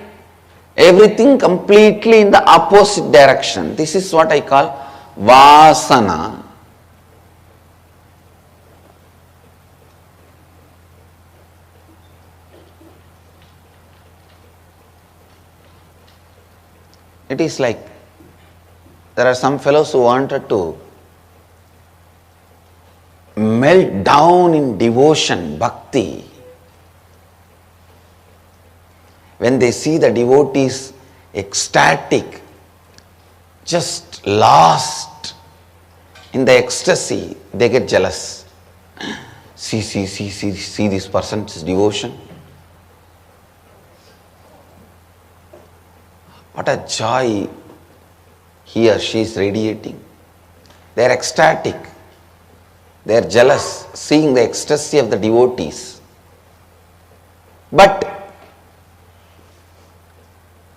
everything completely in the opposite direction. This is what I call vasana. It is like there are some fellows who wanted to melt down in devotion, bhakti. When they see the devotees ecstatic, just lost in the ecstasy, they get jealous. See this person's devotion. What a joy he or she is radiating. They are ecstatic. They are jealous, seeing the ecstasy of the devotees. But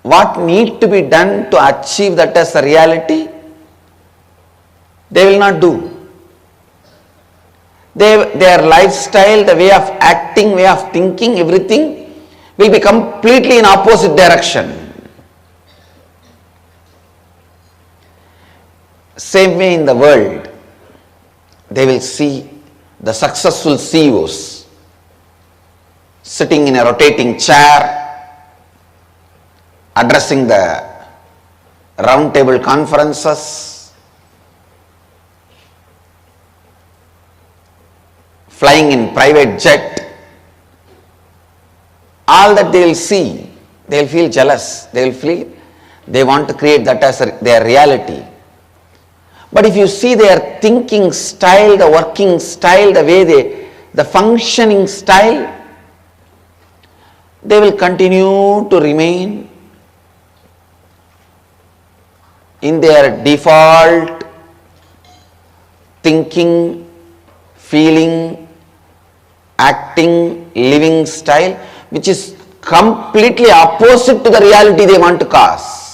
what need to be done to achieve that as a reality? They will not do. Their lifestyle, the way of acting, way of thinking, everything will be completely in opposite direction. Same way in the world, they will see the successful CEOs sitting in a rotating chair, addressing the round table conferences, flying in private jet. All that they will see, they will feel jealous, they want to create that as their reality. But if you see their thinking style, the working style, the way the functioning style, they will continue to remain in their default thinking, feeling, acting, living style, which is completely opposite to the reality they want to cause.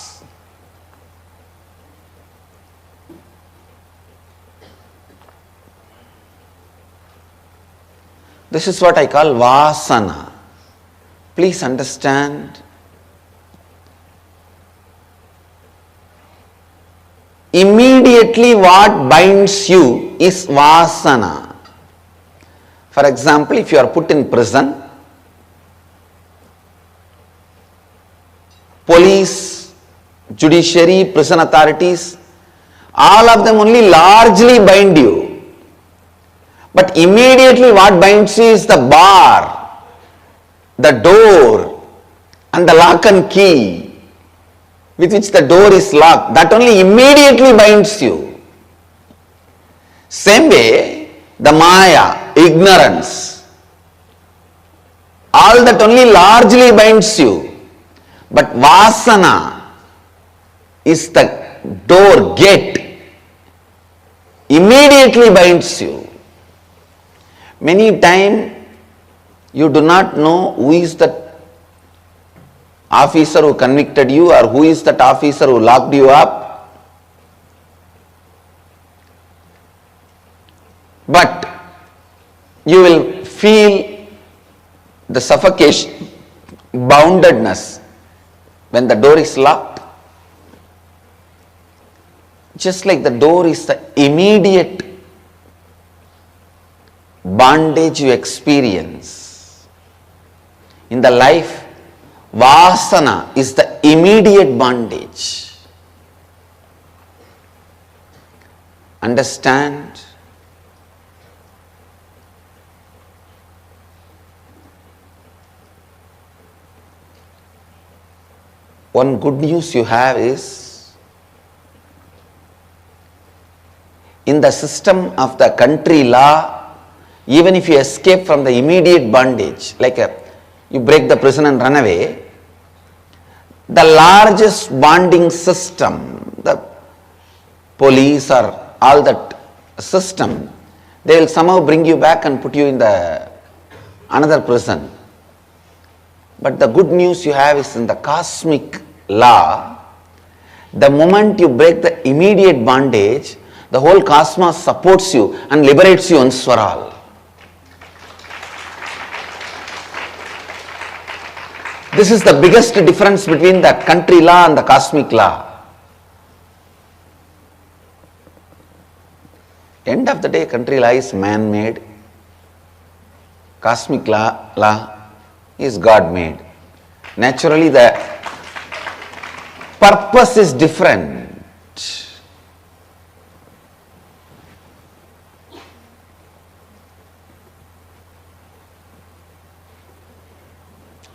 This is what I call Vasana. Please understand. Immediately what binds you is Vasana. For example, if you are put in prison, police, judiciary, prison authorities, all of them only largely bind you. But immediately what binds you is the bar, the door, and the lock and key with which the door is locked. That only immediately binds you. Same way, the Maya, ignorance, all that only largely binds you. But Vasana is the door, gate, immediately binds you. Many times you do not know who is that officer who convicted you or who is that officer who locked you up. But you will feel the suffocation, boundedness when the door is locked. Just like the door is the immediate bondage you experience. In the life, Vasana is the immediate bondage. Understand? One good news you have is, in the system of the country law, even if you escape from the immediate bondage, like you break the prison and run away, the largest bonding system, the police or all that system, they will somehow bring you back and put you in the another prison. But the good news you have is in the cosmic law, the moment you break the immediate bondage, the whole cosmos supports you and liberates you once for all. This is the biggest difference between the country law and the cosmic law. End of the day, country law is man-made. Cosmic law is God-made. Naturally, the purpose is different.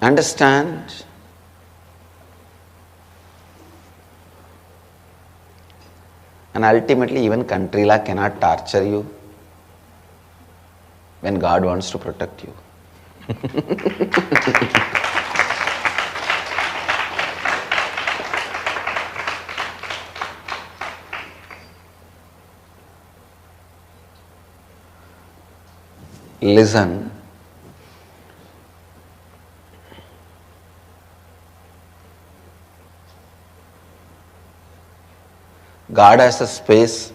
Understand? And ultimately, even country law cannot torture you when God wants to protect you. Listen. God has a space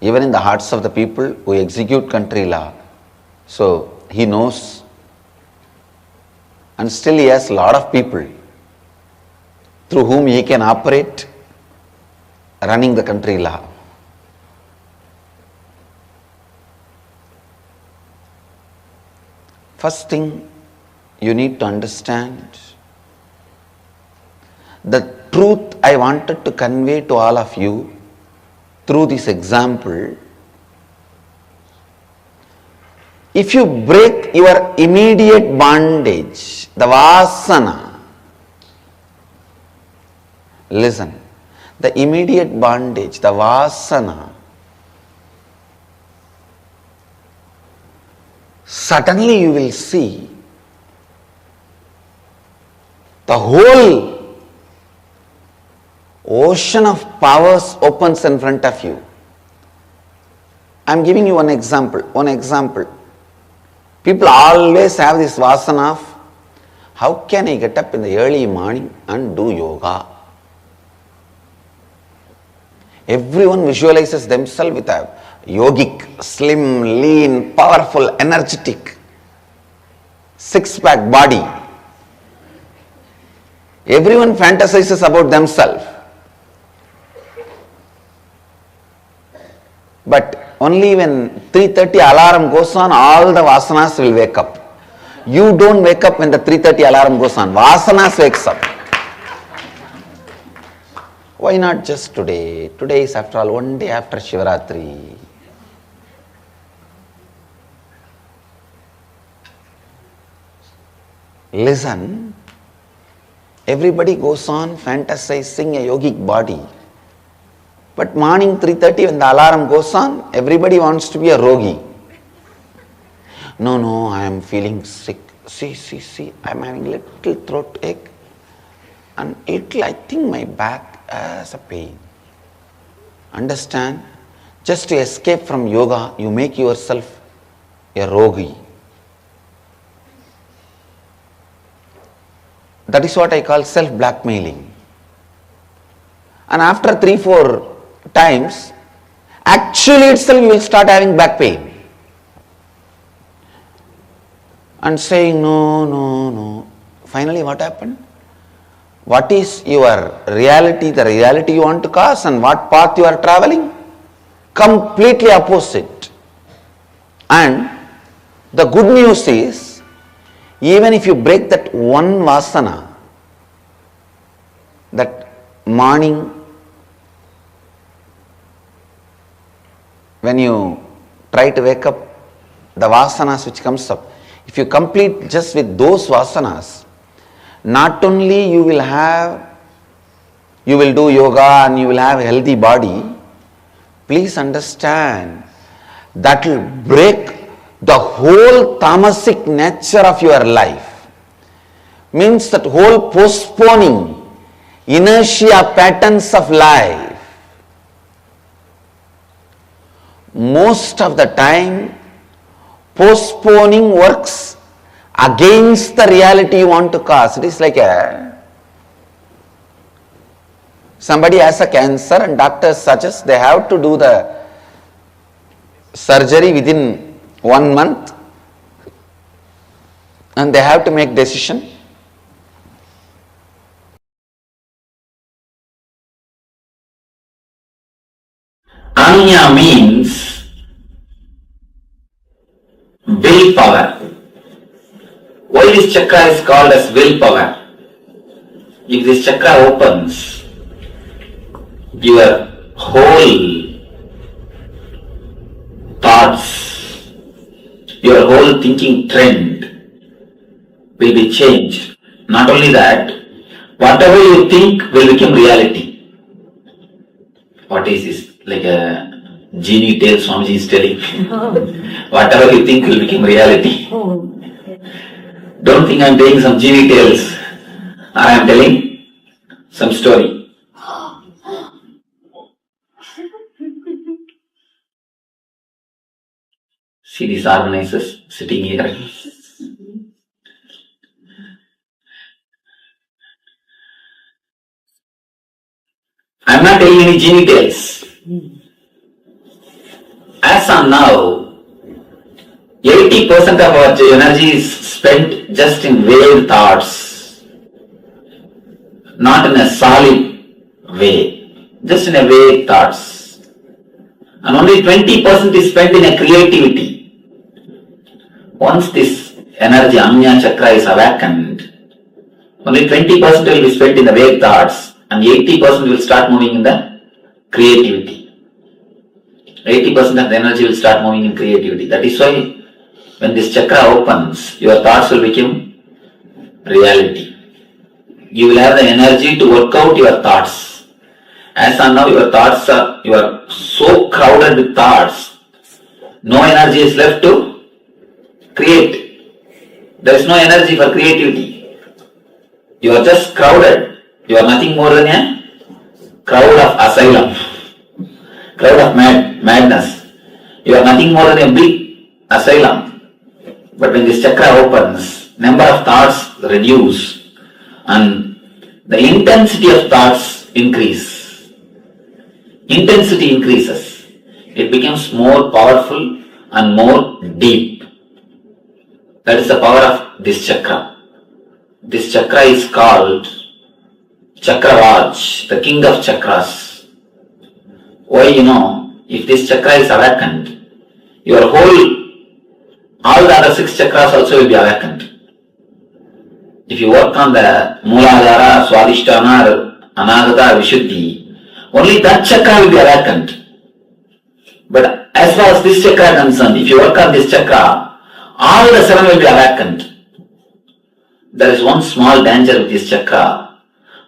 even in the hearts of the people who execute country law. So He knows, and still He has a lot of people through whom He can operate running the country law. First thing you need to understand, the truth I wanted to convey to all of you through this example, if you break your immediate bondage, the vasana, listen, the immediate bondage, the vasana, suddenly you will see the whole ocean of powers opens in front of you. I am giving you one example. People always have this vasana of, how can I get up in the early morning and do yoga? Everyone visualizes themselves with a yogic, slim, lean, powerful, energetic. six-pack body. Everyone fantasizes about themselves. But only when 3:30 alarm goes on, all the vasanas will wake up. You don't wake up when the 3:30 alarm goes on. Vasanas wakes up. Why not just today? Today is after all one day after Shivaratri. Listen, everybody goes on fantasizing a yogic body. But morning 3:30 when the alarm goes on, everybody wants to be a rogi. No, I am feeling sick. See, I am having little throat ache and I think my back has a pain. Understand? Just to escape from yoga, you make yourself a rogi. That is what I call self-blackmailing. And after 3-4 times, actually itself you will start having back pain. And saying no. Finally what happened? What is your reality, the reality you want to cause, and what path you are traveling? Completely opposite. And the good news is, even if you break that one vasana, that morning when you try to wake up, the vasanas which comes up, if you complete just with those vasanas, not only you will do yoga and you will have a healthy body, please understand, that will break the whole tamasic nature of your life. Means that whole postponing, inertia patterns of life. Most of the time, postponing works against the reality you want to cause. It is like somebody has a cancer and doctors suggest they have to do the surgery within 1 month and they have to make decision. Anya means willpower. Why this chakra is called as willpower? If this chakra opens, your whole thoughts, your whole thinking trend will be changed. Not only that, whatever you think will become reality. What is this? Like a genie tale Swamiji is telling. Whatever you think will become reality. Don't think I am telling some genie tales. I am telling some story. See these organizers sitting here. I am not telling any genie tales. As on now, 80% of our energy is spent just in vague thoughts, not in a solid way, just in a vague thoughts. And only 20% is spent in a creativity. Once this energy, Anya Chakra, is awakened, only 20% will be spent in the vague thoughts and 80% will start moving in the creativity. 80% of the energy will start moving in creativity. That is why when this chakra opens, your thoughts will become reality. You will have the energy to work out your thoughts. As of now, your thoughts you are so crowded with thoughts, no energy is left to create. There is no energy for creativity. You are just crowded. You are nothing more than a crowd of asylum, crowd of madness. You are nothing more than a big asylum. But when this chakra opens, number of thoughts reduce and the intensity of thoughts increase. Intensity increases. It becomes more powerful and more deep. That is the power of this chakra. This chakra is called Chakravaj, the king of chakras. Why, if this chakra is awakened, all the other 6 chakras also will be awakened. If you work on the Mooladhara, Swadhisthana, Anahata, Vishuddhi, only that chakra will be awakened. But as far as this chakra is concerned, if you work on this chakra, all the 7 will be awakened. There is one small danger with this chakra.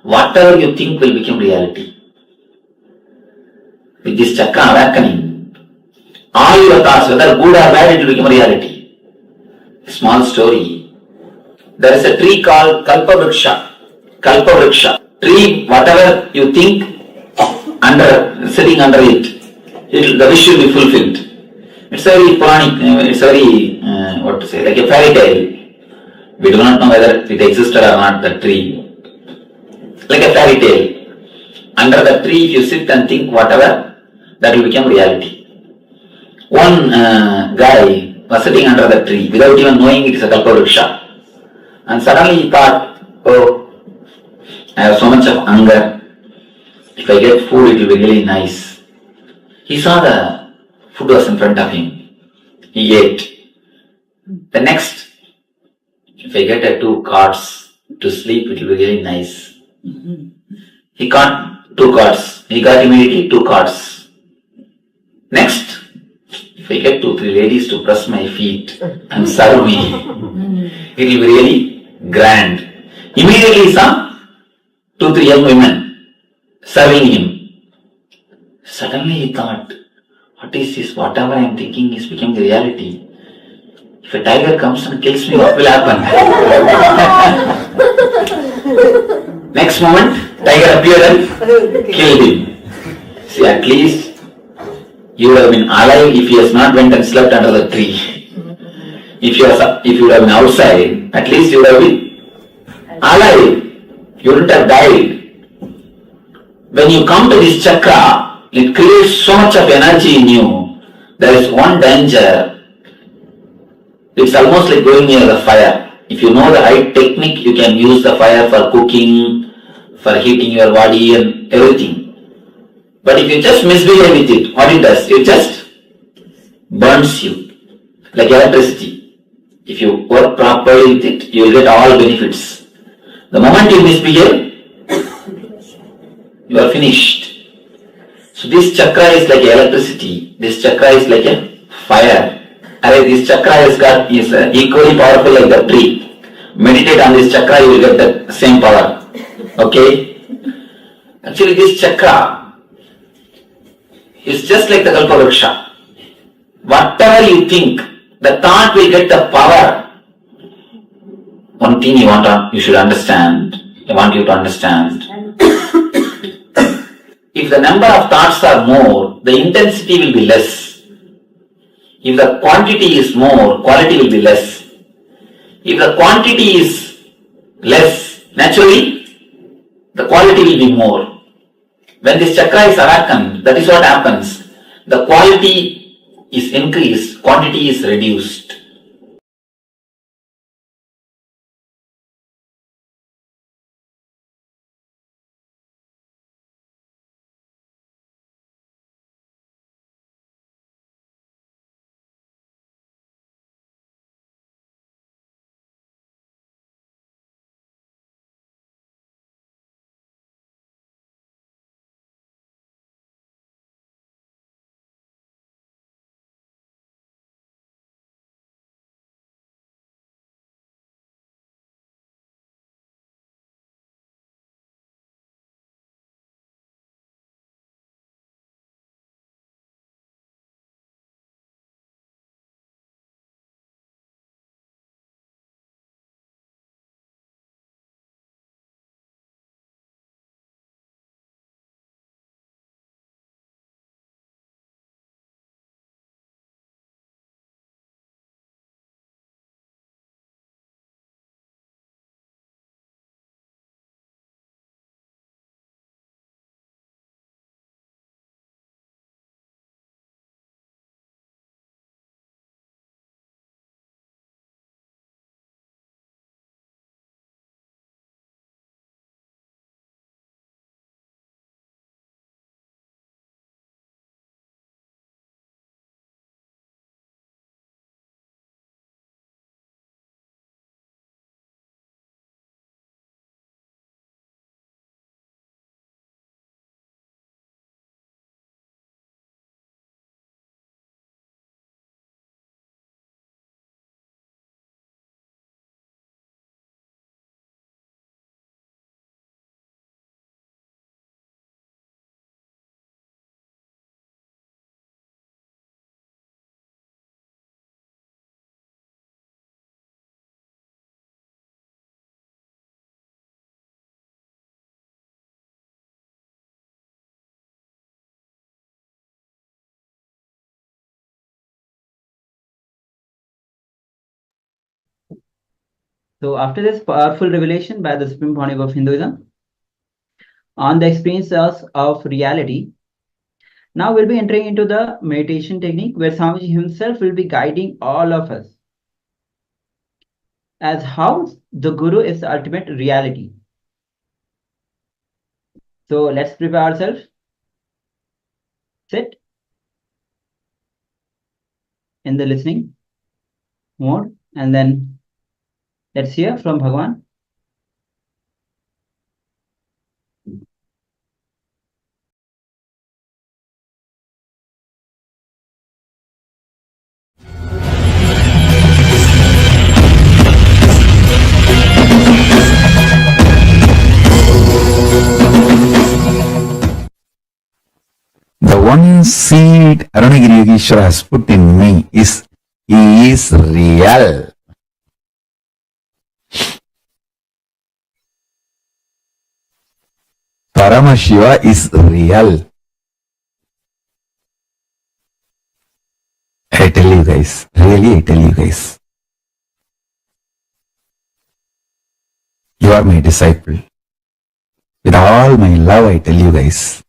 Whatever you think will become reality. With this chakra awakening, all your thoughts, whether good or bad, it will become reality. Small story. There is a tree called Kalpavriksha. Kalpavriksha. Tree, whatever you think, sitting under it, the wish will be fulfilled. It's very Puranic, it's very, like a fairy tale. We do not know whether it existed or not, the tree. Like a fairy tale. Under the tree, if you sit and think whatever, that will become reality. One guy was sitting under the tree without even knowing it is a Kalpavriksha. And suddenly he thought, oh, I have so much of hunger. If I get food, it will be really nice. He saw the food was in front of him. He ate. The next, if I get 2 cards to sleep, it will be really nice. He got 2 cards. He got immediately 2 cards. Next, if I get 2-3 ladies to press my feet and serve me, it will be really grand. Immediately he saw 2-3 young women serving him. Suddenly he thought, what is this? Whatever I am thinking is becoming reality. If a tiger comes and kills me, what will happen? Next moment, tiger appeared and killed him. See, at least you would have been alive if he has not went and slept under the tree. If you would have been outside, at least you would have been alive. You wouldn't have died. When you come to this chakra, it creates so much of energy in you. There is one danger. It's almost like going near the fire. If you know the right technique, you can use the fire for cooking, for heating your body and everything. But if you just misbehave with it, what it does? It just burns you like electricity. If you work properly with it, you will get all benefits. The moment you misbehave, you are finished. So this chakra is like electricity. This chakra is like a fire. This chakra is equally powerful like the tree. Meditate on this chakra, you will get the same power. Okay? Actually, this chakra is just like the Kalpavriksha. Whatever you think, the thought will get the power. One thing you should understand. I want you to understand. If the number of thoughts are more, the intensity will be less. If the quantity is more, quality will be less. If the quantity is less, naturally, the quality will be more. When this chakra is awakened, that is what happens. The quality is increased, quantity is reduced. So after this powerful revelation by the Supreme Pontiff of Hinduism on the experiences of reality, now we'll be entering into the meditation technique where Swamiji himself will be guiding all of us as how the Guru is the ultimate reality. So let's prepare ourselves. Sit in the listening mode and then let's hear from Bhagavan. The one seed Arunagiri Yogeshwara has put in me is, he is real. Paramashiva is real. I tell you guys, really I tell you guys. You are my disciple. With all my love I tell you guys.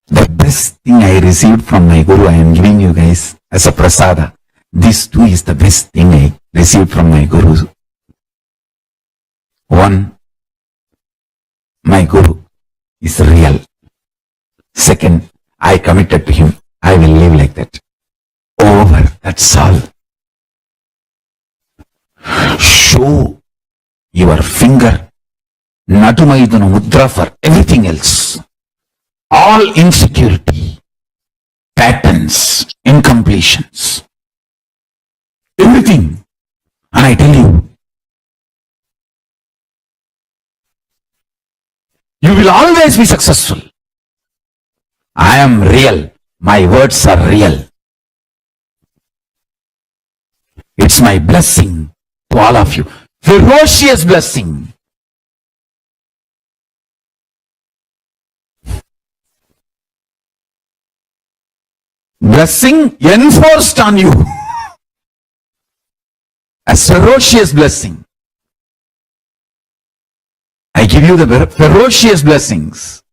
The best thing I received from my Guru I am giving you guys as a prasada. This too is the best thing I received from my Guru. One, my Guru is real. Second, I committed to him. I will live like that. Over. That's all. Show your finger, Natumaidana Mudra for everything else. All insecurity, patterns, incompletions, everything. And I tell you, you will always be successful. I am real. My words are real. It's my blessing to all of you. Ferocious blessing. Blessing enforced on you. A ferocious blessing. I give you the ferocious blessings.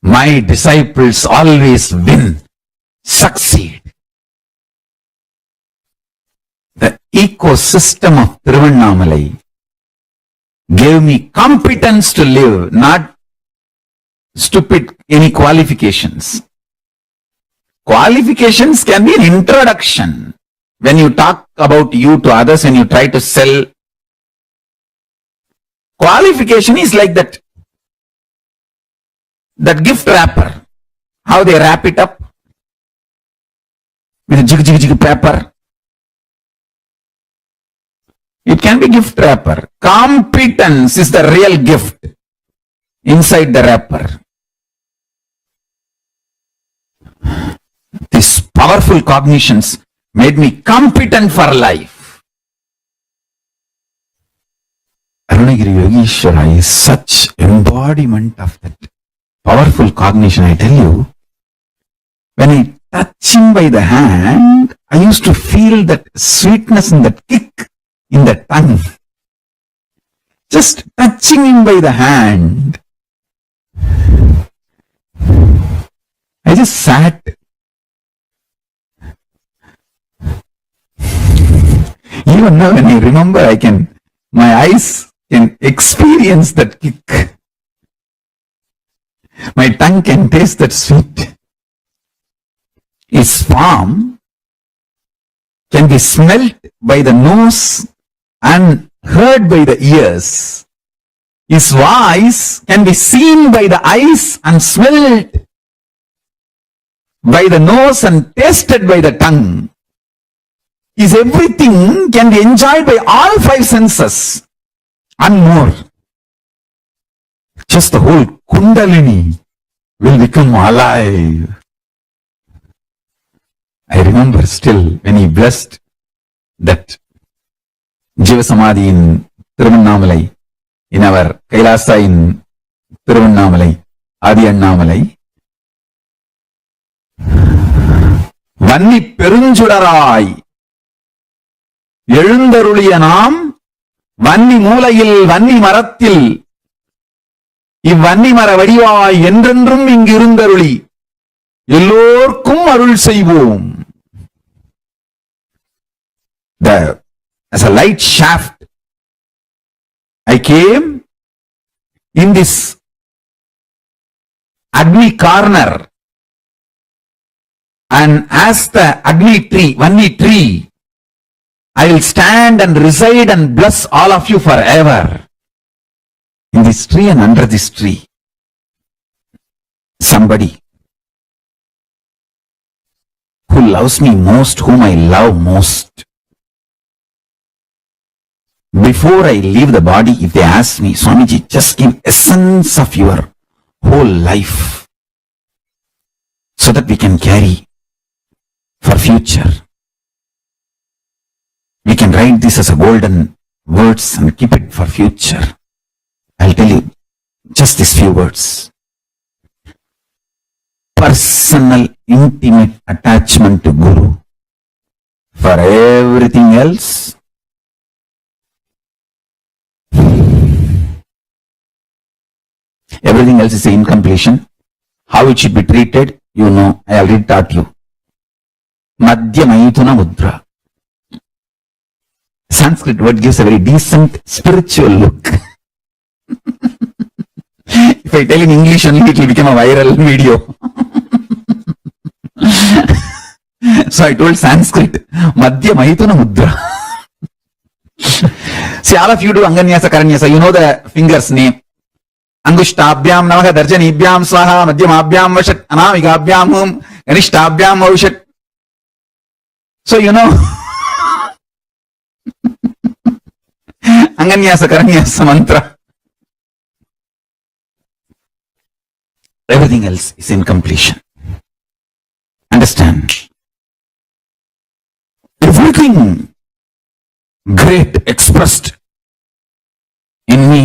My disciples always win, succeed. The ecosystem of Tiruvannamalai gave me competence to live, not stupid any qualifications. Qualifications can be an introduction. When you talk about you to others, when you try to sell, qualification is like that gift wrapper. How they wrap it up with a jig paper. It can be gift wrapper. Competence is the real gift inside the wrapper. These powerful cognitions made me competent for life. Arunagiri Yogeshwara is such embodiment of that powerful cognition. I tell you, when I touch him by the hand, I used to feel that sweetness and that kick in the tongue. Just touching him by the hand. I just sat. Even now when I remember, my eyes can experience that kick. My tongue can taste that sweet. His form can be smelt by the nose and heard by the ears. His voice can be seen by the eyes and smelled by the nose and tasted by the tongue. His everything can be enjoyed by all five senses and more. Just the whole Kundalini will become alive. I remember still when he blessed that Jiva Samadhi in Tiruvannamalai, in our Kailasa in Tiruvannamalai, Adi Annamalai. Vanni Perunjudarai எழுந்தருளிய நாம் வன்னி மூலையில் வன்னி மரத்தில் இவ்வன்னி மர வடிவாய் என்றென்றும் இங்கிருந்தருளி எல்லோர்க்கும் அருள் செய்வோம். As a light shaft, I came in this Agni corner, and as the Agni tree, Vanni tree, I will stand and reside and bless all of you forever. In this tree and under this tree, somebody who loves me most, whom I love most. Before I leave the body, if they ask me, Swamiji, just give essence of your whole life so that we can carry for future. We can write this as a golden words and keep it for future. I'll tell you just these few words. Personal, intimate attachment to Guru. For everything else, everything else is an incompletion. How it should be treated, you know, I already taught you. Madhya Maithuna Mudra. Sanskrit word gives a very decent spiritual look. If I tell in English only, it will become a viral video. So I told Sanskrit, Madhya Maithuna Mudra. See, all of you do Anganyasa Karanyasa. You know the fingers name. Angushtabhyam Namaha Darjanibhyam Swaha Madhyamabhyam Vashat Anamikabhyam Hum Ganishtabhyam Aushat. So you know Anganyasa Karanyasa mantra. Everything else is in completion. Understand? Everything great expressed in me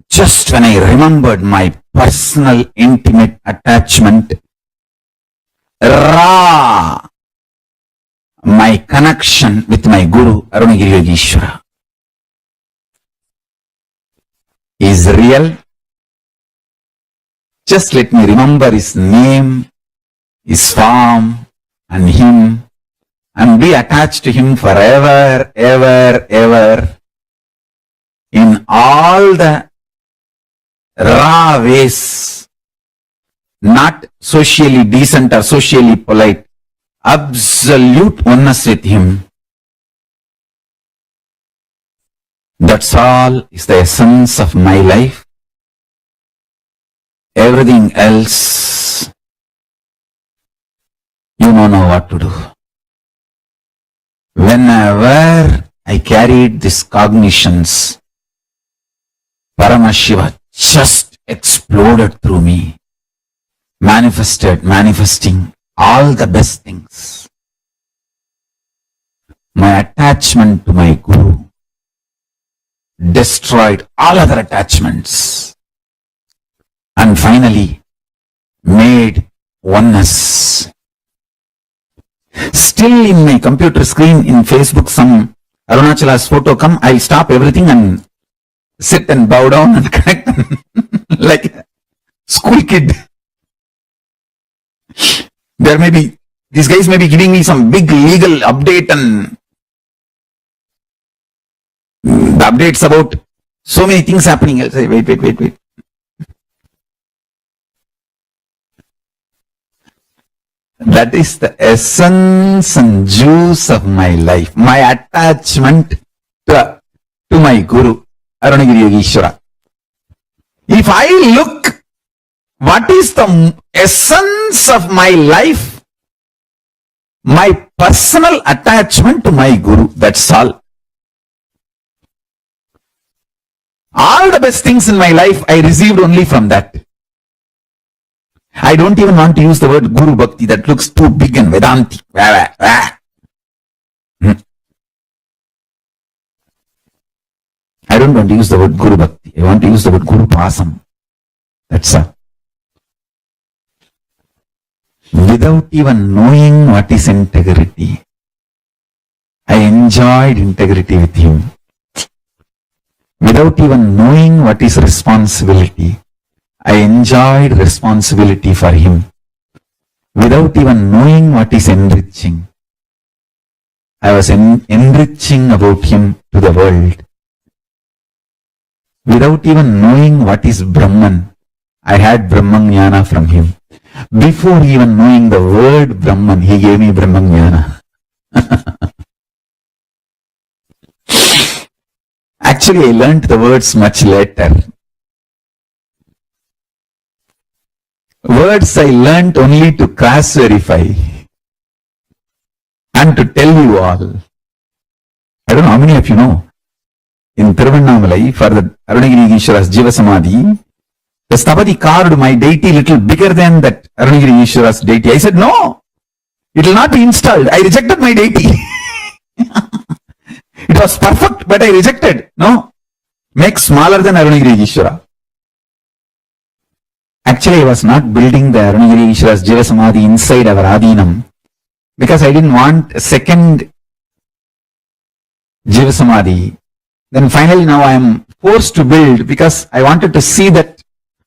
just when I remembered my personal intimate attachment, my connection with my Guru Arunagiri Yogeshwara is real. Just let me remember his name, his form, and him, and be attached to him forever, ever, ever, in all the raw ways, not socially decent or socially polite, absolute oneness with him. That's all is the essence of my life. Everything else, you don't know what to do. Whenever I carried these cognitions, Paramashiva just exploded through me, manifesting all the best things. My attachment to my Guru destroyed all other attachments and finally made oneness. Still in my computer screen in Facebook, some Arunachala's photo come, I'll stop everything and sit and bow down and connect like a school kid. There may be, these guys may be giving me some big legal update and the updates about so many things happening. I'll say, wait. That is the essence and juice of my life. My attachment to my Guru, Arunagiri Yogeshwara. If I look, what is the essence of my life? My personal attachment to my Guru. That's all. All the best things in my life I received only from that. I don't even want to use the word Guru Bhakti. That looks too big and Vedanti. I don't want to use the word Guru Bhakti. I want to use the word Guru Pasam. That's all. Without even knowing what is integrity, I enjoyed integrity with him. Without even knowing what is responsibility, I enjoyed responsibility for him. Without even knowing what is enriching, I was enriching about him to the world. Without even knowing what is Brahman, I had Brahman Jnana from him. Before even knowing the word Brahman, he gave me Brahman Jnana. Actually, I learnt the words much later. Words I learnt only to cross verify and to tell you all. I don't know how many of you know. In Tiruvannamalai, for the Arunagiri Ishwara's Jiva Samadhi, the Stapati carved my deity little bigger than that Arunagiri Ishwara's deity. I said, no, it will not be installed. I rejected my deity. It was perfect, but I rejected. No, make smaller than Arunagiri Ishwara. Actually, I was not building the Arunagiri Ishwara's Jiva Samadhi inside our Adinam because I didn't want a second Jiva Samadhi. Then finally now I am forced to build because I wanted to see that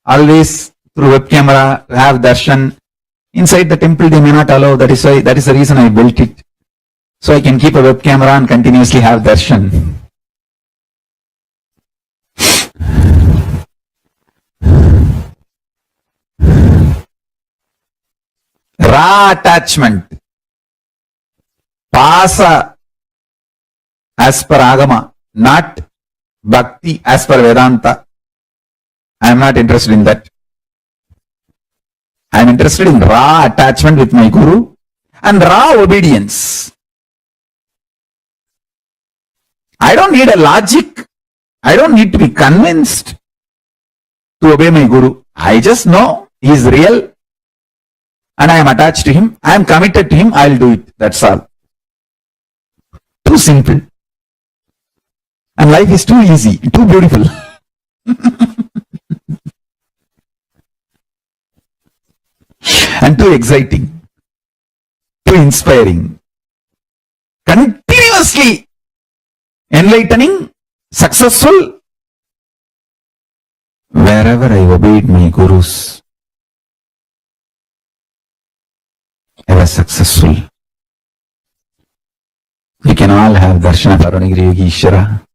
always through web camera, have darshan. Inside the temple they may not allow, that is the reason I built it. So I can keep a web camera and continuously have darshan. Raw attachment. Pasa as per Agama, not Bhakti as per Vedanta. I am not interested in that. I am interested in raw attachment with my Guru and raw obedience. I don't need a logic. I don't need to be convinced to obey my Guru. I just know he is real and I am attached to him. I am committed to him. I will do it. That's all. Too simple. And life is too easy, too beautiful. And too exciting, too inspiring, continuously enlightening, successful. Wherever I obeyed my gurus, I was successful. We can all have darshan of Arunagiri Yogi Ishvara.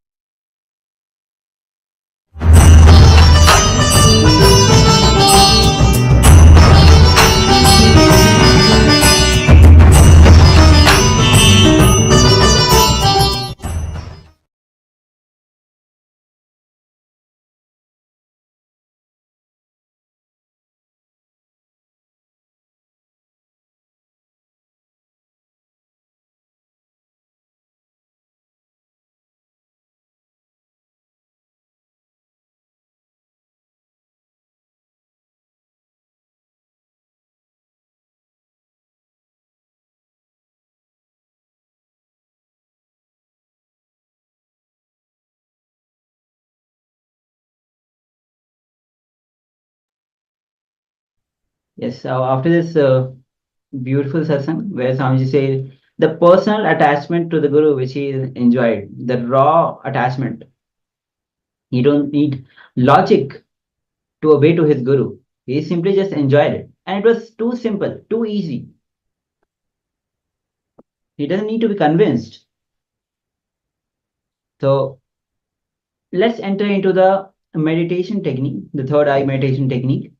Yes, so after this beautiful satsang, where Swamiji said the personal attachment to the Guru which he enjoyed, the raw attachment. He don't need logic to obey to his Guru. He simply just enjoyed it. And it was too simple, too easy. He doesn't need to be convinced. So let's enter into the meditation technique, the third eye meditation technique,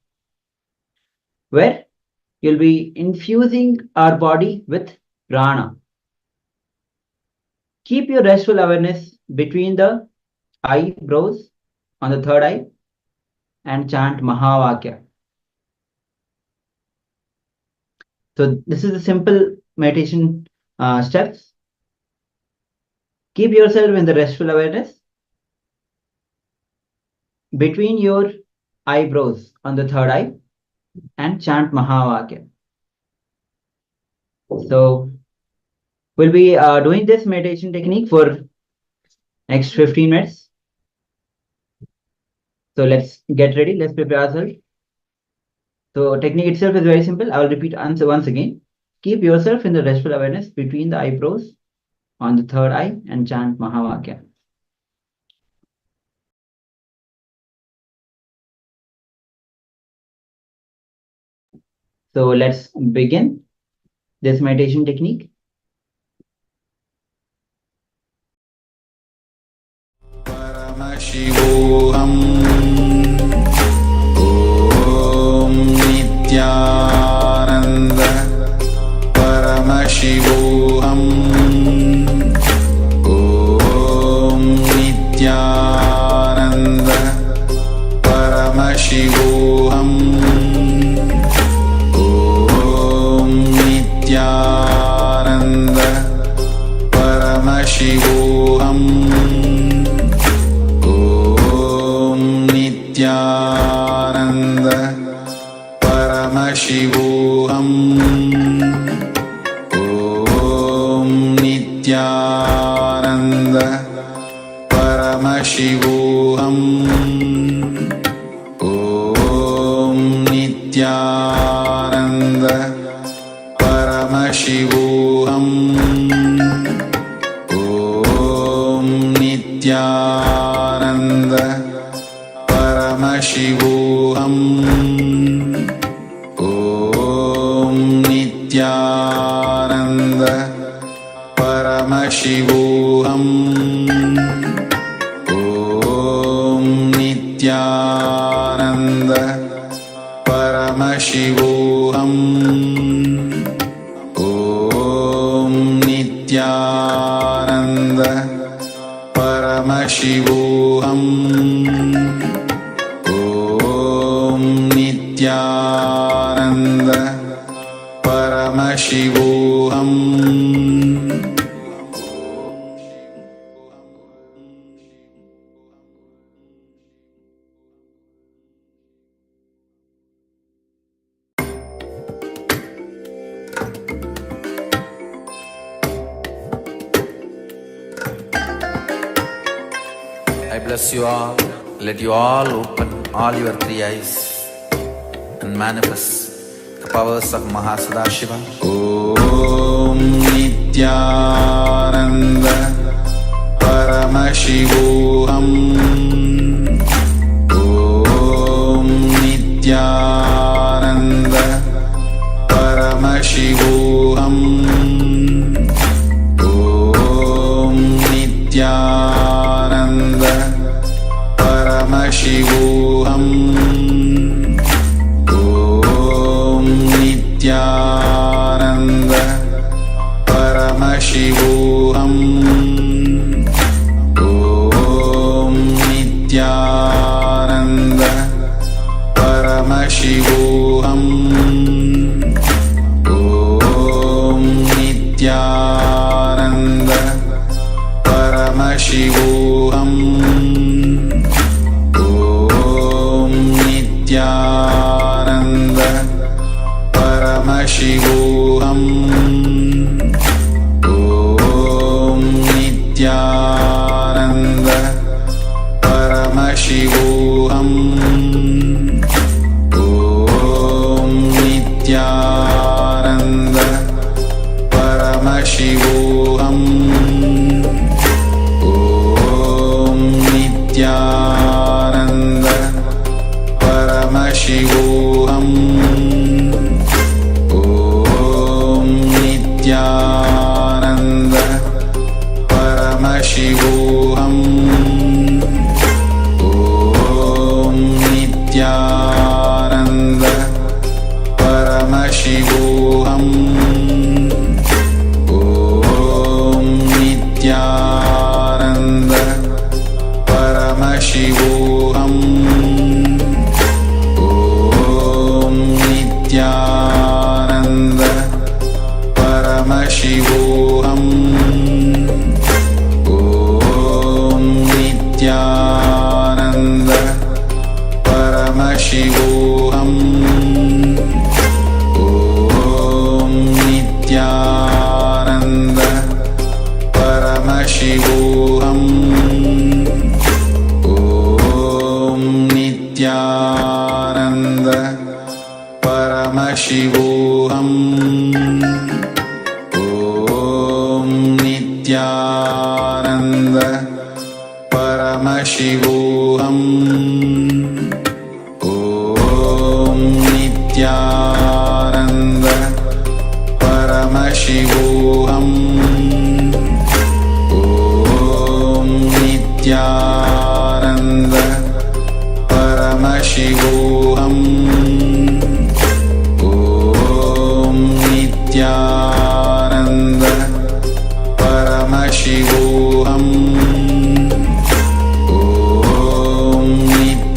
where you'll be infusing our body with prana. Keep your restful awareness between the eyebrows on the third eye and chant Mahavakya. So this is the simple meditation steps. Keep yourself in the restful awareness between your eyebrows on the third eye and chant Mahavakya. So we'll be doing this meditation technique for next 15 minutes. So let's get ready. Let's prepare ourselves. So technique itself is very simple. I will repeat answer once again. Keep yourself in the restful awareness between the eyebrows on the third eye and chant Mahavakya. So let's begin this meditation technique. Paramashivoham Om Nityananda Paramashivoham Om Nityananda Paramashivoham Om Nityananda Paramashivoham Nityananda Paramashivoham Om Nityananda Paramashivoham Om Nityananda Paramashivoham Om Nityananda Paramashivoham Om Nityananda Paramashivoham Om Nityananda Paramashivoham Om Nityananda Paramashivoham Om Nityananda Paramashivoham I bless you all. Let you all open all your three eyes and manifest the powers of Mahasadashiva. Om Nityananda Paramashivoham Om Nityananda Paramashivoham Om Nityananda Paramashivoham Om Nityananda Paramashivoham Om Nityananda Paramashivoham Om Nityananda Paramashivoham Om Nityananda Paramashivoham Om Nityananda Paramashivoham Om Nityananda Paramashivoham Om Nityananda Paramashivoham Om Nityananda Paramashivoham Om Nityananda Paramashivoham Om Nityananda Paramashivoham Om Nityananda Paramashivoham Om Nityananda Paramashivoham Om Nityananda Paramashivoham Om Nityananda Paramashivoham Om Nityananda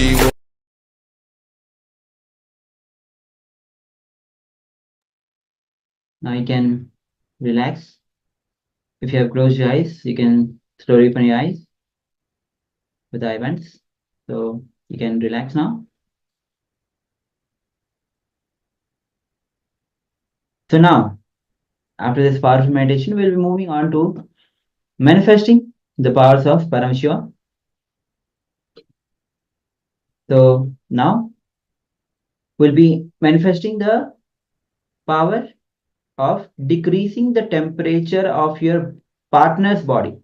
Paramashivoham. Now you can relax. If you have closed your eyes, you can slowly open your eyes with the events. So you can relax now. So now, after this powerful meditation, we'll be moving on to manifesting the powers of Paramashiva. So now we'll be manifesting the power of decreasing the temperature of your partner's body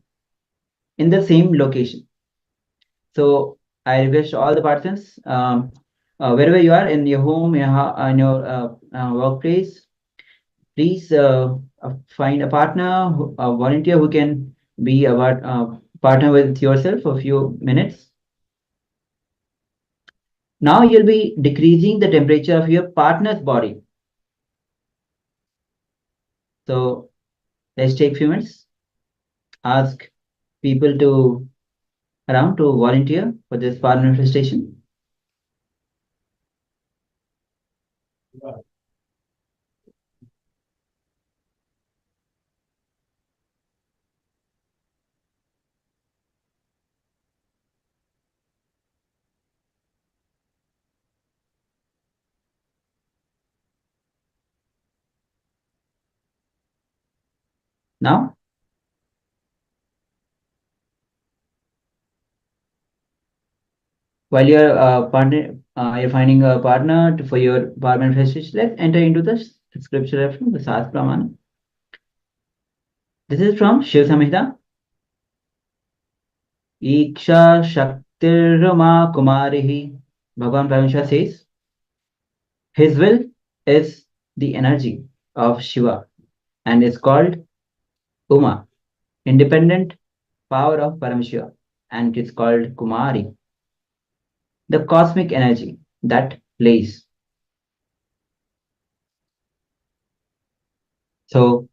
in the same location. So I request all the participants, wherever you are, in your home, in your workplace, please find a partner, a volunteer who can be a partner with yourself for a few minutes. Now you'll be decreasing the temperature of your partner's body. So let's take a few minutes. Ask people to around to volunteer for this power manifestation. Now, while you're you're finding a partner for your power manifestation, let's enter into the scripture reference, the Sas Pramana. This is from Shiv Samhita. Iksha Shaktirama Kumarihi. Bhagavan Paramashiva says, his will is the energy of Shiva and is called Uma, independent power of Paramashiva, and it is called Kumari, the cosmic energy that plays. So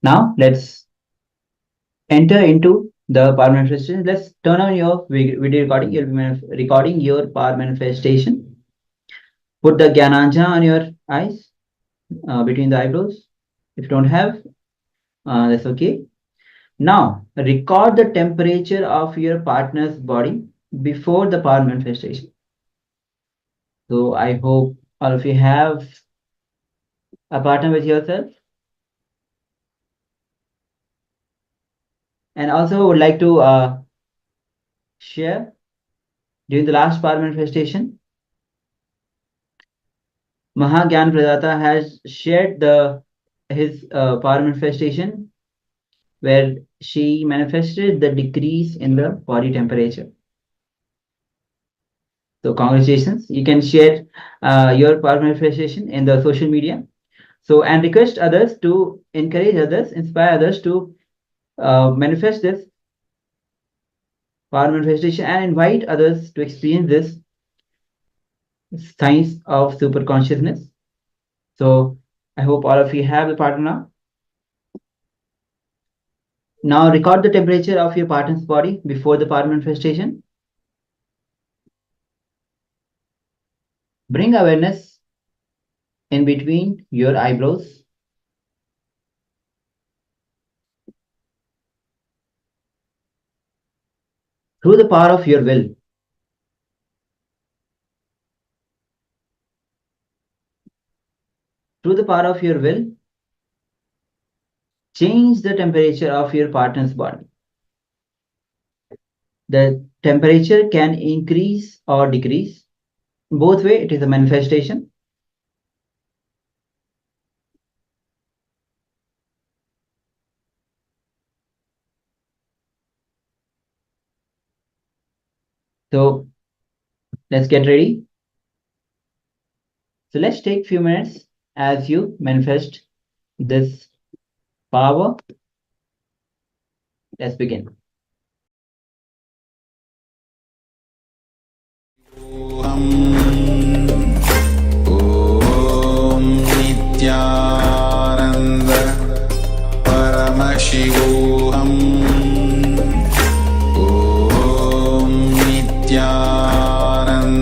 now let's enter into the power manifestation. Let's turn on your video recording. You'll be recording your power manifestation. Put the Gyananja on your eyes, between the eyebrows. If you don't have, that's okay. Now, record the temperature of your partner's body before the power manifestation. So I hope all of you have a partner with yourself. And also would like to share, during the last power manifestation, Mahagyan Pradata has shared his power manifestation where she manifested the decrease in the body temperature. So congratulations. You can share your power manifestation in the social media. So, and request others to encourage others, inspire others to manifest this power manifestation and invite others to experience this science of super consciousness. So I hope all of you have the partner now. Now record the temperature of your partner's body before the power manifestation. Bring awareness in between your eyebrows. Through the power of your will, change the temperature of your partner's body. The temperature can increase or decrease. Both way, it is a manifestation. So let's get ready. So let's take a few minutes as you manifest this power. Let's begin. Om Nityananda Paramashivoham. Om Nityananda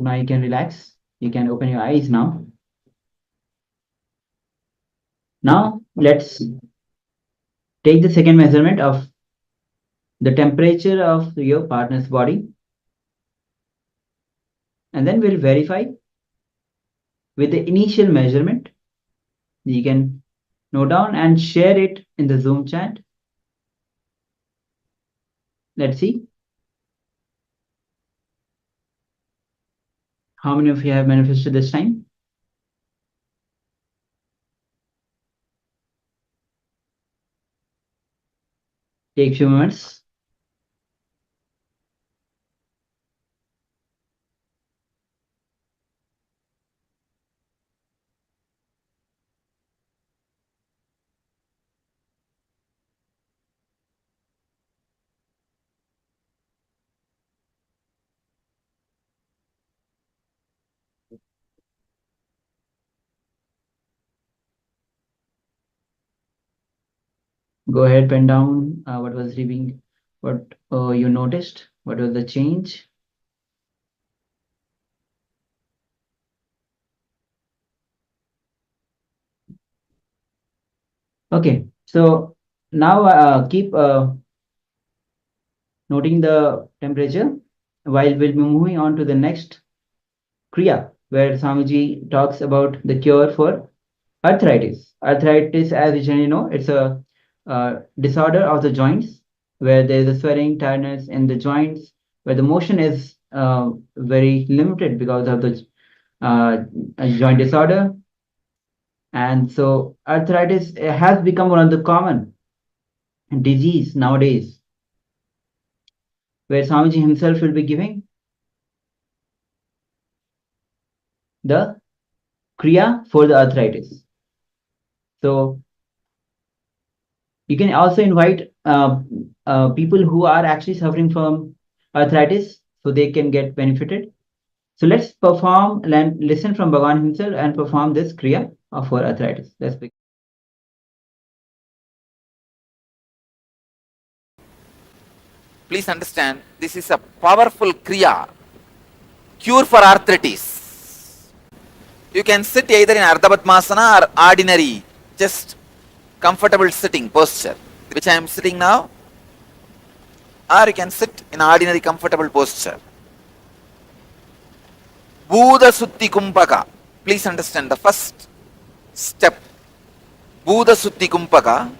So now you can relax. You can open your eyes now. Now let's take the second measurement of the temperature of your partner's body. And then we'll verify with the initial measurement. You can note down and share it in the Zoom chat. Let's see. How many of you have manifested this time? Take a few moments. Go ahead, pen down what was reading, what you noticed, what was the change. Okay, so now keep noting the temperature while we'll be moving on to the next Kriya, where Swamiji talks about the cure for arthritis. Arthritis, as you generally know, it's a disorder of the joints where there's a swelling, tiredness in the joints, where the motion is very limited because of the joint disorder. And so arthritis has become one of the common disease nowadays, where Swamiji himself will be giving the Kriya for the arthritis. So you can also invite people who are actually suffering from arthritis so they can get benefited. So let's perform and listen from Bhagavan himself and perform this Kriya for arthritis. Let's begin. Please understand, this is a powerful Kriya, cure for arthritis. You can sit either in Ardha Padmasana or ordinary, just comfortable sitting posture, which I am sitting now, or you can sit in ordinary comfortable posture. Bhuda Sutti Kumpaka. Please understand the first step. Bhuda Sutti Kumpaka.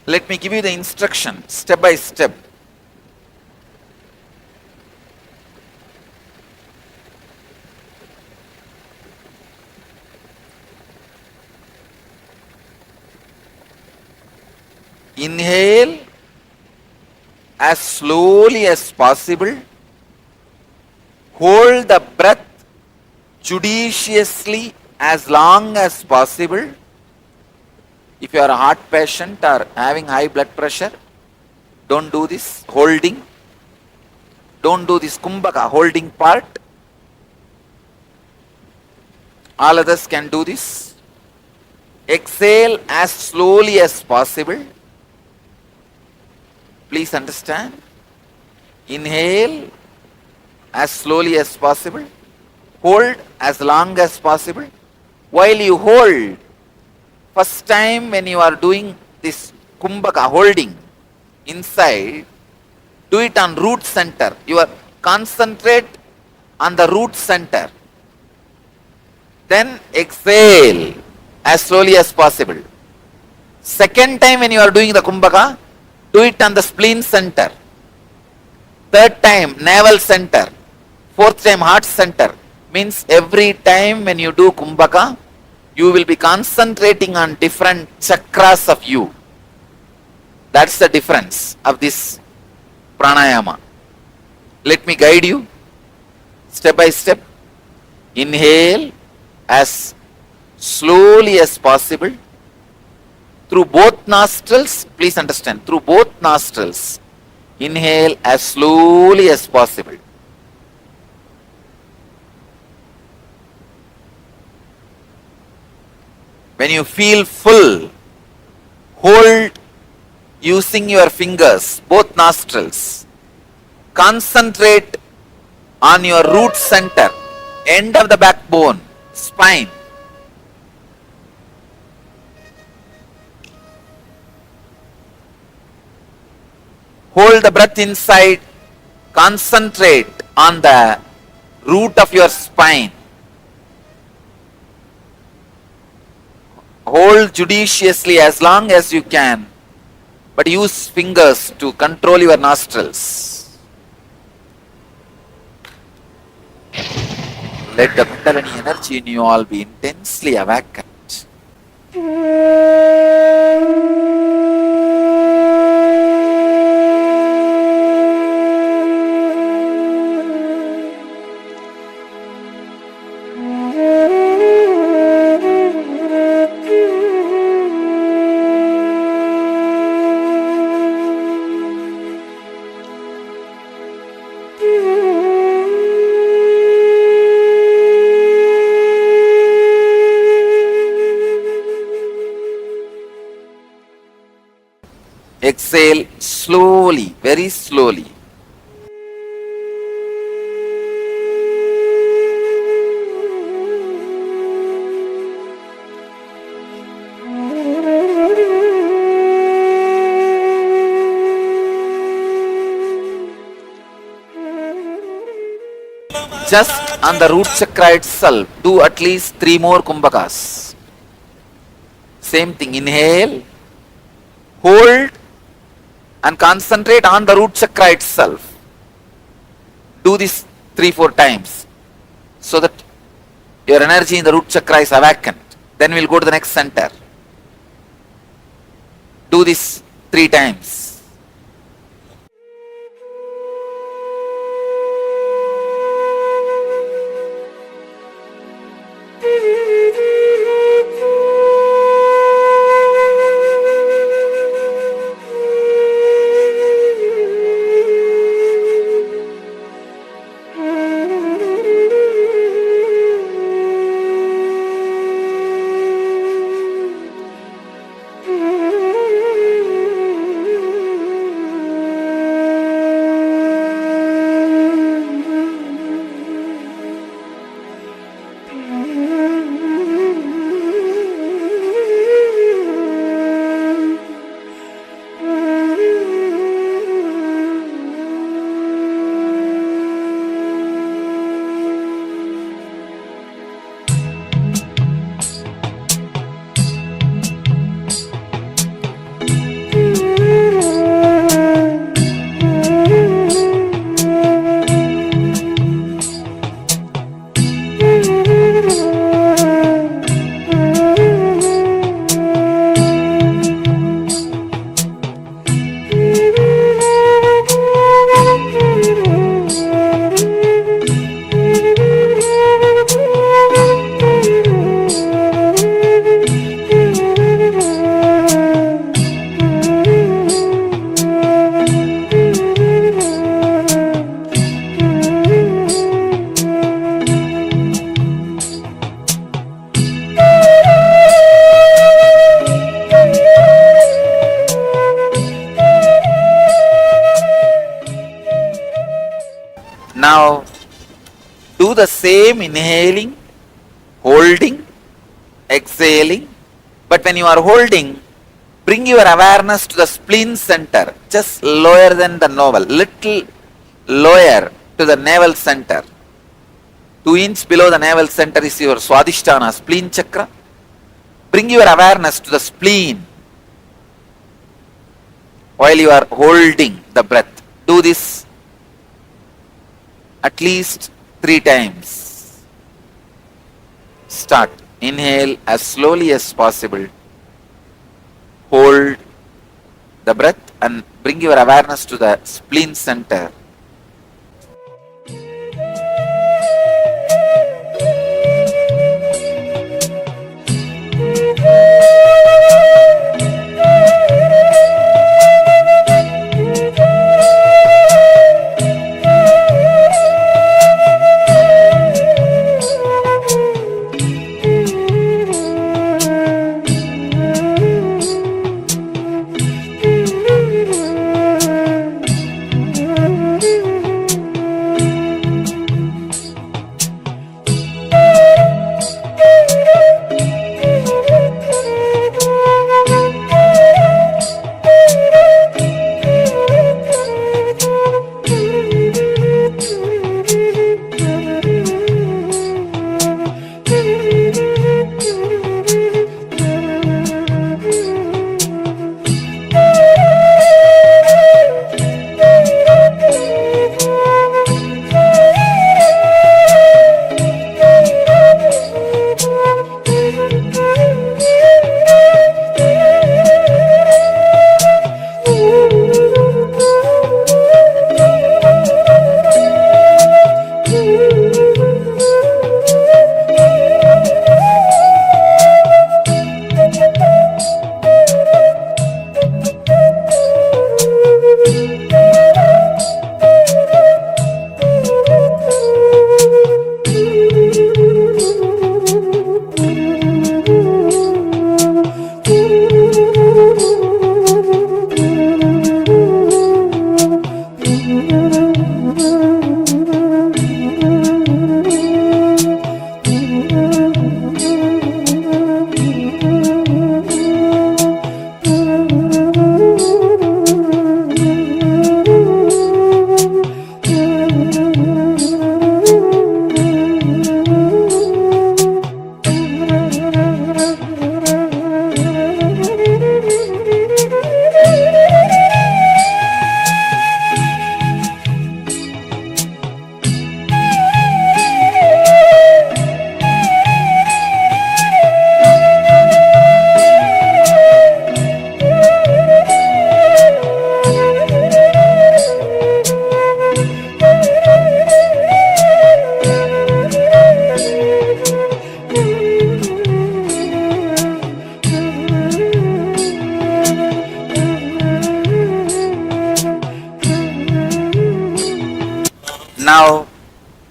Let me give you the instruction step by step. Inhale as slowly as possible. Hold the breath judiciously as long as possible. If you are a heart patient or having high blood pressure, don't do this holding. Don't do this kumbhaka holding part. All others can do this. Exhale as slowly as possible. Please understand. Inhale as slowly as possible. Hold as long as possible. While you hold, first time when you are doing this kumbhaka holding inside, do it on root center. You are concentrate on the root center. Then exhale as slowly as possible. Second time when you are doing the kumbhaka, do it on the spleen center. Third time navel center. Fourth time heart center. Means every time when you do kumbhaka, you will be concentrating on different chakras of you. That's the difference of this pranayama. Let me guide you step by step. Inhale as slowly as possible through both nostrils. Please understand, through both nostrils. Inhale as slowly as possible. When you feel full, hold using your fingers, both nostrils. Concentrate on your root center, end of the backbone, spine. Hold the breath inside, concentrate on the root of your spine. Hold judiciously as long as you can, but use fingers to control your nostrils. Let the Kundalini energy in you all be intensely awakened. Exhale slowly, very slowly. Just on the root chakra itself, do at least 3 more kumbhakas. Same thing, inhale, hold, and concentrate on the root chakra itself. Do this 3-4 times so that your energy in the root chakra is awakened. Then we'll go to the next center. Do this 3 times. Now do the same inhaling, holding, exhaling, but when you are holding, bring your awareness to the spleen center, just lower than the navel, little lower to the navel center. 2 inches below the navel center is your Swadhisthana, spleen chakra. Bring your awareness to the spleen while you are holding the breath. Do this at least 3 times. Start. Inhale as slowly as possible. Hold the breath and bring your awareness to the spleen center.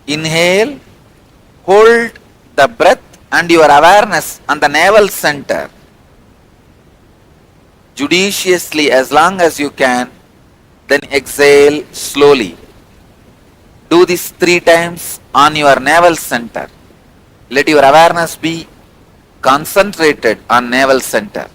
Inhale, hold the breath and your awareness on the navel center. Judiciously as long as you can, then exhale slowly. Do this 3 times on your navel center. Let your awareness be concentrated on navel center.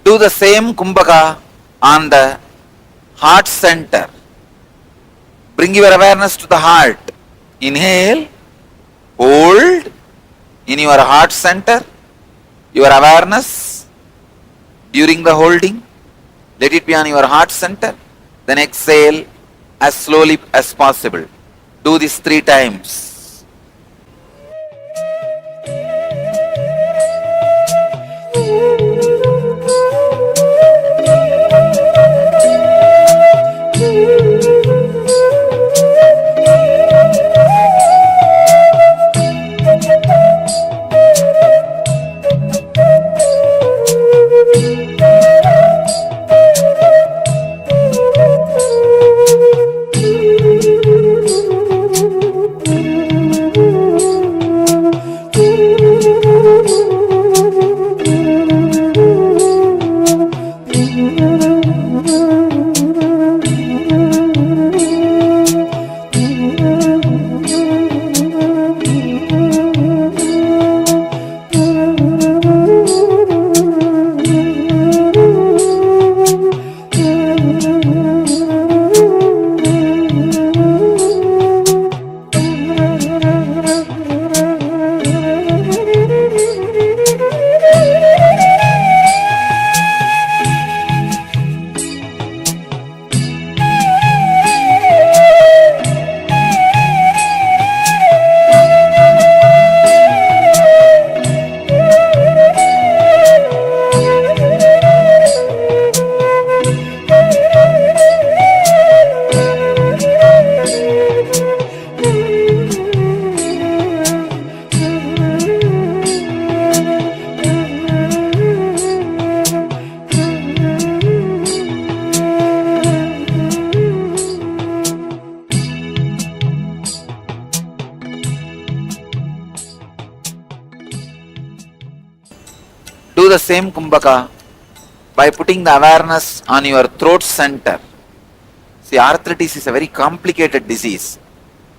Do the same kumbhaka on the heart center. Bring your awareness to the heart. Inhale, hold in your heart center, your awareness during the holding. Let it be on your heart center. Then exhale as slowly as possible. Do this 3 times. Do the same Kumbhaka by putting the awareness on your throat center. See, arthritis is a very complicated disease.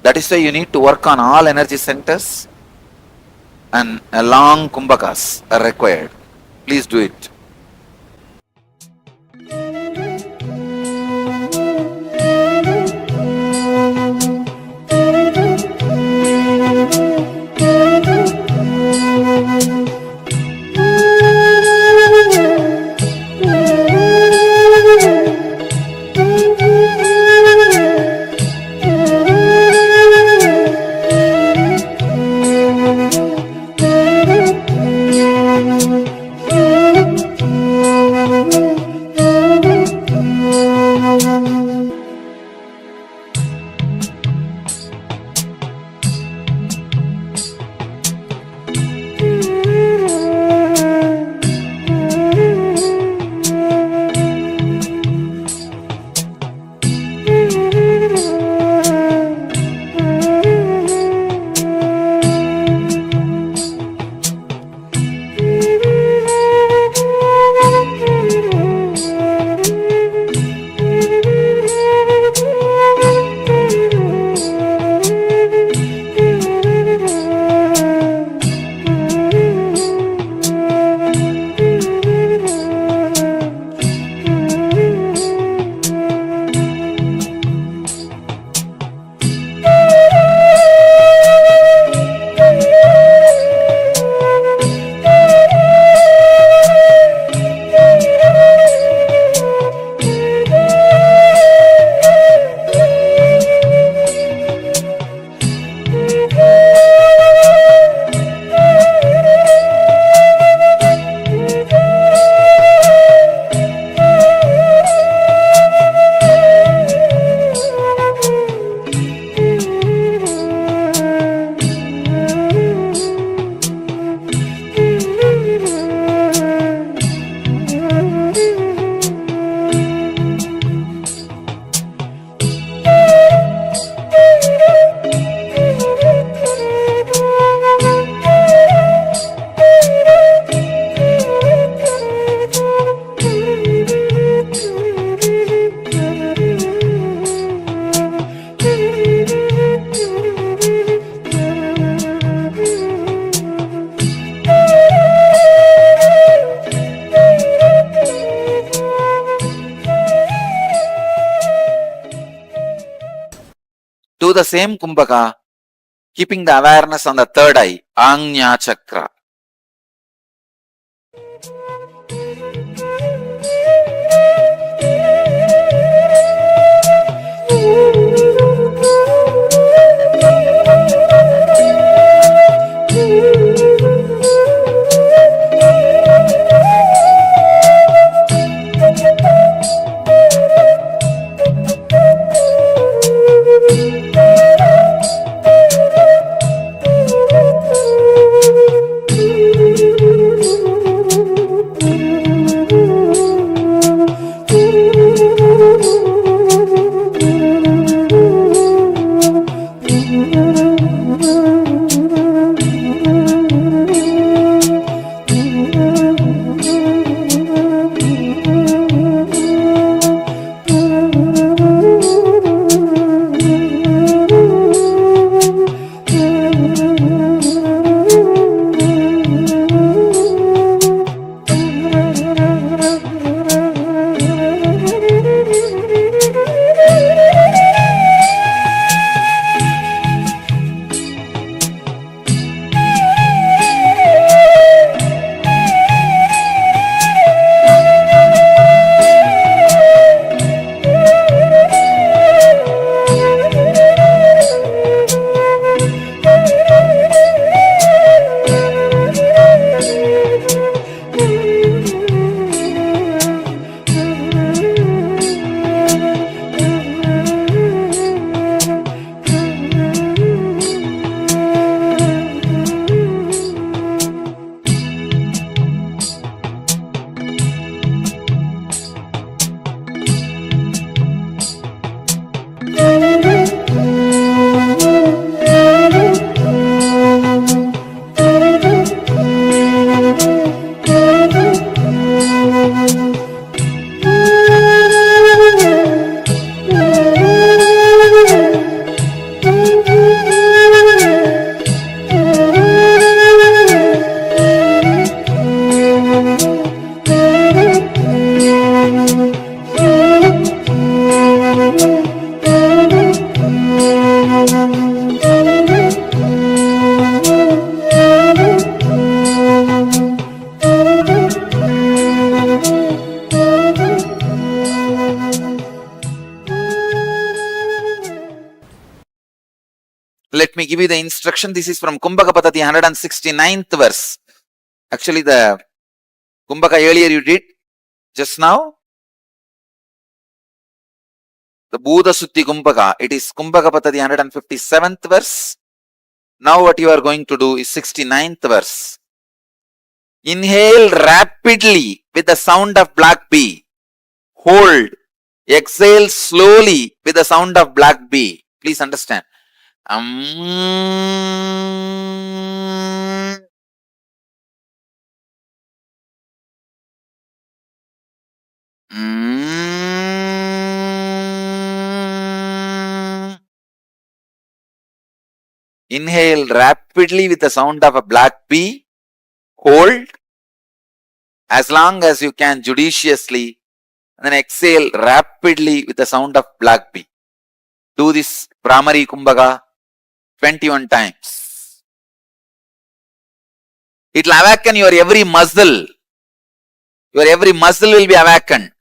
That is why you need to work on all energy centers, and long Kumbhakas are required. Please do it. Do the same Kumbhaka, keeping the awareness on the third eye, Ajna Chakra. me give you the instruction. This is from Kumbhaka Patati, 169th verse. Actually, the Kumbhaka earlier you did just now. The Buddha Sutti Kumbhaka. It is Kumbhaka Patati, 157th verse. Now what you are going to do is 69th verse. Inhale rapidly with the sound of black bee. Hold. Exhale slowly with the sound of black bee. Please understand. Inhale rapidly with the sound of a black bee. Hold as long as you can judiciously, and then exhale rapidly with the sound of black bee. Do this Brahmari Kumbhaka 21 times. It will awaken your every muscle. Your every muscle will be awakened.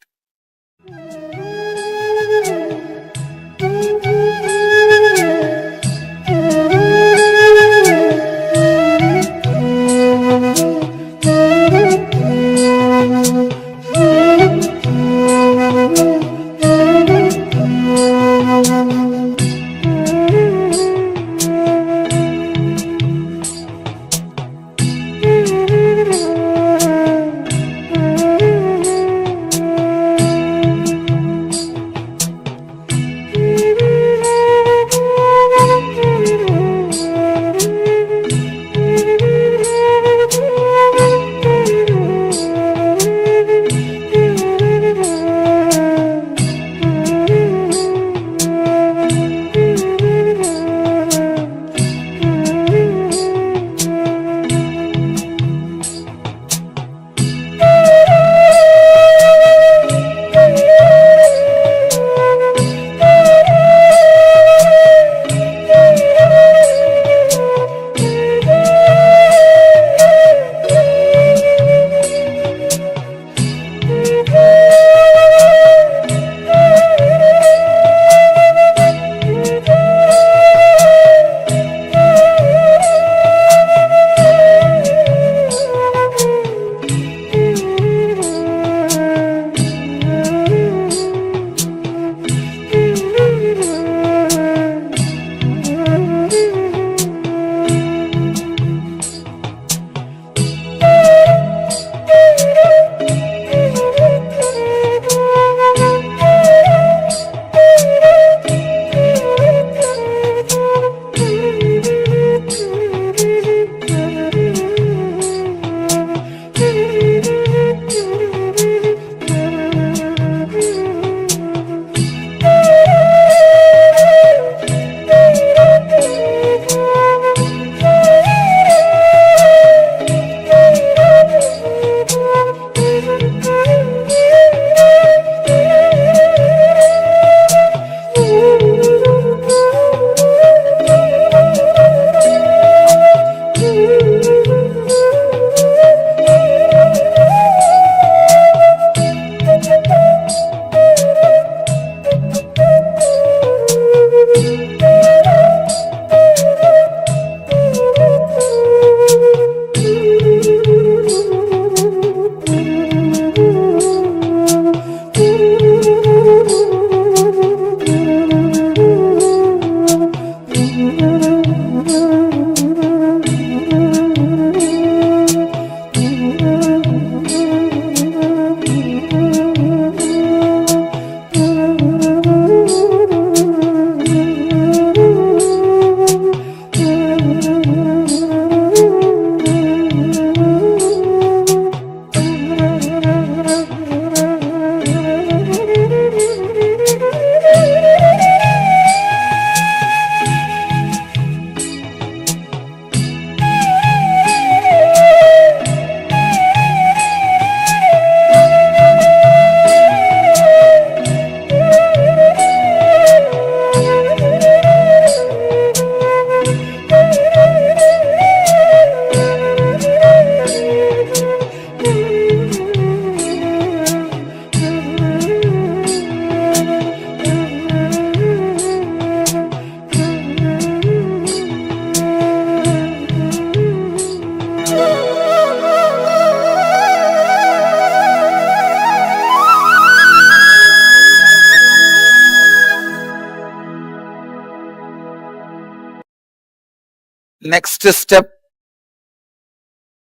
Next step,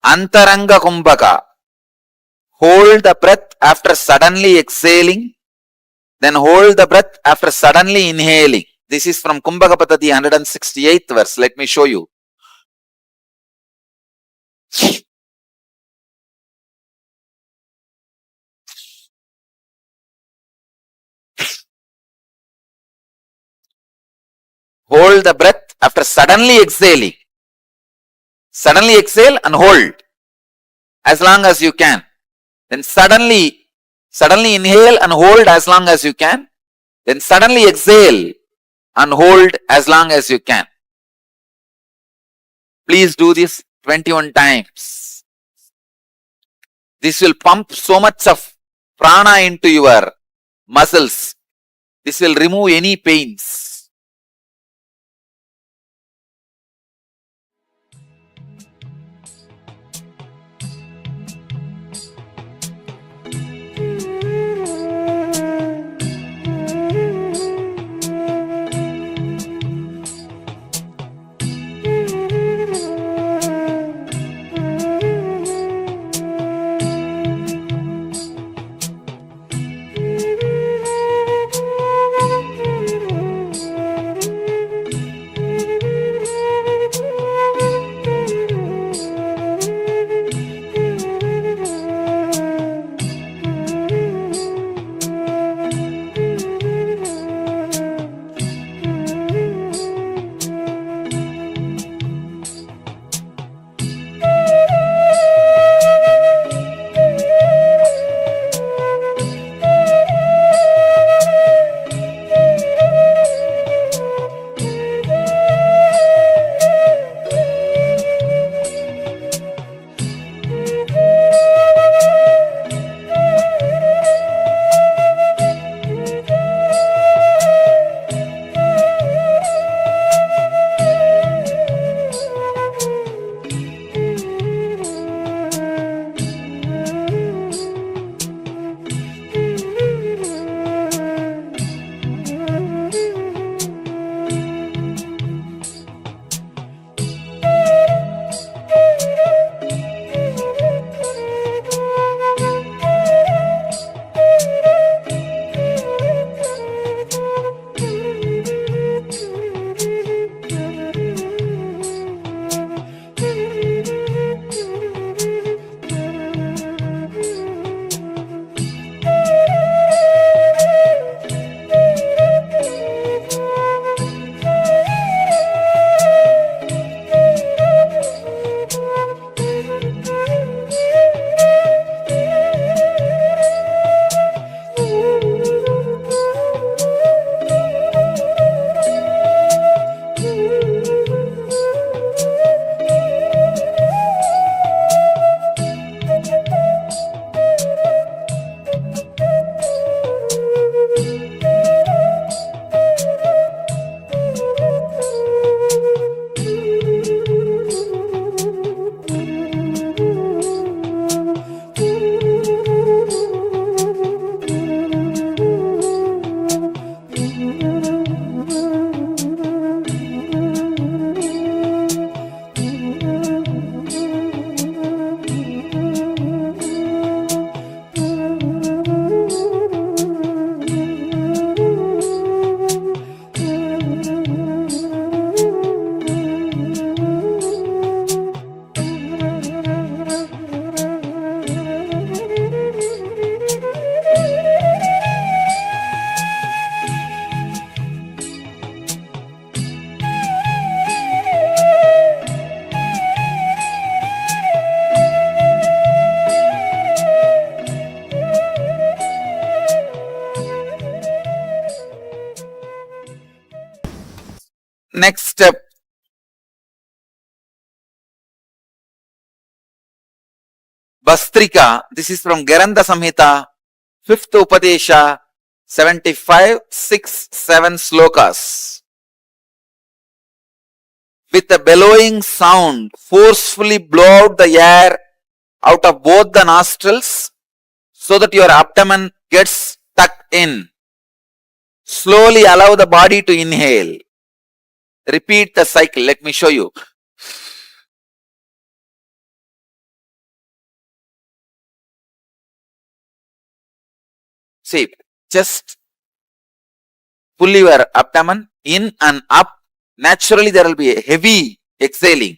Antaranga Kumbhaka. Hold the breath after suddenly exhaling, then hold the breath after suddenly inhaling. This is from Kumbhaka Patati, 168th verse. Let me show you. Hold the breath after suddenly exhaling. Suddenly exhale and hold as long as you can. Then suddenly inhale and hold as long as you can. Then suddenly exhale and hold as long as you can. Please do this 21 times. This will pump so much of prana into your muscles. This will remove any pains. Next step, Bastrika. This is from Garanda Samhita, 5th Upadesha, 75, 6, 7 slokas. With a bellowing sound, forcefully blow out the air out of both the nostrils so that your abdomen gets tucked in. Slowly allow the body to inhale. Repeat the cycle. Let me show you. See, just pull your abdomen in and up. Naturally, there will be a heavy exhaling.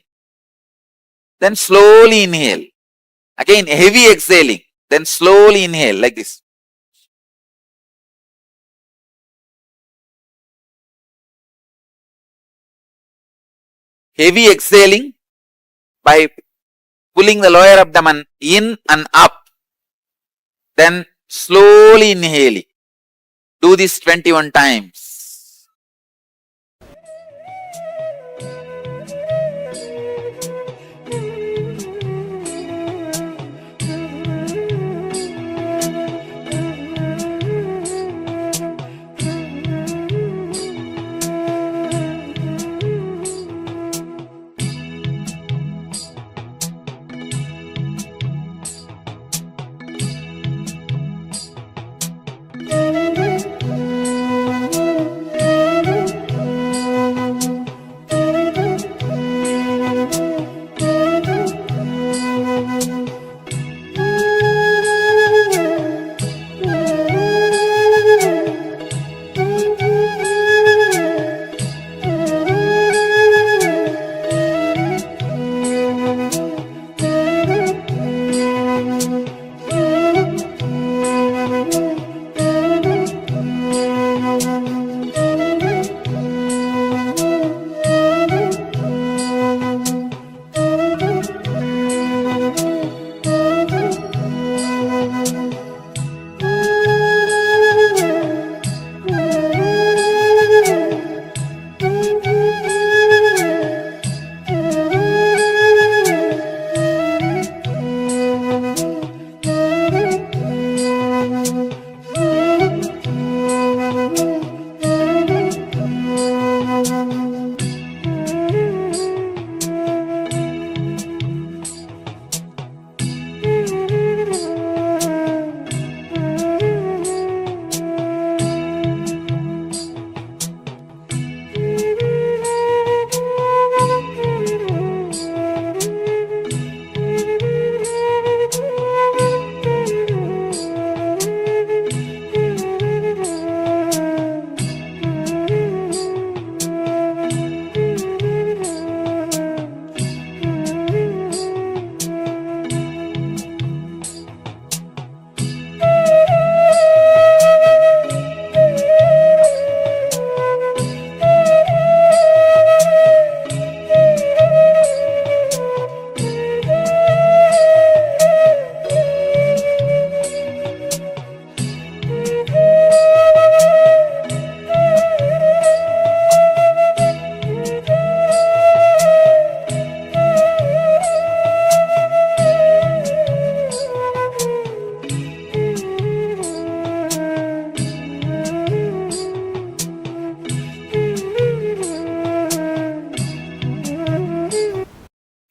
Then slowly inhale. Again, heavy exhaling. Then slowly inhale like this. Heavy exhaling by pulling the lower abdomen in and up. Then slowly inhaling. Do this 21 times.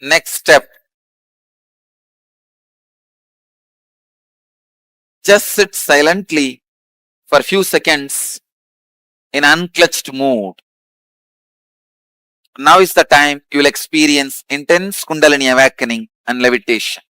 Next step. Just sit silently for a few seconds in unclutched mood. Now is the time you will experience intense Kundalini awakening and levitation.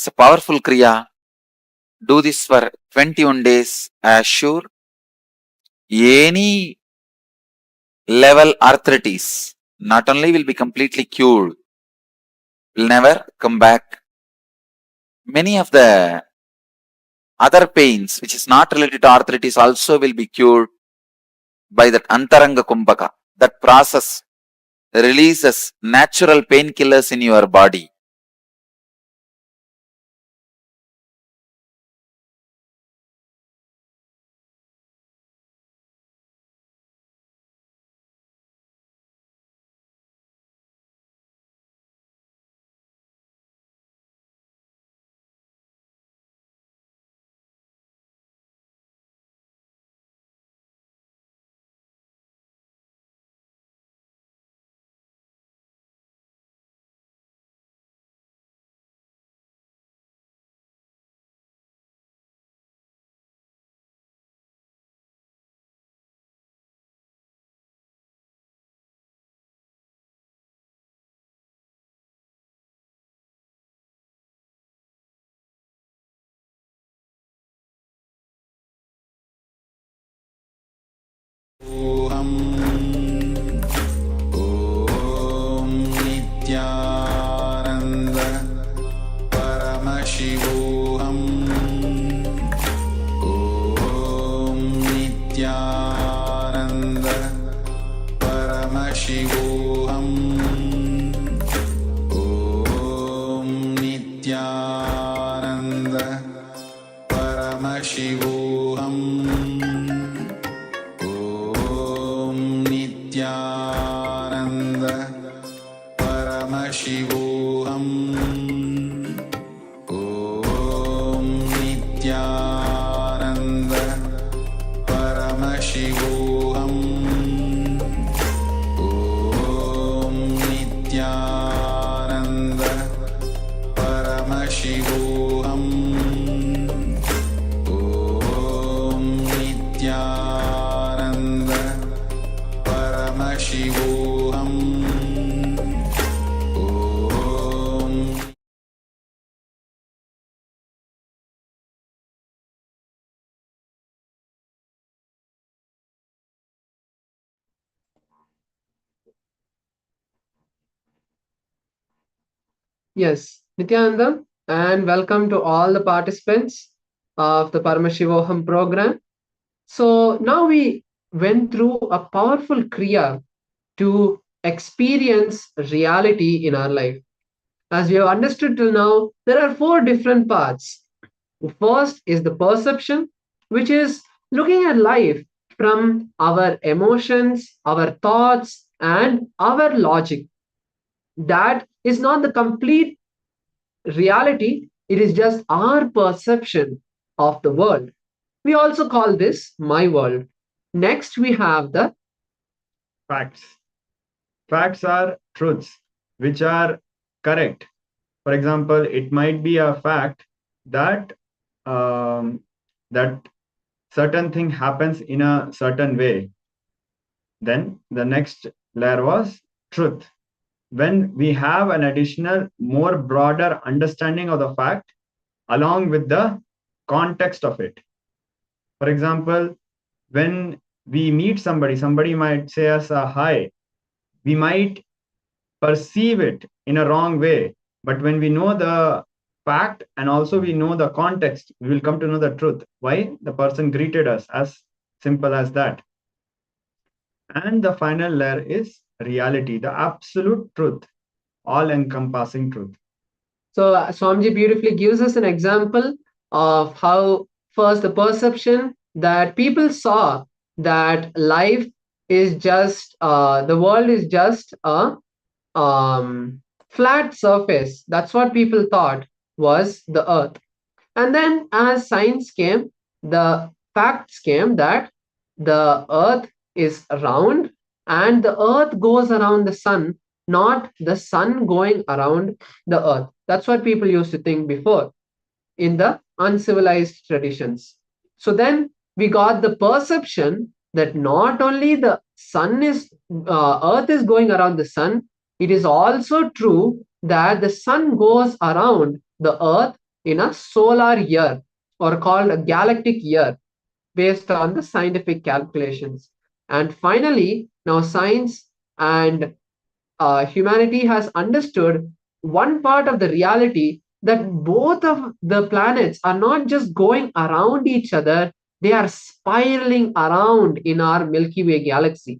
It's a powerful Kriya. Do this for 21 days. Assure any level arthritis not only will be completely cured, will never come back. Many of the other pains which is not related to arthritis also will be cured by that Antaranga Kumbhaka. That process releases natural painkillers in your body. Om Nityananda Paramashivoham. Om Nityananda Paramashivoham. Om Nityananda Paramashivoham. Om Nityananda Paramashivoham. Om Nityananda Paramashivoham. Om Nityananda Paramashivoham. Om Nityananda Paramashivoham. Om Yes, Nityananda, and welcome to all the participants of the Paramashivoham program. So now we went through a powerful Kriya to experience reality in our life. As we have understood till now, there are 4 different parts. The first is the perception, which is looking at life from our emotions, our thoughts, and our logic. That is not the complete reality, it is just our perception of the world. We also call this my world. Next, we have the facts. Facts are truths which are correct. For example, it might be a fact that that certain thing happens in a certain way. Then the next layer was truth. When we have an additional, more broader understanding of the fact along with the context of it. For example, when we meet somebody, somebody might say us a hi. We might perceive it in a wrong way, but when we know the fact and also we know the context, we will come to know the truth. Why the person greeted us, as simple as that. And the final layer is reality, the absolute truth, all-encompassing truth. So Swamiji beautifully gives us an example of how first the perception that people saw that life is just the world is just a flat surface. That's what people thought was the earth. And then as science came, the facts came that the earth is round and the earth goes around the sun, not the sun going around the earth. That's what people used to think before in the uncivilized traditions. So then we got the perception that not only the sun is earth is going around the sun, it is also true that the sun goes around the earth in a solar year, or called a galactic year, based on the scientific calculations. And finally, now science and humanity has understood one part of the reality, that both of the planets are not just going around each other, they are spiraling around in our Milky Way galaxy.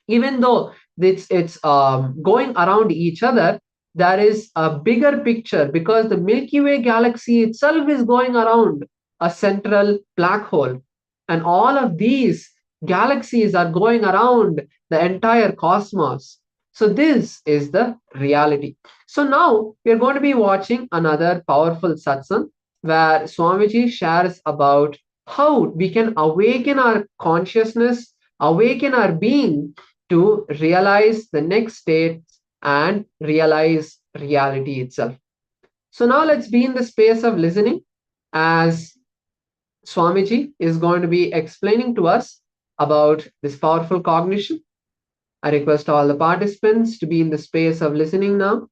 Even though it's going around each other, there is a bigger picture, because the Milky Way galaxy itself is going around a central black hole, and all of these galaxies are going around the entire cosmos. So this is the reality. So now we're going to be watching another powerful satsang, where Swamiji shares about how we can awaken our consciousness, awaken our being, to realize the next state and realize reality itself. So now let's be in the space of listening, as Swamiji is going to be explaining to us about this powerful cognition. I request all the participants to be in the space of listening now,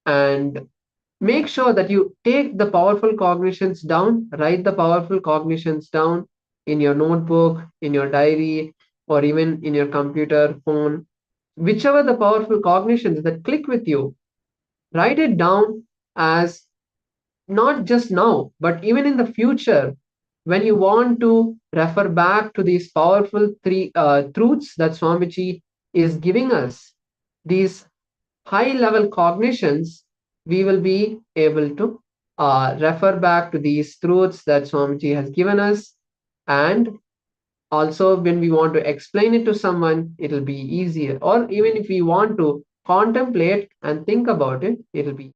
and make sure that you take the powerful cognitions down, write the powerful cognitions down in your notebook, in your diary, or even in your computer, phone, whichever the powerful cognitions that click with you, write it down, as not just now, but even in the future, when you want to refer back to these powerful three truths that Swamiji is giving us, these high level cognitions, we will be able to refer back to these truths that Swamiji has given us. And also, when we want to explain it to someone, it'll be easier. Or even if we want to contemplate and think about it, it'll be.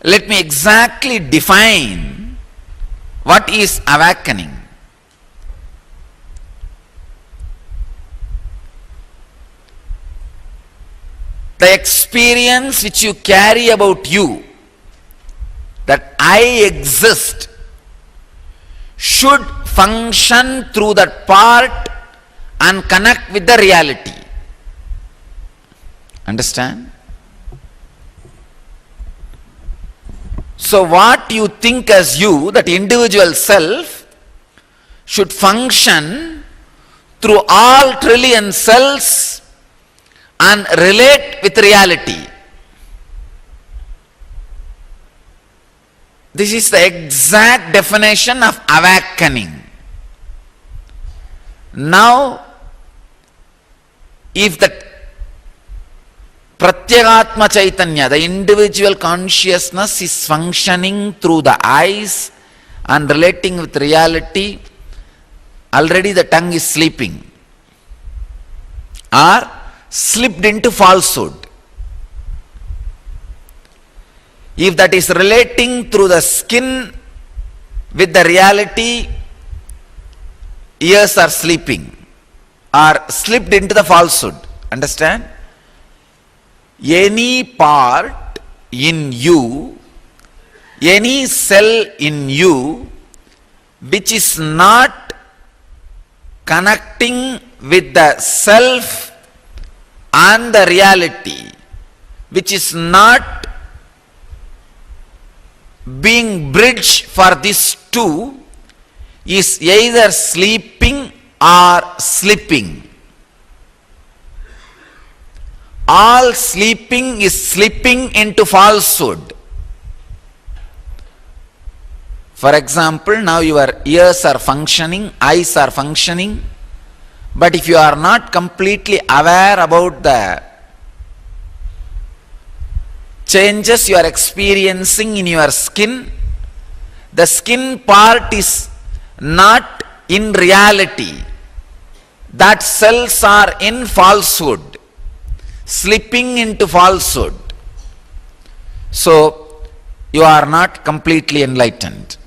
Let me exactly define what is awakening. The experience which you carry about you, that I exist, should function through that part and connect with the reality. Understand? So what you think as you, that individual self, should function through all trillion cells and relate with reality. This is the exact definition of awakening. Now, if the Pratyagatma Chaitanya, the individual consciousness, is functioning through the eyes and relating with reality, already the tongue is sleeping or slipped into falsehood. If that is relating through the skin with the reality, ears are sleeping or slipped into the falsehood. Understand? Any part in you, any cell in you which is not connecting with the self and the reality, which is not being bridge for these two, is either sleeping or slipping. All sleeping is slipping into falsehood. For example, now your ears are functioning, eyes are functioning, but if you are not completely aware about the changes you are experiencing in your skin, the skin part is not in reality. That cells are in falsehood, slipping into falsehood. So, you are not completely enlightened.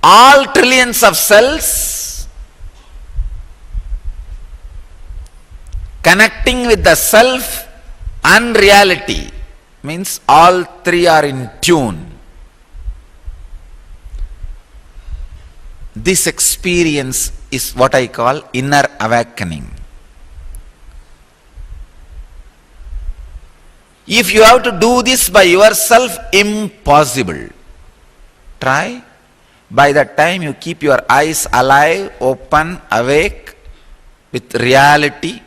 All trillions of cells connecting with the self and reality, means all three are in tune. This experience is what I call inner awakening. If you have to do this by yourself, impossible. Try. By that time you keep your eyes alive, open, awake, with reality.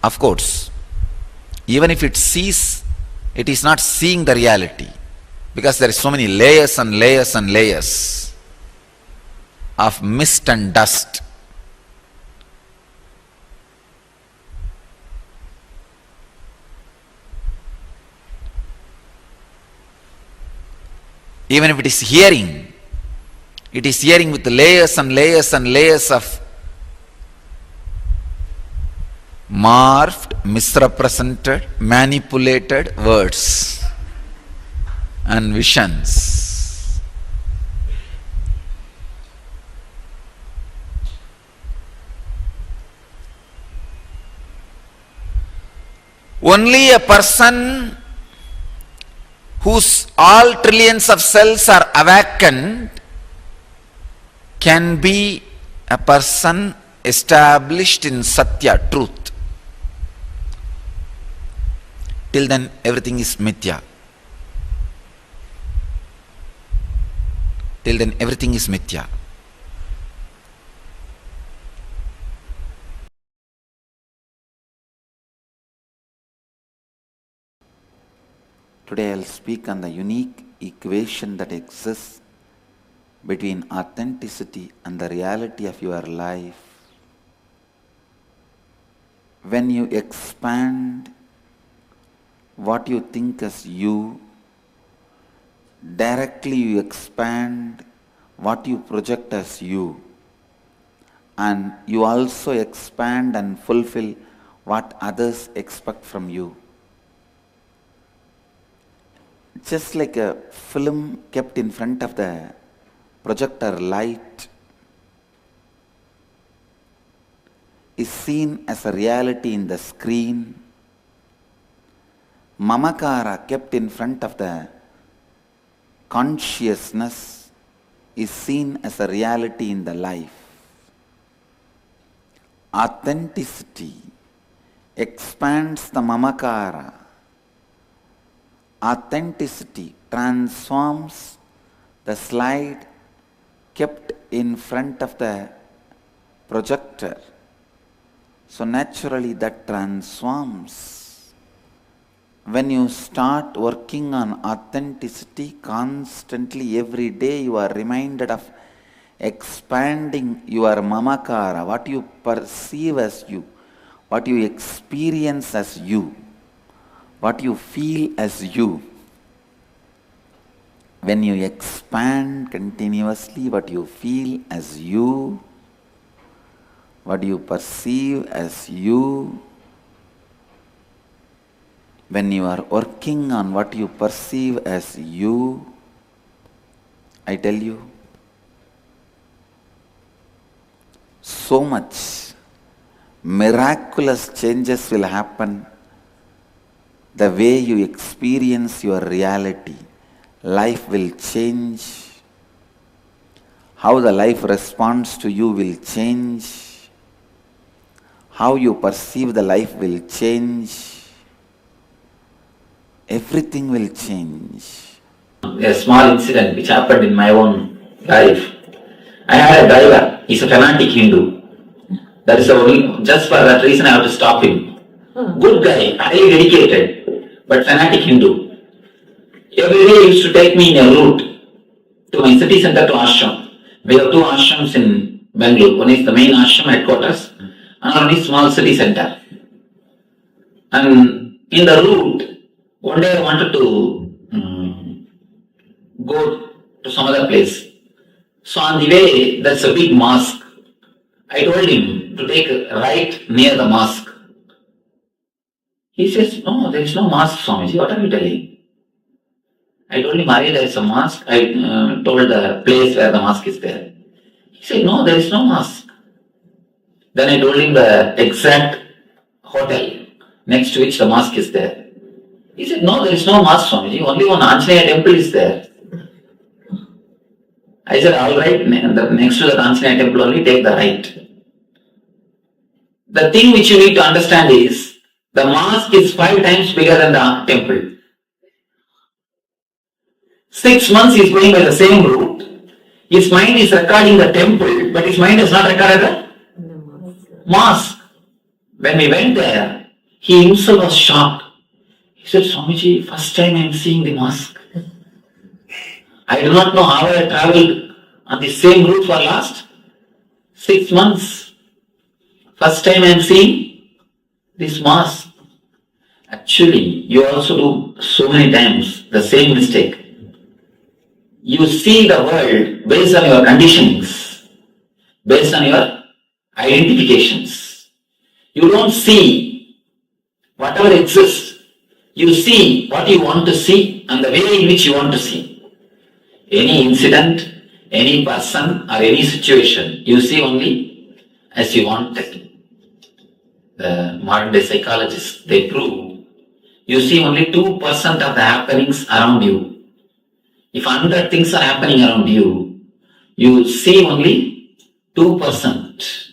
Of course, even if it sees, it is not seeing the reality, because there is so many layers and layers and layers of mist and dust. Even if it is hearing with layers and layers and layers of morphed, misrepresented, manipulated words and visions. Only a person whose all trillions of cells are awakened can be a person established in Satya, truth. Till then everything is mithya. Till then everything is mithya. Today I will speak on the unique equation that exists between authenticity and the reality of your life. When you expand what you think as you, directly you expand what you project as you, and you also expand and fulfill what others expect from you. Just like a film kept in front of the projector light is seen as a reality in the screen, mamakara kept in front of the consciousness is seen as a reality in the life. Authenticity expands the mamakara. Authenticity transforms the slide kept in front of the projector. So naturally that transforms. When you start working on authenticity constantly, every day you are reminded of expanding your mamakara, what you perceive as you, what you experience as you, what you feel as you. When you expand continuously what you feel as you, what you perceive as you, when you are working on what you perceive as you, I tell you, so much miraculous changes will happen. The way you experience your reality, life will change. How the life responds to you will change. How you perceive the life will change. Everything will change. A small incident which happened in my own life. I had a driver, he's a fanatic Hindu. That is the only, just for that reason I have to stop him. Good guy, highly dedicated, but fanatic Hindu. Every day he used to take me in a route to my city center to ashram. We have two ashrams in Bangalore. One is the main ashram headquarters, another one is small city center. And in the route, one day I wanted to go to some other place. So on the way, there's a big mosque. I told him to take a right near the mosque. He says, no, there is no mosque, Swamiji. What are you telling? I told him, Ari, there is a mosque. I told the place where the mosque is there. He said, no, there is no mosque. Then I told him the exact hotel next to which the mosque is there. He said, no, there is no mosque, Swamiji. Only one Anjaneya temple is there. I said, all right, next to the Anjaneya temple only, take the right. The thing which you need to understand is, the mosque is 5 times bigger than the temple. 6 months he is going by the same route. His mind is recording the temple, but his mind has not recorded the mosque. When we went there, he himself was shocked. He said, Swamiji, first time I am seeing the mosque. I do not know how I traveled on the same route for last 6 months. First time I am seeing this mosque. Actually, you also do so many times the same mistake. You see the world based on your conditionings, based on your identifications. You don't see whatever exists. You see what you want to see and the way in which you want to see. Any incident, any person or any situation, you see only as you want it. The modern day psychologists, they prove you see only 2% of the happenings around you. If 100 things are happening around you, you see only 2%.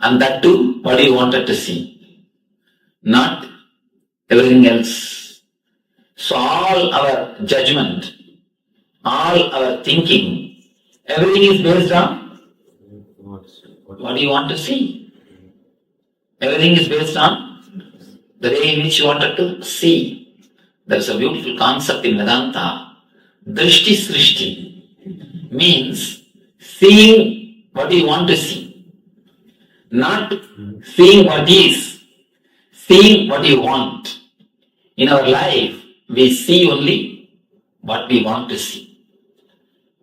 And that too, what you wanted to see. Not everything else. So all our judgment, all our thinking, everything is based on what do you want to see. Everything is based on the way in which you wanted to see. There is a beautiful concept in Vedanta. Drishti Srishti means seeing what you want to see. Not seeing what is, seeing what you want. In our life, we see only what we want to see.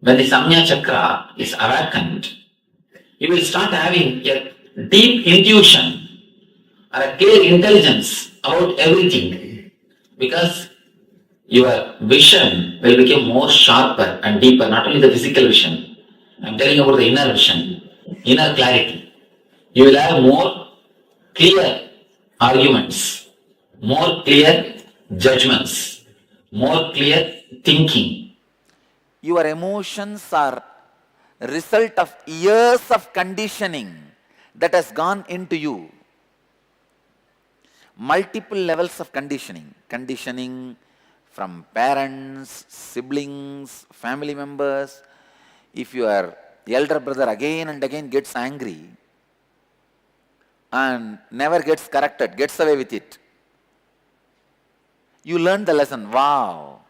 When the Samya Chakra is awakened, you will start having a deep intuition or a clear intelligence about everything, because your vision will become more sharper and deeper, not only the physical vision. I am telling about the inner vision, inner clarity. You will have more clear arguments, more clear judgments, more clear thinking. Your emotions are a result of years of conditioning that has gone into you. Multiple levels of conditioning. Conditioning from parents, siblings, family members. If your elder brother again and again gets angry and never gets corrected, gets away with it, you learn the lesson. Wow.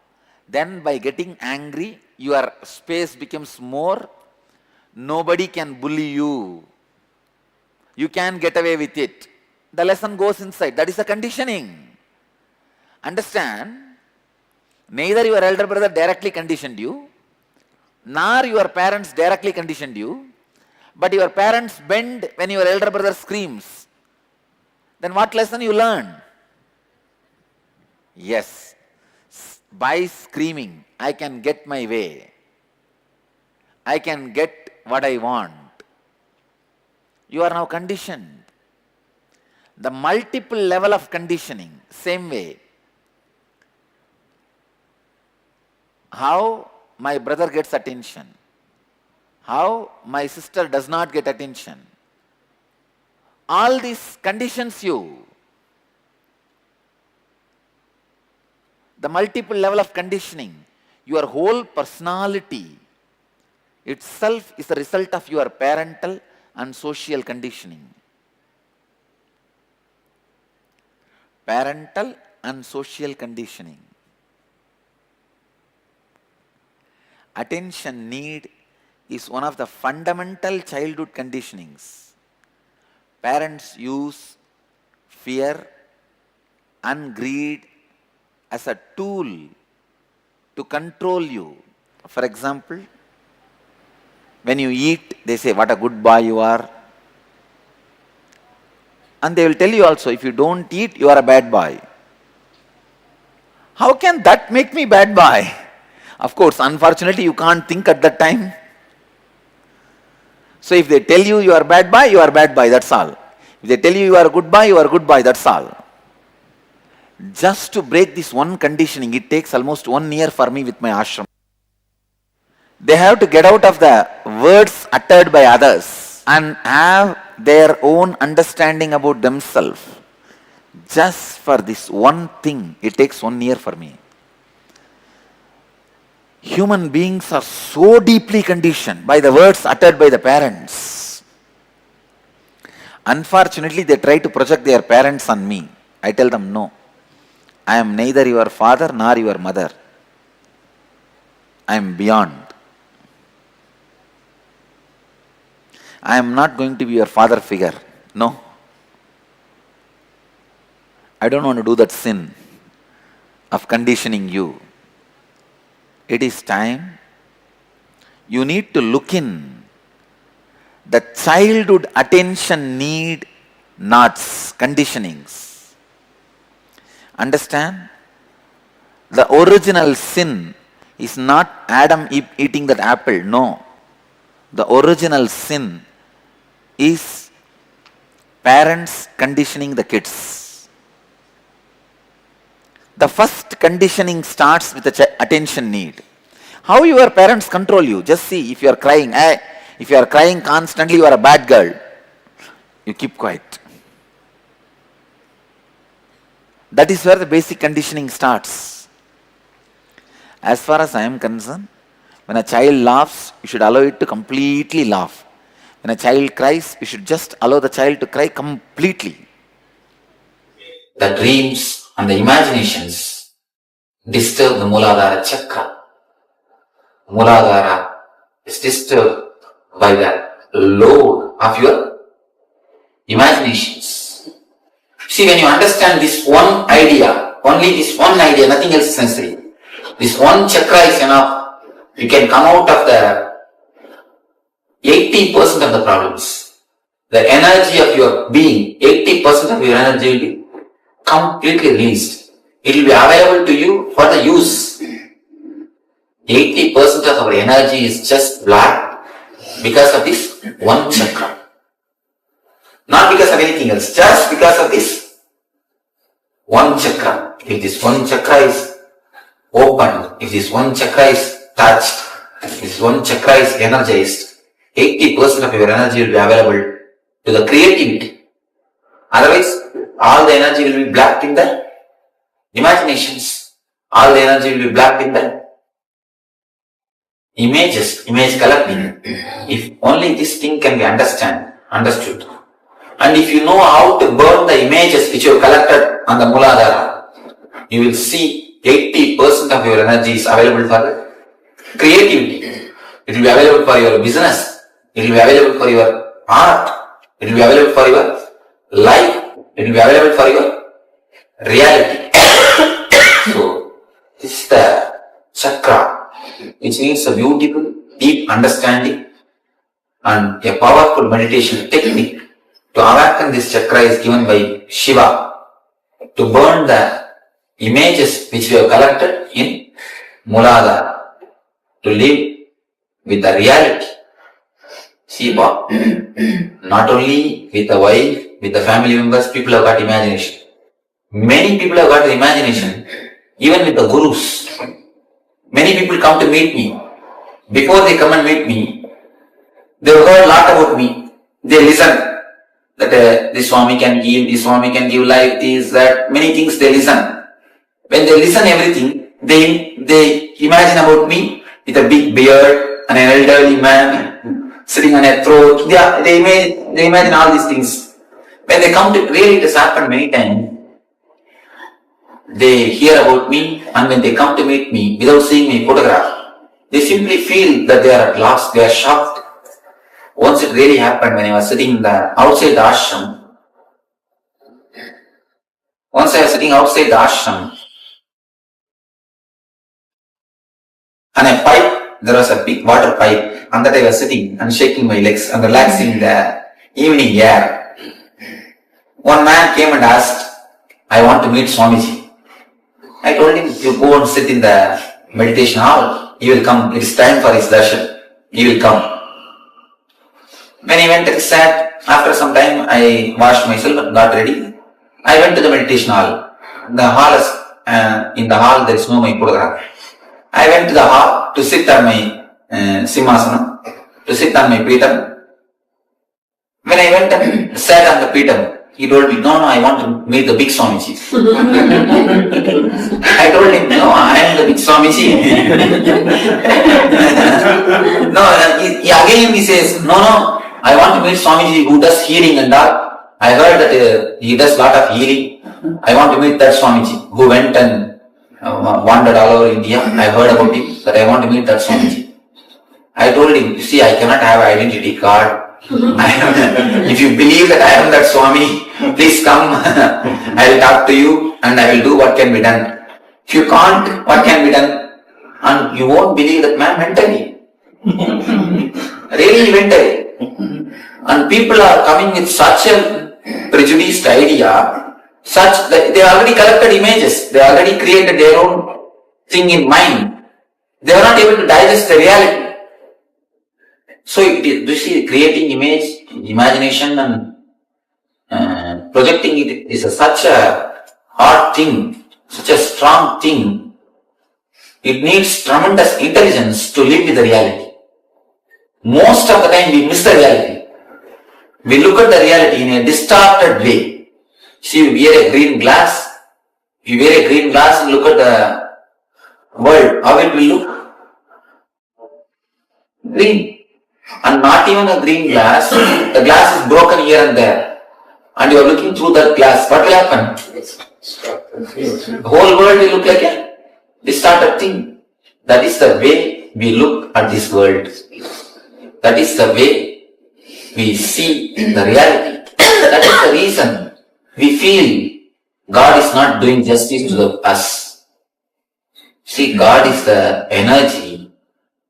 Then by getting angry, your space becomes more. Nobody can bully you. You can get away with it. The lesson goes inside. That is a conditioning. Understand? Neither your elder brother directly conditioned you, nor your parents directly conditioned you, but your parents bend when your elder brother screams. Then what lesson you learn? Yes, by screaming, I can get my way. I can get what I want. You are now conditioned. The multiple level of conditioning, same way. How my brother gets attention, how my sister does not get attention. All these conditions you. The multiple level of conditioning, your whole personality itself is a result of your parental and social conditioning. Parental and social conditioning. Attention need is one of the fundamental childhood conditionings. Parents use fear and greed as a tool to control you. For example, when you eat, they say, what a good boy you are. And they will tell you also, if you don't eat, you are a bad boy. How can that make me bad boy? Of course, unfortunately, you can't think at that time. So if they tell you are bad boy, you are bad boy, that's all. If they tell you are a good boy, you are a good boy, that's all. Just to break this one conditioning, it takes almost 1 year for me with my ashram. They have to get out of the words uttered by others and have their own understanding about themselves. Just for this one thing, it takes 1 year for me. Human beings are so deeply conditioned by the words uttered by the parents. Unfortunately, they try to project their parents on me. I tell them, no. I am neither your father nor your mother. I am beyond. I am not going to be your father figure. No. I don't want to do that sin of conditioning you. It is time. You need to look in. The childhood attention need knots, conditionings. Understand? The original sin is not Adam eating that apple. No. The original sin is parents conditioning the kids. The first conditioning starts with the attention need. How your parents control you? Just see, if you are crying, if you are crying constantly, you are a bad girl. You keep quiet. That is where the basic conditioning starts. As far as I am concerned, when a child laughs, you should allow it to completely laugh. When a child cries, you should just allow the child to cry completely. The dreams and the imaginations disturb the Muladhara chakra. Muladhara is disturbed by the load of your imaginations. See, when you understand this one idea, only this one idea, nothing else is necessary. This one chakra is enough. You can come out of the 80% of the problems. The energy of your being, 80% of your energy will be completely released. It will be available to you for the use. 80% of our energy is just black because of this one chakra. Not because of anything else, just because of this one chakra. If this one chakra is open, if this one chakra is touched, if this one chakra is energized, 80% of your energy will be available to the creativity. Otherwise, all the energy will be blocked in the imaginations. All the energy will be blocked in the images, image collecting. If only this thing can be understood. And if you know how to burn the images which you have collected on the Muladhara, you will see 80% of your energy is available for creativity. It will be available for your business. It will be available for your art. It will be available for your life. It will be available for your reality. So, this is the chakra, which needs a beautiful, deep understanding and a powerful meditation technique. To awaken this chakra is given by Shiva to burn the images which we have collected in Muladhara, to live with the reality. See, not only with the wife, with the family members, people have got imagination. Many people have got the imagination, even with the gurus. Many people come to meet me. Before they come and meet me, they have heard a lot about me. They listen. That this Swami can give life, this, that, many things they listen. When they listen everything, they imagine about me with a big beard and an elderly man sitting on a throne. They imagine all these things. When they come to, really it has happened many times. They hear about me, and when they come to meet me without seeing my photograph, they simply feel that they are at last, they are shocked. Once it really happened when I was sitting outside the ashram. Once I was sitting outside the ashram, and a pipe, there was a big water pipe, and that I was sitting and shaking my legs and relaxing the evening air. One man came and asked, I want to meet Swamiji. I told him, you go and sit in the meditation hall. He will come. It is time for his darshan. He will come. When he went and sat, after some time I washed myself and got ready. I went to the meditation hall. the hall is, in the hall there is no my photograph. I went to the hall to sit on my Simhasana, to sit on my Peacock. When I went and sat on the Peacock, he told me, no, I want to meet the big Swamiji. I told him, no, I am the big Swamiji. No, again he says, no, I want to meet Swamiji who does healing and all. I heard that he does lot of healing. I want to meet that Swamiji who went and wandered all over India. I heard about him, that I want to meet that Swamiji. I told him, you see, I cannot have identity card. If you believe that I am that Swami, please come. I will talk to you and I will do what can be done. If you can't, what can be done? And you won't believe that man mentally. Really mentally. And people are coming with such a prejudiced idea, such that they already collected images, they already created their own thing in mind. They are not able to digest the reality. So you see, creating image, imagination and projecting it is such a hard thing, such a strong thing. It needs tremendous intelligence to live with the reality. Most of the time we miss the reality. We look at the reality in a distorted way. See, you wear a green glass. You wear a green glass and look at the world. How it will look? Green. And not even a green glass. The glass is broken here and there. And you are looking through that glass. What will happen? The whole world will look like a distorted thing. That is the way we look at this world. That is the way we see the reality. That is the reason we feel God is not doing justice to us. See, God is the energy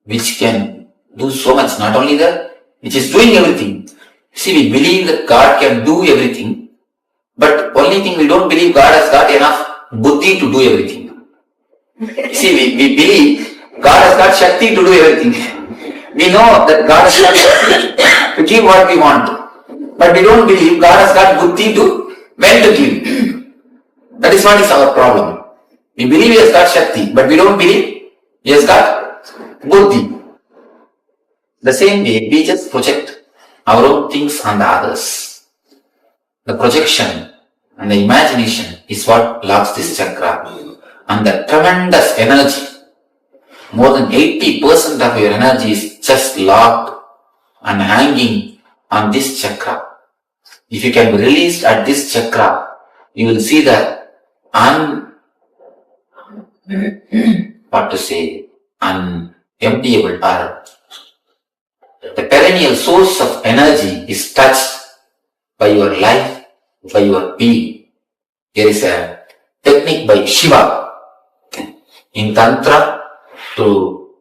which can do so much, not only that, which is doing everything. See, we believe that God can do everything, but only thing we don't believe God has got enough buddhi to do everything. See, we believe God has got Shakti to do everything. We know that God has got Shakti to give what we want, but we don't believe God has got buddhi to when to give. That is what is our problem. We believe He has got Shakti, but we don't believe He has got buddhi. The same way, we just project our own things on the others. The projection and the imagination is what locks this chakra. And the tremendous energy, more than 80% of your energy is just locked and hanging on this chakra. If you can be released at this chakra, you will see the unemptiable or the perennial source of energy is touched by your life, by your being. There is a technique by Shiva in Tantra to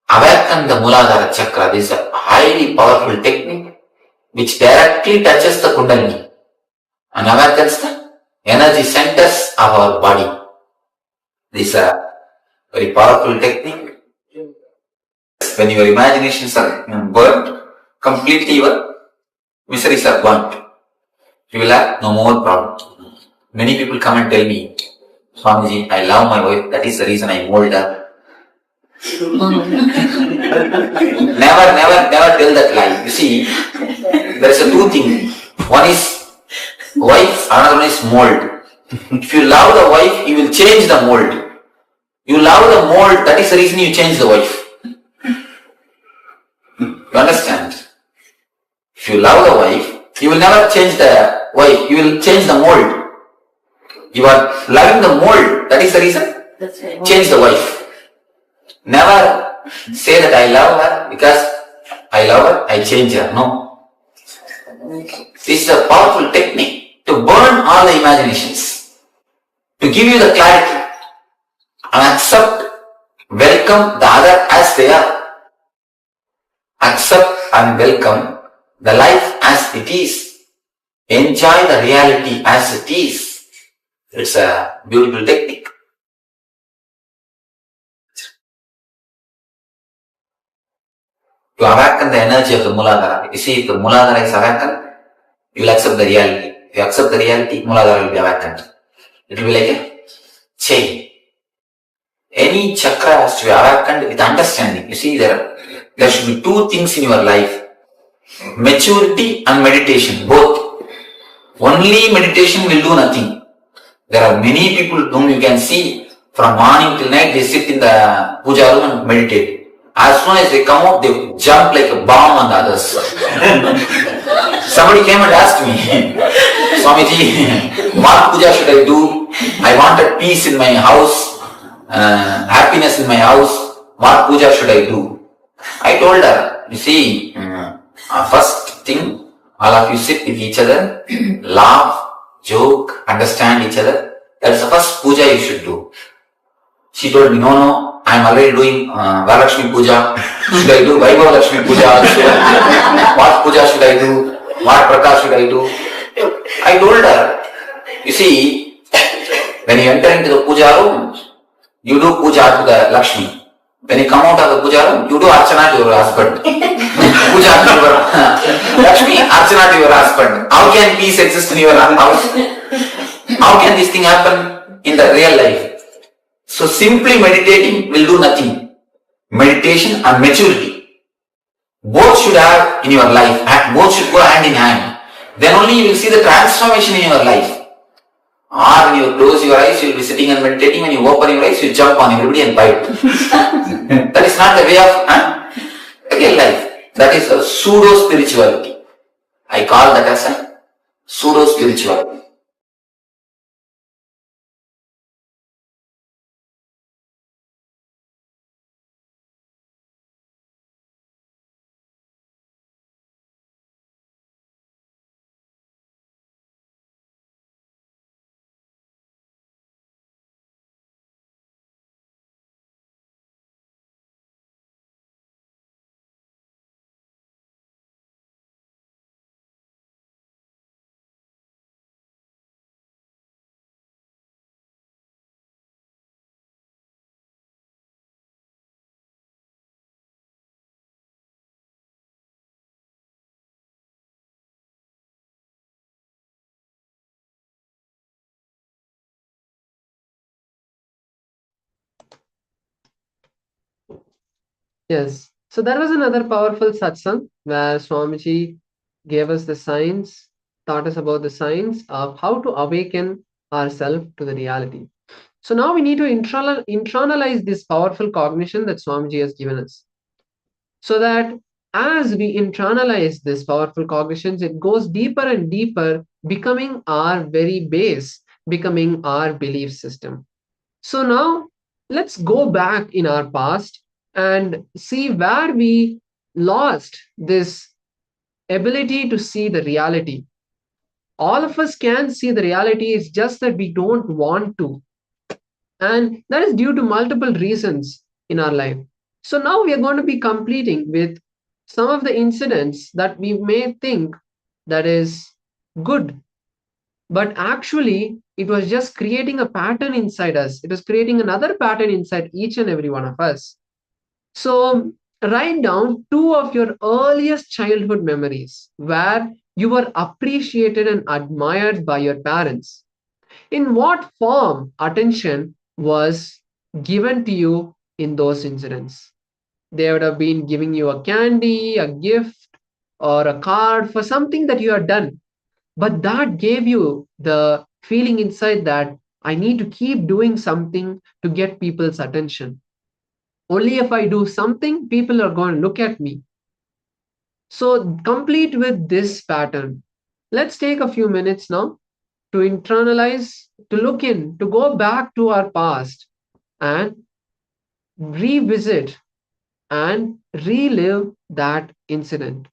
awaken the Muladhara chakra. This is a highly powerful technique which directly touches the Kundalini and awakens the energy centers of our body. This is a very powerful technique. When your imaginations are burnt, completely your miseries are burnt. You will have no more problem. Many people come and tell me, Swamiji, I love my wife, that is the reason I mold her. Never tell that lie. You see, there is a two things. One is wife, another one is mold. If you love the wife, you will change the mold. You love the mold, that is the reason you change the wife. You understand? If you love the wife, you will never change the wife, you will change the mold. You are loving the mold, that is the reason. Change the wife. Never say that I love her because I love her, I change her. No. This is a powerful technique to burn all the imaginations, to give you the clarity and accept, welcome the other as they are. Accept and welcome the life as it is. Enjoy the reality as it is. It's a beautiful technique. To awaken the energy of the Muladhara. You see, if the Muladhara is awakened, you will accept the reality. If you accept the reality, Muladhara will be awakened. It will be like a chain. Any chakra has to be awakened with understanding. You see, there should be two things in your life: maturity and meditation, both. Only meditation will do nothing. There are many people whom you can see from morning till night, they sit in the puja room and meditate. As soon as they come out, they jump like a bomb on the others. Somebody came and asked me, Swamiji, what puja should I do? I wanted peace in my house, happiness in my house. What puja should I do? I told her, you see, first thing, all of you sit with each other, laugh, joke, understand each other. That's the first puja you should do. She told me, no, I'm already doing Varalakshmi puja. Should I do Vaibhava Lakshmi puja? What puja should I do? What prakash should I do? I told her, you see, when you enter into the puja room, you do puja to the Lakshmi. When you come out of the puja room, you do archana to your husband. Puja to your Lakshmi, archana to your husband. How can peace exist in your house? How can this thing happen in the real life? So simply meditating will do nothing. Meditation and maturity, both should have in your life, both should go hand in hand. Then only you will see the transformation in your life. Or when you close your eyes, you will be sitting and meditating. When you open your eyes, you jump on everybody and bite. That is not the way of real life. That is a pseudo-spirituality. I call that as a pseudo-spirituality. Yes. So that was another powerful satsang where Swamiji gave us the science, taught us about the science of how to awaken ourselves to the reality. So now we need to internalize this powerful cognition that Swamiji has given us. So that as we internalize this powerful cognitions, it goes deeper and deeper, becoming our very base, becoming our belief system. So now let's go back in our past and see where we lost this ability to see the reality. All of us can see the reality, it's just that we don't want to. And that is due to multiple reasons in our life. So now we are going to be completing with some of the incidents that we may think that is good, but actually it was just creating a pattern inside us. It was creating another pattern inside each and every one of us. So write down 2 of your earliest childhood memories where you were appreciated and admired by your parents. In what form attention was given to you in those incidents? They would have been giving you a candy, a gift, or a card for something that you had done. But that gave you the feeling inside that I need to keep doing something to get people's attention. Only if I do something, people are going to look at me. So complete with this pattern. Let's take a few minutes now to internalize, to look in, to go back to our past and revisit and relive that incident.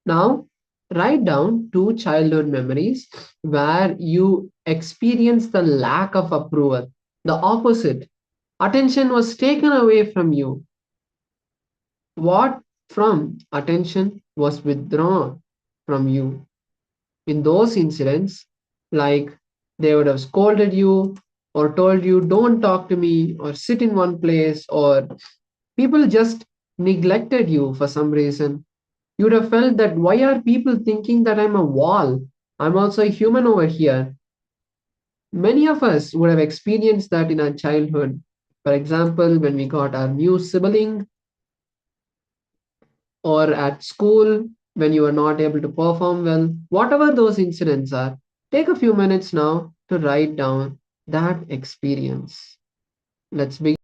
Now, write down 2 childhood memories where you experienced the lack of approval, the opposite. Attention was taken away from you. What from attention was withdrawn from you? In those incidents, like they would have scolded you or told you, don't talk to me, or sit in one place, or people just neglected you for some reason. You would have felt that why are people thinking that I'm a wall? I'm also a human over here. Many of us would have experienced that in our childhood. For example, when we got our new sibling, or at school when you are not able to perform well, whatever those incidents are, take a few minutes now to write down that experience. Let's begin.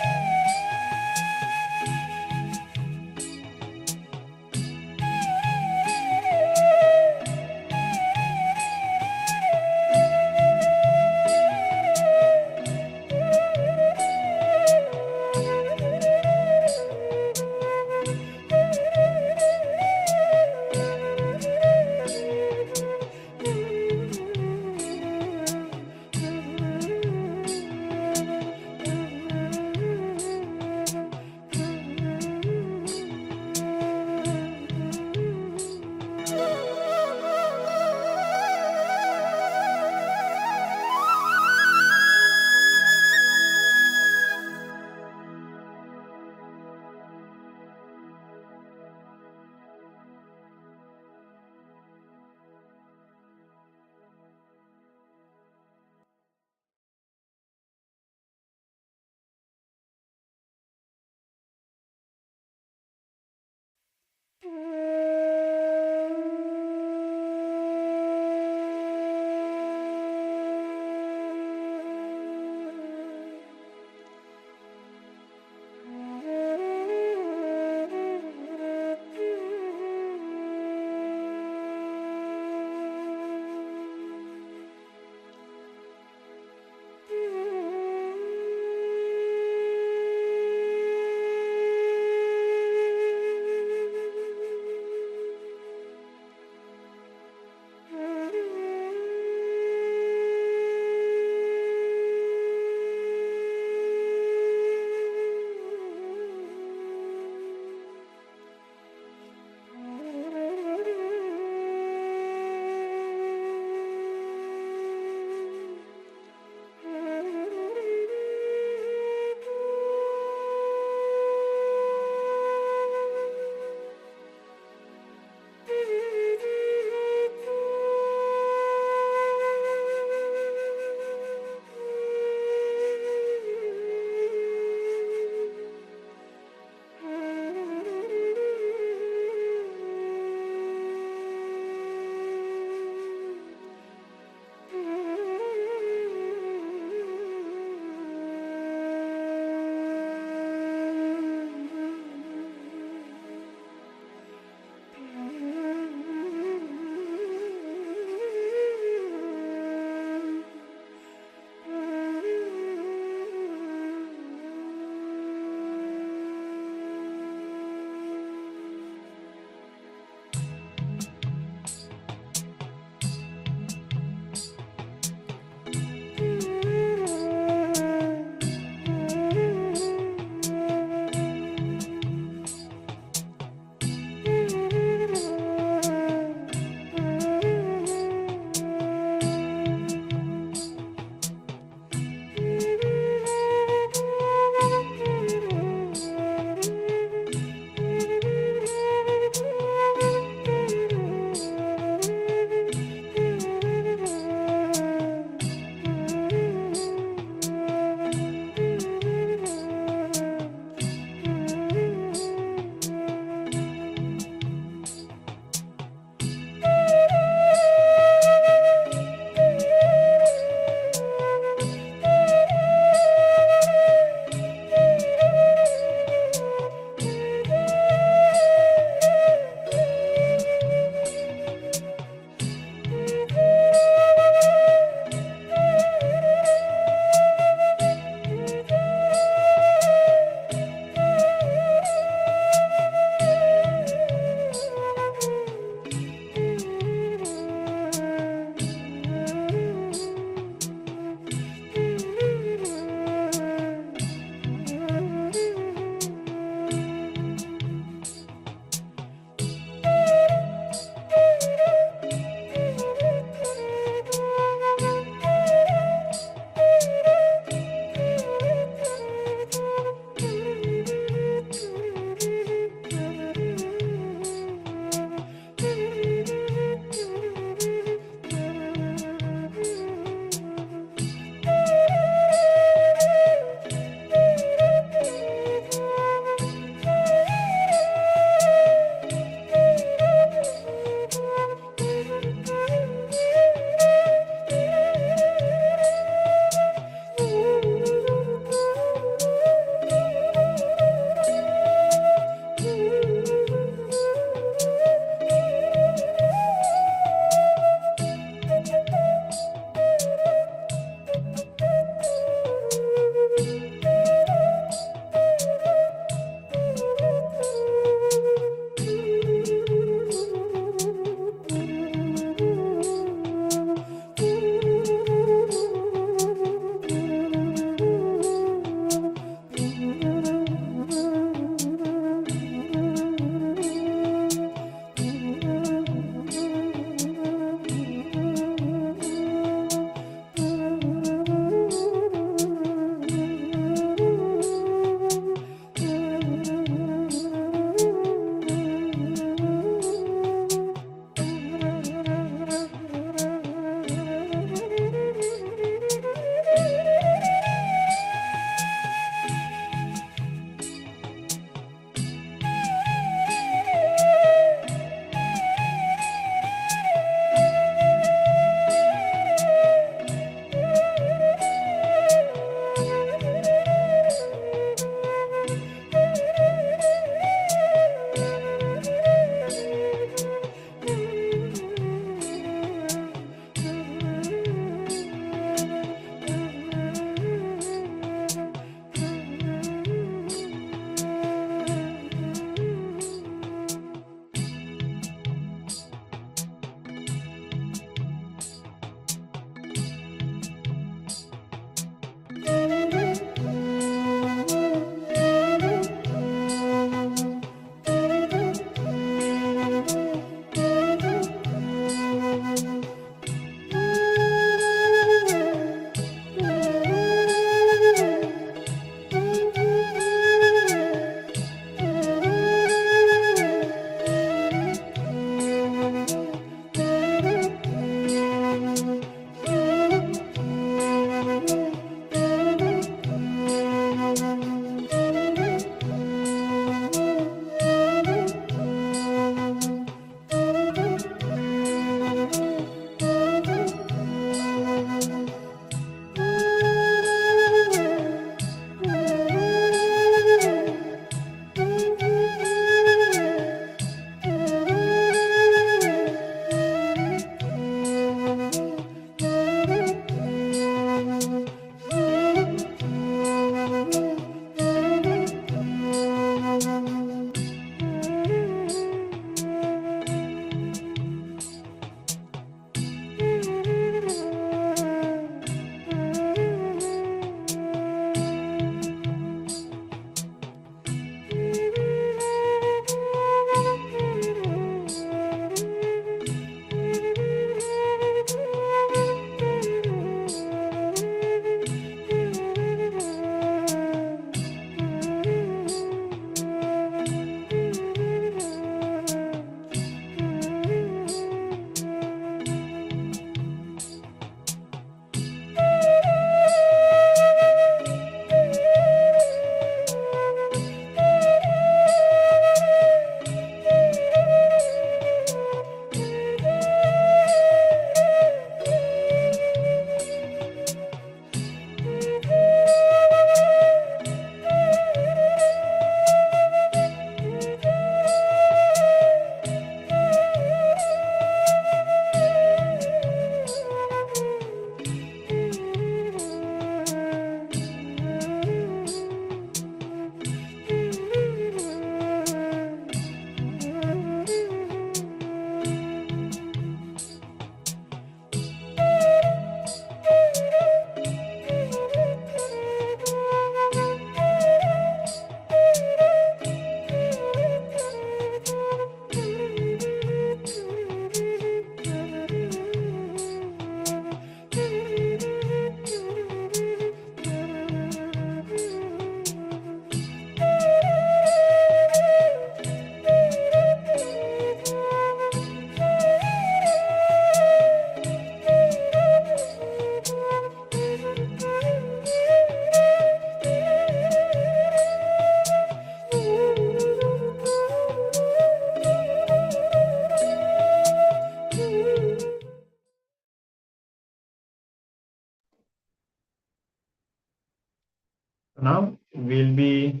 Now we'll be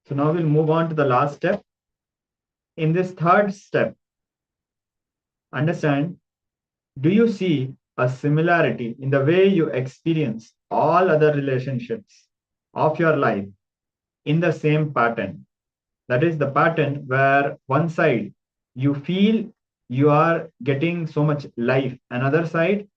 So now we'll move on to the last step. In this third step, understand, do you see a similarity in the way you experience all other relationships of your life in the same pattern? That is the pattern where one side you feel you are getting so much life, another side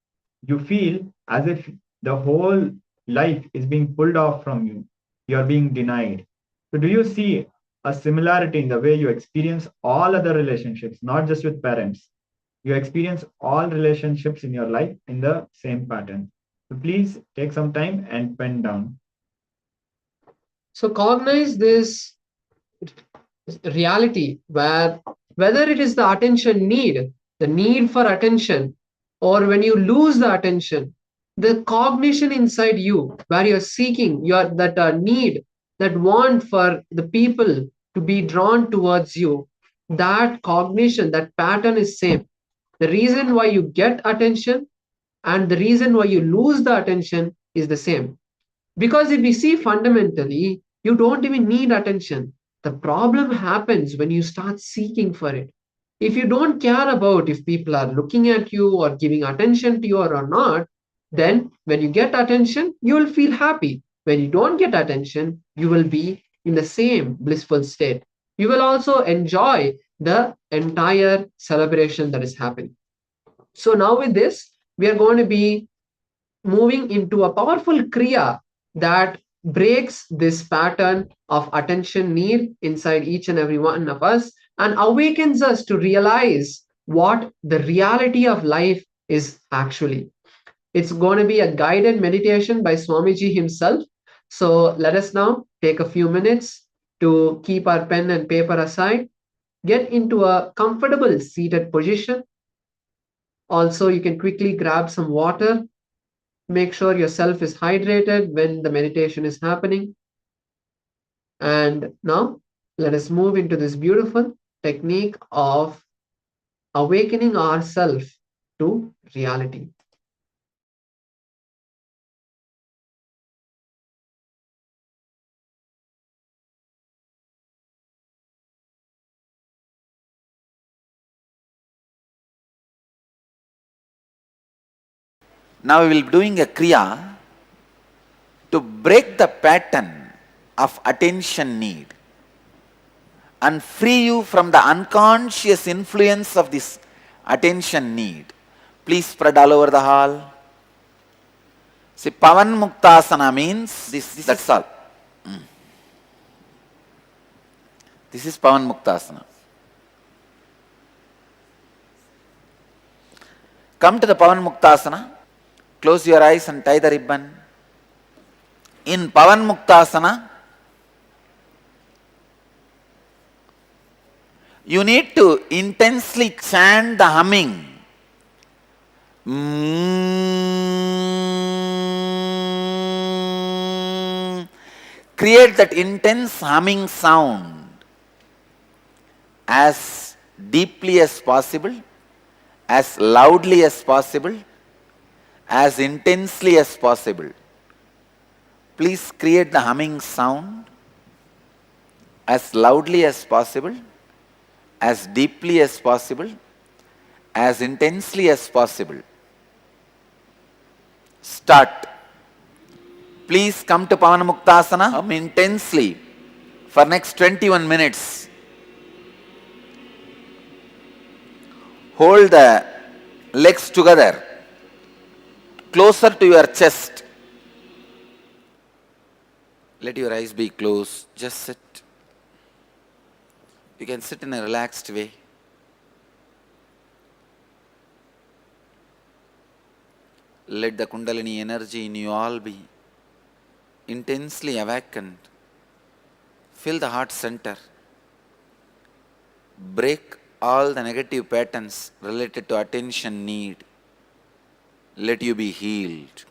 you feel as if the whole life is being pulled off from you. You are being denied. So do you see a similarity in the way you experience all other relationships, not just with parents? You experience all relationships in your life in the same pattern. So please take some time and pen down. So cognize this reality where whether it is the attention need, the need for attention, or when you lose the attention, the cognition inside you where you're seeking your that need, that want for the people to be drawn towards you, that cognition, that pattern is same. The reason why you get attention and the reason why you lose the attention is the same. Because if we see fundamentally, you don't even need attention. The problem happens when you start seeking for it. If you don't care about if people are looking at you or giving attention to you or not, then when you get attention, you will feel happy. When you don't get attention, you will be in the same blissful state. You will also enjoy the entire celebration that is happening. So now with this, we are going to be moving into a powerful kriya that breaks this pattern of attention need inside each and every one of us and awakens us to realize what the reality of life is actually. It's going to be a guided meditation by Swamiji himself. So let us now take a few minutes to keep our pen and paper aside, get into a comfortable seated position. Also, you can quickly grab some water. Make sure yourself is hydrated when the meditation is happening. And now let us move into this beautiful technique of awakening ourselves to reality. Now we will be doing a kriya to break the pattern of attention need and free you from the unconscious influence of this attention need. Please spread all over the hall. See, Pavan Muktasana means this, that's all. This is Pavan Muktasana. Come to the Pavan Muktasana. Close your eyes and tie the ribbon. In Pavan Muktasana, you need to intensely chant the humming. Create that intense humming sound as deeply as possible, as loudly as possible, as intensely as possible. Please create the humming sound as loudly as possible, as deeply as possible, as intensely as possible. Start. Please come to Pavana Muktasana, hum intensely for next 21 minutes. Hold the legs together, closer to your chest. Let your eyes be closed. Just sit. You can sit in a relaxed way. Let the Kundalini energy in you all be intensely awakened. Fill the heart center. Break all the negative patterns related to attention need. Let you be healed.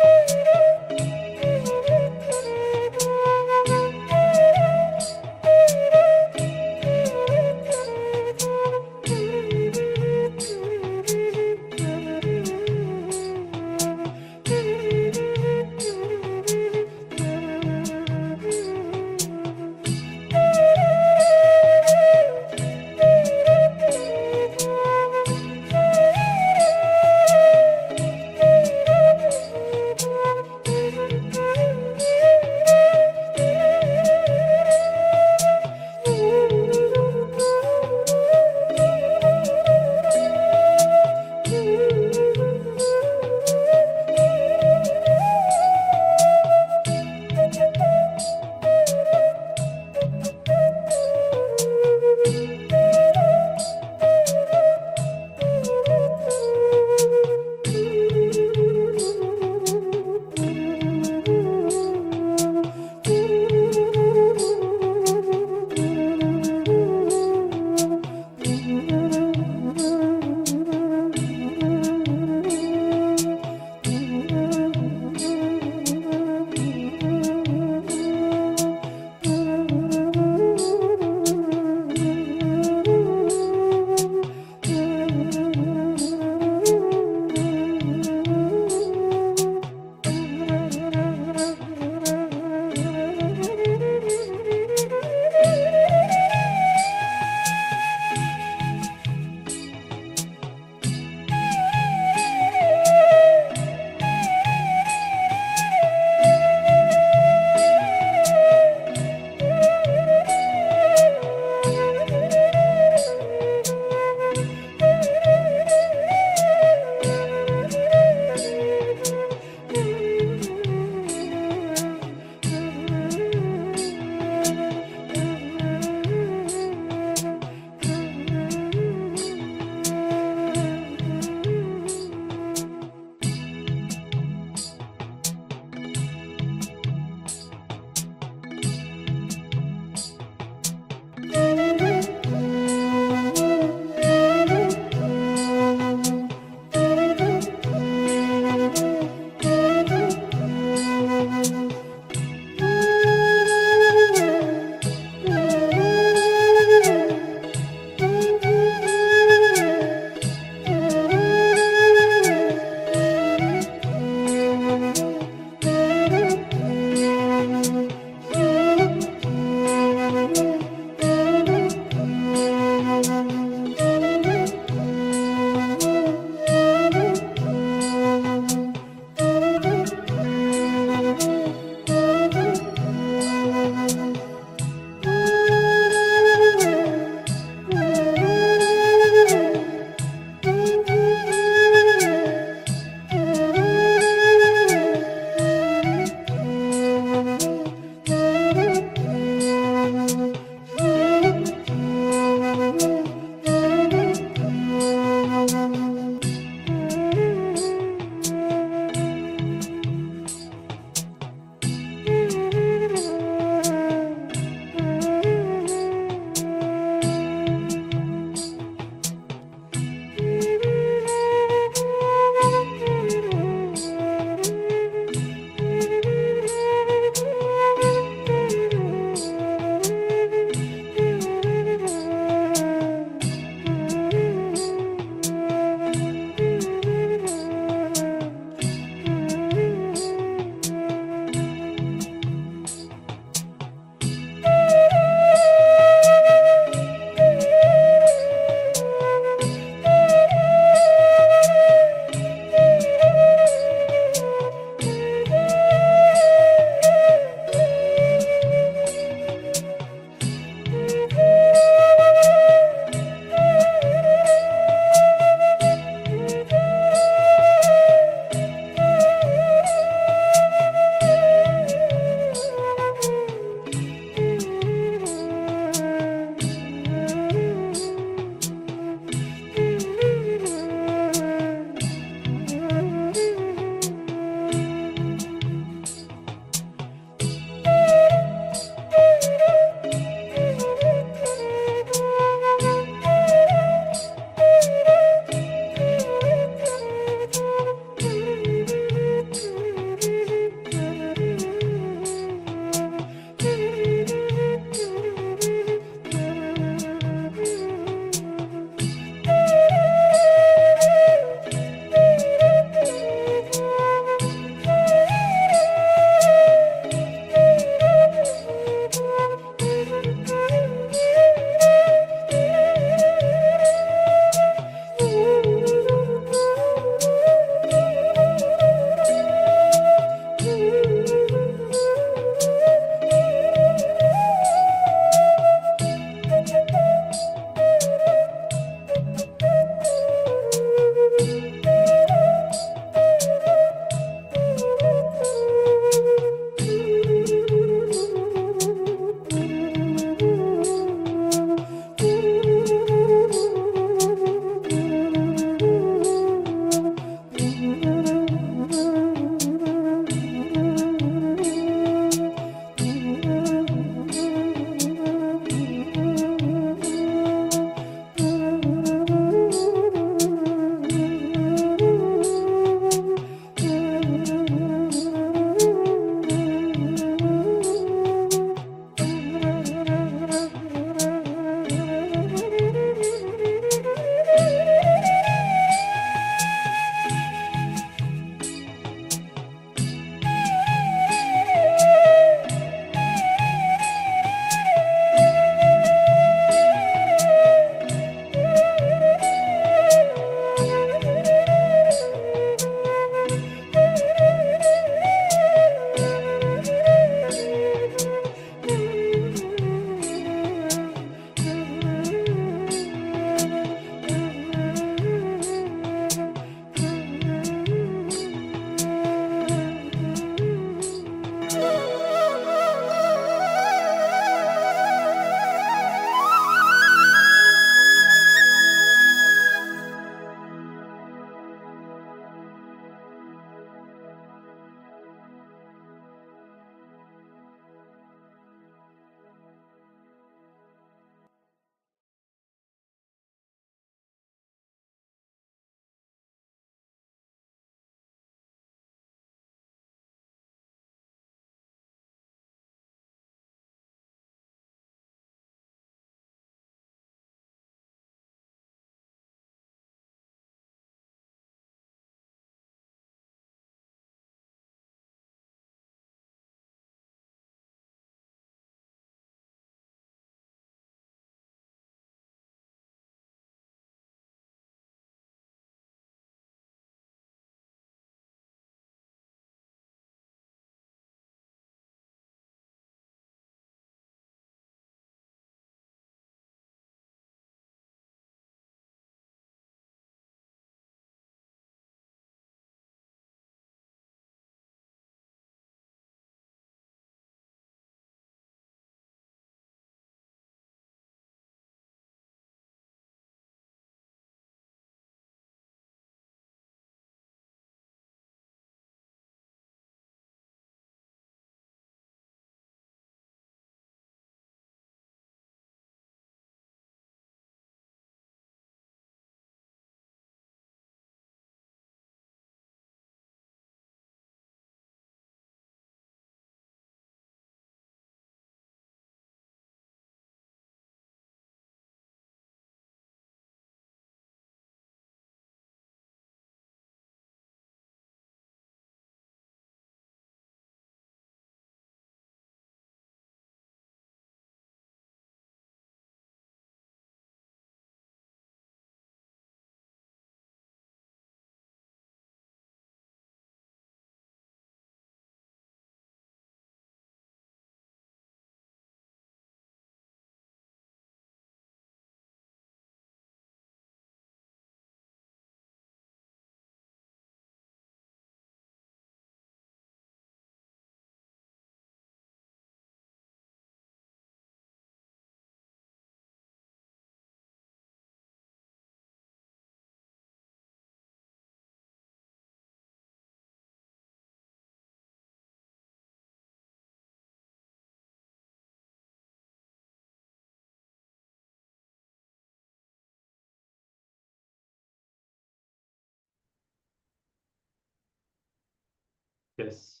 Yes.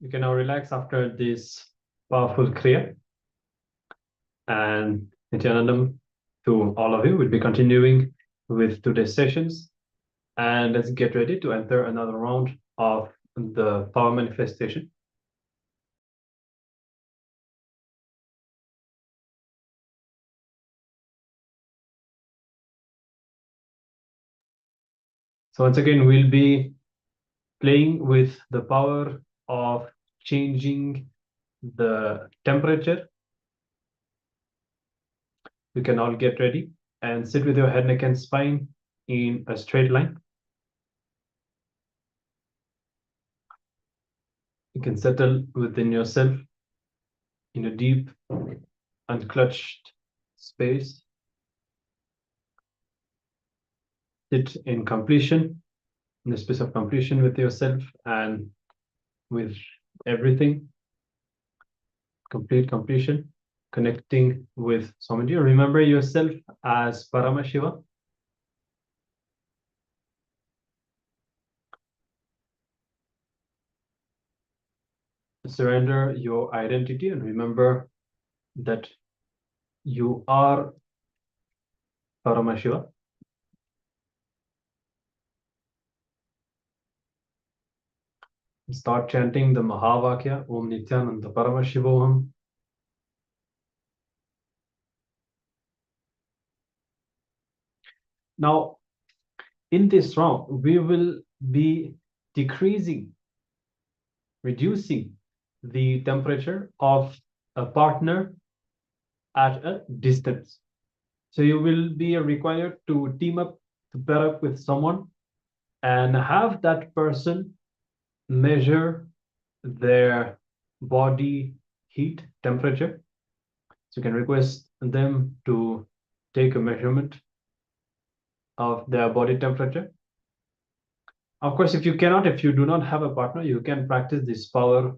You can now relax after this powerful Kriya. And Nityanandam to all of you. We'll be continuing with today's sessions. And let's get ready to enter another round of the power manifestation. So once again, we'll be playing with the power of changing the temperature. You can all get ready and sit with your head, neck, and spine in a straight line. You can settle within yourself in a deep, unclutched space. Sit in completion, in the space of completion with yourself and with everything. Complete completion, connecting with Swamiji. Remember yourself as Paramashiva. Surrender your identity and remember that you are Paramashiva. Start chanting the Mahavakya, Om Nityananda Paramashivoham. Now, in this round, we will be reducing the temperature of a partner at a distance. So you will be required to team up, to pair up with someone and have that person measure their body heat temperature. So you can request them to take a measurement of their body temperature. Of course, if you do not have a partner, you can practice this power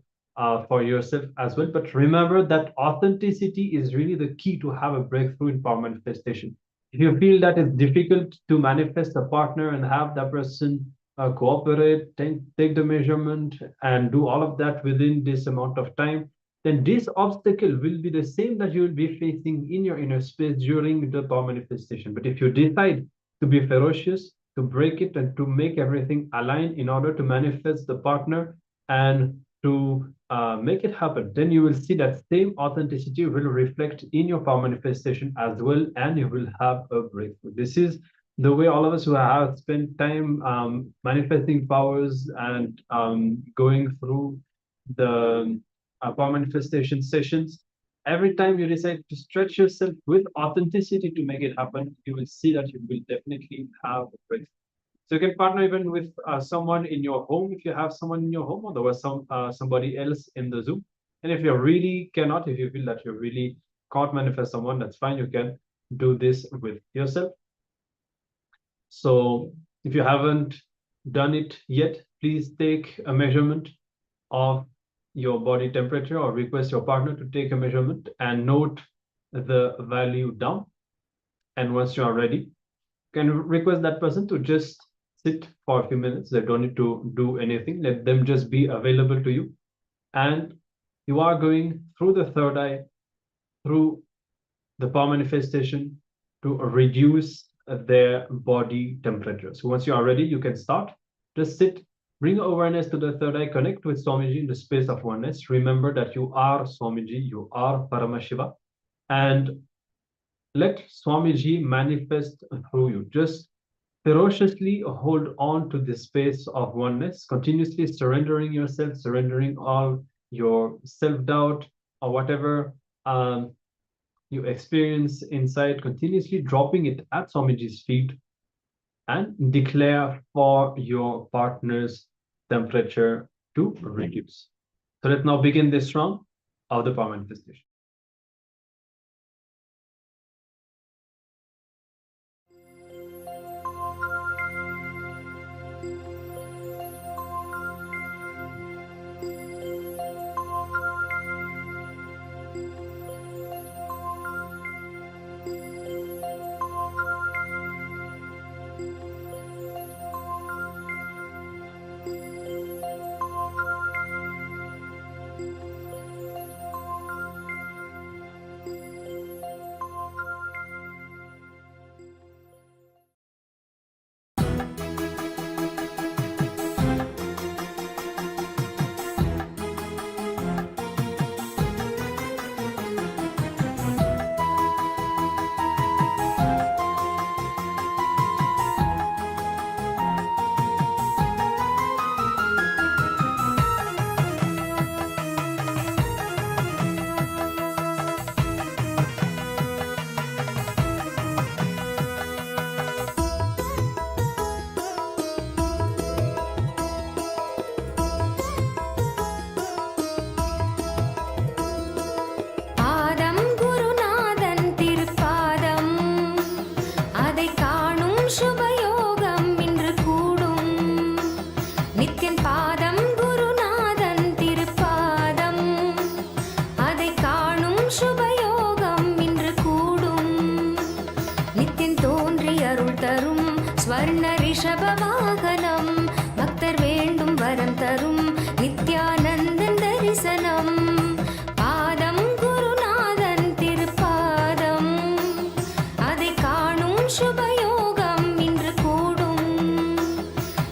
for yourself as well. But remember that authenticity is really the key to have a breakthrough in power manifestation. If you feel that it's difficult to manifest a partner and have that person cooperate, take the measurement and do all of that within this amount of time, then this obstacle will be the same that you will be facing in your inner space during the power manifestation. But if you decide to be ferocious, to break it and to make everything align in order to manifest the partner and to make it happen, then you will see that same authenticity will reflect in your power manifestation as well, and you will have a breakthrough. This is the way all of us who have spent time manifesting powers and going through the power manifestation sessions. Every time you decide to stretch yourself with authenticity to make it happen, you will see that you will definitely have a breakthrough. So you can partner even with someone in your home if you have someone in your home, or there was somebody else in the Zoom. And if you really cannot, if you feel that you really can't manifest someone, that's fine. You can do this with yourself. So if you haven't done it yet, please take a measurement of your body temperature or request your partner to take a measurement and note the value down. And once you are ready, you can request that person to just sit for a few minutes. They don't need to do anything. Let them just be available to you. And you are going through the third eye, through the power manifestation to reduce their body temperature. So once you are ready, you can start. Just sit, bring awareness to the third eye, connect with Swamiji in the space of oneness. Remember that you are Swamiji, you are Paramashiva, and let Swamiji manifest through you. Just ferociously hold on to this space of oneness, continuously surrendering yourself, surrendering all your self-doubt or whatever you experience inside, continuously dropping it at Swamiji's feet and declare for your partner's temperature to reduce. So let's now begin this round of the power manifestation. தரும் ஸ்வர்ண ரிஷப வாகனம் பக்தர் வேண்டும் வரம் தரும் நித்யானந்தன் தரிசனம் பாதம் குருநாதன் திருப்பாதம் அதை காணும் சுபயோகம் இன்று கூடும்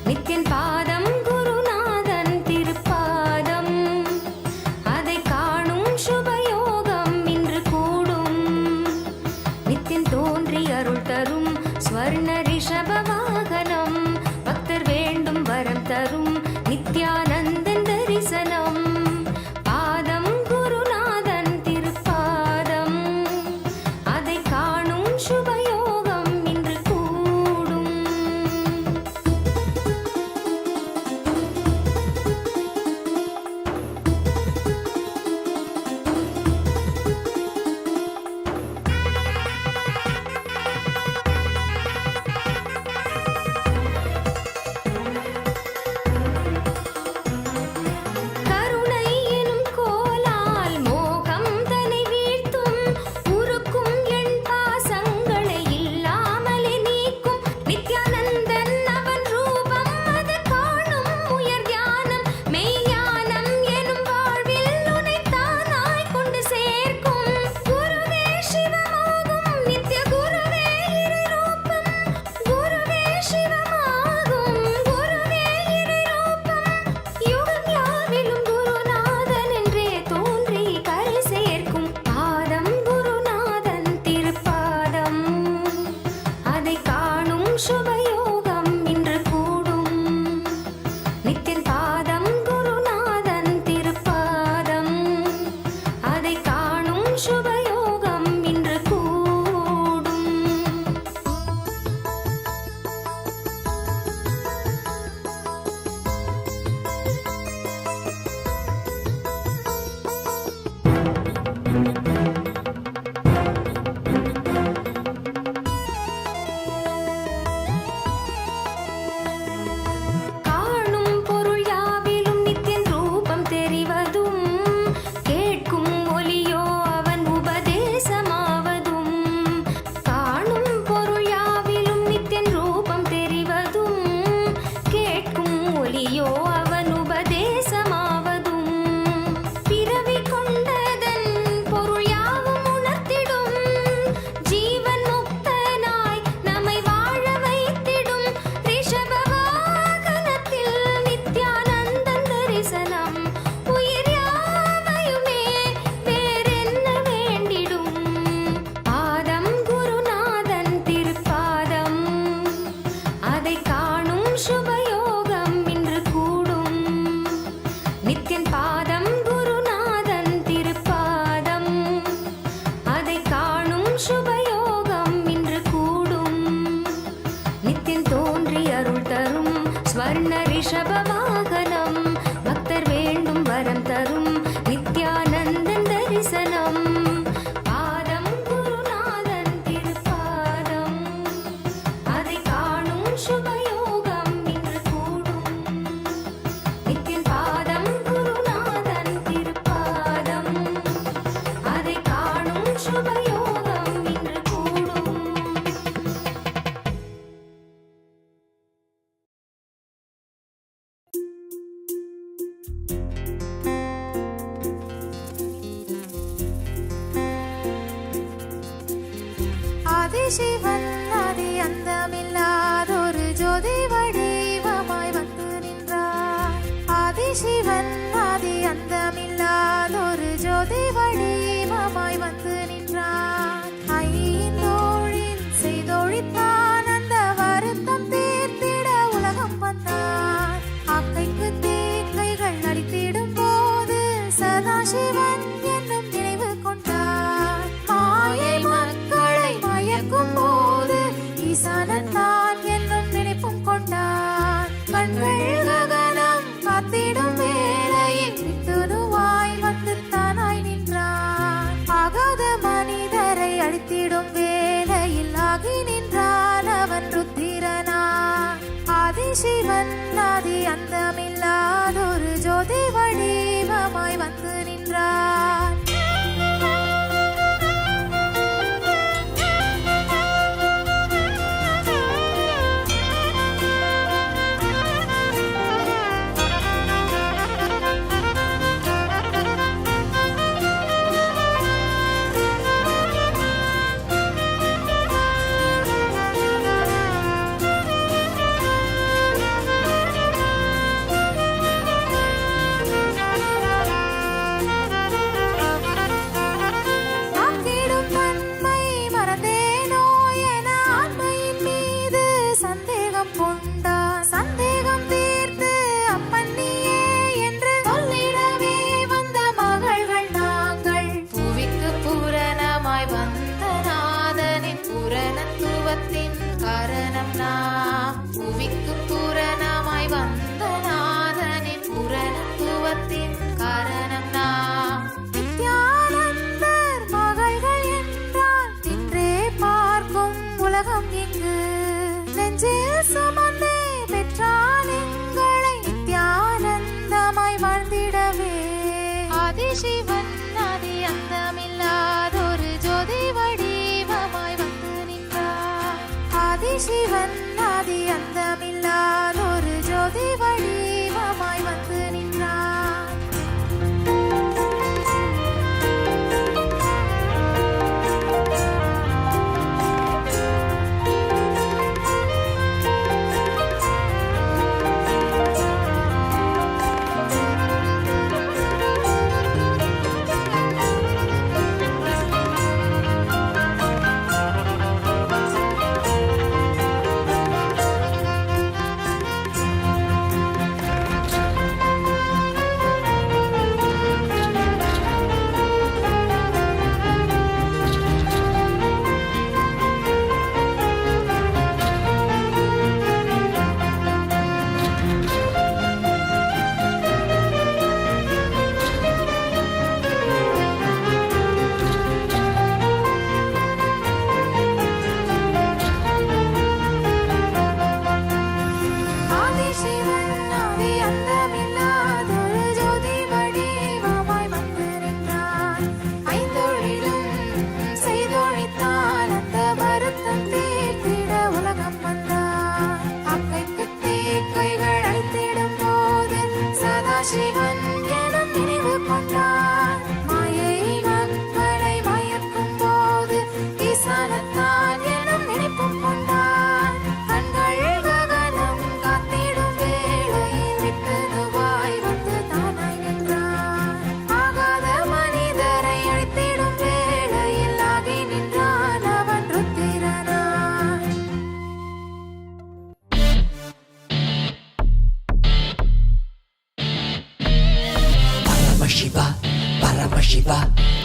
நித்யன் பாதம் குருநாதன் திருப்பாதம் அதை காணும் சுபயோகம் இன்று கூடும் நித்யன் தோன்றி அருள் தரும் ஸ்வர்ண ரிஷப வாகனம் பக்தர் வேண்டும் வரம் தரும் நித்யானந்தன் தரிசனம் பாதம் குருநாதன் திருப்பாதம் அதை காணும் சுபயோகம் இன்று கூடும் கருணை எனும் கோலால் மோகம் தனை வீழ்த்தும் உருக்கும் என் பாசங்களை இல்லாமலே நீக்கும் நித்யானந்தன் அவன் ரூபம் அது காணும் உயர் தியானம் மெய் ஞானம் எனும் வாழ்வில் உன்னை தானாய் கொண்டு சேர்க்கும் குருவே சிவமாகும் நித்ய குருவே இறை ரூபம் குருவே சிவமாகும் குருவே இறை ரூபம் யுகம் யாவிலும் குருநாதன் என்றே தோன்றி கரை சேர்க்கும் பாதம் குருநாதன் திருப்பாதம் அதை காணும் சுபயோகம் இன்று கூடும் நித்தின் பாதம் குருநாதன் திருப்பாதம் அதை காணும் சுபயோகம் இன்று கூடும் காணும் பொருள் யாவிலும் நித்தியன் ரூபம் தெரிவதும் கேட்கும் ஒலியோ அவன் உபதேசமாவதும் காணும் பொருள் யாவிலும் நித்தியன் ரூபம் தெரிவதும் கேட்கும் ஒலியோ அவன் உபதேசமாவதும் பிறவி கொண்டதன் பொருள் யாவும் உணர்த்திடும் ஜீவன் முக்தனாய் நம்மை வாழ வைத்திடும் ரிஷப வாகனத்தில் நித்யானந்தன் தரிசனம் உயிர் யாவையுமே வேறென்ன வேண்டிடும் பாதம் குருநாதன் திருப்பாதம் அதை காணும் சுபயோகம் இன்று கூடும் நித்யன் பாதம் குருநாதன் திருப்பாதம் அதை காணும் சுபயோகம் இன்று கூடும் நித்யன் தோன்றி அருள் தரும் ஸ்வர்ண ரிஷப வாகனம் பக்தர் வேண்டும் வரம் தரும் நித்யானந்தன் தரிசனம் பாதம் குருநாதன் திருப்பாதம் அதை காணும் சுபயோகம் இன்று கூடும் நித்யன் பாதம் குருநாதன் திருப்பாதம் அதை காணும் சுபயோகம் இன்று கூடும் ஆதிசிவன் ஆதி அந்தமில்லாதொரு ஜோதி வடிவமாய் வந்து நின்றார் ஆதிசிவன் ஆதி அந்தமில்லாதொரு ஜோதி வடிவமாய் வந்து நின்றார் ஐந்தோழில் செய்தொழித்தான் அந்த வருத்தம் தீர்த்திட உலகம் வந்தார் அக்கைக்கு தேக்கைகள் அடித்திடும் போது சதாசிவன் என்னும் நினைவு கொண்டார் மாயை மக்களை மயக்கும் போது ஈசானன் தான் என்னும் நினைப்பும் கொண்டார் கண்கள் ககனம் காத்திடும் வேளையில் விட்டுருவாய் வந்து தானாய் நின்றான் ஆகாத மனிதரை அழித்திடும் வேளையில் ஆகி நின்றான் அவன் ருத்திரனான் ஆதிசிவன் ஆதி அந்தமில்லாதொரு ஜோதி வடிவமாய் வந்து நின்றான் சுமந்தே பெற்றான் எங்களை நித்யானந்தமாய் வாழ்ந்திடவே. ஆதிசிவன் ஆதி அந்தமில்லாதொரு ஜோதி வடிவமாய் வந்து நின்றார். ஆதிசிவன் ஆதி அந்தமில்லாதொரு ஜோதி வடிவமாய் வந்து நின்றார்.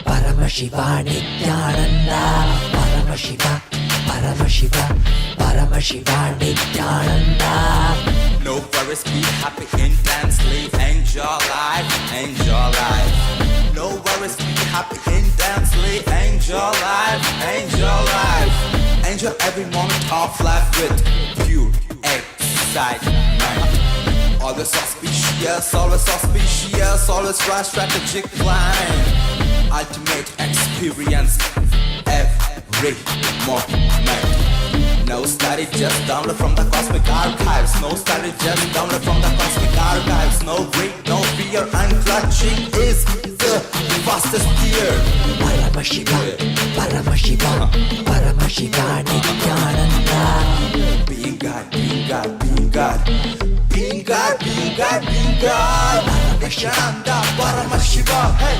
Paramashiva Nityananda Paramashiva Paramashiva Paramashiva Nityananda. No worries, be happy intensely, enjoy life, enjoy life. No worries, be happy intensely, enjoy life, enjoy life. Enjoy every moment of life with pure excitement. Always auspicious, always auspicious, always right strategic planning. Ultimate experience every moment. No study, just download from the cosmic archives. No study, just download from the cosmic archives. No greed, no fear, and clutching is the fastest gear. Paramashiva, Paramashiva, Paramashiva Nityananda. Being God, being God, being God. Being God, being God, being God. Nityananda Paramashiva, hey.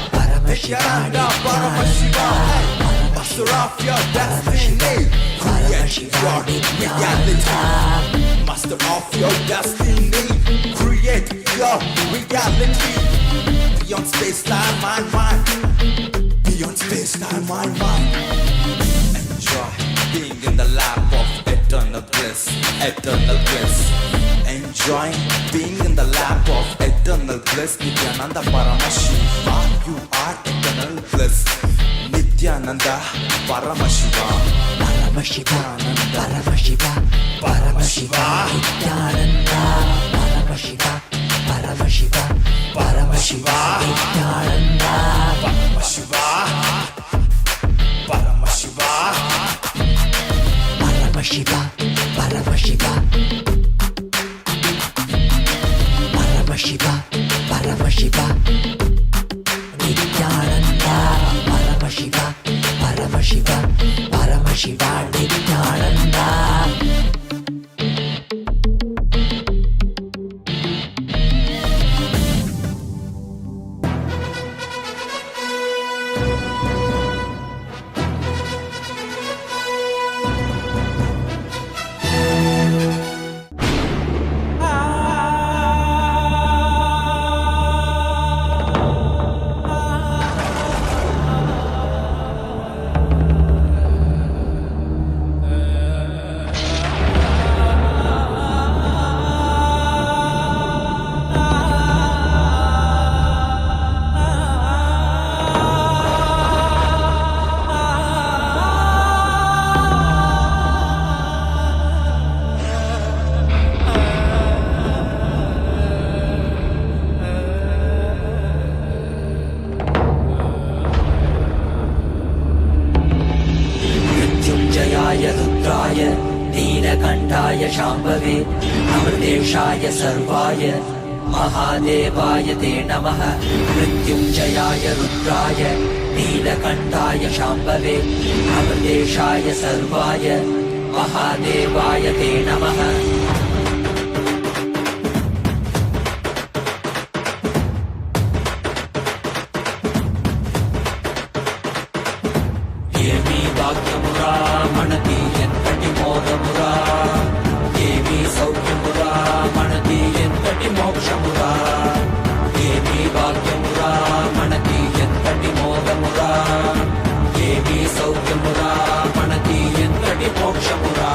Nityananda Paramashiva, hey. Master of your destiny. Create your reality. Master of your destiny. Create your reality. Beyond space, time, mind, mind. Beyond space, time, mind, mind. Enjoy being in the lap of eternal bliss, eternal bliss. Enjoying being in the lap of eternal bliss. Nityananda Paramashiva, you are eternal bliss. Nityananda Paramashiva, Paramashiva, Paramashiva, Paramashiva Nityananda. Paramashiva, Paramashiva, Paramashiva Nityananda. Paramashiva, Paramashiva, Paramashiva, Paramashiva, Paramashiva, Paramashiva Nityananda. Paramashiva, Paramashiva, Paramashiva Nityananda. शाम्भवे अमृतेशाय सर्वाय महादेवाय ते नमः मृत्युञ्जयाय रुद्राय नीलकण्ठाय शाम्भवे अमृतेशाय सर्वाय महादेवाय ते नमः देवी भाग्यमुरा मनति यत्तटि मोदमुरा देवी सौख्यमुरा मनति यत्तटि मोक्षमुरा देवी भाग्यमुरा मनति यत्तटि मोदमुरा देवी सौख्यमुरा मनति यत्तटि मोक्षमुरा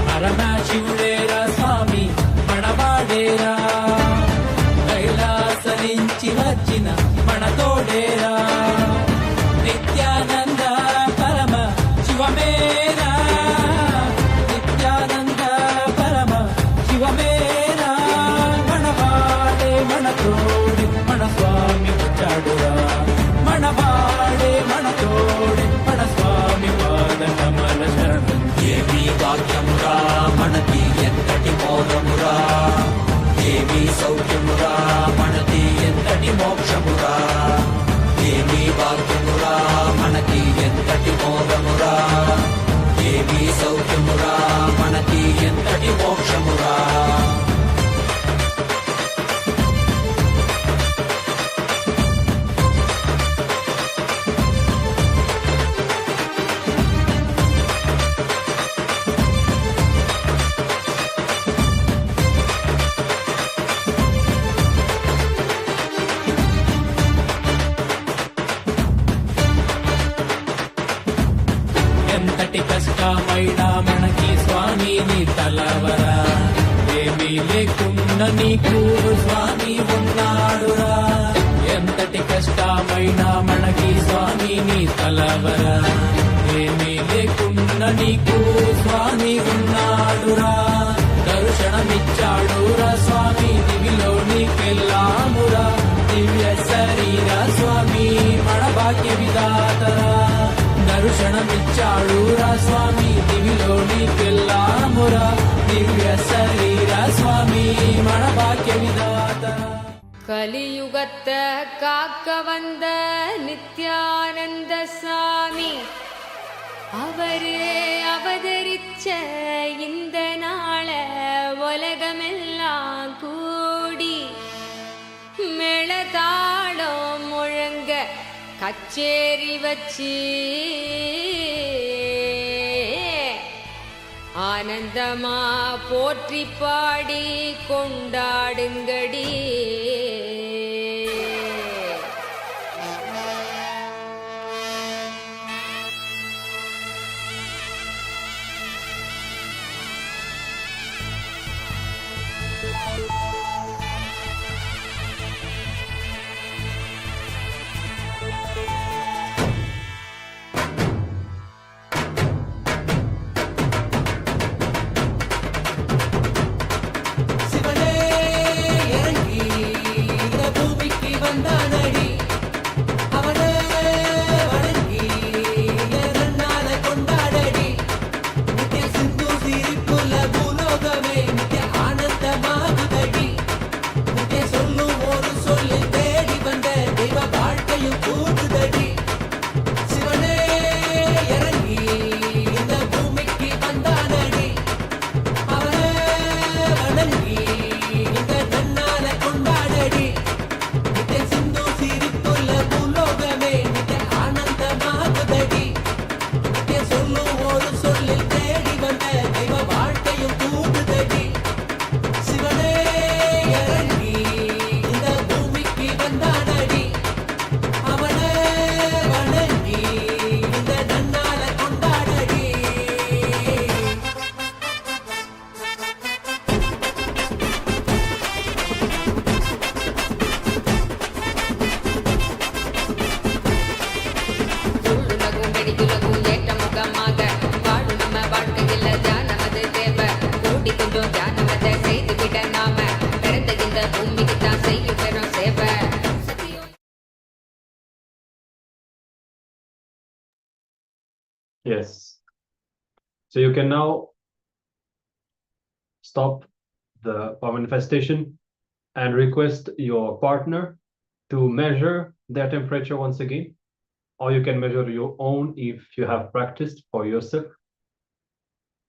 परमशिवुडेरा स्वामी मनवाडेरा कैलास निंचि वच्चिन मनतोडेरा नित्यानंद परम शिवमेरा नित्यानंद परम शिवमेरा मनवाडे मनतोडे मन स्वामी पुच्चाडुरा मनवाडे मनतोडे मन स्वामी पाद कमल शरण देवी भाग्यमुरा मनति यत्तटि मोदमुरा देवी सौख्यमुरा मनति यत्तटि मोक्षमुरा देवी भाग्यमुरा मनति यत्तटि मोदमुरा देवी सौख्यमुरा मनति यत्तटि मोक्षमुरा ఎంతటి కష్టమైనా మనకి స్వామి నీ తలవరా ఏమీ లేకుండా నీకు స్వామి ఉన్నాడురా ఎంతటి కష్టమైనా మనకి స్వామి నీ తలవరా ఏమీ లేకుండా నీకు స్వామి ఉన్నాడురా దర్శనమిచ్చాడురా స్వామి దివిలో నీకెళ్ళామురా దివ్య శరీర స్వామి మన భాగ్య విధాతరా దర్శనమిచ్చాడురా స్వామి దివిలో నీకెళ్ళామురా దివ్య శరీర స్వామి మన భాగ్య విధాతరా கலியுகத்தை காக்க வந்த நித்யானந்த சாமி அவரே அவதரிச்ச இந்த நாள உலகமெல்லாம் கூடி மேளதாளம் முழங்க கச்சேரி வச்சு ஆனந்தமா போற்றி பாடி கொண்டாடுங்கடி Yes. So you can now stop the power manifestation and request your partner to measure their temperature once again, or you can measure your own if you have practiced for yourself,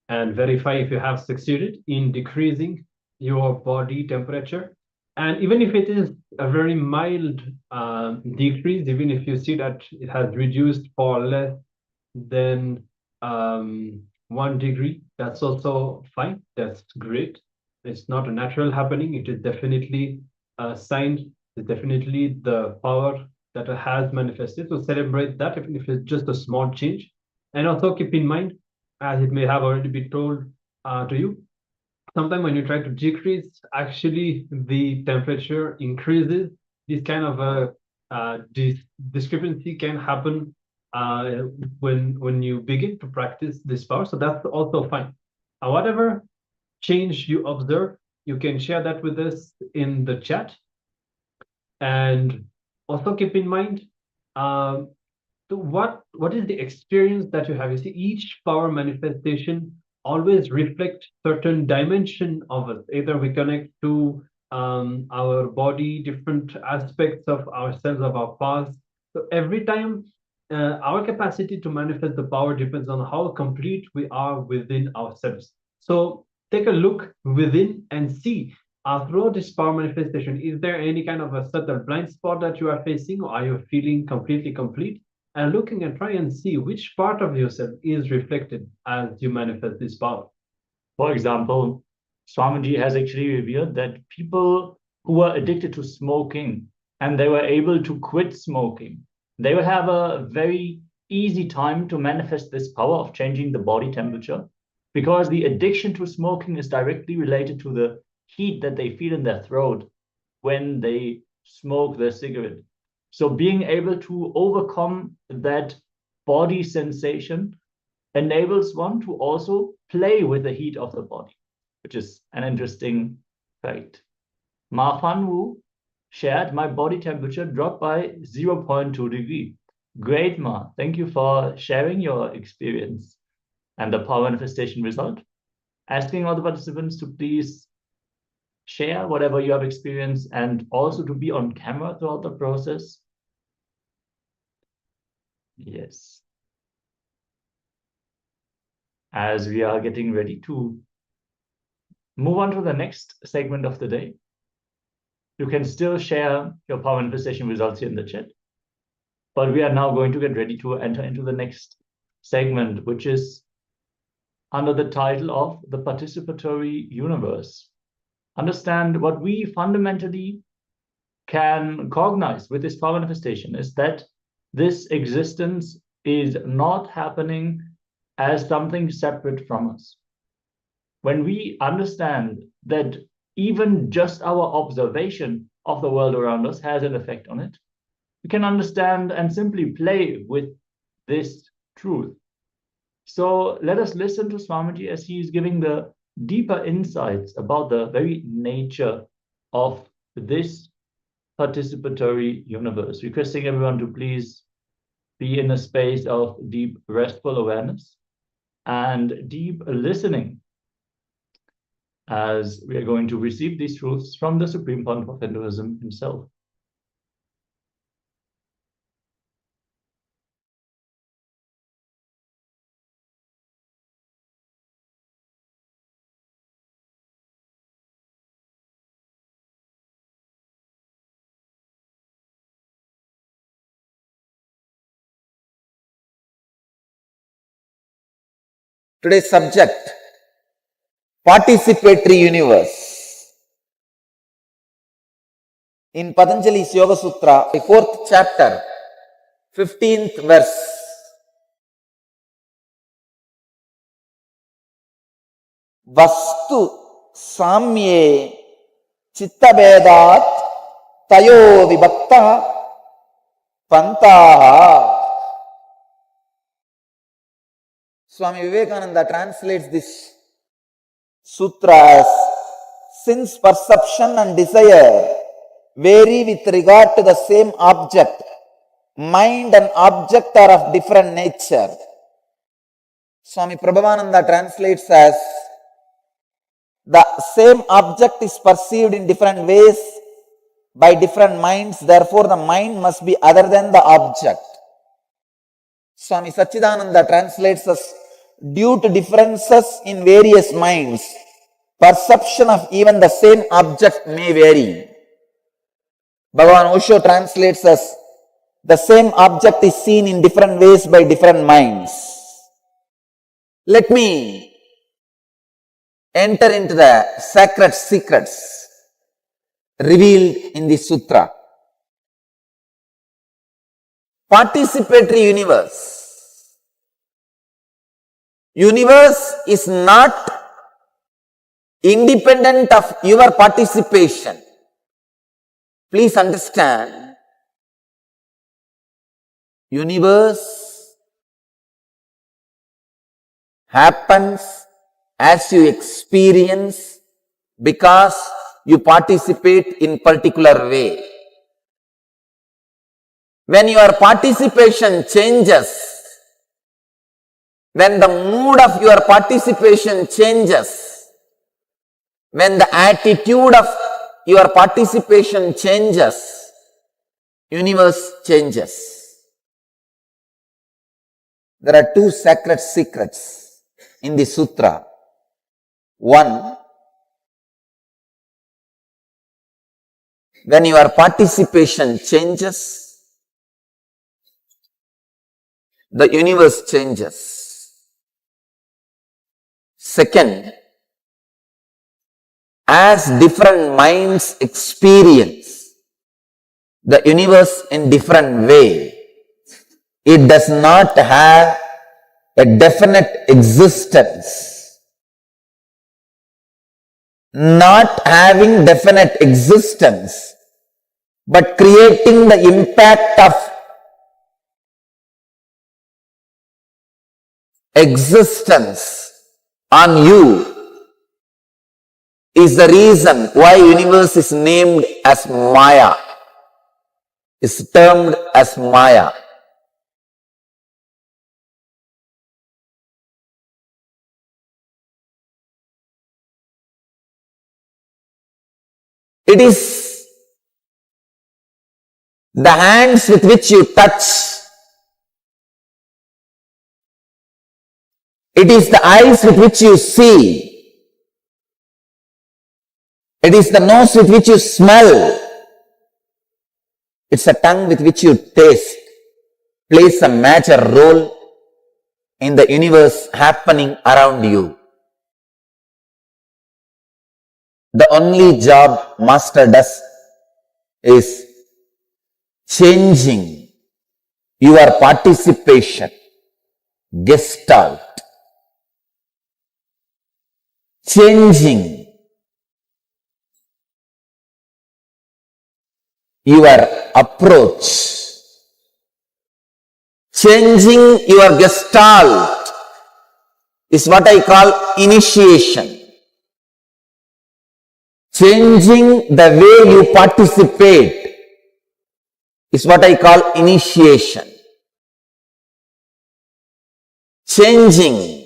and verify if you have succeeded in decreasing your body temperature. And even if it is a very mild decrease, even if you see that it has reduced for less than 1 degree, that's also fine. That's great. It's not a natural happening. It is definitely a sign. It's definitely the power that has manifested. So celebrate that, even if it's just a small change. And also keep in mind, as it may have already been told to you, sometimes when you try to decrease, actually the temperature increases. This kind of a discrepancy can happen when you begin to practice this power. So that's also fine. Whatever change you observe, you can share that with us in the chat. And also keep in mind, what is the experience that you have? You see, each power manifestation always reflect certain dimension of us. Either we connect to our body, different aspects of ourselves, of our past. So every time our capacity to manifest the power depends on how complete we are within ourselves. So take a look within and see throughout this power manifestation, is there any kind of a subtle blind spot that you are facing, or are you feeling completely complete? And looking and try and see which part of yourself is reflected as you manifest this power. For example, Swamiji has actually revealed that people who were addicted to smoking and they were able to quit smoking, they will have a very easy time to manifest this power of changing the body temperature, because the addiction to smoking is directly related to the heat that they feel in their throat when they smoke their cigarette. So being able to overcome that body sensation enables one to also play with the heat of the body, which is an interesting fact. Ma Fanwu shared, my body temperature dropped by 0.2 degree. Great, Ma. Thank you for sharing your experience and the power manifestation result. Asking all the participants to please share whatever you have experienced and also to be on camera throughout the process. Yes. As we are getting ready to move on to the next segment of the day, you can still share your power manifestation results here in the chat. But we are now going to get ready to enter into the next segment, which is under the title of the Participatory Universe. Understand what we fundamentally can cognize with this power manifestation is that this existence is not happening as something separate from us. When we understand that even just our observation of the world around us has an effect on it, we can understand and simply play with this truth. So let us listen to Swamiji as he is giving the deeper insights about the very nature of this participatory universe, requesting everyone to please be in a space of deep restful awareness and deep listening as we are going to receive these truths from the Supreme Pontiff of Hinduism himself. Today's subject, Participatory Universe. In Patanjali's Yoga Sutra, the 4th chapter, 15th verse. Vastu samye chittabedat tayo vibhakta pantaha. Swami Vivekananda translates this sutra as, since perception and desire vary with regard to the same object, mind and object are of different nature. Swami Prabhavananda translates as, The same object is perceived in different ways by different minds, therefore the mind must be other than the object. Swami Satchidananda translates as, due to differences in various minds, perception of even the same object may vary. Bhagavan Osho translates as, the same object is seen in different ways by different minds. Let me enter into the sacred secrets revealed in the sutra. Participatory universe. Universe is not independent of your participation. Please understand, universe happens as you experience because you participate in particular way. When your participation changes, when the mood of your participation changes, when the attitude of your participation changes, universe changes. There are two sacred secrets in the sutra. One, when your participation changes, the universe changes. Second, as different minds experience the universe in different way, it does not have a definite existence. Not having definite existence, but creating the impact of existence on you is the reason why universe is named as Maya, is termed as Maya. It is the hands with which you touch. It is the eyes with which you see. It is the nose with which you smell. It's the tongue with which you taste. Plays a major role in the universe happening around you. The only job master does is changing your participation, gestalt, changing your approach, changing your gestalt is what I call initiation. Changing the way you participate is what I call initiation. Changing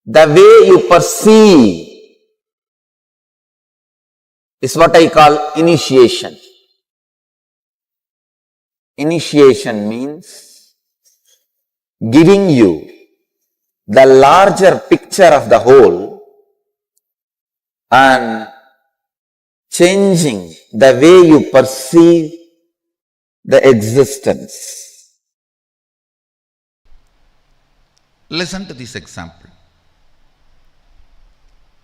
the way you perceive is what I call initiation. Initiation means giving you the larger picture of the whole and changing the way you perceive the existence. Listen to this example.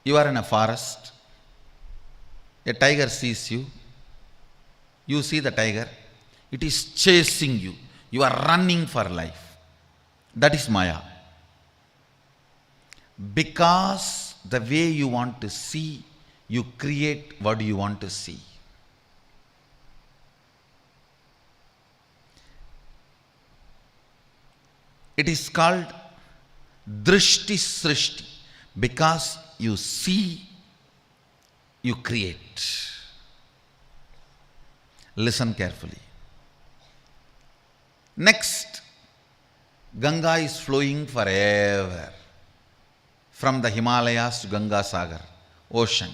You are in a forest. A tiger sees you. You see the tiger. It is chasing you. You are running for life. That is Maya. Because the way you want to see, you create what you want to see. It is called Drishti Srishti. Because you see, you create. Listen carefully. Next, Ganga is flowing forever. From the Himalayas to Ganga Sagar. ocean.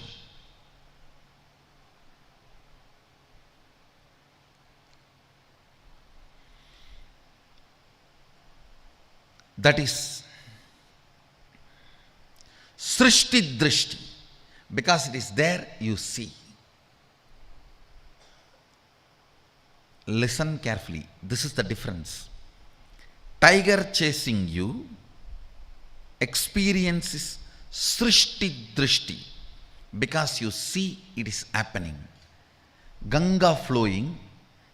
That is Srishti Drishti. Because it is there, you see. Listen carefully. This is the difference. Tiger chasing you experiences Srishti Drishti because you see it is happening. Ganga flowing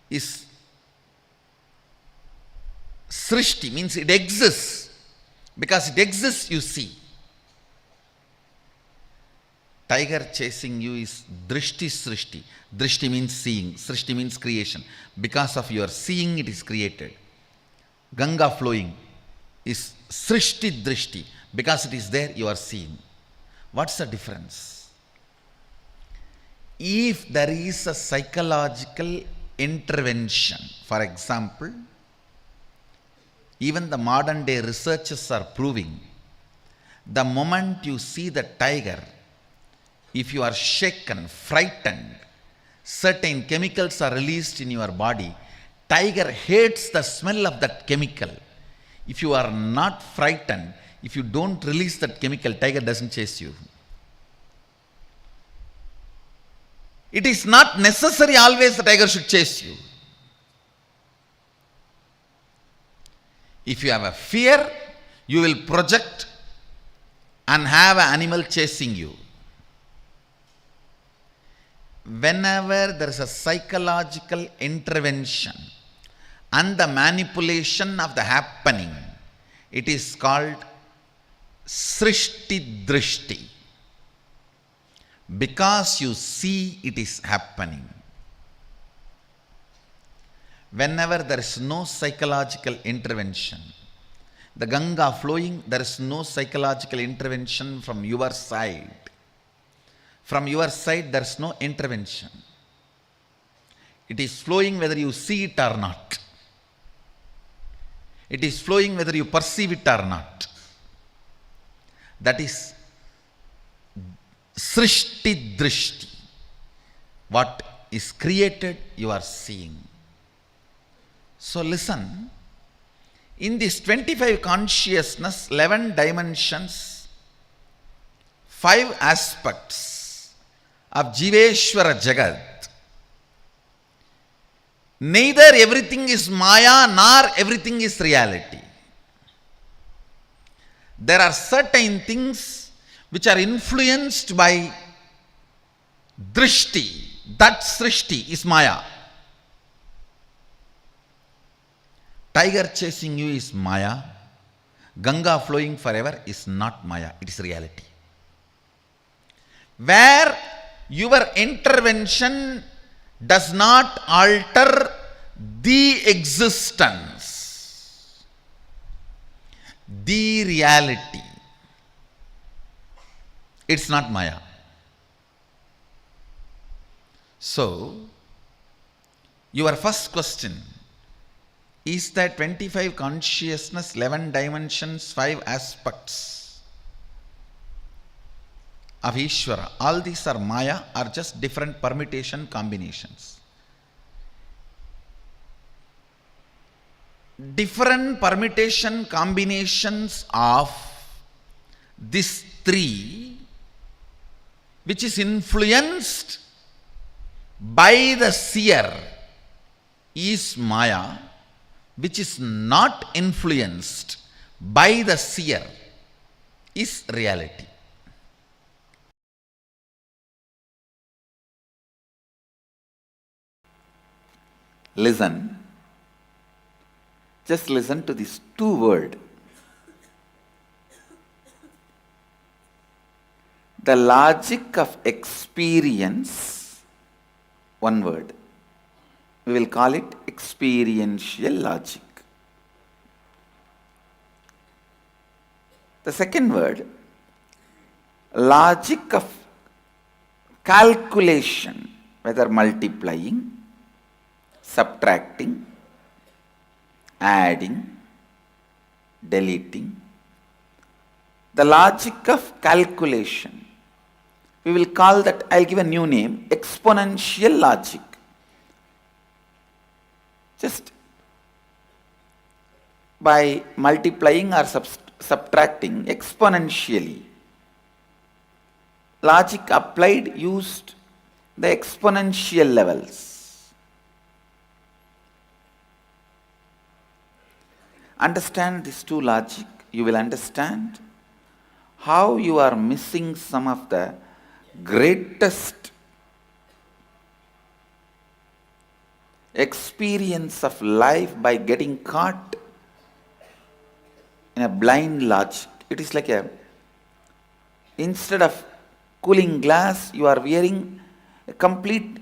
is Srishti, means it exists. Because it exists, you see. Tiger chasing you is Drishti Srishti. Drishti means seeing. Srishti means creation. Because of your seeing, it is created. Ganga flowing is Srishti Drishti. Because it is there, you are seeing. What's the difference? If there is a psychological intervention, for example, even the modern day researchers are proving, the moment you see the tiger, if you are shaken, frightened, certain chemicals are released in your body. Tiger hates the smell of that chemical. If you are not frightened, if you don't release that chemical, tiger doesn't chase you. It is not necessary always the tiger should chase you. If you have a fear, you will project and have an animal chasing you. Whenever there is a psychological intervention and the manipulation of the happening, it is called Srishti Drishti. Because you see it is happening. Whenever there is no psychological intervention, the Ganga flowing, there is no psychological intervention from your side. From your side, there is no intervention. It is flowing whether you see it or not. It is flowing whether you perceive it or not. That is Srishti Drishti. What is created, you are seeing. So listen, in this 25 consciousness, 11 dimensions, 5 aspects of Jiveshwara Jagat, neither everything is Maya nor everything is reality. There are certain things which are influenced by Drishti. That Srishti is Maya. Tiger chasing you is Maya. Ganga flowing forever is not Maya, it is reality. Where your intervention does not alter the existence, the reality, it's not Maya. So, your first question is that 25 consciousness, 11 dimensions, 5 aspects of Ishvara, all these are Maya or just different permutation combinations? Different permutation combinations of these 3, which is influenced by the seer, is Maya. Which is not influenced by the seer is reality. Listen. Just listen to these 2 words. The logic of experience, 1 word. We will call it experiential logic. The second word, logic of calculation, whether multiplying, subtracting, adding, deleting. The logic of calculation. We will call that, I'll give a new name, exponential logic. Just by multiplying or subtracting exponentially. Logic applied used the exponential levels. Understand these two logic, you will understand how you are missing some of the greatest experience of life by getting caught in a blind logic. It is like instead of cooling glass, you are wearing a complete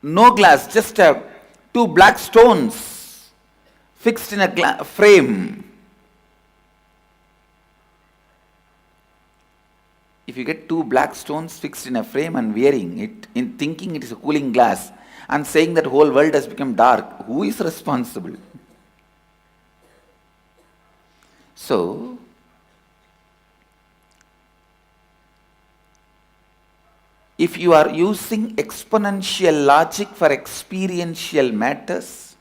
no glass, just two black stones fixed in a frame. If you get two black stones fixed in a frame and wearing it, in thinking it is a cooling glass, and saying that whole world has become dark, who is responsible? So, if you are using exponential logic for experiential matters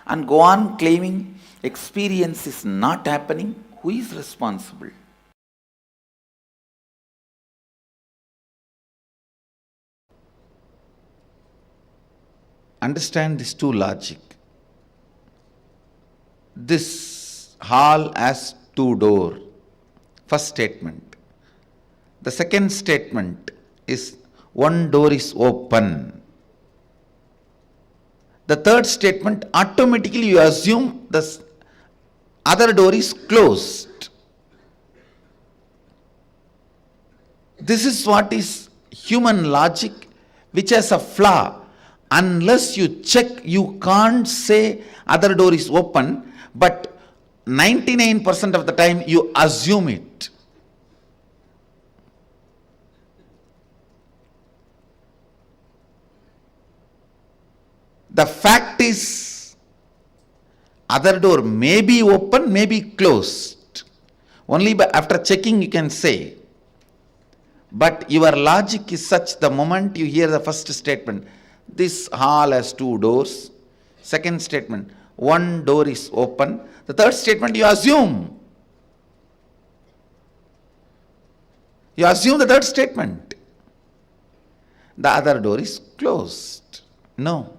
and go on claiming experience is not happening, who is responsible? Understand this two logic. This hall has two doors. First statement. The second statement is one door is open. The third statement, automatically you assume the other door is closed. This is what is human logic, which has a flaw. Unless you check, you can't say other door is open, but 99% of the time you assume it. The fact is, other door may be open, may be closed. Only after checking you can say. But your logic is such, the moment you hear the first statement, this hall has two doors. Second statement, one door is open. The third statement, you assume. You assume the third statement. The other door is closed. No.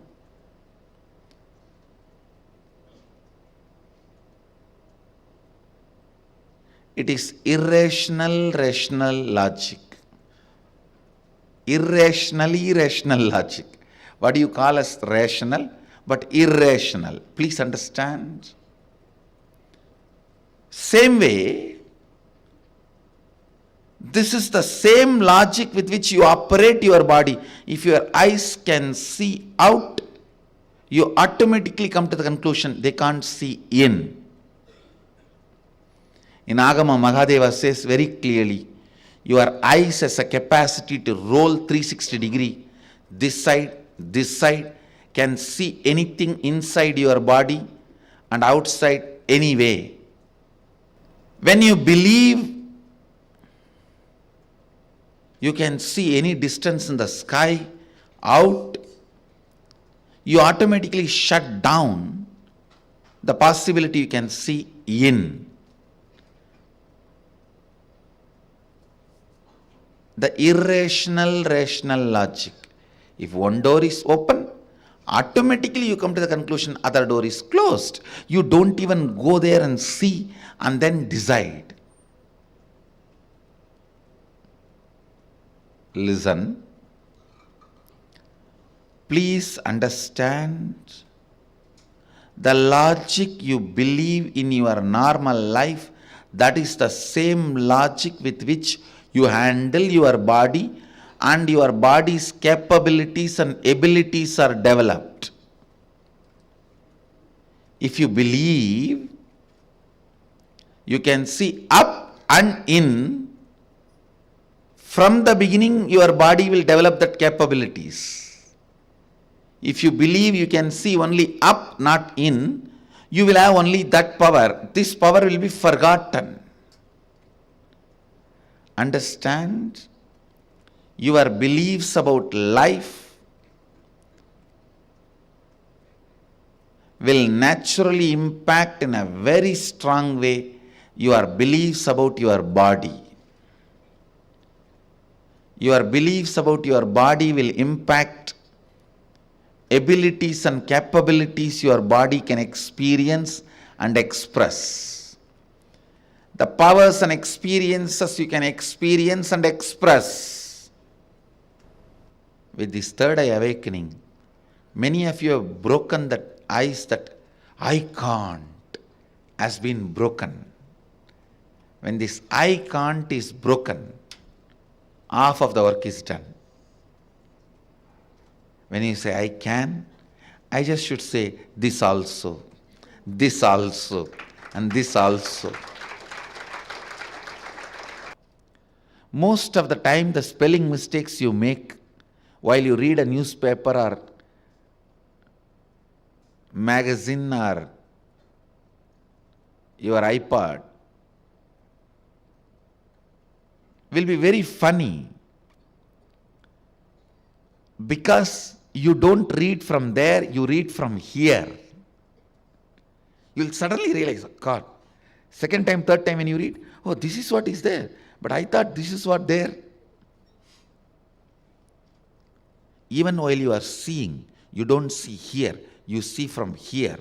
It is irrational, rational logic. Irrationally rational logic. What do you call as rational, but irrational? Please understand. Same way, this is the same logic with which you operate your body. If your eyes can see out, you automatically come to the conclusion they can't see in. In Agama, Mahadeva says very clearly, your eyes has a capacity to roll 360 degree. This side can see anything inside your body and outside anyway. When you believe you can see any distance in the sky out, you automatically shut down the possibility you can see in. The irrational, rational logic. If one door is open, automatically you come to the conclusion other door is closed. You don't even go there and see and then decide. Listen. Please understand. The logic you believe in your normal life, that is the same logic with which you handle your body, and your body's capabilities and abilities are developed. If you believe you can see up and in, from the beginning your body will develop that capabilities. If you believe you can see only up, not in, you will have only that power. This power will be forgotten. understand your beliefs about life will naturally impact in a very strong way your beliefs about your body. Your beliefs about your body will impact abilities and capabilities your body can experience and express. The powers and experiences you can experience and express. With this third eye awakening, many of you have broken that ice, that I can't has been broken. When this I can't is broken, half of the work is done. When you say I can, I just should say this also, and this also. Most of the time the spelling mistakes you make while you read a newspaper or magazine or your iPod will be very funny, because you don't read from there, you read from here. You'll suddenly realize, oh God, second time, third time when you read, oh, this is what is there, but I thought this is what there. Even while you are seeing, you don't see here, you see from here.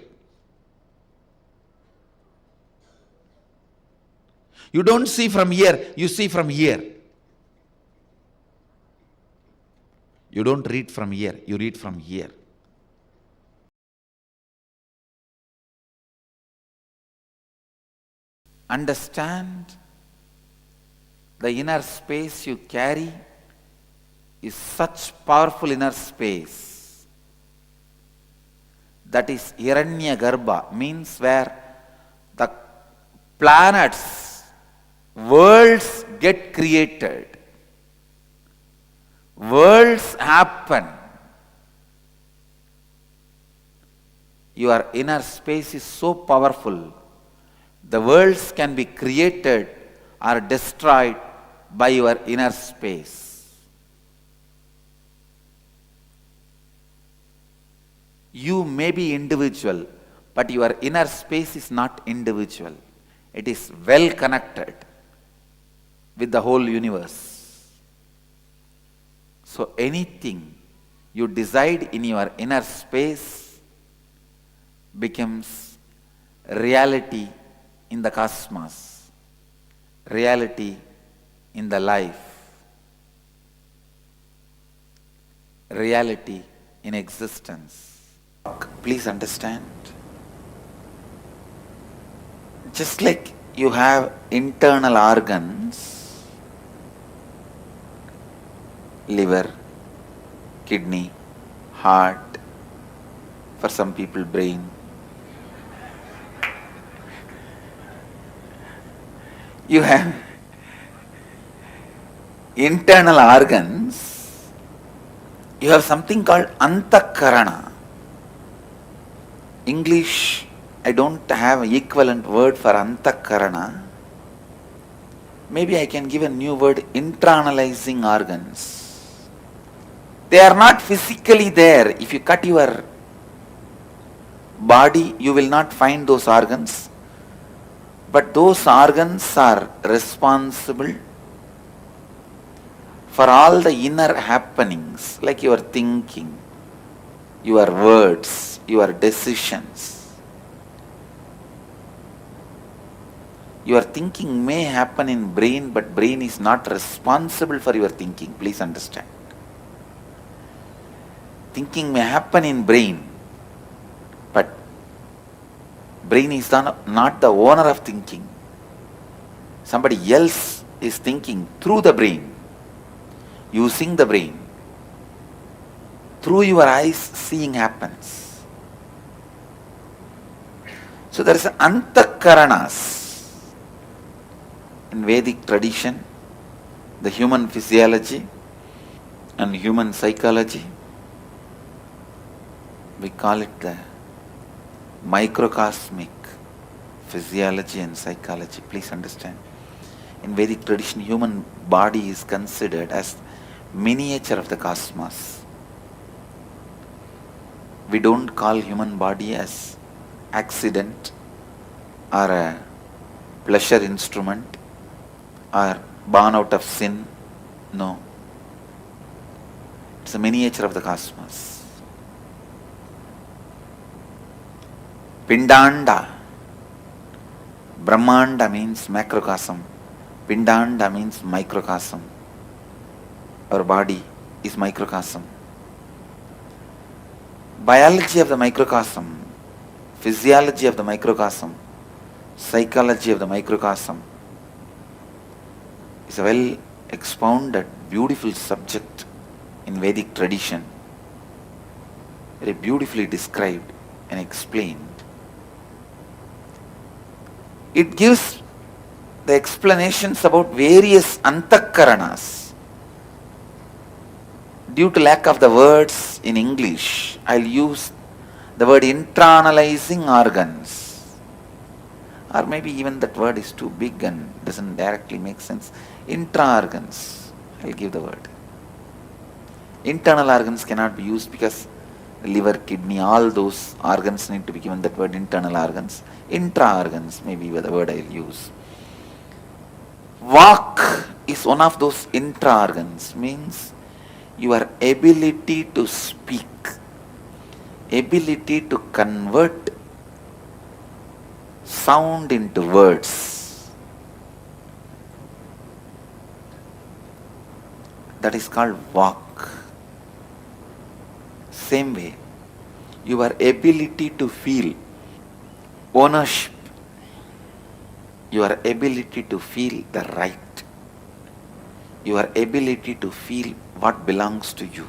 You don't see from here, you see from here. You don't read from here, you read from here. Understand the inner space you carry is such powerful inner space. That is Hiranya Garbha, means where the planets, worlds get created. Worlds happen. Your inner space is so powerful. The worlds can be created or destroyed by your inner space. You may be individual, but your inner space is not individual. It is well connected with the whole universe. So anything you decide in your inner space becomes reality in the cosmos, reality in the life, reality in existence. Please understand, just like you have internal organs, liver, kidney, heart, for some people brain. You have internal organs, you have something called antakarana. English, I don't have an equivalent word for antakarana. Maybe I can give a new word, internalizing organs. They are not physically there. If you cut your body, you will not find those organs. But those organs are responsible for all the inner happenings, like your thinking, your words, your decisions. Your thinking may happen in brain, but brain is not responsible for your thinking. Please understand. Thinking may happen in brain, but brain is not the owner of thinking. Somebody else is thinking through the brain, using the brain. Through your eyes, seeing happens. So there is antakaranas. In Vedic tradition, the human physiology and human psychology, we call it the microcosmic physiology and psychology. Please understand. In Vedic tradition, human body is considered as miniature of the cosmos. We don't call human body as accident or a pleasure instrument or born out of sin. No. It's a miniature of the cosmos. Pindanda. Brahmanda means macrocosm. Pindanda means microcosm. Our body is microcosm. Biology of the microcosm, physiology of the microcosm, psychology of the microcosm is a well expounded, beautiful subject in Vedic tradition. Very beautifully described and explained. It gives the explanations about various antakaranas. Due to lack of the words in English, I'll use the word internalizing organs. Or maybe even that word is too big and doesn't directly make sense. Intra-organs, I'll give the word. Internal organs cannot be used because liver, kidney, all those organs need to be given that word internal organs. Intra-organs may be the word I'll use. Vak is one of those intra-organs, means your ability to speak, ability to convert sound into words. That is called Vak. Same way, your ability to feel ownership, your ability to feel the right, your ability to feel what belongs to you.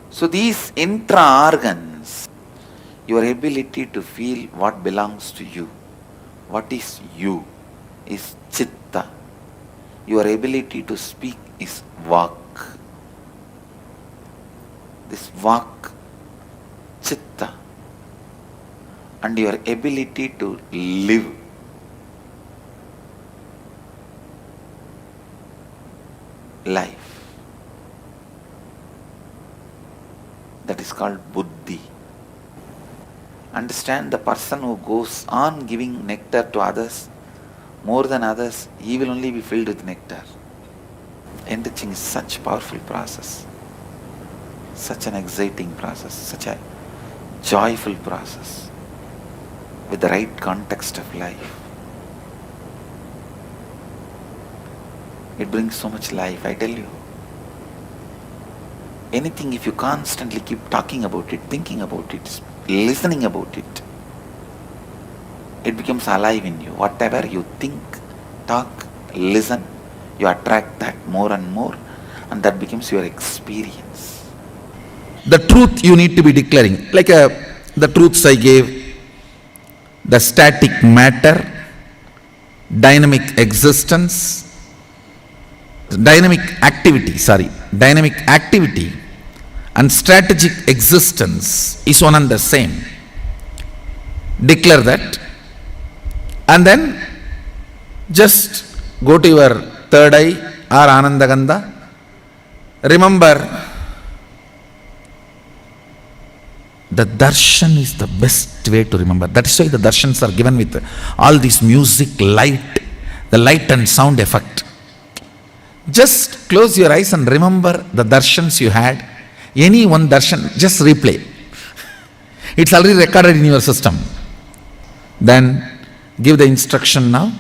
So these intra-organs, your ability to feel what belongs to you, what is you, is chitta. Your ability to speak is vak. This vak, chitta, and your ability to live. Life. That is called buddhi. Understand, the person who goes on giving nectar to others more than others, he will only be filled with nectar. Enriching is such a powerful process, such an exciting process, such a joyful process with the right context of life. It brings so much life, I tell you. Anything, if you constantly keep talking about it, thinking about it, listening about it, it becomes alive in you. Whatever you think, talk, listen, you attract that more and more, and that becomes your experience. The truth you need to be declaring, like the truths I gave, the static matter, dynamic existence, dynamic activity and strategic existence is one and the same. Declare that, and then just go to your third eye or Anandagandha. Remember, the darshan is the best way to remember. That is why the darshans are given with all this music, light, the light and sound effect. Just close your eyes and remember the darshans you had. Any one darshan, just replay. It's already recorded in your system. Then give the instruction now.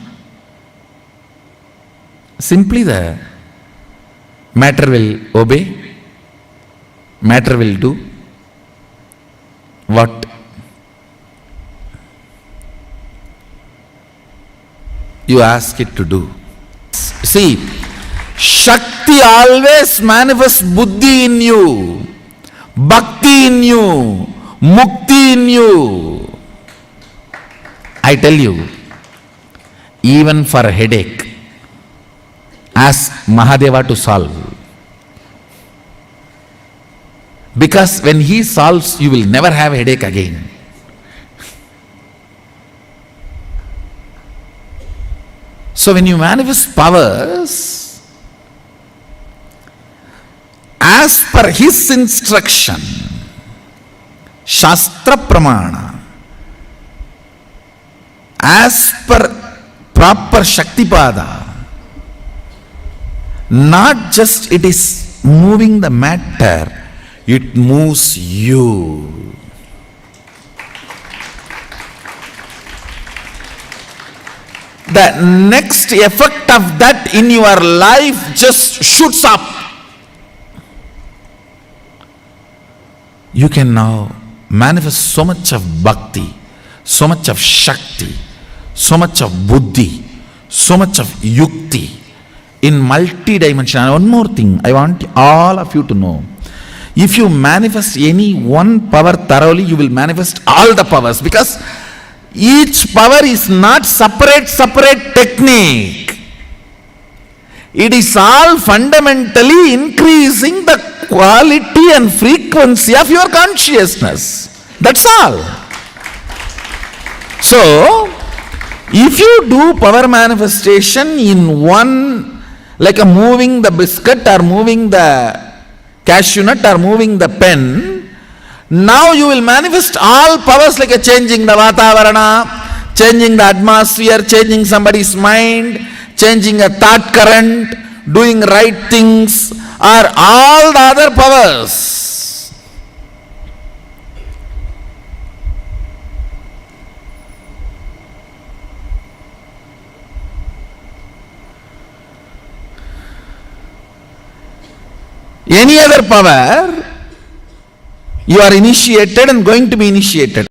Simply the matter will obey, matter will do what you ask it to do. See, Shakti always manifests buddhi in you, bhakti in you, mukti in you. I tell you, even for a headache, ask Mahadeva to solve. Because when he solves, you will never have a headache again. So when you manifest powers, as per his instruction, Shastra Pramana, as per proper Shaktipada, not just it is moving the matter, it moves you. The next effect of that in your life just shoots up. You can now manifest so much of bhakti, so much of shakti, so much of buddhi, so much of yukti in multi-dimensional. One more thing I want all of you to know. If you manifest any one power thoroughly, you will manifest all the powers, because each power is not separate technique. It is all fundamentally increasing the quality and frequency of your consciousness. That's all. So, if you do power manifestation in one, like a moving the biscuit or moving the cashew nut or moving the pen, now you will manifest all powers, like a changing the Vatavarana, changing the atmosphere, changing somebody's mind, changing a thought current, doing right things, or all the other powers. Any other power, you are initiated and going to be initiated.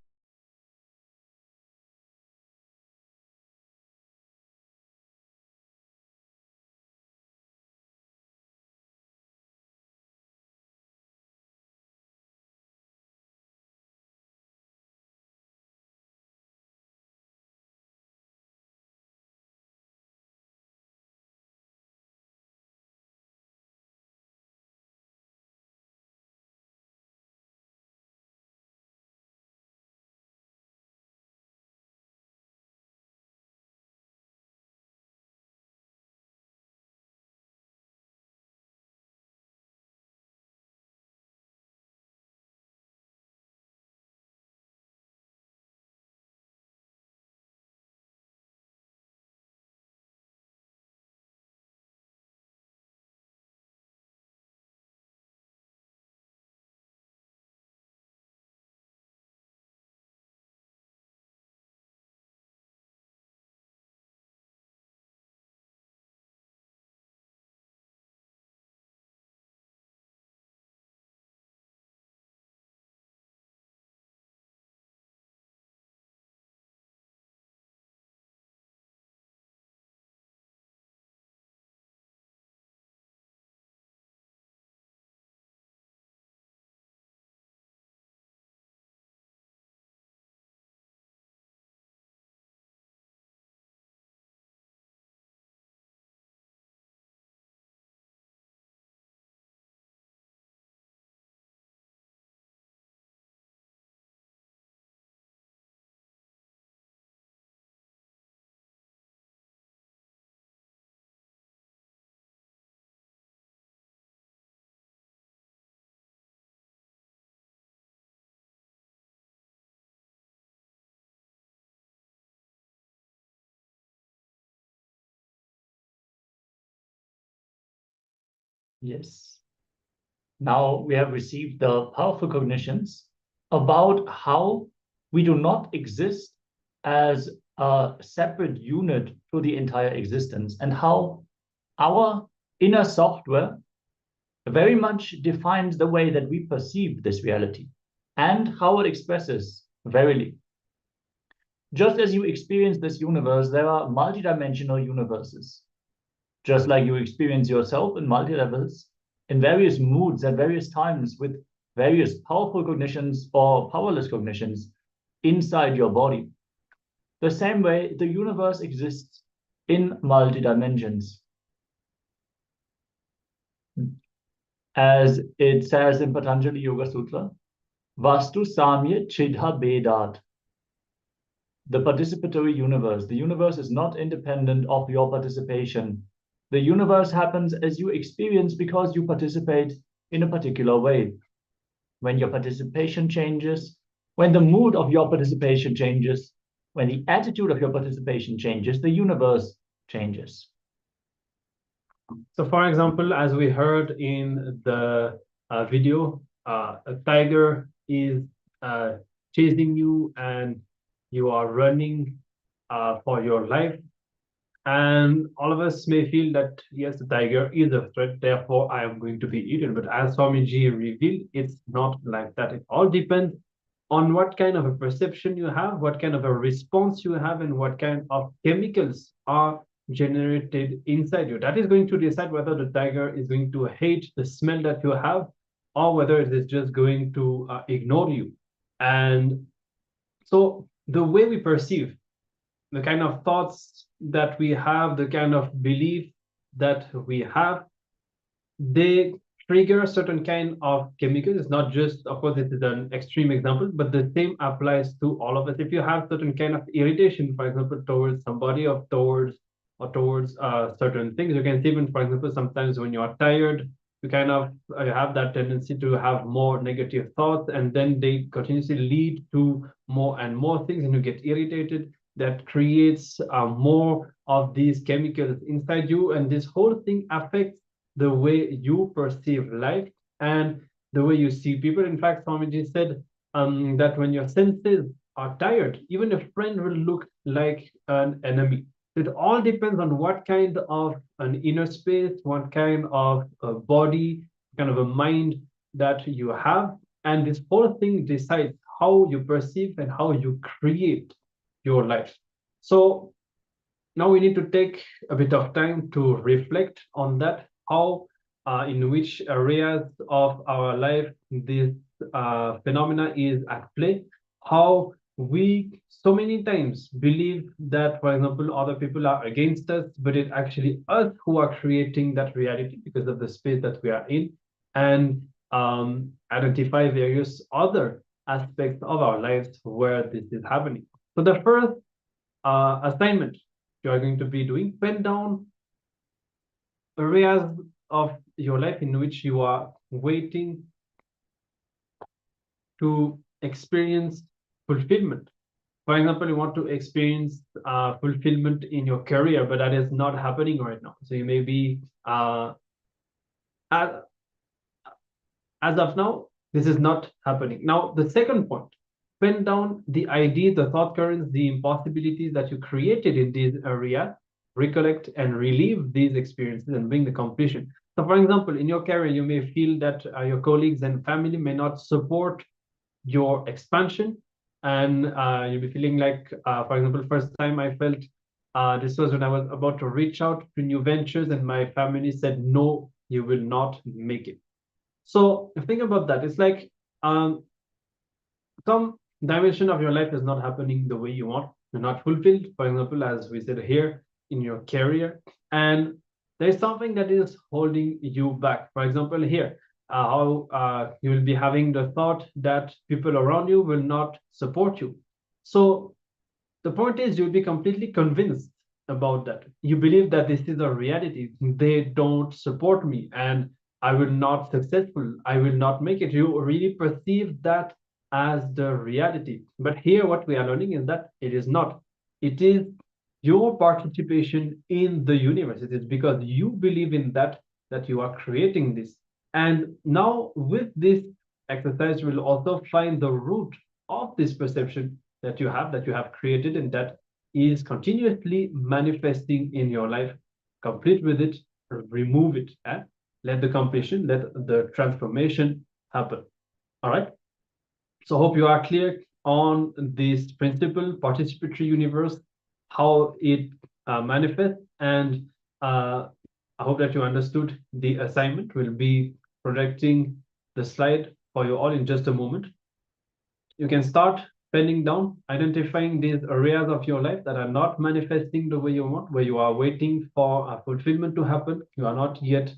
Yes. Now we have received the powerful cognitions about how we do not exist as a separate unit to the entire existence, and how our inner software very much defines the way that we perceive this reality and how it expresses verily. Just as you experience this universe, there are multidimensional universes. Just like you experience yourself in multi-levels, in various moods at various times, with various powerful cognitions or powerless cognitions inside your body. The same way the universe exists in multi-dimensions. As it says in Patanjali Yoga Sutra, Vastu Samya Chidha Bedat. the participatory universe. The universe is not independent of your participation. The universe happens as you experience because you participate in a particular way. When your participation changes, when the mood of your participation changes, when the attitude of your participation changes, the universe changes. So, for example, as we heard in the video, a tiger is chasing you and you are running for your life. And all of us may feel that, yes, the tiger is a threat, therefore I am going to be eaten. But as Swamiji revealed, it's not like that. It all depends on what kind of a perception you have, what kind of a response you have, and what kind of chemicals are generated inside you. That is going to decide whether the tiger is going to hate the smell that you have or whether it is just going to ignore you. And so the way we perceive, the kind of thoughts that we have, the kind of belief that we have, they trigger a certain kind of chemicals. It's not just, of course, this is an extreme example, but the same applies to all of us. If you have certain kind of irritation, for example, towards somebody or towards certain things, you can see even, for example, sometimes when you are tired, you kind of have that tendency to have more negative thoughts, and then they continuously lead to more and more things, and you get irritated. That creates more of these chemicals inside you, and this whole thing affects the way you perceive life and the way you see people. In fact, Swamiji said that when your senses are tired, even a friend will look like an enemy. It all depends on what kind of an inner space, what kind of a body, kind of a mind that you have. And this whole thing decides how you perceive and how you create your life. So now we need to take a bit of time to reflect on that, how in which areas of our life this phenomena is at play, how we so many times believe that, for example, other people are against us, but it's actually us who are creating that reality because of the space that we are in, and identify various other aspects of our lives where this is happening. So the first assignment you are going to be doing, pen down areas of your life in which you are waiting to experience fulfillment. For example, you want to experience fulfillment in your career, but that is not happening right now. So you may be, as of now, this is not happening. Now, the second point, pen down the ideas, the thought currents, the impossibilities that you created in this area, recollect and relive these experiences and bring the completion. So, for example, in your career, you may feel that your colleagues and family may not support your expansion, and you'll be feeling like, for example, first time I felt this was when I was about to reach out to new ventures, and my family said, no, you will not make it. So think about that. It's like some dimension of your life is not happening the way you want. You're not fulfilled, for example, as we said here, in your career, and there's something that is holding you back. For example, here, how you will be having the thought that people around you will not support you. So the point is, you'll be completely convinced about that. You believe that this is a reality. They don't support me and I will not successful. I will not make it. You really perceive that as the reality. But here what we are learning is that it is not. It is your participation in the universe. It is because you believe in that you are creating this. And now with this exercise, you will also find the root of this perception that you have created, and that is continuously manifesting in your life. Complete with it, remove it, and let the completion, let the transformation happen. All right. So hope you are clear on this principle, participatory universe, how it manifests, and I hope that you understood the assignment. We'll be projecting the slide for you all in just a moment. You can start penning down, identifying these areas of your life that are not manifesting the way you want, where you are waiting for a fulfillment to happen. You are not yet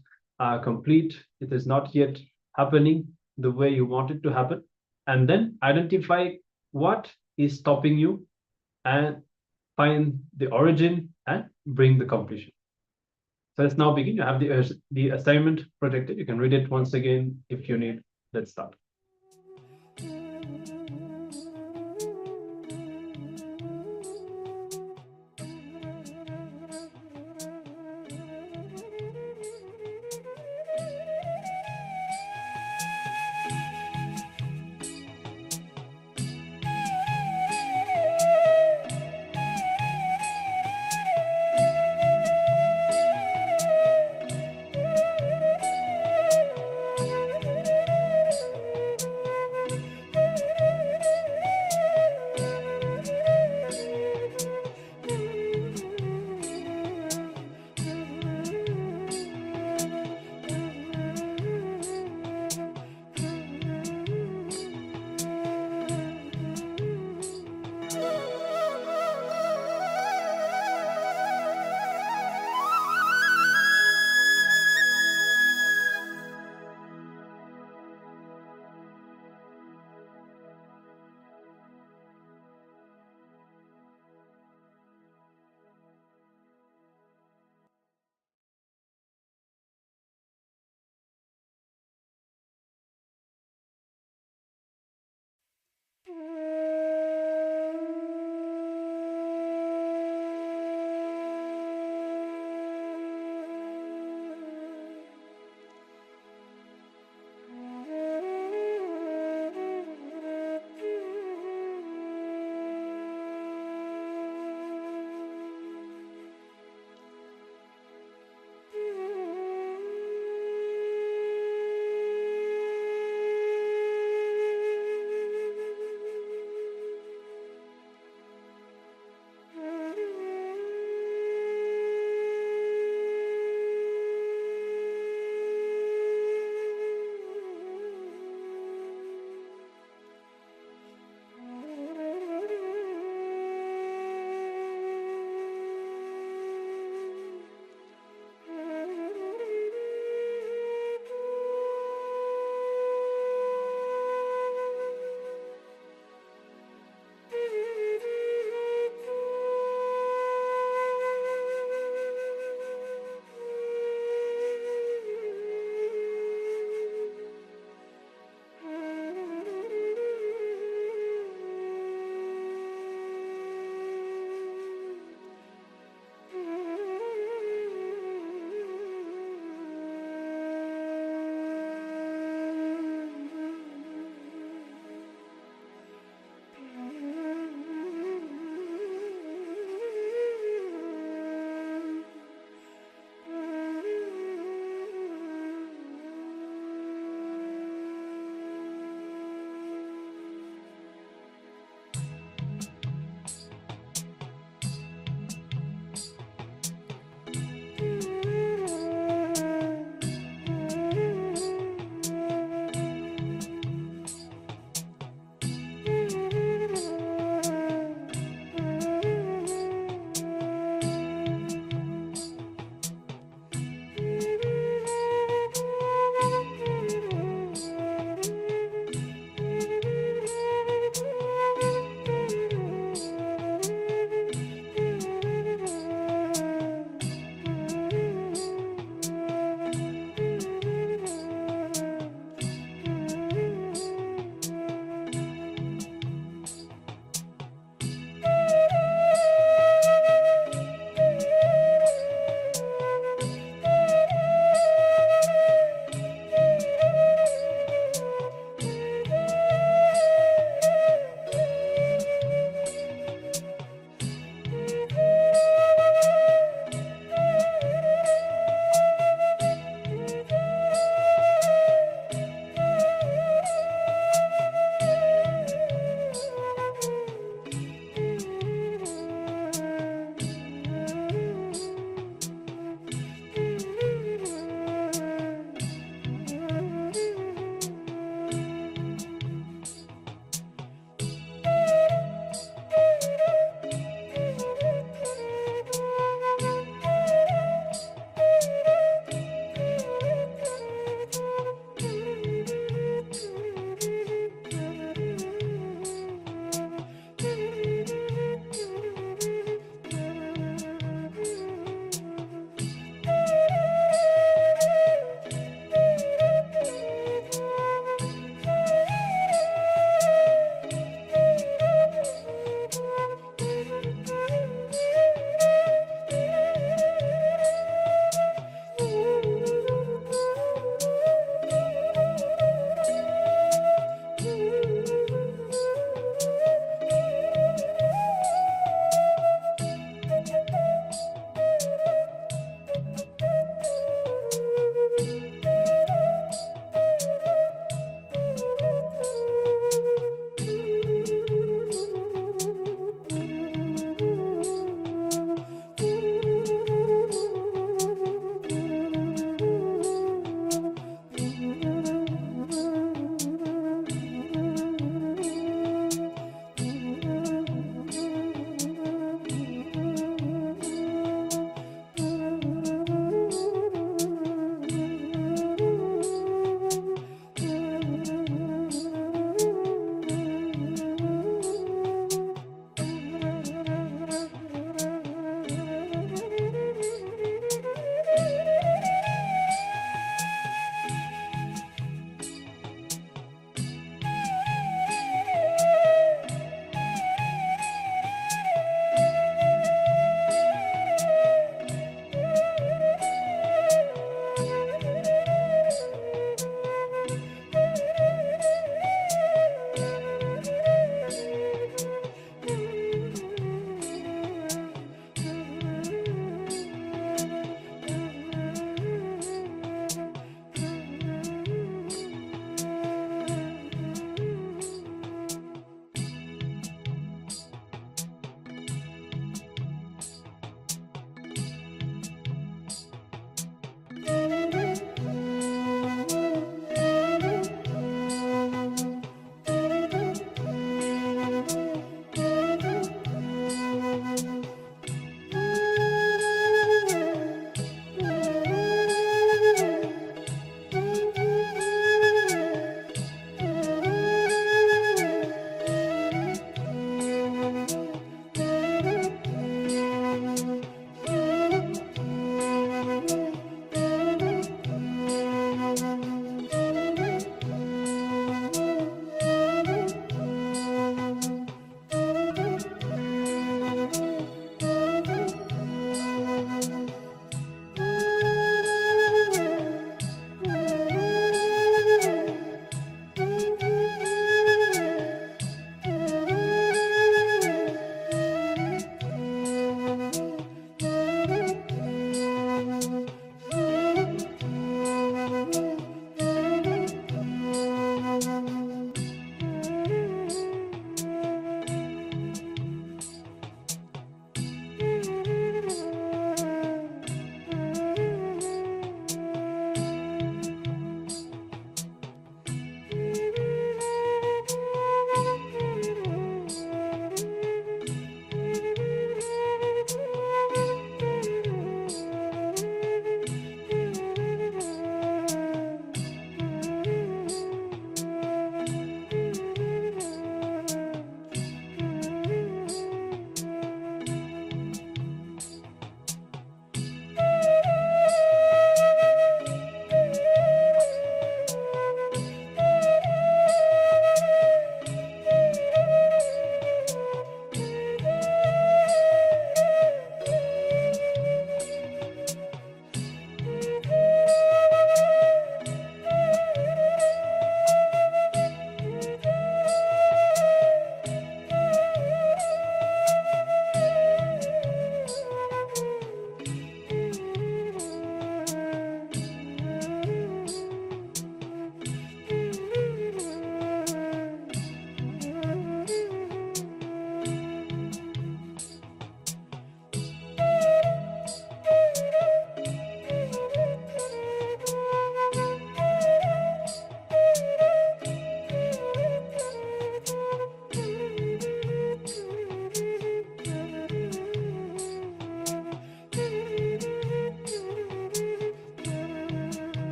complete. It is not yet happening the way you want it to happen. And then identify what is stopping you and find the origin and bring the completion. So let's now begin. You have the assignment projected. You can read it once again if you need. Let's start.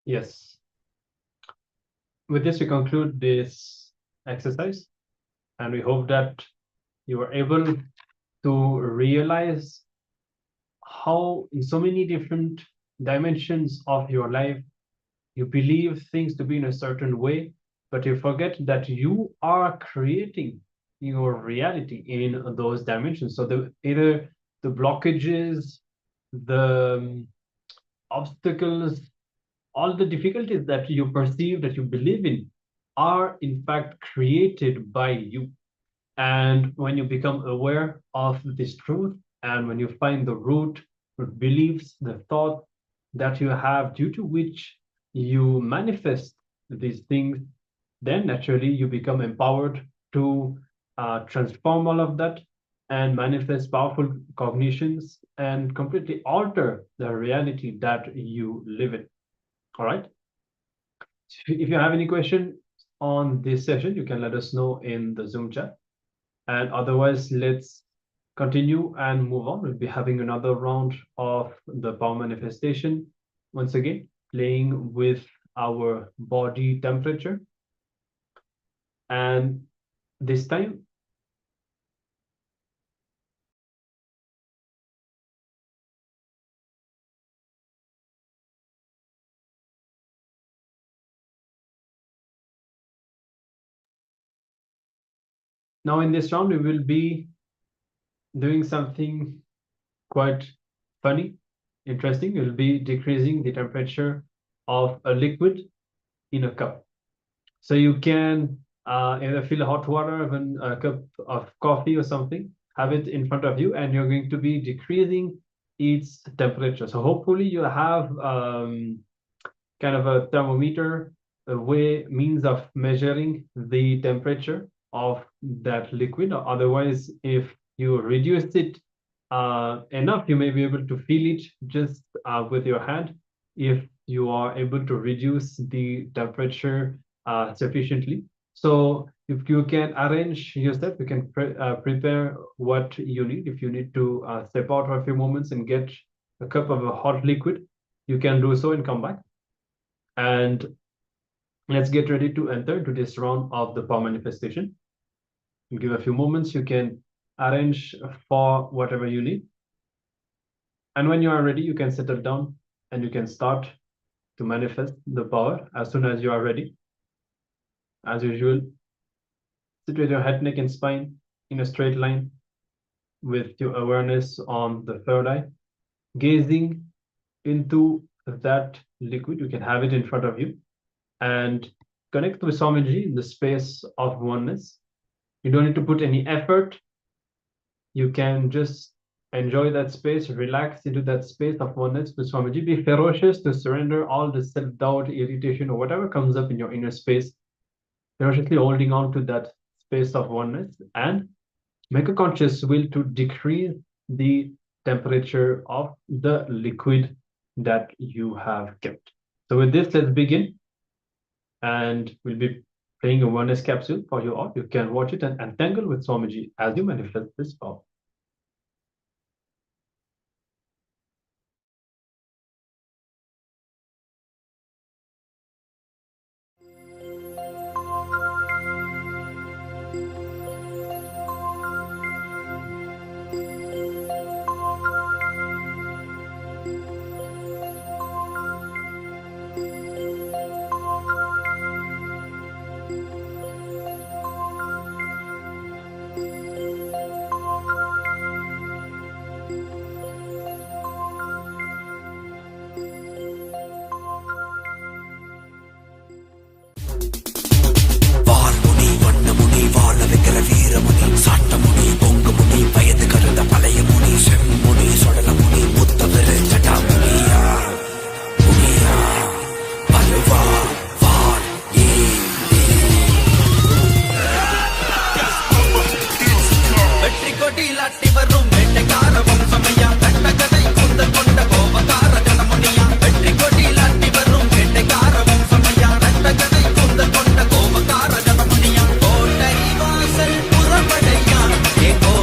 Yes. With this, we conclude this exercise, and we hope that you are able to realize how in so many different dimensions of your life, you believe things to be in a certain way, but you forget that you are creating your reality in those dimensions. So either the blockages, the obstacles, all the difficulties that you perceive, that you believe in, are in fact created by you. And when you become aware of this truth, and when you find the root beliefs, the thought that you have due to which you manifest these things, then naturally you become empowered to transform all of that and manifest powerful cognitions and completely alter the reality that you live in. All right. If you have any question on this session, you can let us know in the Zoom chat. And otherwise, let's continue and move on. We'll be having another round of the power manifestation. Once again, playing with our body temperature. And this time, now in this round, we will be doing something quite funny, interesting. We'll be decreasing the temperature of a liquid in a cup. So you can either fill hot water in a cup of coffee or something, have it in front of you, and you're going to be decreasing its temperature. So hopefully you have kind of a thermometer, a means of measuring the temperature of that liquid. Otherwise, if you reduce it enough, you may be able to feel it just with your hand. If you are able to reduce the temperature sufficiently. So if you can arrange yourself, you can prepare what you need. If you need to step out for a few moments and get a cup of a hot liquid, you can do so and come back. And let's get ready to enter into this round of the power manifestation. You give a few moments, you can arrange for whatever you need. And when you are ready, you can settle down and you can start to manifest the power as soon as you are ready. As usual, sit with your head, neck, and spine in a straight line with your awareness on the third eye, gazing into that liquid. You can have it in front of you and connect with Swamiji in the space of oneness. You don't need to put any effort. You can just enjoy that space, relax into that space of oneness with Swamiji. Be ferocious to surrender all the self-doubt, irritation, or whatever comes up in your inner space. Ferociously holding on to that space of oneness and make a conscious will to decrease the temperature of the liquid that you have kept. So with this, let's begin. And we'll be playing a oneness capsule for you all. You can watch it and entangle with Swamiji as you manifest this power. Go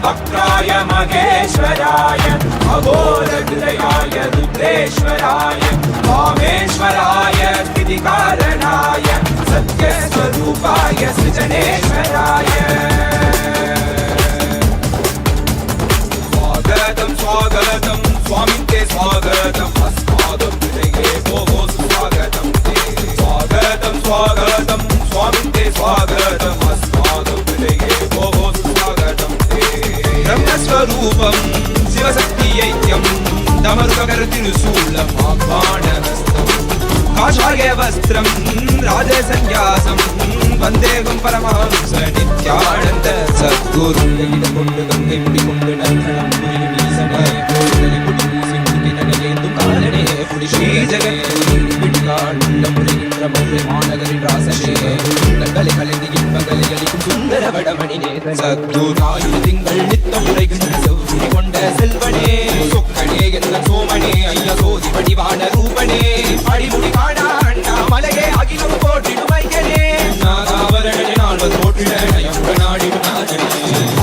वक्राय महेश्वराय अघोरहृदयाय रुद्रेश्वराय वामेश्वराय स्थितिकारणाय सत्यस्वरूपाय सृजनेश्वराय स्वागतं स्वागतं स्वामी ते स्वागतम् अस्माकं हृदये भोः स्वागतं ते स्वागतं स्वागतं स्वामी ते स्वागतम् अस्माकं हृदये भोः स्वागतं ते ब्रह्मस्वरूपं शिवशक्तियैक्यं दमरुककरतिरुशूलम् आह्वानहस्तं काषाय वस्त्रं राजसन्न्यासं தேகும் பரமஹம்ச நித்யானந்த சத்குரு கொண்டு கங்கை முடி கொண்டு நந்தனம் புரியும் ஈசனே கோவிலை குடி பூசி முடிக்கினை ஏந்தும் காலனே புடி ஸ்ரீ ஜெகத்குரு விடிகால் உள்ளம் உரைகின்ற மௌரை மாநகரின் ராசனே உள்ளங்களை கலைந்து இன்பங்களை அளிக்கும் சுந்தர வடமணி நேரன் சத்குரு திங்கள் நித்தம் உரைகின்ற செவ்வி கொண்ட செல்வனே சொக்கனே எந்த சோமனே ஐயா சோதி வடிவான ரூபனே அடிமுடி காணா அண்ணா மலையே அகிலம் போற்றிடும் ஐயனே நாகாவரணே நால்வது போற்றிடம் நாடிடும் நாதனே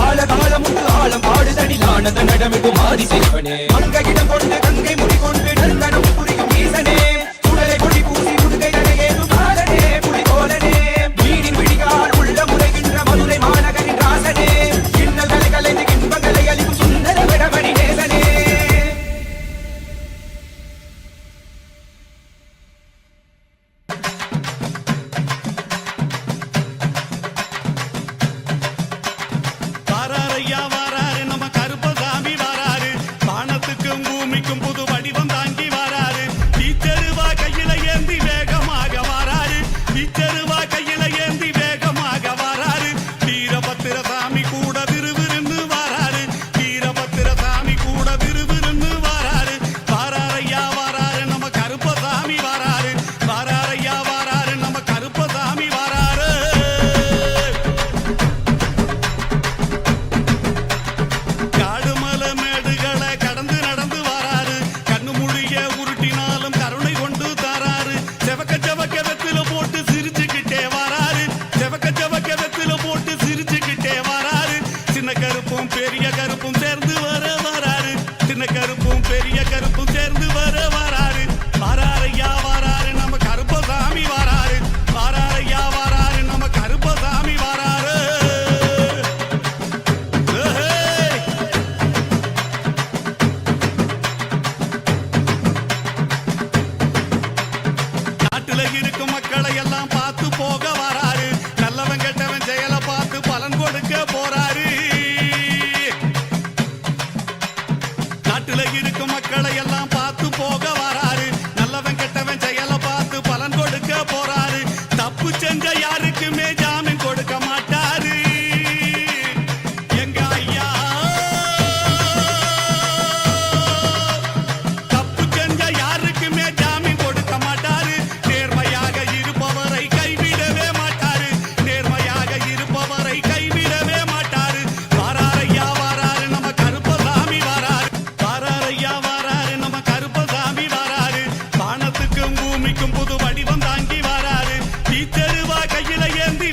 ஆழகாலம் உண்டு ஆழம் பாடுதடில் ஆனந்த நடமிடும் ஆதி செய்வனே அங்ககிடம் கொண்டு கங்கை முடி கொண்டு நந்தனம் புரியும் ஈசனே சுடலை கொடி பூசி முதுகை நடையேறும் காலனே புலிகோலனே வீடின் விடிகால் உள்ள முறைகின்ற மதுரை மாநகரின் ராசனே இன்னல்களை கலைந்து இன்பங்களை அளிக்கும் சுந்தர விடமணி நேசனே. பூமிக்கும் புது வடிவம் தாங்கி வராரு தீச்செருவா கையில ஏந்தி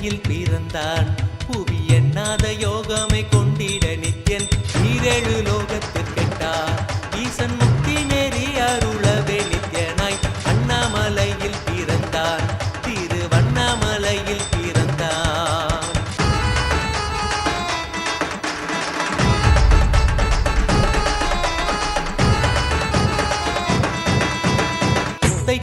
அண்ணாமலையில் பிறந்தான் புவி எண்ணாத யோகமை கொண்டிட நித்யன் ஈரேழு லோகத்திற்கெட்டார் ஈசன் முக்தி நெறி அருளவே நித்யனாய் அண்ணாமலையில் பிறந்தான் திருவண்ணாமலையில் பிறந்தான்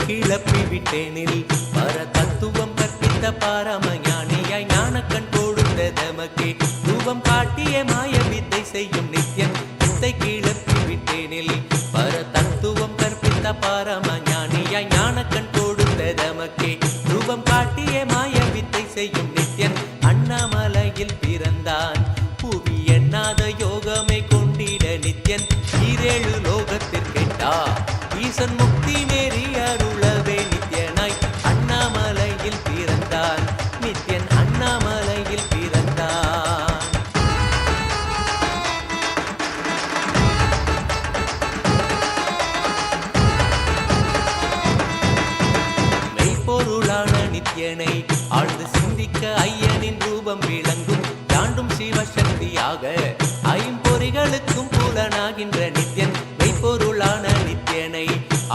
கிளப்பி விட்டேனில் பர தத்துவம் கற்பித்த பாரமஞானியாய் ஞானக்கண் கொடுத்த தமக்கே ரூபம் காட்டிய மாய வித்தை செய்யும் நித்யன் வித்தை கிளப்பி விட்டேனில் பர தத்துவம் கற்பித்த பாரமஞானியாய் ஞானக்கண் கொடுத்த தமக்கே ரூபம் காட்டிய மாய வித்தை செய்யும் நித்யன் அண்ணாமலையில் பிறந்தான் புவி எண்ணாத யோகமை கொண்டிட நித்யன் ஈரேழு லோகத்திற்கெட்டா ஈசன் முக்தி நெறி அருளவே நித்யனாய் அண்ணாமலையில் பிறந்தான் நித்யன் அண்ணாமலையில் பிறந்தான் மெய்ப்பொருளான நித்யனை ஆழ்ந்து சிந்திக்க ஐயனின் ரூபம் விளங்கும் தாண்டும் சிவசக்தியாக ஐம்பொறிகளுக்கும் புலனாகின்ற நித்யன் மெய்ப்பொருளான நித்யனை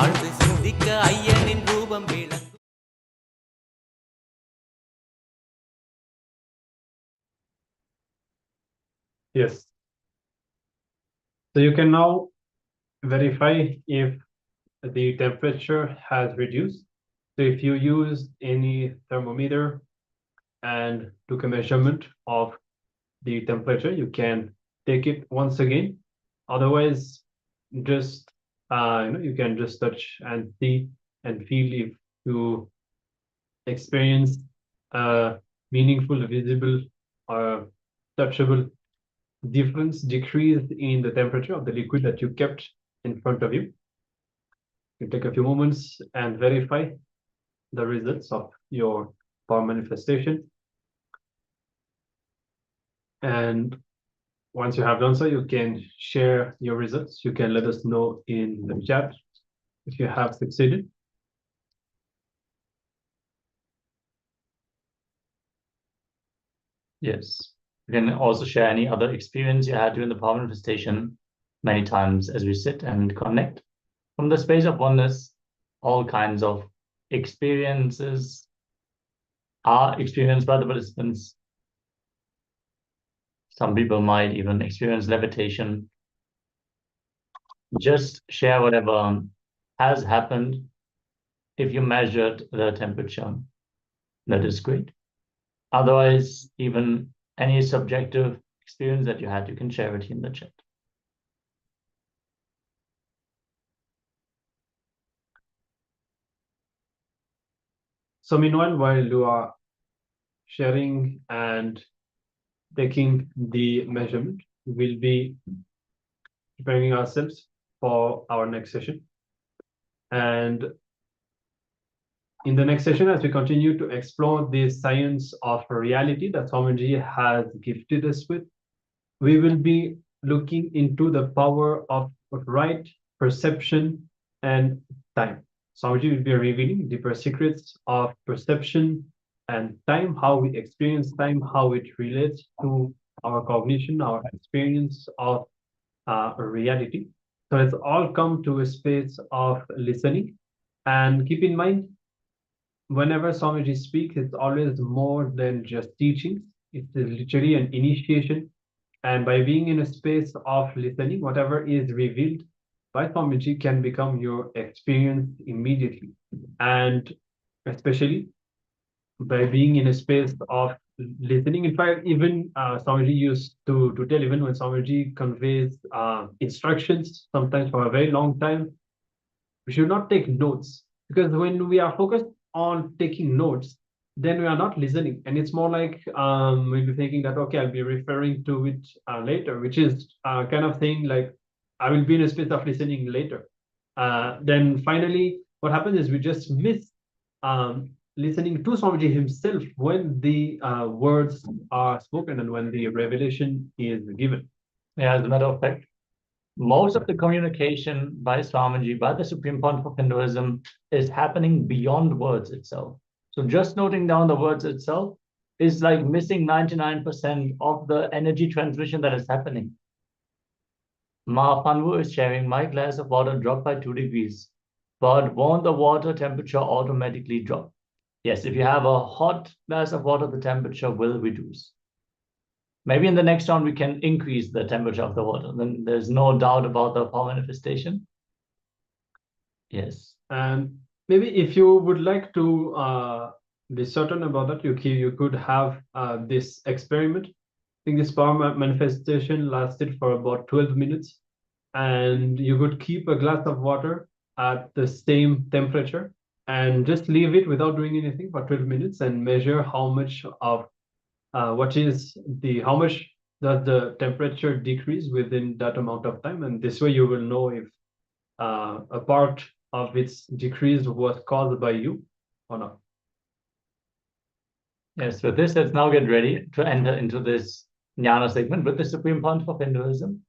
ஆழ்ந்து சிந்திக்க ஐயனின் ரூபம் விளங்கும். Yes. So you can now verify if the temperature has reduced. So if you use any thermometer and took a measurement of the temperature, you can take it once again. Otherwise, just you can just touch and see and feel if you experience a meaningful, visible, or touchable difference, decrease in the temperature of the liquid that you kept in front of you. You take a few moments and verify the results of your power manifestation. And once you have done so, you can share your results. You can let us know in the chat if you have succeeded. Yes. You can also share any other experience you had during the power manifestation many times as we sit and connect. From the space of oneness, all kinds of experiences are experienced by the participants. Some people might even experience levitation. Just share whatever has happened. If you measured the temperature, that is great. Otherwise, even any subjective experience that you had, you can share it in the chat. So meanwhile, while you are sharing and taking the measurement, we'll be preparing ourselves for our next session. And in the next session, as we continue to explore the science of reality that Swamiji has gifted us with, we will be looking into the power of right perception and time. Swamiji will be revealing deeper secrets of perception and time, how we experience time, how it relates to our cognition, our experience of reality. So it's all come to a space of listening. And keep in mind, whenever Swamiji speaks, it's always more than just teachings. It's literally an initiation. And by being in a space of listening, whatever is revealed by Swamiji can become your experience immediately. And especially by being in a space of listening. In fact, even Swamiji used to tell, even when Swamiji conveys instructions, sometimes for a very long time, we should not take notes. Because when we are focused on taking notes, then we are not listening. And it's more like we'll be thinking that, okay, I'll be referring to it later, which is kind of thing like, I will be in a space of listening later. Then finally, what happens is we just miss listening to Swamiji himself when the words are spoken and when the revelation is given. Yeah, as a matter of fact, most of the communication by Swamiji, by the Supreme Pontiff of Hinduism, is happening beyond words itself. So just noting down the words itself is like missing 99% of the energy transmission that is happening. Ma Panvu is sharing, my glass of water dropped by 2 degrees, but won't the water temperature automatically drop? Yes, if you have a hot glass of water, the temperature will reduce. Maybe in the next round, we can increase the temperature of the water. Then there's no doubt about the power manifestation. Yes. And maybe if you would like to be certain about that, you could have this experiment. I think this power manifestation lasted for about 12 minutes, and you could keep a glass of water at the same temperature and just leave it without doing anything for 12 minutes and measure how much of how much does the temperature decrease within that amount of time, and this way you will know if a part of its decrease was caused by you or not. Yes, with this, let's now get ready to enter into this Jnana segment with the Supreme Pontiff of Hinduism.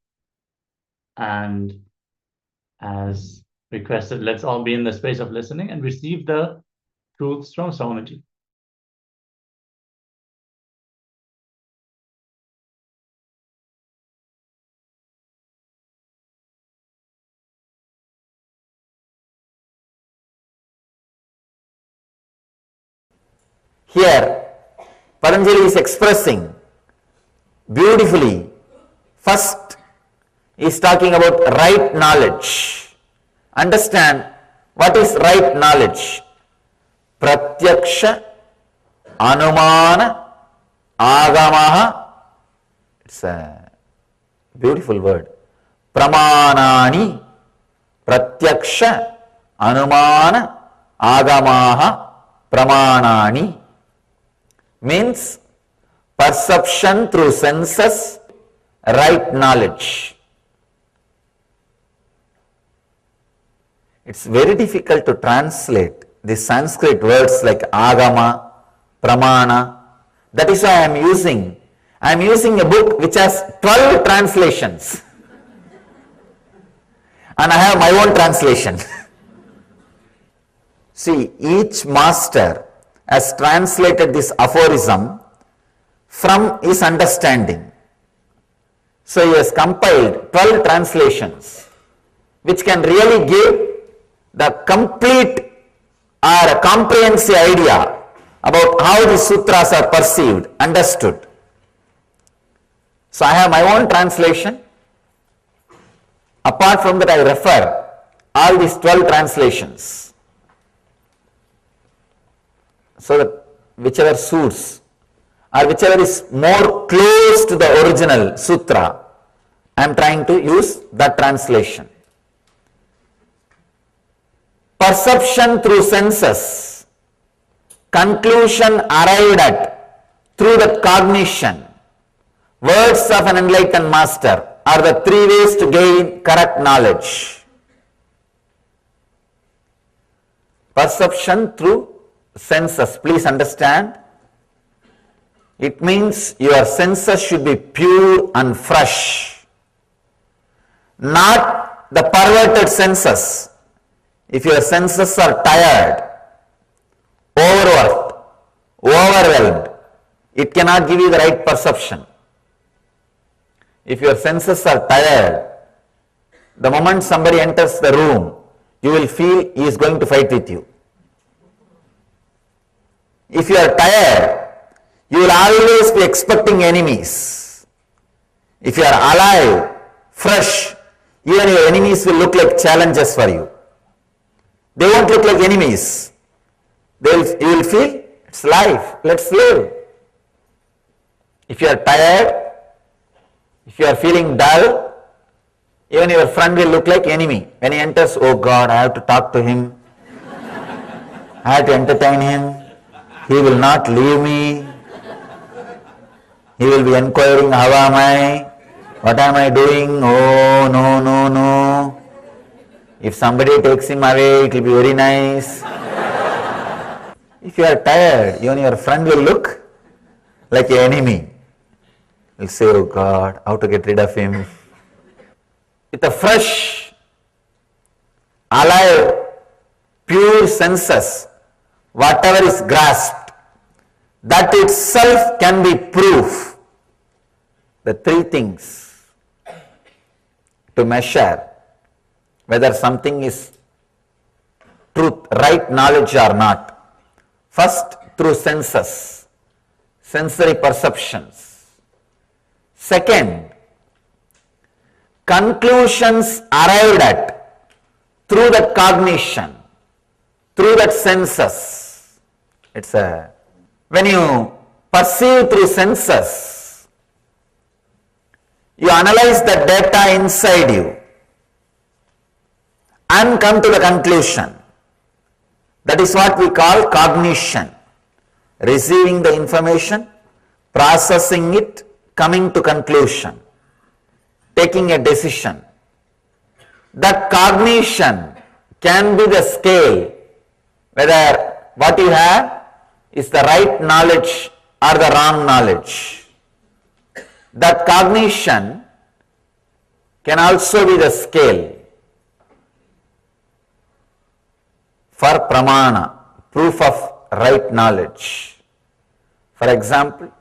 And as requested, let's all be in the space of listening and receive the truths from Swamiji. Here, Patanjali is expressing beautifully. First, he is talking about right knowledge. Understand what is right knowledge. Pratyaksha, Anumana, Agamaha. It's a beautiful word. Pramanani, Pratyaksha, Anumana, Agamaha, Pramanani. Means perception through senses, right knowledge. It's very difficult to translate the Sanskrit words like agama, pramana. That is why I am using a book which has 12 translations. And I have my own translation. See, each master has translated this aphorism from his understanding. So he has compiled 12 translations which can really give the complete or a comprehensive idea about how the sutras are perceived, understood. So I have my own translation. Apart from that, I refer all these 12 translations. So that whichever suits or whichever is more close to the original sutra, I am trying to use that translation. Perception through senses, conclusion arrived at through that cognition, words of an enlightened master are the 3 ways to gain correct knowledge. Perception through senses, please understand, it means your senses should be pure and fresh, not the perverted senses. If your senses are tired, overworked, overwhelmed, it cannot give you the right perception. If your senses are tired, the moment somebody enters the room, you will feel he is going to fight with you. If you are tired, you will always be expecting enemies. If you are alive, fresh, even your enemies will look like challenges for you. They won't look like enemies. You will feel it's life, let's live. If you are tired, if you are feeling dull, even your friend will look like enemy. When he enters, oh God, I have to talk to him. I have to entertain him. He will not leave me. He will be inquiring, how am I? What am I doing? Oh, no, no, no. If somebody takes him away, it will be very nice. If you are tired, even your friend will look like an enemy. He'll say, oh God, how to get rid of him. With a fresh, alive, pure senses, whatever is grasped, that itself can be proof. The three things to measure whether something is truth, right knowledge or not. First, through senses, sensory perceptions. Second, conclusions arrived at through that cognition, through that senses. When you perceive through senses, you analyze the data inside you and come to the conclusion. That is what we call cognition. Receiving the information, processing it, coming to conclusion, taking a decision. That cognition can be the scale whether what you have is the right knowledge or the wrong knowledge. That cognition can also be the scale for pramana, proof of right knowledge. For example,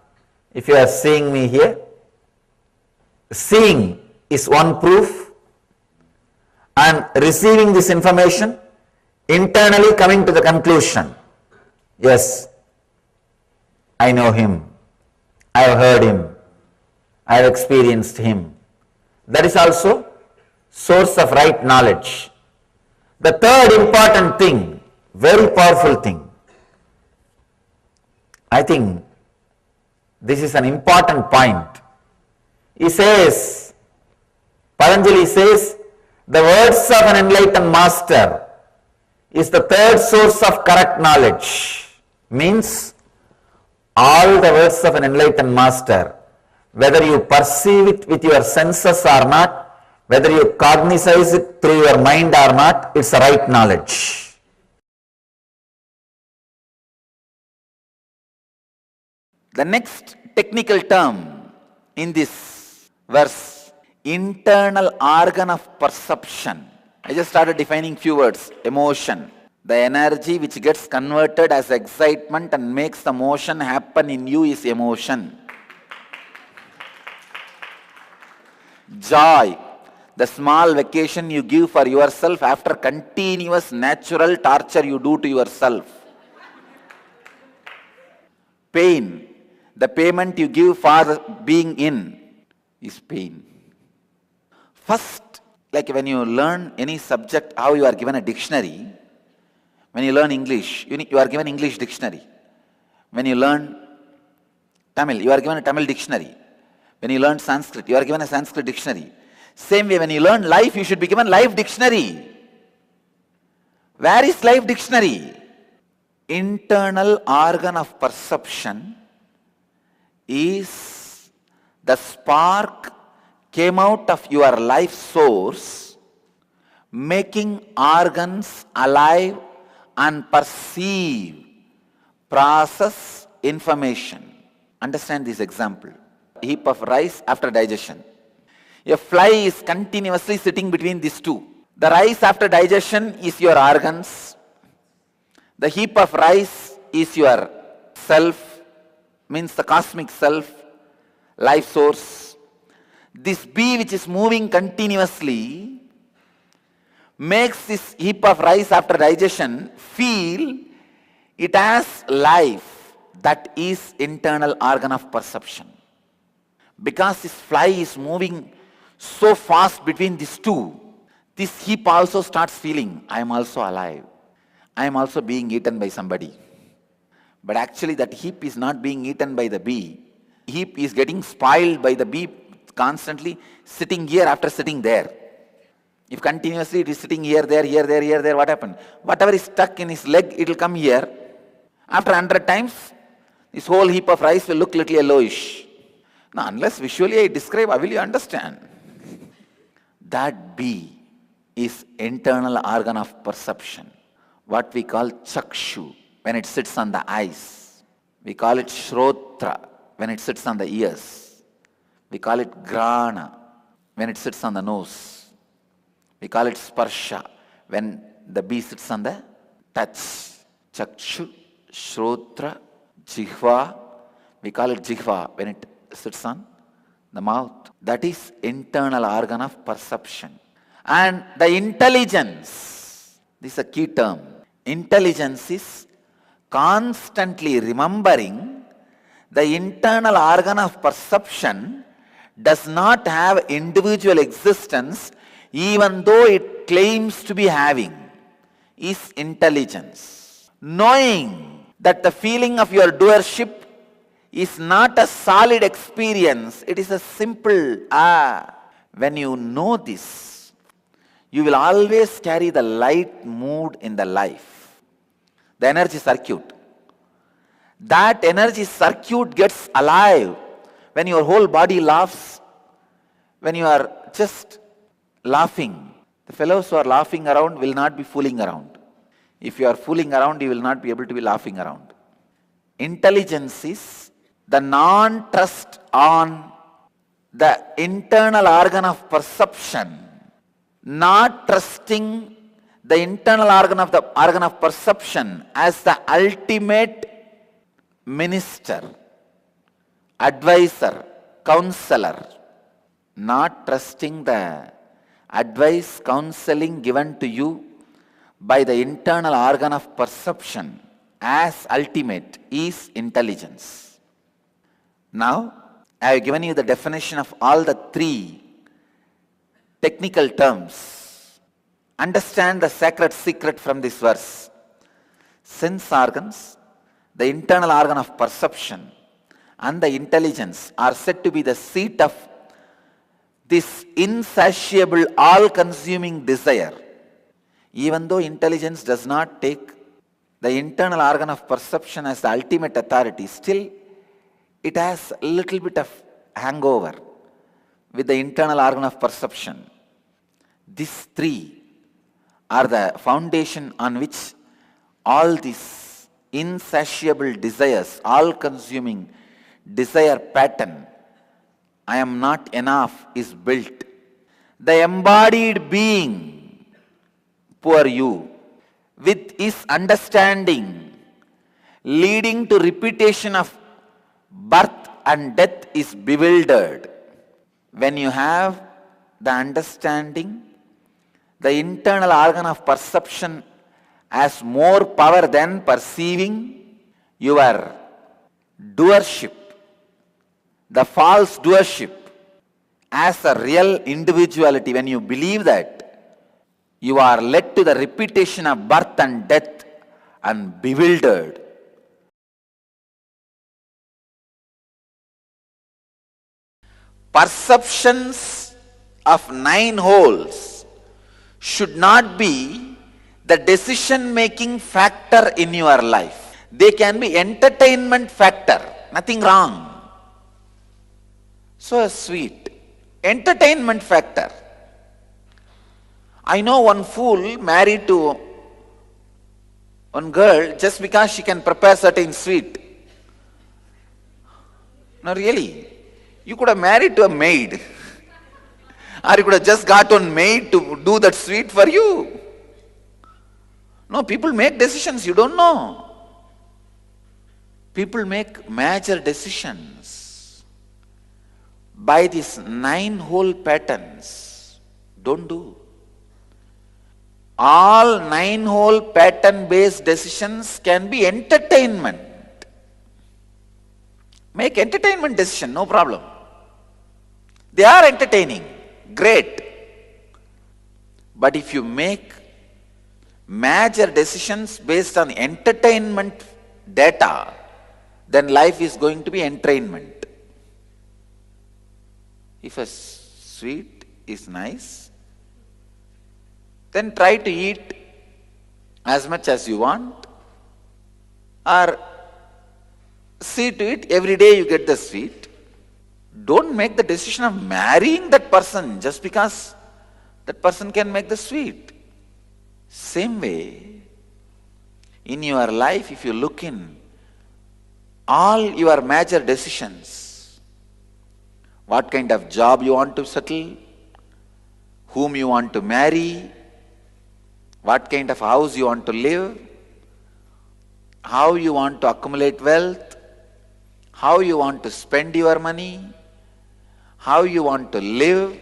if you are seeing me here, seeing is one proof, and receiving this information, internally coming to the conclusion, yes, I know him, I have heard him, I have experienced him. That is also source of right knowledge. The third important thing, very powerful thing, I think this is an important point. He says, Patanjali says, the words of an enlightened master is the third source of correct knowledge. Means, all the words of an enlightened master, whether you perceive it with your senses or not, whether you cognize it through your mind or not, it's the right knowledge. The next technical term in this verse, internal organ of perception. I just started defining few words. Emotion, the energy which gets converted as excitement and makes the motion happen in you is emotion. Joy, the small vacation you give for yourself after continuous natural torture you do to yourself. Pain, the payment you give for being in is pain. First, like when you learn any subject, how you are given a dictionary. When you learn English, you are given English dictionary. When you learn Tamil, you are given a Tamil dictionary. When you learn Sanskrit, you are given a Sanskrit dictionary. Same way, when you learn life, you should be given life dictionary. Where is life dictionary? Internal organ of perception is the spark came out of your life source, making organs alive and perceive, process information. Understand this example. A heap of rice after digestion. A fly is continuously sitting between these two. The rice after digestion is your organs. The heap of rice is your self, means the cosmic self, life source. This bee which is moving continuously makes this heap of rice after digestion feel it has life. That is internal organ of perception. Because this fly is moving so fast between these two, this heap also starts feeling, I am also alive. I am also being eaten by somebody. But actually that heap is not being eaten by the bee. Heap is getting spoiled by the bee constantly sitting here after sitting there. If continuously it is sitting here, there, what happened? Whatever is stuck in his leg, it will come here. After 100 times, this whole heap of rice will look little yellowish. Now, unless visually I describe, how will you understand? That bee is internal organ of perception. What we call chakshu, when it sits on the eyes. We call it shrotra, when it sits on the ears. We call it grana, when it sits on the nose. We call it sparsha, when the bee sits on the touch. Chakshu, shrotra, Jihva, we call it Jihva when it sits on the mouth. That is internal organ of perception. And the intelligence, this is a key term. Intelligence is constantly remembering the internal organ of perception does not have individual existence even though it claims to be having, is intelligence. Knowing that the feeling of your doership is not a solid experience, it is a simple When you know this, you will always carry the light mood in the life. The energy circuit. That energy circuit gets alive when your whole body laughs, when you are just laughing. The fellows who are laughing around will not be fooling around. If you are fooling around, you will not be able to be laughing around. Intelligence is the non-trust on the internal organ of perception, not trusting the internal organ of perception as the ultimate minister, advisor, counselor, not trusting the advice, counseling given to you by the internal organ of perception as ultimate is intelligence. Now, I have given you the definition of all the three technical terms. Understand the sacred secret from this verse. Sense organs, the internal organ of perception, and the intelligence are said to be the seat of this insatiable, all-consuming desire. Even though intelligence does not take the internal organ of perception as the ultimate authority, still it has a little bit of hangover with the internal organ of perception. These three are the foundation on which all these insatiable desires, all-consuming desire pattern, I am not enough, is built. The embodied being, poor you, with his understanding leading to repetition of birth and death is bewildered. When you have the understanding, the internal organ of perception has more power than perceiving, your doership, the false doership, as a real individuality. When you believe that, you are led to the repetition of birth and death and bewildered. Perceptions of 9 holes should not be the decision-making factor in your life. They can be entertainment factor, nothing wrong. So sweet. Entertainment factor. I know one fool married to one girl just because she can prepare certain sweet. No, really. You could have married to a maid. Or you could have just got one maid to do that sweet for you. No, people make decisions you don't know. People make major decisions by these 9 hole patterns. Don't do. All 9 hole pattern based decisions can be entertainment. Make entertainment decision, no problem. They are entertaining, great. But if you make major decisions based on entertainment data, then life is going to be entrainment. If a sweet is nice, then try to eat as much as you want, or see to it every day you get the sweet. Don't make the decision of marrying that person just because that person can make the sweet. Same way, in your life, if you look in all your major decisions, what kind of job you want to settle, whom you want to marry, what kind of house you want to live, how you want to accumulate wealth, how you want to spend your money, how you want to live,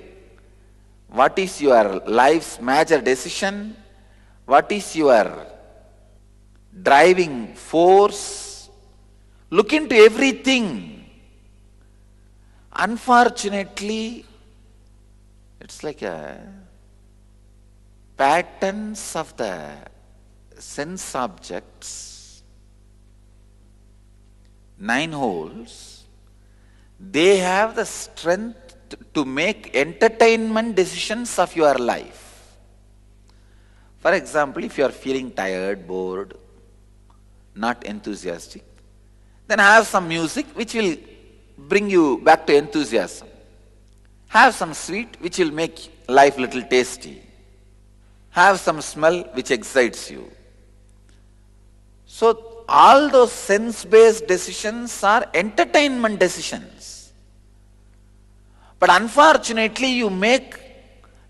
what is your life's major decision, what is your driving force. Look into everything. Unfortunately, it's like patterns of the sense objects, 9 holes, they have the strength to make entertainment decisions of your life. For example, if you are feeling tired, bored, not enthusiastic, then have some music which will bring you back to enthusiasm. Have some sweet which will make life little tasty. Have some smell which excites you. So all those sense-based decisions are entertainment decisions. But unfortunately, you make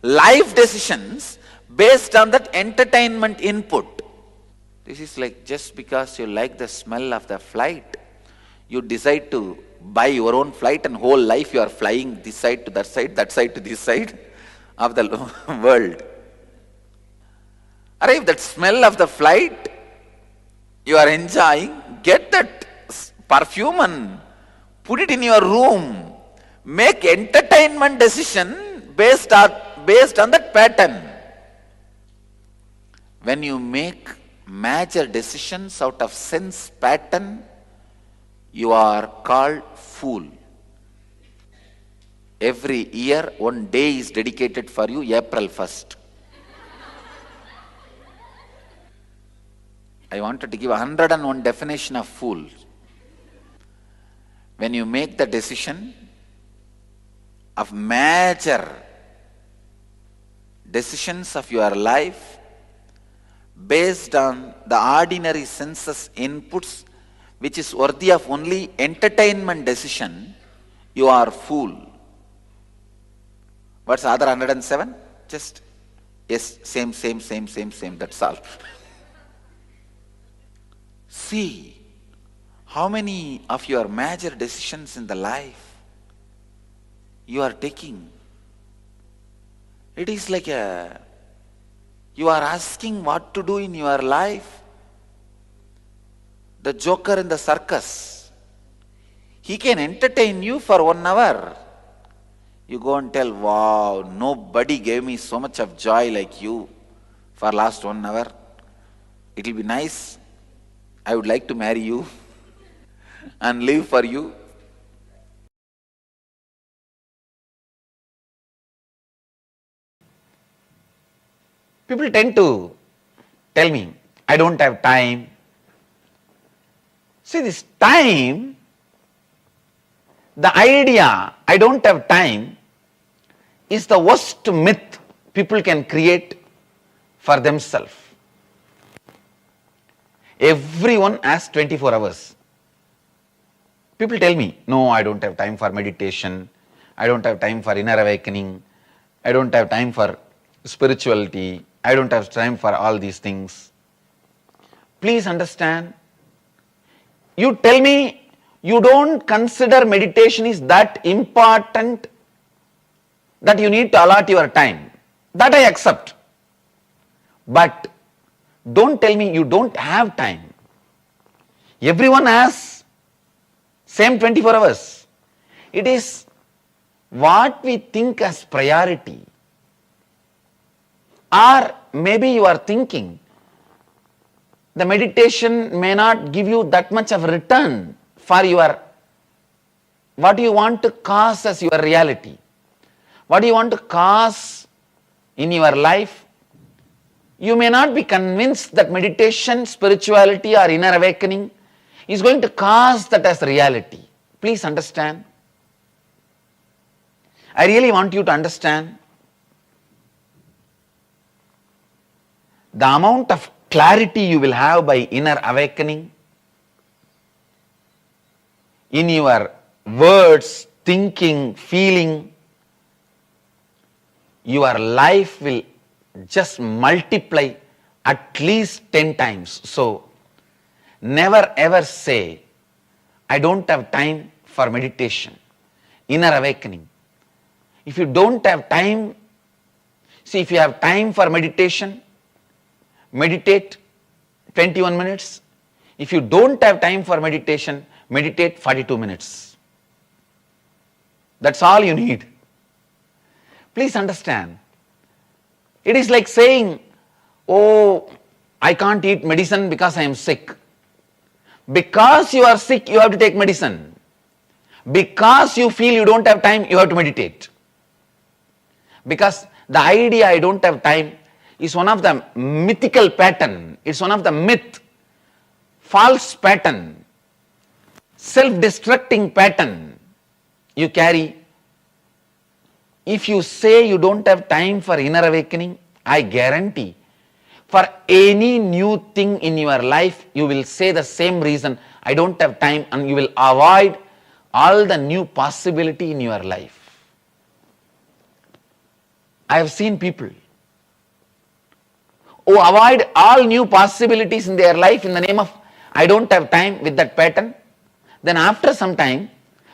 life decisions based on that entertainment input. This is like just because you like the smell of the flight, you decide to buy your own flight and whole life you are flying this side to that side to this side of the world. Or if that smell of the flight you are enjoying, get that perfume and put it in your room. Make entertainment decision based on that pattern. When you make major decisions out of sense pattern, you are called fool. Every year, one day is dedicated for you, April 1st. I wanted to give 101 definition of fool. When you make the decision of major decisions of your life based on the ordinary senses inputs, which is worthy of only entertainment decision, you are fool. What's the other 107? Just, yes, same, that's all. See, how many of your major decisions in the life you are taking? It is like you are asking what to do in your life. The joker in the circus, he can entertain you for 1 hour. You go and tell, wow, nobody gave me so much of joy like you for last 1 hour. It will be nice. I would like to marry you and live for you. People tend to tell me, I don't have time. See, this time, the idea, I don't have time, is the worst myth people can create for themselves. Everyone has 24 hours. People tell me, no, I don't have time for meditation, I don't have time for inner awakening, I don't have time for spirituality, I don't have time for all these things. Please understand, you tell me you don't consider meditation is that important that you need to allot your time. That I accept. But don't tell me you don't have time. Everyone has same 24 hours. It is what we think as priority. Or maybe you are thinking the meditation may not give you that much of return for your, what you want to cause as your reality. What do you want to cause in your life? You may not be convinced that meditation, spirituality or inner awakening is going to cause that as reality. Please understand. I really want you to understand the amount of clarity you will have by inner awakening in your words, thinking, feeling. Your life will just multiply at least 10 times. So, never ever say, I don't have time for meditation, inner awakening. If you don't have time, see, if you have time for meditation, meditate 21 minutes. If you don't have time for meditation, meditate 42 minutes. That's all you need. Please understand. It is like saying, oh, I can't eat medicine because I am sick. Because you are sick, you have to take medicine. Because you feel you don't have time, you have to meditate. Because the idea I don't have time is one of the mythical pattern. It's one of the myth, false pattern, self-destructing pattern you carry. If you say you don't have time for inner awakening, I guarantee for any new thing in your life, you will say the same reason, I don't have time, and you will avoid all the new possibility in your life. I have seen people who avoid all new possibilities in their life in the name of I don't have time with that pattern. Then after some time,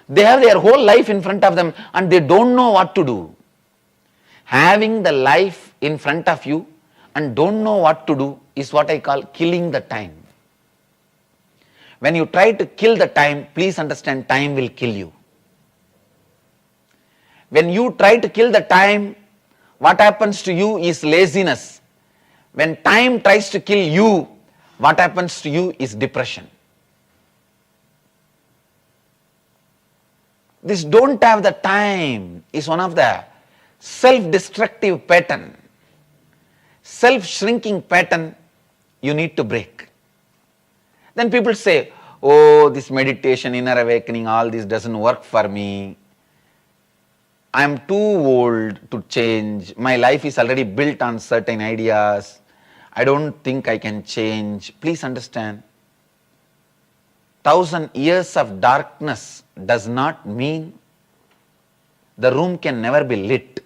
they have their whole life in front of them and they don't know what to do. Having the life in front of you and don't know what to do is what I call killing the time. When you try to kill the time, please understand, time will kill you. When you try to kill the time, what happens to you is laziness. When time tries to kill you, what happens to you is depression. This don't have the time is one of the self-destructive pattern, self-shrinking pattern you need to break. Then people say, oh, this meditation, inner awakening, all this doesn't work for me. I am too old to change. My life is already built on certain ideas. I don't think I can change. Please understand, 1,000 years of darkness does not mean the room can never be lit.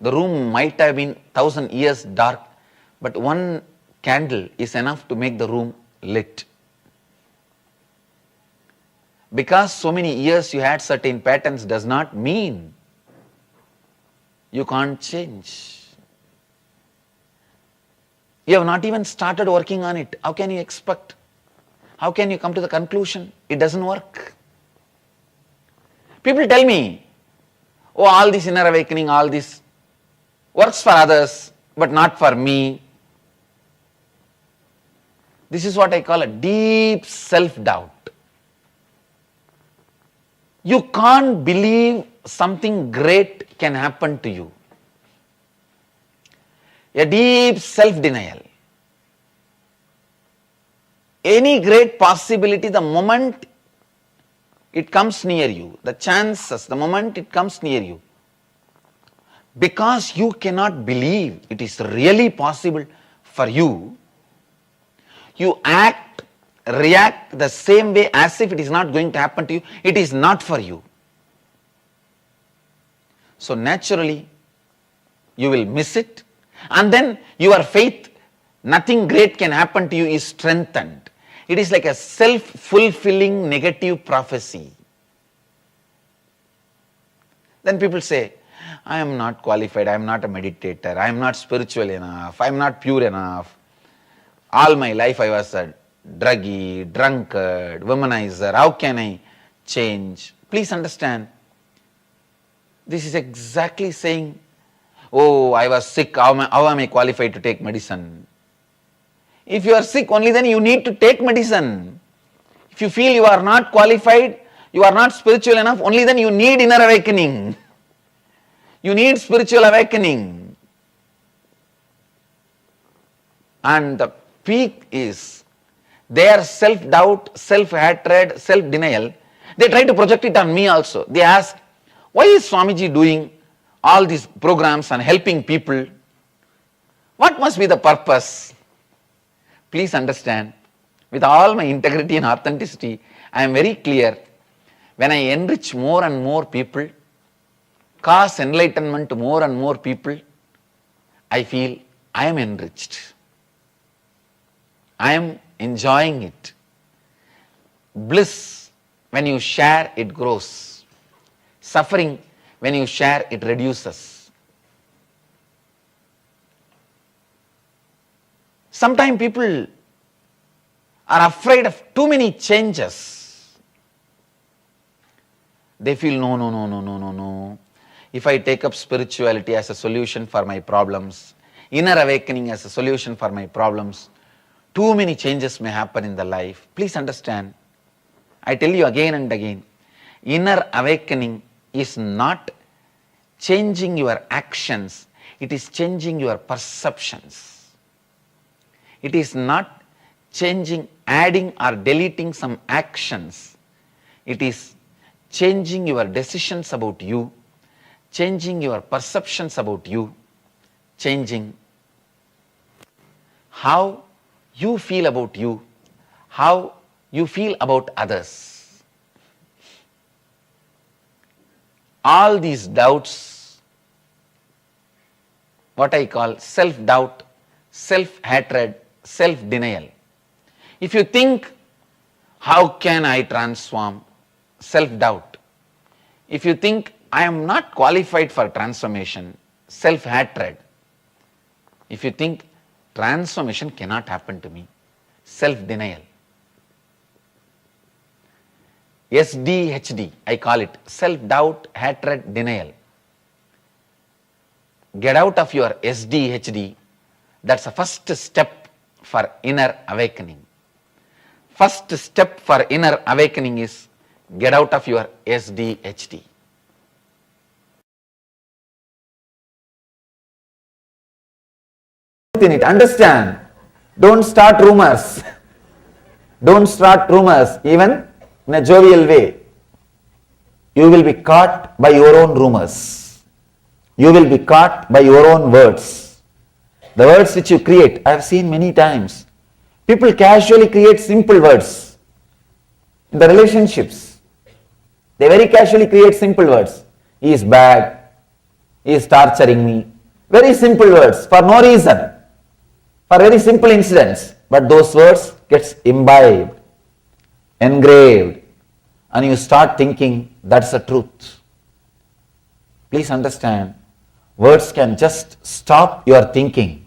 The room might have been 1,000 years dark, but one candle is enough to make the room lit. Because so many years you had certain patterns does not mean you can't change. You have not even started working on it. How can you expect? How can you come to the conclusion? It doesn't work. People tell me, oh, all this inner awakening, all this works for others, but not for me. This is what I call a deep self-doubt. You can't believe something great can happen to you. A deep self-denial. Any great possibility, the moment it comes near you, the chances, the moment it comes near you, because you cannot believe it is really possible for you, you act, react the same way as if it is not going to happen to you. It is not for you. So naturally, you will miss it, and then your faith, nothing great can happen to you, is strengthened. It is like a self-fulfilling negative prophecy. Then people say, I am not qualified, I am not a meditator, I am not spiritual enough, I am not pure enough. All my life I was a druggie, drunkard, womanizer, how can I change? Please understand, this is exactly saying, oh, I was sick, how am I qualified to take medicine? If you are sick, only then you need to take medicine. If you feel you are not qualified, you are not spiritual enough, only then you need inner awakening. You need spiritual awakening. And the peak is their self-doubt, self-hatred, self-denial. They try to project it on me also. They ask, why is Swamiji doing all these programs and helping people? What must be the purpose? Please understand, with all my integrity and authenticity, I am very clear. When I enrich more and more people, cause enlightenment to more and more people, I feel I am enriched. I am enjoying it. Bliss, when you share, it grows. Suffering, when you share, it reduces. Sometimes people are afraid of too many changes. They feel, no. If I take up spirituality as a solution for my problems, inner awakening as a solution for my problems, too many changes may happen in the life. Please understand, I tell you again and again, inner awakening is not changing your actions, it is changing your perceptions. It is not changing, adding or deleting some actions. It is changing your decisions about you, changing your perceptions about you, changing how you feel about you, how you feel about others. All these doubts, what I call self-doubt, self-hatred, self-denial. If you think, how can I transform? Self-doubt. If you think, I am not qualified for transformation, self-hatred. If you think, transformation cannot happen to me, self-denial. SDHD, I call it, self-doubt, hatred, denial. Get out of your SDHD. That's the first step for inner awakening. First step for inner awakening is get out of your SDHD. In it, understand, don't start rumors. Don't start rumors, even in a jovial way. You will be caught by your own rumors. You will be caught by your own words. The words which you create, I have seen many times. People casually create simple words in the relationships. They very casually create simple words. He is bad. He is torturing me. Very simple words for no reason. For very simple incidents. But those words gets imbibed, engraved, and you start thinking that's the truth. Please understand, words can just stop your thinking.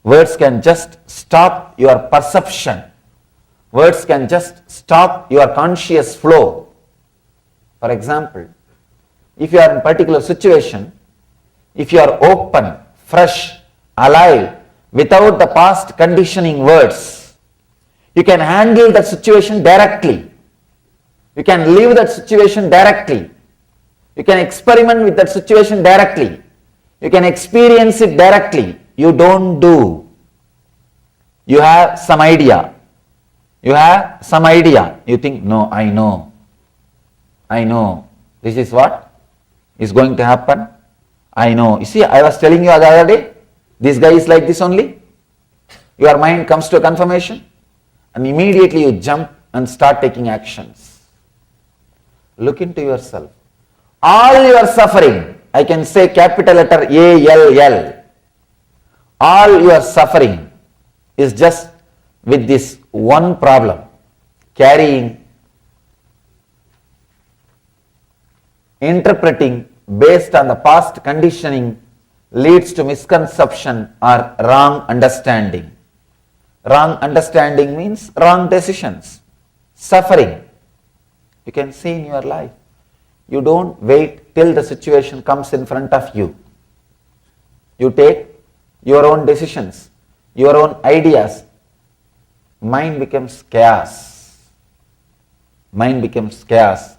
Words can just stop your perception. Words can just stop your conscious flow. For example, if you are in a particular situation, if you are open, fresh, alive, without the past conditioning words, you can handle that situation directly. You can live that situation directly. You can experiment with that situation directly. You can experience it directly. You don't do. You have some idea. You have some idea. You think, no, I know. I know. This is what is going to happen. I know. You see, I was telling you the other day, this guy is like this only. Your mind comes to a confirmation and immediately you jump and start taking actions. Look into yourself. All your suffering, I can say capital letter ALL, all your suffering is just with this one problem, carrying, interpreting based on the past conditioning leads to misconception or wrong understanding. Wrong understanding means wrong decisions, suffering. You can see in your life. You don't wait till the situation comes in front of you. You take your own decisions, your own ideas. Mind becomes chaos. Mind becomes chaos,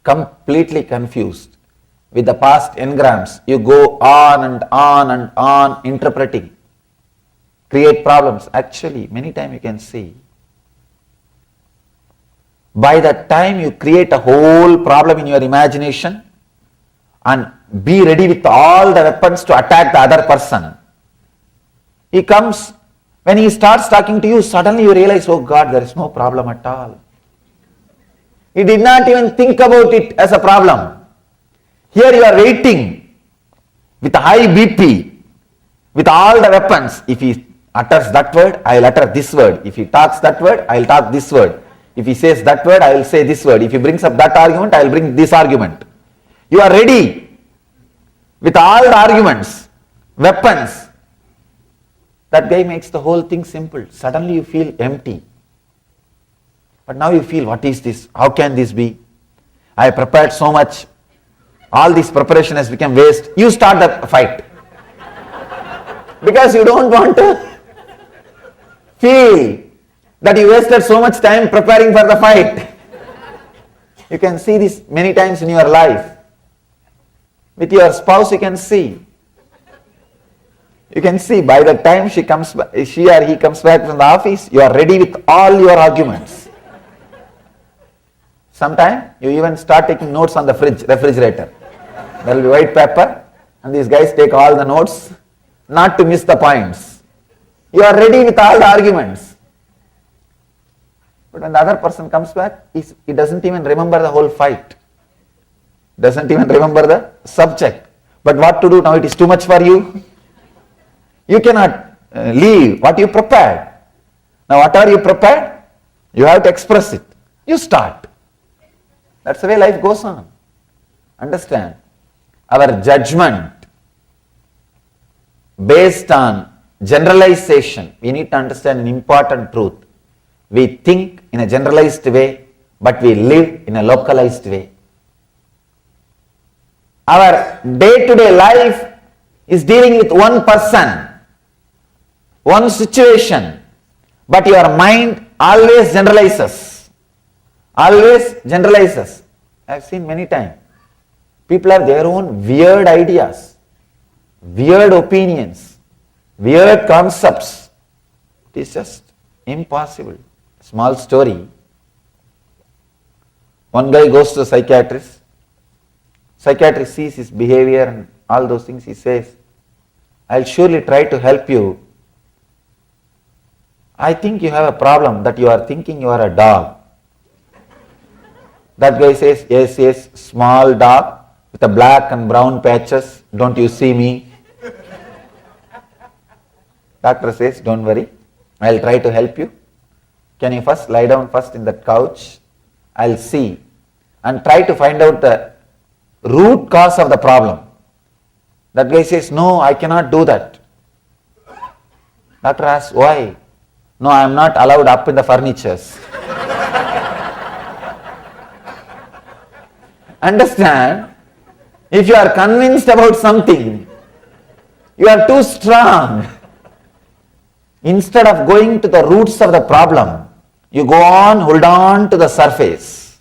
completely confused. With the past engrams, you go on and on and on interpreting, create problems. Actually, many times you can see, by the time you create a whole problem in your imagination and be ready with all the weapons to attack the other person, he comes, when he starts talking to you, suddenly you realize, oh God, there is no problem at all. He did not even think about it as a problem. Here you are waiting with a high BP, with all the weapons. If he utters that word, I will utter this word. If he talks that word, I will talk this word. If he says that word, I will say this word. If he brings up that argument, I will bring this argument. You are ready with all the arguments, weapons. That guy makes the whole thing simple. Suddenly you feel empty. But now you feel, what is this? How can this be? I prepared so much. All this preparation has become waste. You start the fight. Because you don't want to feel that you wasted so much time preparing for the fight. You can see this many times in your life. With your spouse you can see. You can see by the time she or he comes back from the office, you are ready with all your arguments. Sometimes you even start taking notes on the refrigerator. There will be white paper and these guys take all the notes not to miss the points. You are ready with all the arguments. But when the other person comes back, he doesn't even remember the whole fight. Doesn't even remember the subject. But what to do now? It is too much for you. You cannot leave what you prepared. Now whatever you prepared, you have to express it. You start. That's the way life goes on. Understand? Our judgment based on generalization, we need to understand an important truth. We think in a generalized way, but we live in a localized way. Our day-to-day life is dealing with one person, one situation, but your mind always generalizes. Always generalizes. I have seen many times. People have their own weird ideas, weird opinions, weird concepts. It is just impossible. Small story. One guy goes to a psychiatrist. Psychiatrist sees his behavior and all those things. He says, I'll surely try to help you. I think you have a problem that you are thinking you are a dog. That guy says, yes, small dog with a black and brown patches. Don't you see me? Doctor says, don't worry. I'll try to help you. Can you first lie down first in that couch? I'll see and try to find out the root cause of the problem. That guy says, no, I cannot do that. Doctor asks, why? No, I am not allowed up in the furnitures. Understand? If you are convinced about something, you are too strong. Instead of going to the roots of the problem, you hold on to the surface.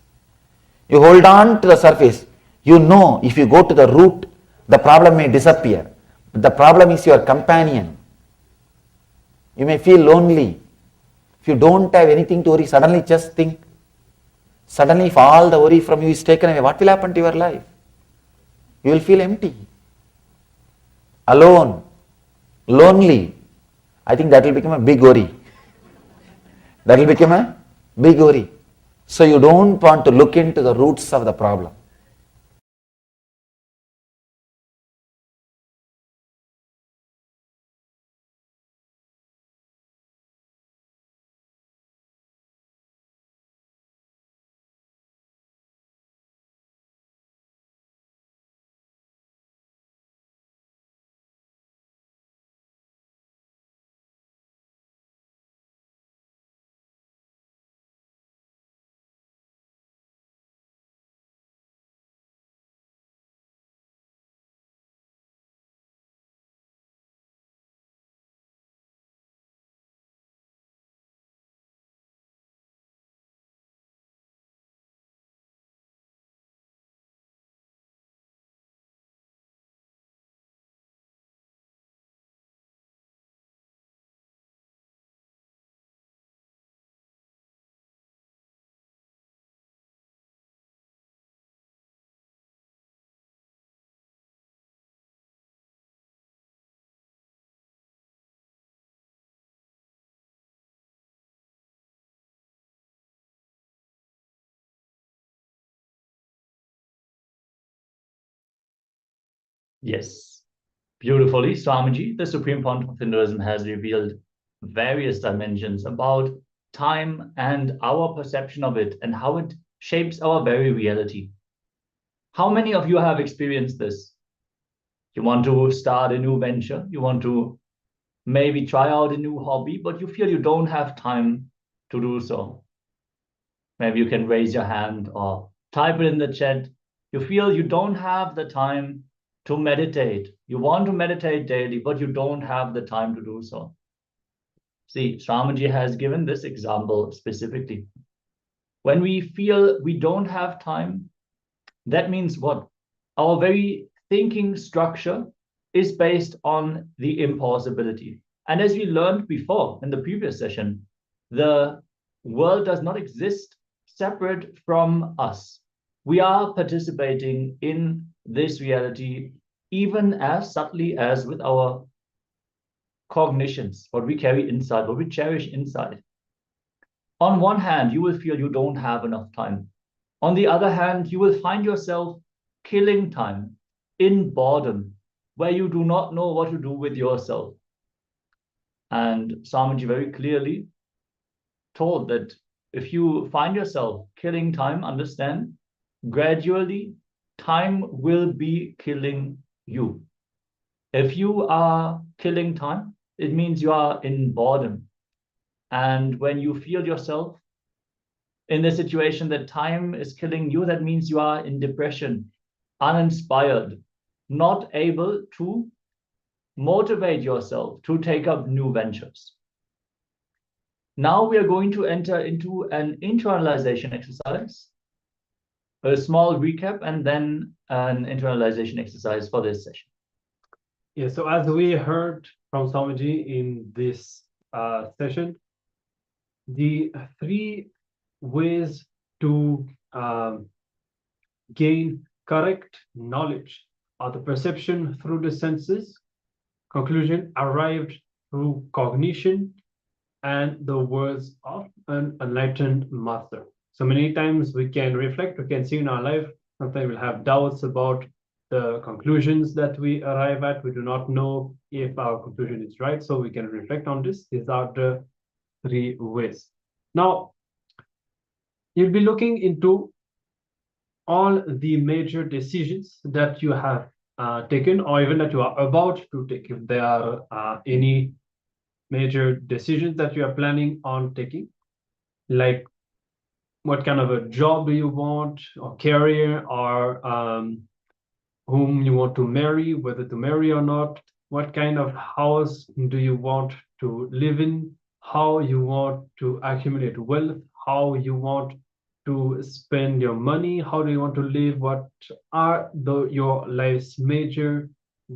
You hold on to the surface. You know, if you go to the root, the problem may disappear. But the problem is your companion. You may feel lonely. If you don't have anything to worry, suddenly just think. Suddenly if all the worry from you is taken away, what will happen to your life? You will feel empty, alone, lonely. I think that will become a big worry. That will become a big worry. So you don't want to look into the roots of the problem. Yes, beautifully, Swamiji. The Supreme Pontiff of Hinduism has revealed various dimensions about time and our perception of it and how it shapes our very reality. How many of you have experienced this? You want to start a new venture, you want to maybe try out a new hobby, but you feel you don't have time to do so. Maybe you can raise your hand or type it in the chat. You feel you don't have the time to meditate. You want to meditate daily, but you don't have the time to do so. See, Swamiji has given this example specifically. When we feel we don't have time, that means what? Our very thinking structure is based on the impossibility. And as we learned before in the previous session, the world does not exist separate from us. We are participating in this reality even as subtly as with our cognitions, what we carry inside, what we cherish inside. On one hand, you will feel you don't have enough time. On the other hand, you will find yourself killing time in boredom, where you do not know what to do with yourself. And Swamiji very clearly told that if you find yourself killing time, understand, gradually time will be killing you. If you are killing time, it means you are in boredom. And when you feel yourself in the situation that time is killing you, that means you are in depression, uninspired, not able to motivate yourself to take up new ventures. Now we are going to enter into an internalization exercise, a small recap, and then an internalization exercise for this session. Yeah, so as we heard from Swamiji in this session, the three ways to gain correct knowledge are the perception through the senses, conclusion arrived through cognition, and the words of an enlightened master. So many times we can reflect, we can see in our life, sometimes we'll have doubts about the conclusions that we arrive at. We do not know if our conclusion is right, so we can reflect on this. These are the three ways. Now, you'll be looking into all the major decisions that you have taken, or even that you are about to take. If there are any major decisions that you are planning on taking, like what kind of a job do you want, or career, or whom you want to marry, whether to marry or not, what kind of house do you want to live in, how you want to accumulate wealth, how you want to spend your money, how do you want to live, what are your life's major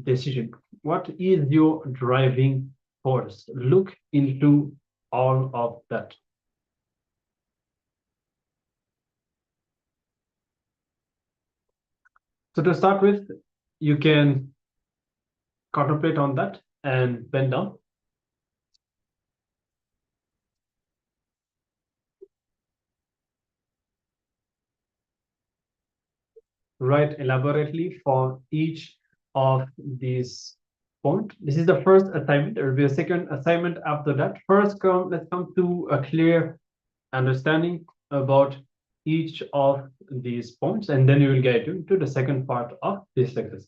decisions, what is your driving force. Look into all of that. So to start with, you can contemplate on that and bend down. Write elaborately for each of these points. This is the first assignment. There will be a second assignment after that. First, let's come to a clear understanding about each of these points, and then we will get into the second part of this exercise.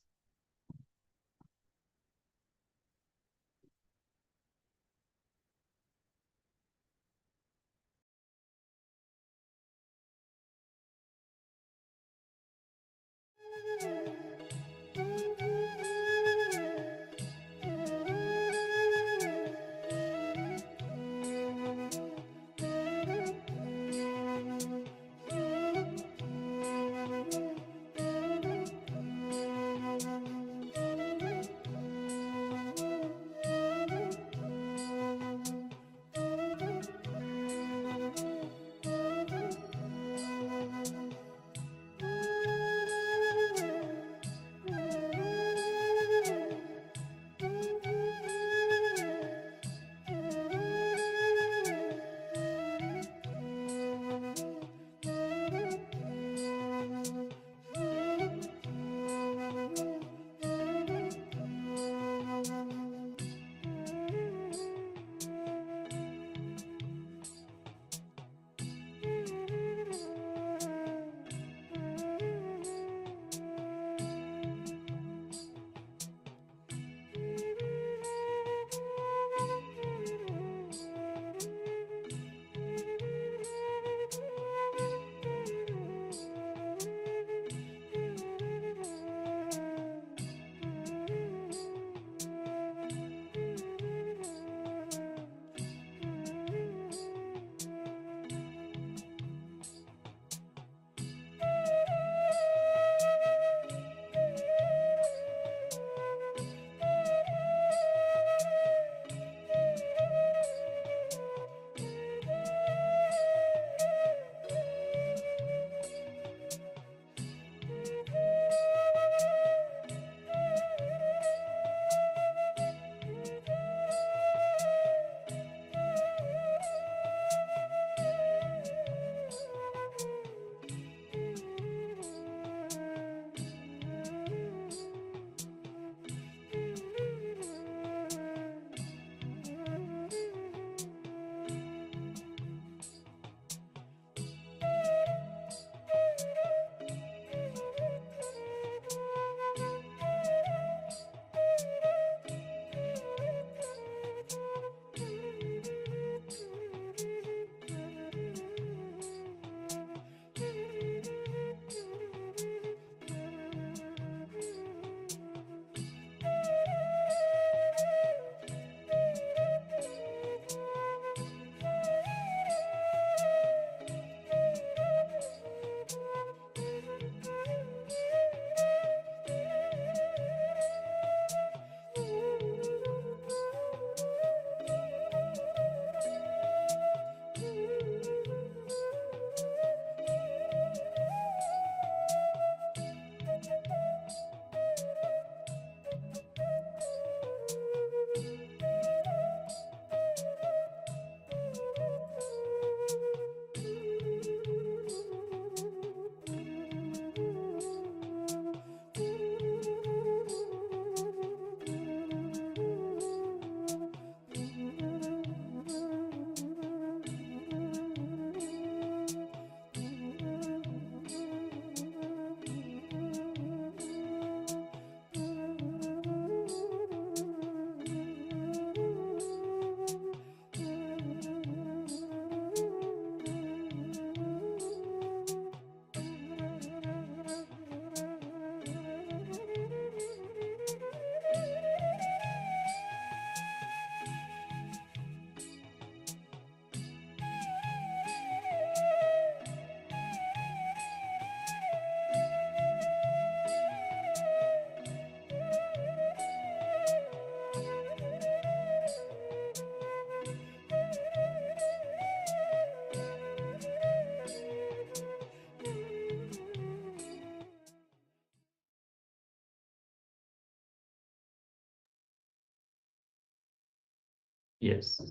Yes.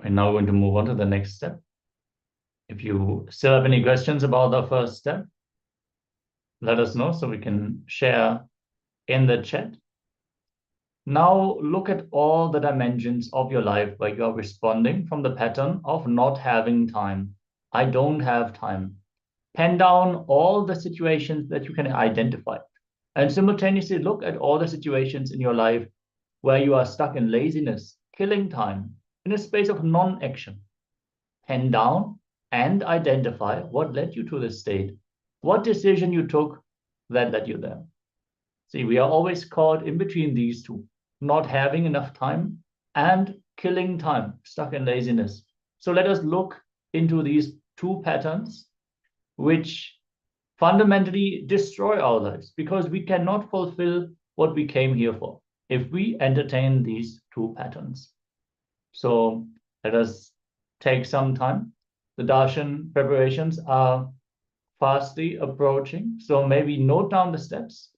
We're now going to move on to the next step. If you still have any questions about the first step, let us know so we can share in the chat. Now look at all the dimensions of your life where you are responding from the pattern of not having time. I don't have time. Pen down all the situations that you can identify and simultaneously look at all the situations in your life where you are stuck in laziness, killing time, in a space of non-action. Pen down and identify what led you to this state, what decision you took that led you there. See, we are always caught in between these two, not having enough time and killing time, stuck in laziness. So let us look into these two patterns which fundamentally destroy our lives because we cannot fulfill what we came here for if we entertain these two patterns. So let us take some time. The Darshan preparations are fastly approaching, so maybe note down the steps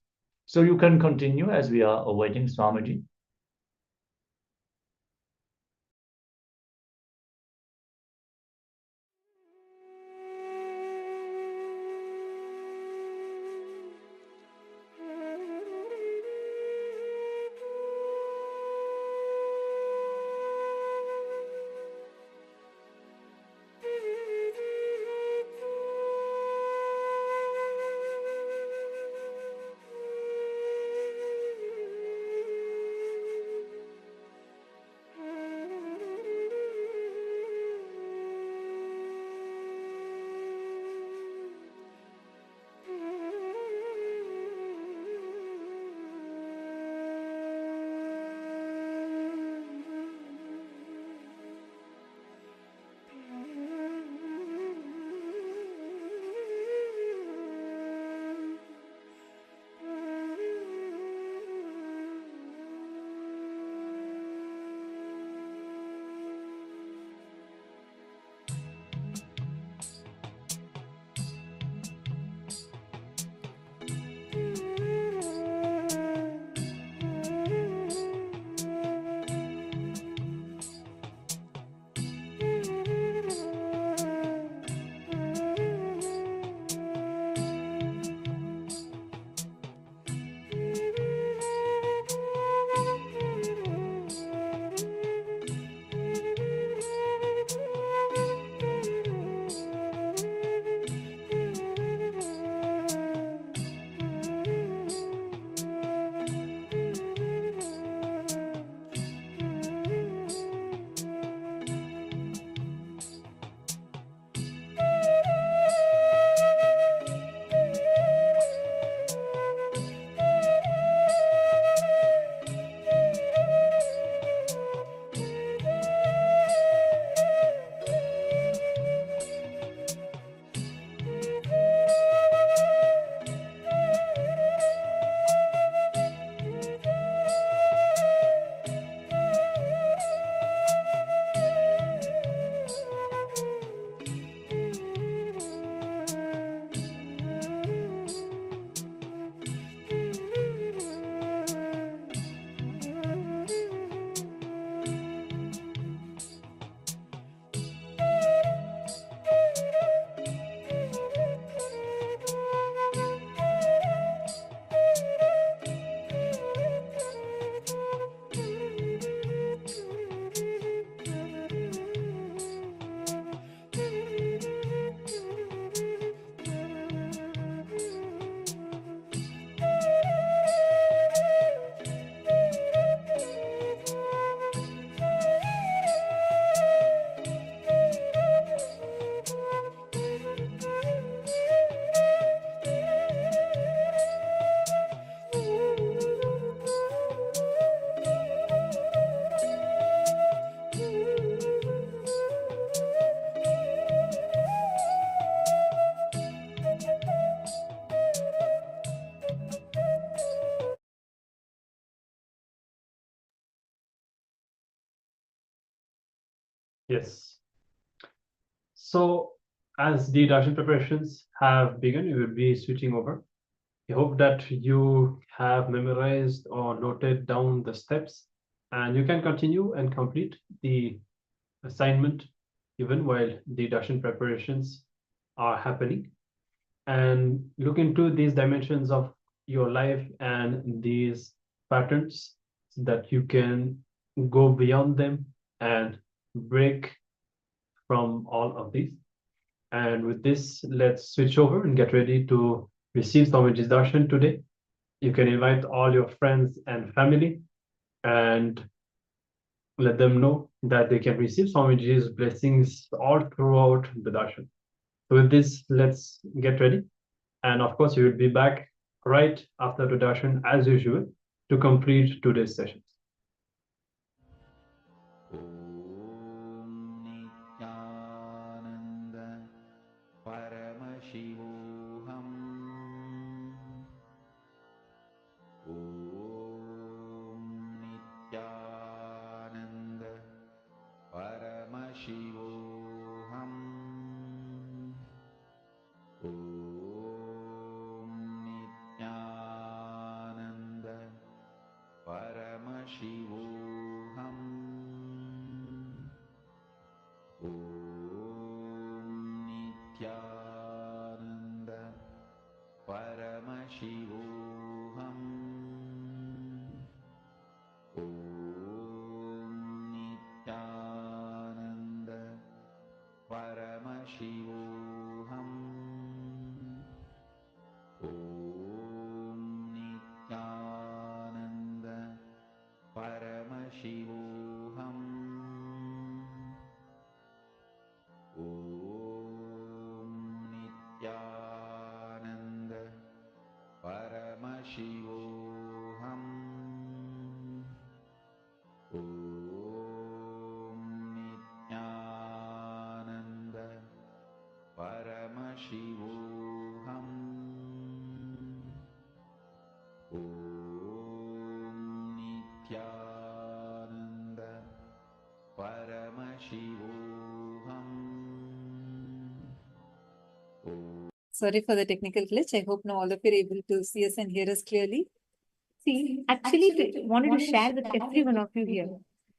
so you can continue as we are awaiting Swamiji. Yes. So as the Darshan preparations have begun, we will be switching over. I hope that you have memorized or noted down the steps And you can continue and complete the assignment even while the darshan preparations are happening, and look into these dimensions of your life and these patterns so that you can go beyond them and break from all of these. And with this, let's switch over and get ready to receive Swamiji's darshan today. You can invite all your friends and family and let them know that they can receive Swamiji's blessings all throughout the darshan. So with this, let's get ready. And of course, we will be back right after the darshan as usual to complete today's session. Paramashivoham. Om Nityananda Paramashivoham. Om Nityananda Paramashivoham. Paramashivoham. Om Nityananda Paramashivoham. Om Nityananda Paramashivoham. Paramashivoham. Om Nityananda Paramashivoham. Sorry for the technical glitch. I hope now all of you are able to see us and hear us clearly. See, actually, wanted to share with every one of you here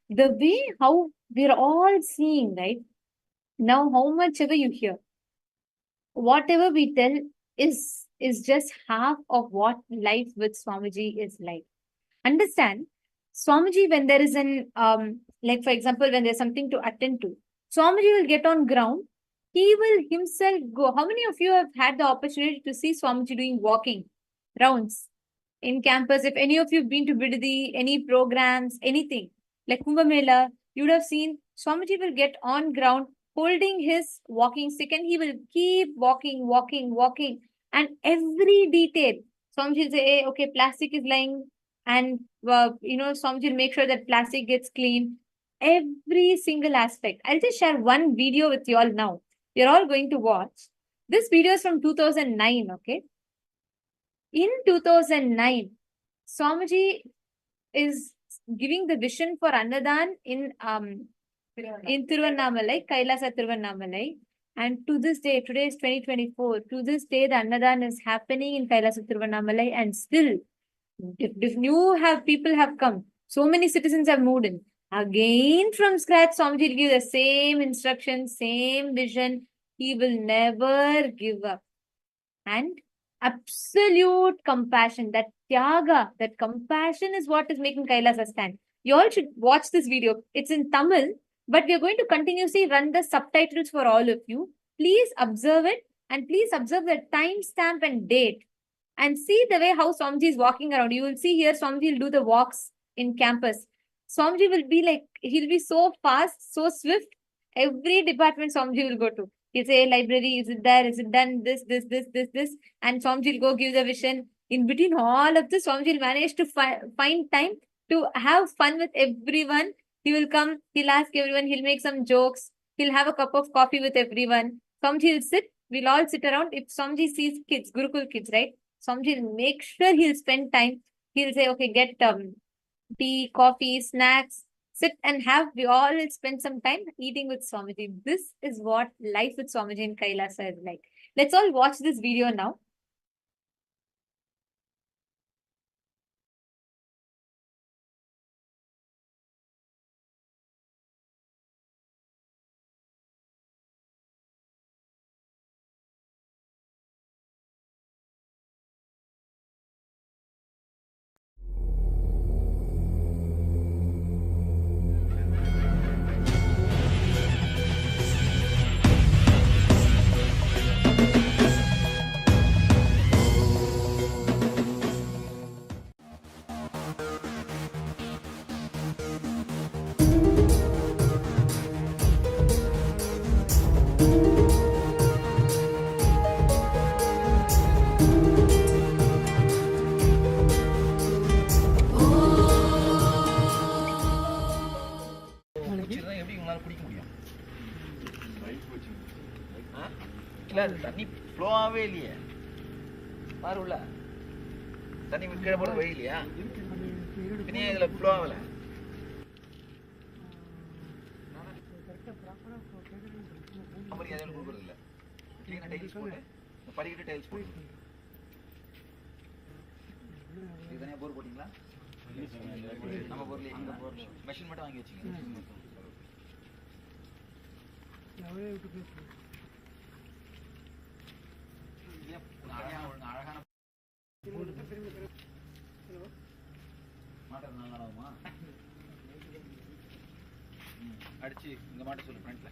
the way how we're all seeing, right? Now, how much ever you hear, whatever we tell is just half of what life with Swamiji is like. Understand, Swamiji, when there is an like for example, when there's something to attend to, Swamiji will get on ground. He will himself go. How many of you have had the opportunity to see Swamiji doing walking rounds in campus? If any of you have been to Bidadi, any programs, anything like Kumbh Mela, you would have seen Swamiji will get on ground holding his walking stick and he will keep walking, walking, walking. And every detail, Swamiji will say, hey, okay, plastic is lying, and Swamiji will make sure that plastic gets clean. Every single aspect. I'll just share one video with you all now. You're all going to watch. This video is from 2009, okay? In 2009, Swamiji is giving the vision for Annadan in Tiruvannamalai, Kailasa Tiruvannamalai. And to this day, today is 2024, to this day, the Annadan is happening in Kailasa Tiruvannamalai, and still, if new people have come, so many citizens have moved in. Again, from scratch, Swamiji will give the same instructions, same vision. He will never give up. And absolute compassion, that tyaga, that compassion is what is making Kailasa stand. You all should watch this video. It's in Tamil, but we are going to continuously run the subtitles for all of you. Please observe it, and please observe the time stamp and date. And see the way how Swamiji is walking around. You will see here Swamiji will do the walks in campus. Swamiji will be like, he'll be so fast, so swift. Every department Swamiji will go to. He'll say, library, is it there? Is it done? This. And Swamiji will go give the vision. In between all of this, Swamiji will manage to find time to have fun with everyone. He will come, he'll ask everyone, he'll make some jokes. He'll have a cup of coffee with everyone. Swamiji will sit, we'll all sit around. If Swamiji sees kids, Gurukul kids, right? Swamiji will make sure he'll spend time. He'll say, okay, get tea, coffee, snacks, sit and we all spend some time eating with Swamiji. This is what life with Swamiji in Kailasa is like. Let's all watch this video now. இல்ல அது தண்ணி ஃப்ளோவாகவே இல்லையே. பாரு உள்ள தண்ணி கீழே போட வழி இல்லையா? பின்னே இதுல ஃப்ளோ ஆகல. நம்பர் எதுவும் கொடுக்குறது இல்லை. கிளீனாக டைல்ஸ் போட்டு படிக்கிட்டு டைல்ஸ் போட்டு இது தனியாக போர் போட்டிங்களா? நம்ம பொருள் இந்த மெஷின் மட்டும் வாங்கி வச்சுங்க. அழகான மாட்ட நல்லா அடிச்சு இங்க மாட்ட சொல்லு ஃப்ரண்ட்ல.